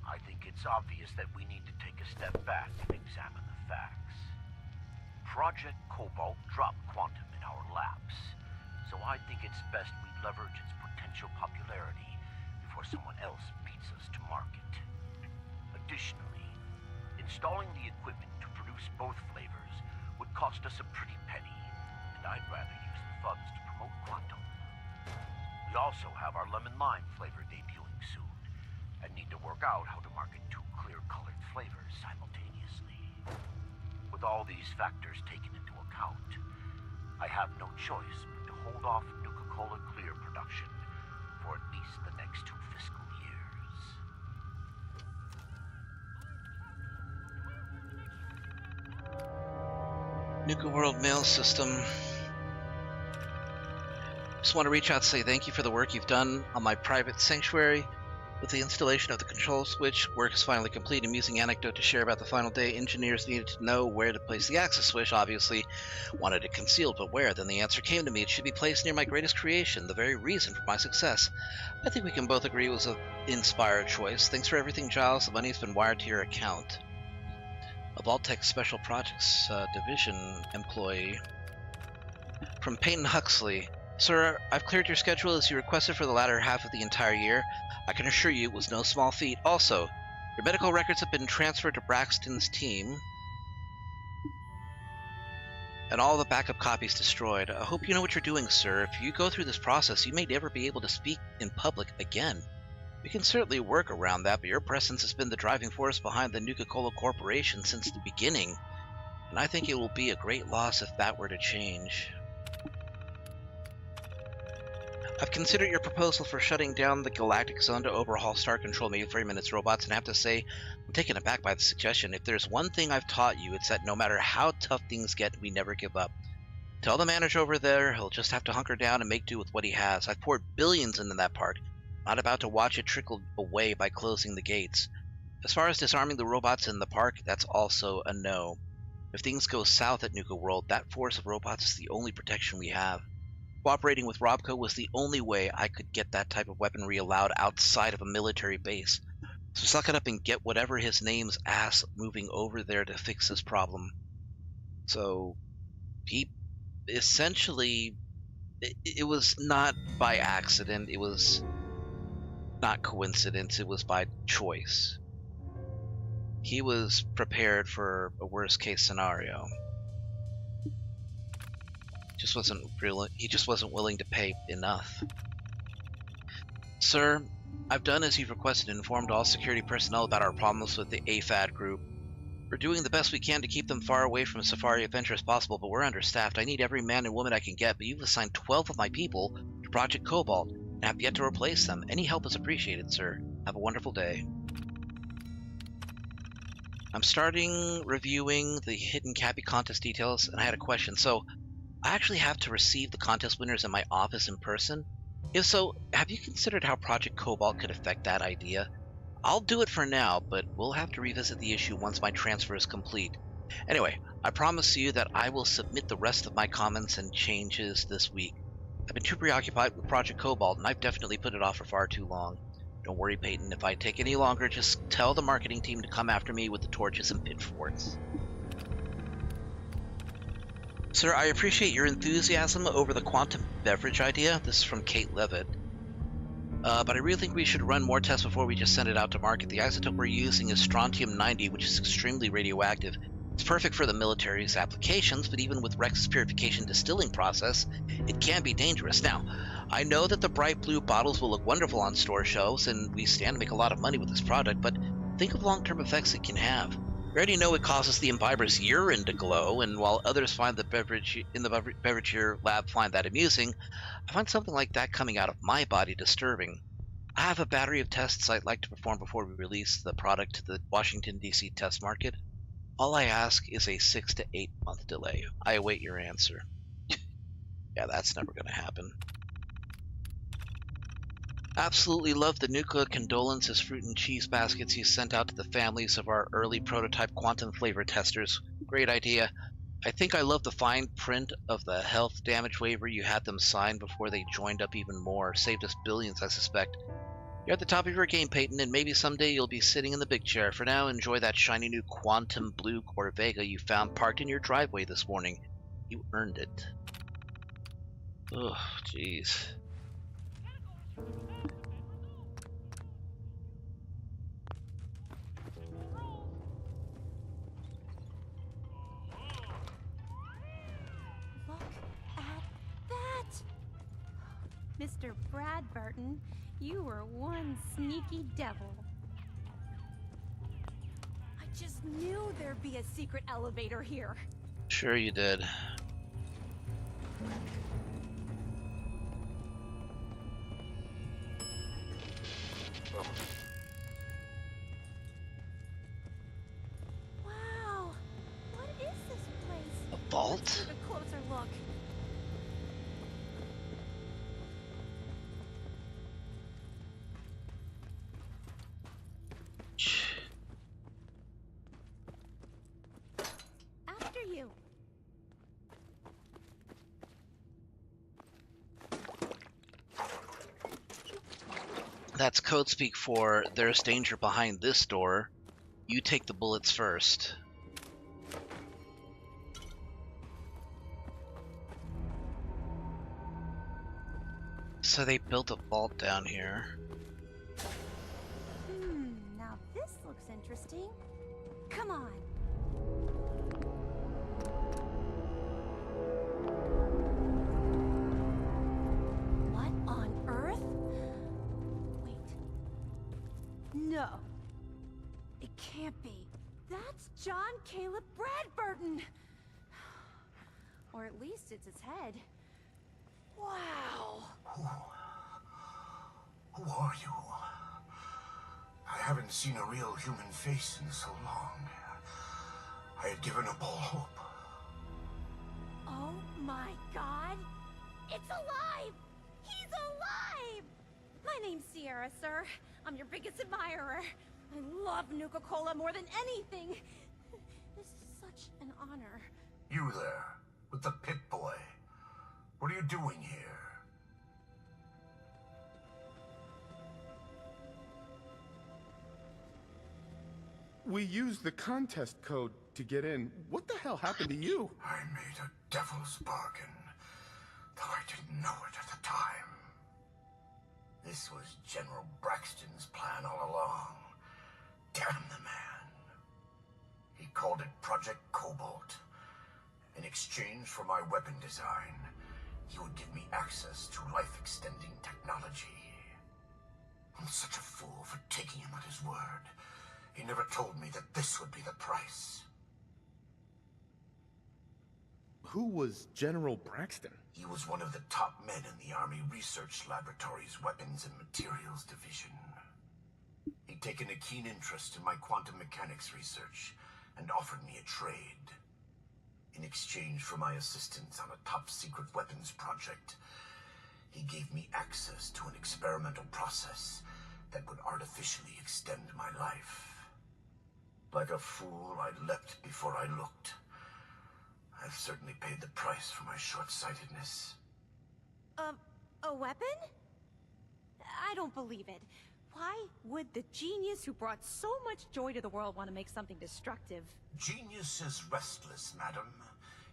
I think it's obvious that we need to take a step back and examine the facts. Project Cobalt dropped Quantum in our laps, so I think it's best we leverage its potential popularity before someone else beats us to market. Additionally, installing the equipment to produce both flavors would cost us a pretty penny, and I'd rather use the funds to promote Quantum. We also have our lemon lime flavor debuting soon, and need to work out how to market two clear-colored flavors simultaneously. With all these factors taken into account, I have no choice but to hold off Nuka-Cola Clear production for at least the next 2 fiscal years. Nuka-World mail system. Just want to reach out to say thank you for the work you've done on my private sanctuary. With the installation of the control switch, work is finally complete. Amusing anecdote to share about the final day. Engineers needed to know where to place the access switch, obviously wanted it concealed, but where? Then the answer came to me. It should be placed near my greatest creation, the very reason for my success. I think we can both agree it was an inspired choice. Thanks for everything, Giles. The money's been wired to your account. A Vault-Tec Special Projects Division employee. From Peyton Huxley. Sir, I've cleared your schedule as you requested for the latter half of the entire year. I can assure you it was no small feat. Also, your medical records have been transferred to Braxton's team, and all the backup copies destroyed. I hope you know what you're doing, sir. If you go through this process, you may never be able to speak in public again. We can certainly work around that, but your presence has been the driving force behind the Nuka-Cola Corporation since the beginning, and I think it will be a great loss if that were to change. I've considered your proposal for shutting down the Galactic Zone to overhaul Star Control mainframe and its robots, and I have to say, I'm taken aback by the suggestion. If there's one thing I've taught you, it's that no matter how tough things get, we never give up. Tell the manager over there he'll just have to hunker down and make do with what he has. I've poured billions into that park. Not about to watch it trickle away by closing the gates. As far as disarming the robots in the park, that's also a no. If things go south at Nuka-World, that force of robots is the only protection we have. Cooperating with Robco was the only way I could get that type of weaponry allowed outside of a military base. So suck it up and get whatever his name's ass moving over there to fix this problem. So he essentially, it was not by accident, it was not coincidence, it was by choice. He was prepared for a worst case scenario. He just wasn't willing to pay enough. Sir, I've done as you've requested and informed all security personnel about our problems with the AFAD group. We're doing the best we can to keep them far away from Safari Adventure as possible, but we're understaffed. I need every man and woman I can get, but you've assigned 12 of my people to Project Cobalt and have yet to replace them. Any help is appreciated, sir. Have a wonderful day. I'm starting reviewing the hidden Cappy contest details, and I had a question. So, I actually have to receive the contest winners in my office in person? If so, have you considered how Project Cobalt could affect that idea? I'll do it for now, but we'll have to revisit the issue once my transfer is complete. Anyway, I promise you that I will submit the rest of my comments and changes this week. I've been too preoccupied with Project Cobalt, and I've definitely put it off for far too long. Don't worry, Peyton, if I take any longer, just tell the marketing team to come after me with the torches and pitchforks. Sir, I appreciate your enthusiasm over the quantum beverage idea. This is from Kate Levitt. But I really think we should run more tests before we just send it out to market. The isotope we're using is strontium-90, which is extremely radioactive. It's perfect for the military's applications, but even with Rex's purification distilling process, it can be dangerous. Now, I know that the bright blue bottles will look wonderful on store shelves, and we stand to make a lot of money with this product, but think of long-term effects it can have. We already know it causes the imbiber's urine to glow, and while others find the beverage in the beverage here lab find that amusing, I find something like that coming out of my body disturbing. I have a battery of tests I'd like to perform before we release the product to the Washington, D.C. test market. All I ask is a 6 to 8 month delay. I await your answer. Yeah, that's never going to happen. Absolutely love the Nuka condolences fruit and cheese baskets you sent out to the families of our early prototype quantum flavor testers. Great idea. I think I love the fine print of the health damage waiver you had them sign before they joined up even more. Saved us billions, I suspect. You're at the top of your game, Peyton, and maybe someday you'll be sitting in the big chair. For now, enjoy that shiny new quantum blue Corvega you found parked in your driveway this morning. You earned it. Ugh, jeez. Look at that! Mr. Bradburton, you were one sneaky devil. I just knew there'd be a secret elevator here. Sure you did. Wow! What is this place? A vault? Let's take a closer look. After you. That's code speak for there's danger behind this door. You take the bullets first. So they built a vault down here. Now this looks interesting. Come on. What on earth? Wait. No. It can't be. That's John Caleb Bradburton. Or at least it's his head. Wow. Who are you? I haven't seen a real human face in so long. I had given up all hope. Oh my god! It's alive! He's alive! My name's Sierra, sir. I'm your biggest admirer. I love Nuka-Cola more than anything. This is such an honor. You there, with the pit boy. What are you doing here? We used the contest code to get in. What the hell happened to you? I made a devil's bargain, though I didn't know it at the time. This was General Braxton's plan all along. Damn the man. He called it Project Cobalt. In exchange for my weapon design, he would give me access to life-extending technology. I'm such a fool for taking him at his word. He never told me that this would be the price. Who was General Braxton? He was one of the top men in the Army Research Laboratory's Weapons and Materials Division. He'd taken a keen interest in my quantum mechanics research and offered me a trade. In exchange for my assistance on a top-secret weapons project, he gave me access to an experimental process that would artificially extend my life. Like a fool, I leapt before I looked. I've certainly paid the price for my short-sightedness. A weapon? I don't believe it. Why would the genius who brought so much joy to the world want to make something destructive? Genius is restless, madam.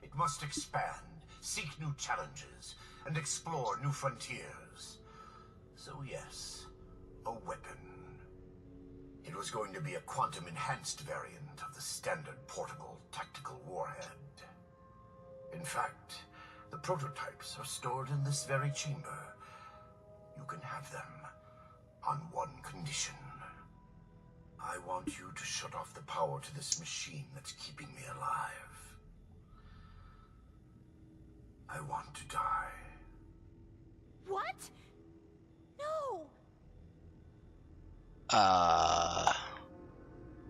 It must expand, seek new challenges, and explore new frontiers. So yes, a weapon. It was going to be a quantum-enhanced variant of the standard portable tactical warhead. In fact, the prototypes are stored in this very chamber. You can have them on one condition. I want you to shut off the power to this machine that's keeping me alive. I want to die. What? No!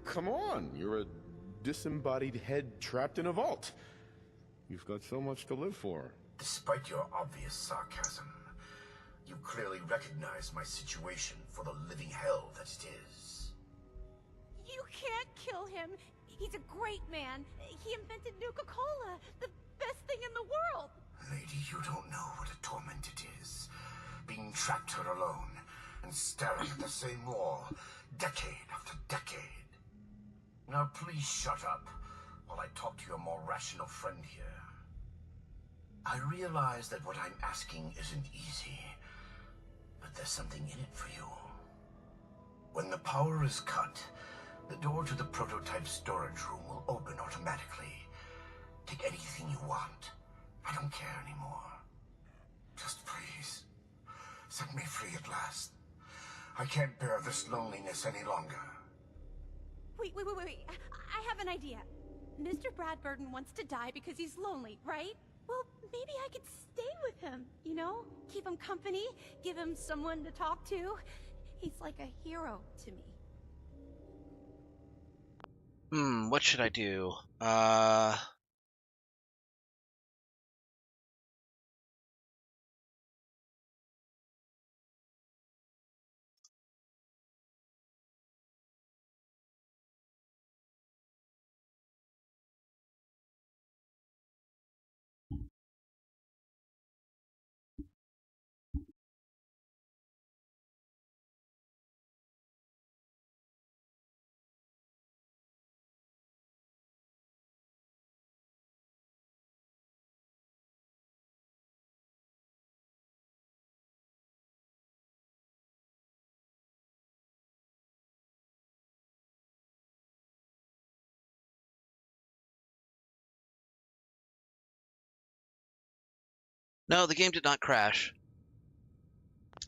Come on, you're a disembodied head trapped in a vault. You've got so much to live for. Despite your obvious sarcasm, you clearly recognize my situation for the living hell that it is. You can't kill him. He's a great man. He invented Nuka-Cola, the best thing in the world. Lady, you don't know what a torment it is. Being trapped here alone and staring at the same wall, decade after decade. Now please shut up while I talk to your more rational friend here. I realize that what I'm asking isn't easy, but there's something in it for you. When the power is cut, the door to the prototype storage room will open automatically. Take anything you want. I don't care anymore. Just please, set me free at last. I can't bear this loneliness any longer. Wait. I have an idea. Mr. Bradburton wants to die because he's lonely, right? Well, maybe I could stay with him, you know? Keep him company, give him someone to talk to. He's like a hero to me. What should I do? No, the game did not crash.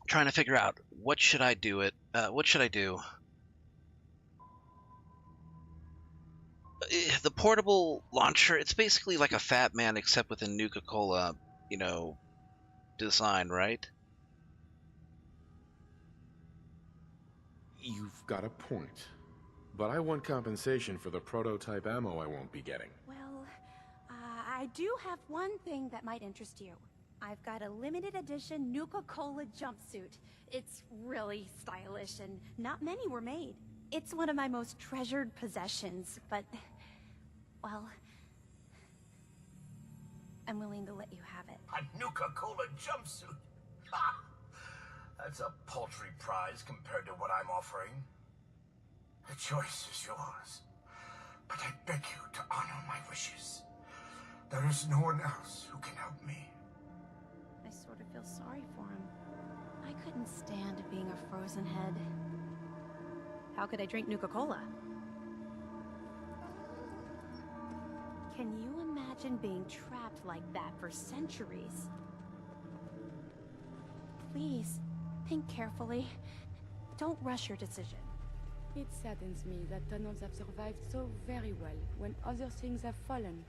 Trying to figure out what should I do what should I do? The portable launcher, it's basically like a Fat Man except with a Nuka-Cola, design, right? You've got a point. But I want compensation for the prototype ammo I won't be getting. Well, I do have one thing that might interest you. I've got a limited edition Nuka-Cola jumpsuit. It's really stylish and not many were made. It's one of my most treasured possessions, but, well, I'm willing to let you have it. A Nuka-Cola jumpsuit? Ha! That's a paltry prize compared to what I'm offering. The choice is yours, but I beg you to honor my wishes. There is no one else who can help me. I sort of feel sorry for him. I couldn't stand being a frozen head. How could I drink Nuka-Cola? Can you imagine being trapped like that for centuries? Please, think carefully. Don't rush your decision. It saddens me that tunnels have survived so very well when other things have fallen.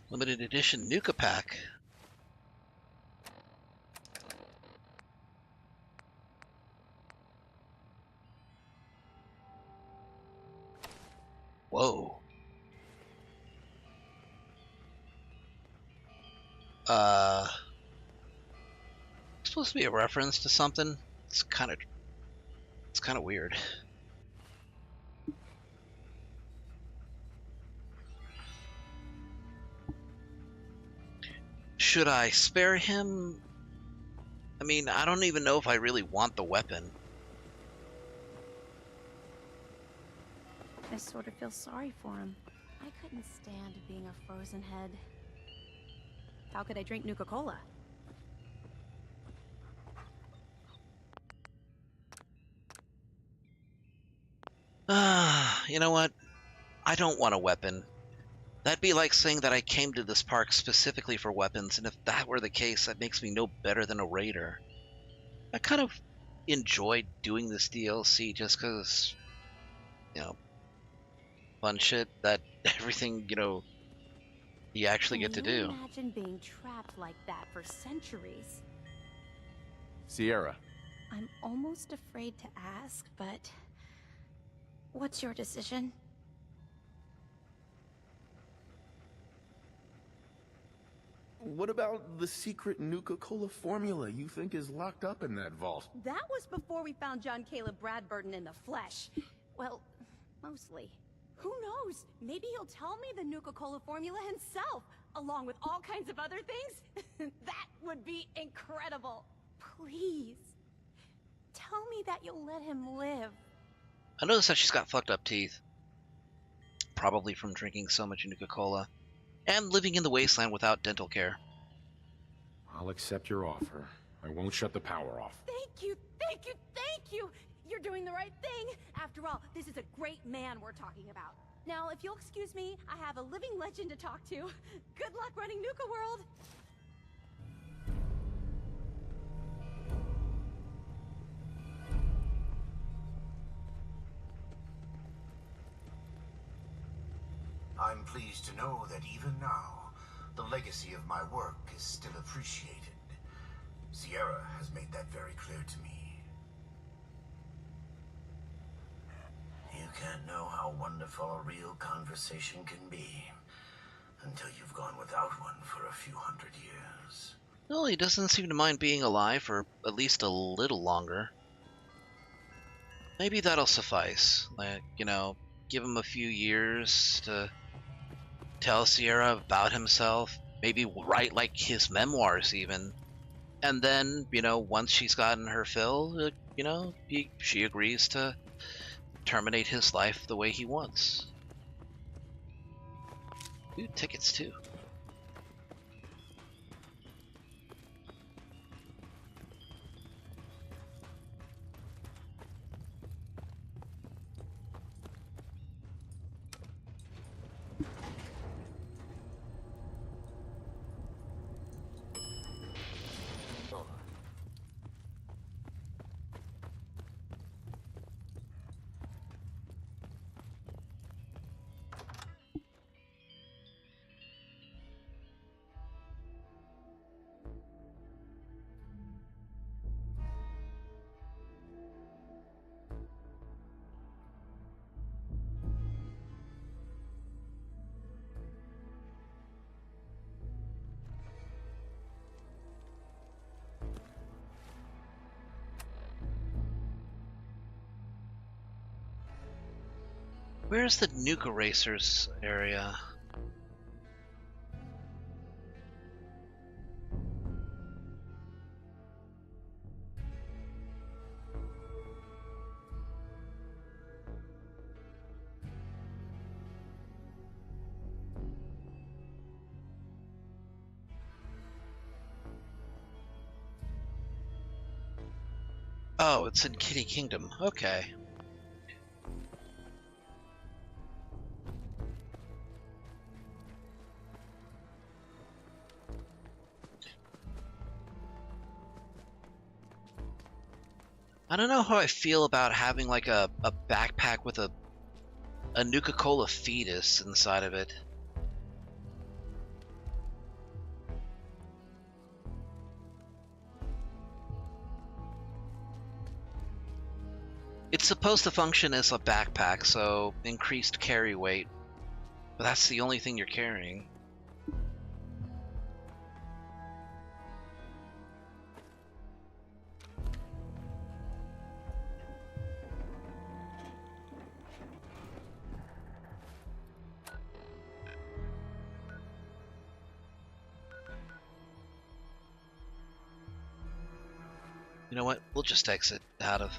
Limited edition Nuka Pack. Whoa. Supposed to be a reference to something? It's kind of weird. Should I spare him? I mean, I don't even know if I really want the weapon. I sort of feel sorry for him. I couldn't stand being a frozen head. How could I drink Nuka-Cola? You know what? I don't want a weapon. That'd be like saying that I came to this park specifically for weapons, and if that were the case, that makes me no better than a raider. I kind of enjoyed doing this DLC just because, you know, fun shit that everything, you know, you actually get to Can you do. imagine being trapped like that for centuries? Sierra. I'm almost afraid to ask, but what's your decision? What about the secret Nuka-Cola formula you think is locked up in that vault? That was before we found John Caleb Bradburton in the flesh. Well, mostly. Who knows? Maybe he'll tell me the Nuka-Cola formula himself, along with all kinds of other things. That would be incredible. Please, tell me that you'll let him live. I noticed that she's got fucked up teeth. Probably from drinking so much Nuka-Cola. And living in the wasteland without dental care. I'll accept your offer. I won't shut the power off. Thank you, thank you, thank you! You're doing the right thing! After all, this is a great man we're talking about. Now, if you'll excuse me, I have a living legend to talk to. Good luck running Nuka-World! I'm pleased to know that even now, the legacy of my work is still appreciated. Sierra has made that very clear to me. You can't know how wonderful a real conversation can be until you've gone without one for a few hundred years. Well, he doesn't seem to mind being alive for at least a little longer. Maybe that'll suffice. Like, you know, give him a few years to tell Sierra about himself, maybe write like his memoirs even, and then, you know, once she's gotten her fill, you know, she agrees to terminate his life the way he wants. Ooh, tickets too. Where's the Nuka Racers area? Oh, it's in Kitty Kingdom. Okay. I don't know how I feel about having like a backpack with a Nuka-Cola fetus inside of it. It's supposed to function as a backpack, so increased carry weight. But that's the only thing you're carrying. You know what? We'll just exit out of,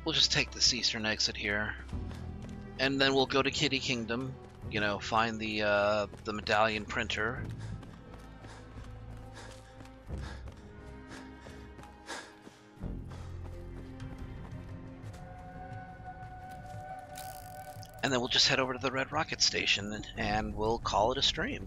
we'll just take this eastern exit here. And then we'll go to Kitty Kingdom, you know, find the medallion printer. And then we'll just head over to the Red Rocket Station and we'll call it a stream.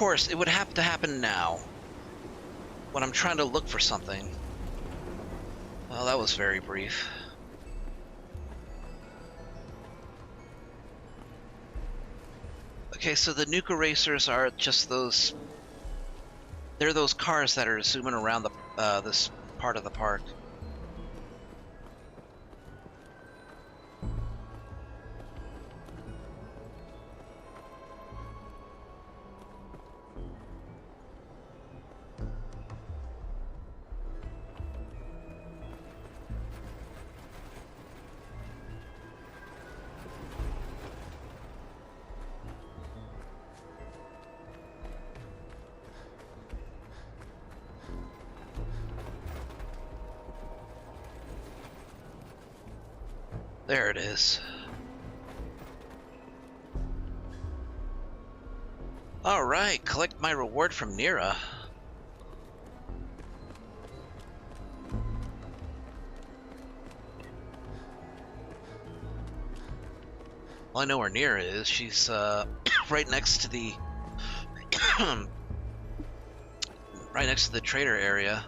course, it would have to happen now. When I'm trying to look for something. Well, that was very brief. Okay, so the Nuka Racers are just those... They're those cars that are zooming around the this part of the park. There it is. Alright, collect my reward from Nira. Well, I know where Nira is. She's right next to the right next to the trader area.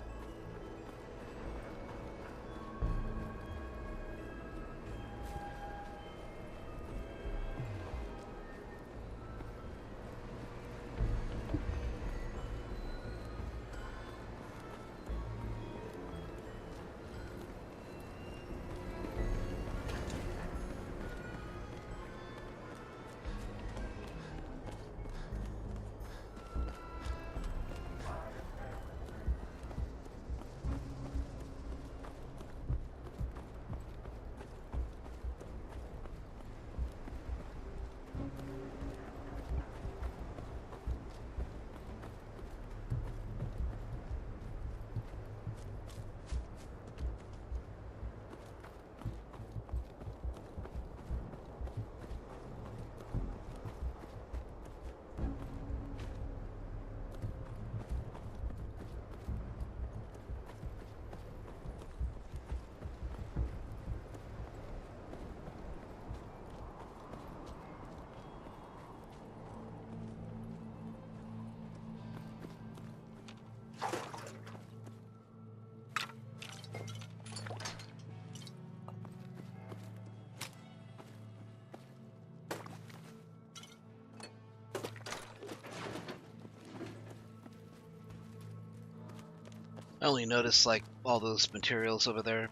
I only noticed, like, all those materials over there.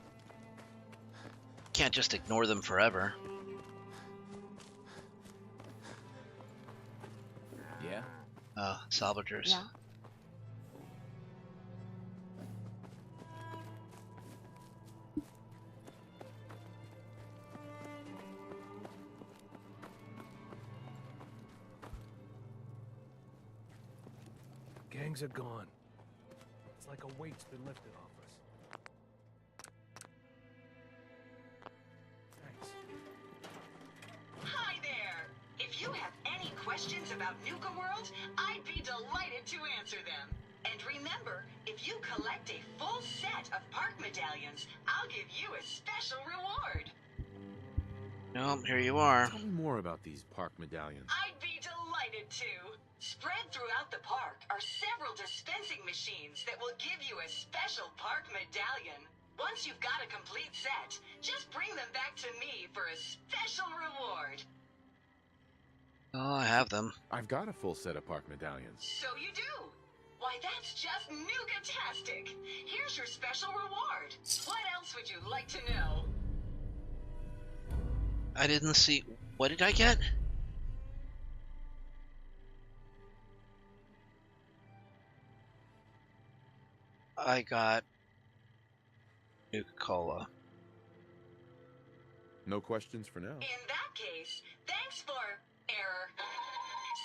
Can't just ignore them forever. Yeah? Salvagers. Yeah? Gangs are gone. It's like a weight's been lifted off us. Thanks. Hi there! If you have any questions about Nuka-World, I'd be delighted to answer them. And remember, if you collect a full set of park medallions, I'll give you a special reward. Nope, here you are. Tell me more about these park medallions. I'd be delighted to. Spread throughout the park are several dispensing machines that will give you a special park medallion. Once you've got a complete set, just bring them back to me for a special reward. Oh, I have them. I've got a full set of park medallions. So you do. Why, that's just Nuka-tastic. Here's your special reward. What else would you like to know? I didn't see... What did I get? I got Nuka-Cola. No questions for now. In that case, thanks for error.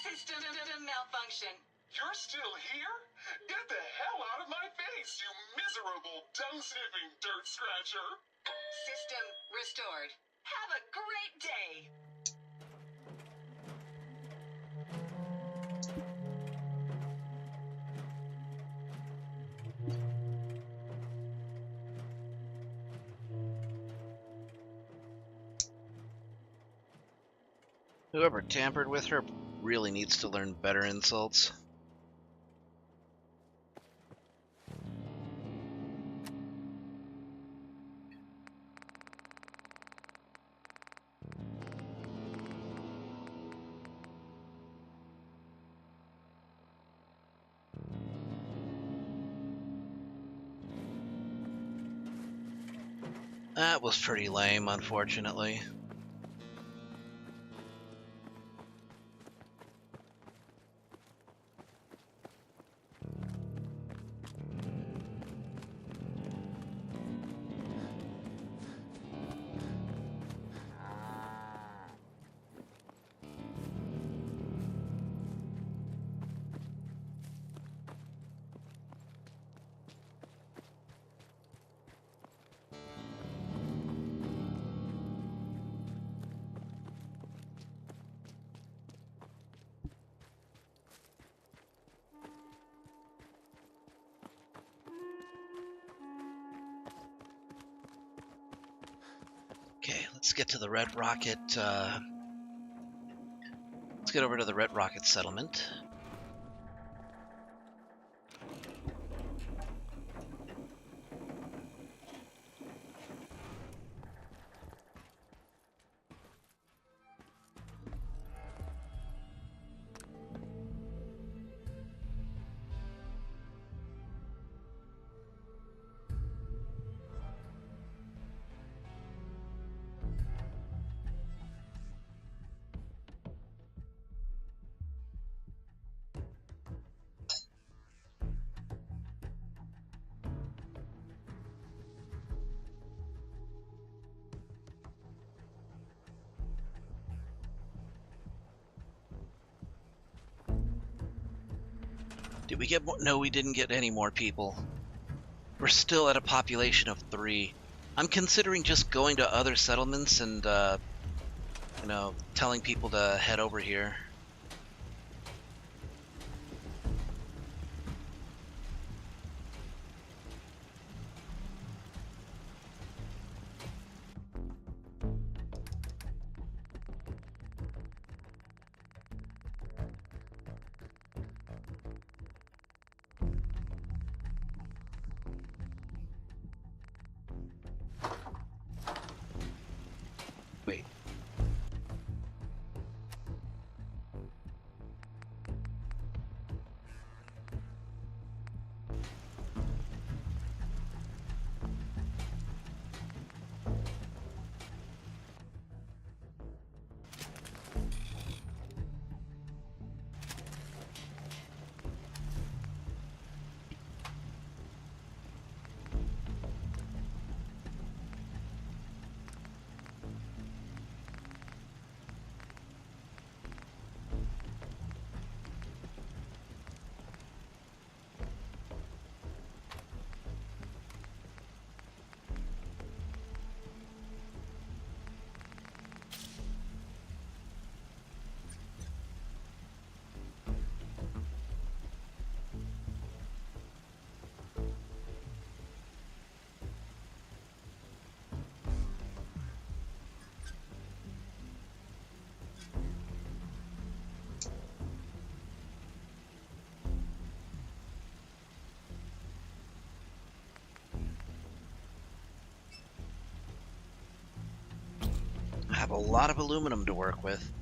System malfunction. You're still here? Get the hell out of my face, you miserable, dung-sniffing dirt scratcher! System restored. Have a great day. Whoever tampered with her really needs to learn better insults. That was pretty lame, unfortunately. Okay, let's get to the Red Rocket, let's get over to the Red Rocket settlement. Did we get more? No, we didn't get any more people. We're still at a population of 3. I'm considering just going to other settlements and, you know, telling people to head over here. Wait. I have a lot of aluminum to work with.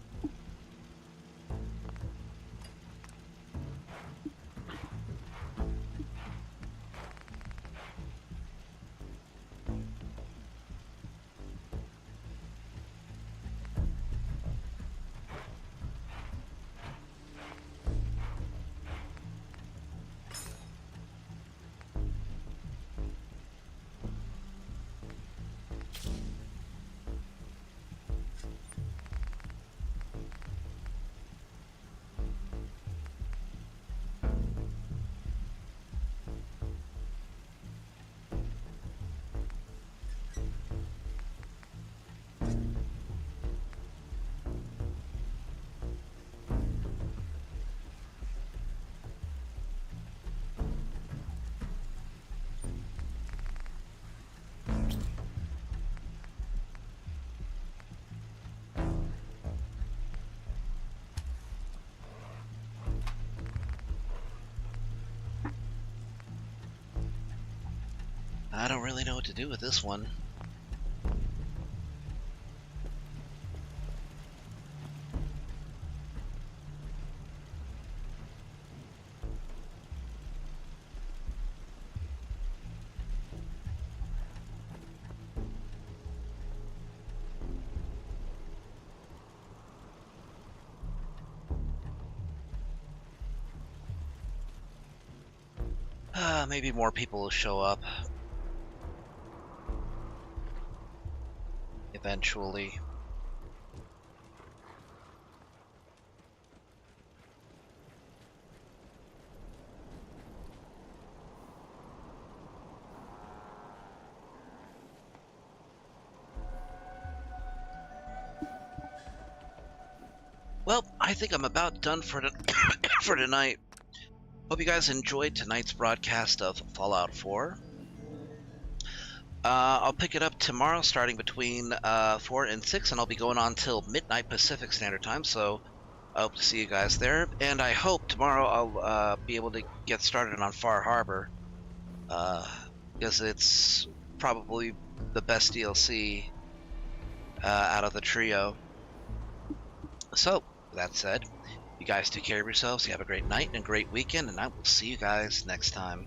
I don't really know what to do with this one. Maybe more people will show up. Eventually. Well, I think I'm about done for for tonight. Hope you guys enjoyed tonight's broadcast of Fallout 4. I'll pick it up tomorrow starting between 4 and 6, and I'll be going on till midnight Pacific Standard Time, so I hope to see you guys there. And I hope tomorrow I'll be able to get started on Far Harbor, because it's probably the best DLC out of the trio. So, with that said, you guys take care of yourselves, you have a great night and a great weekend, and I will see you guys next time.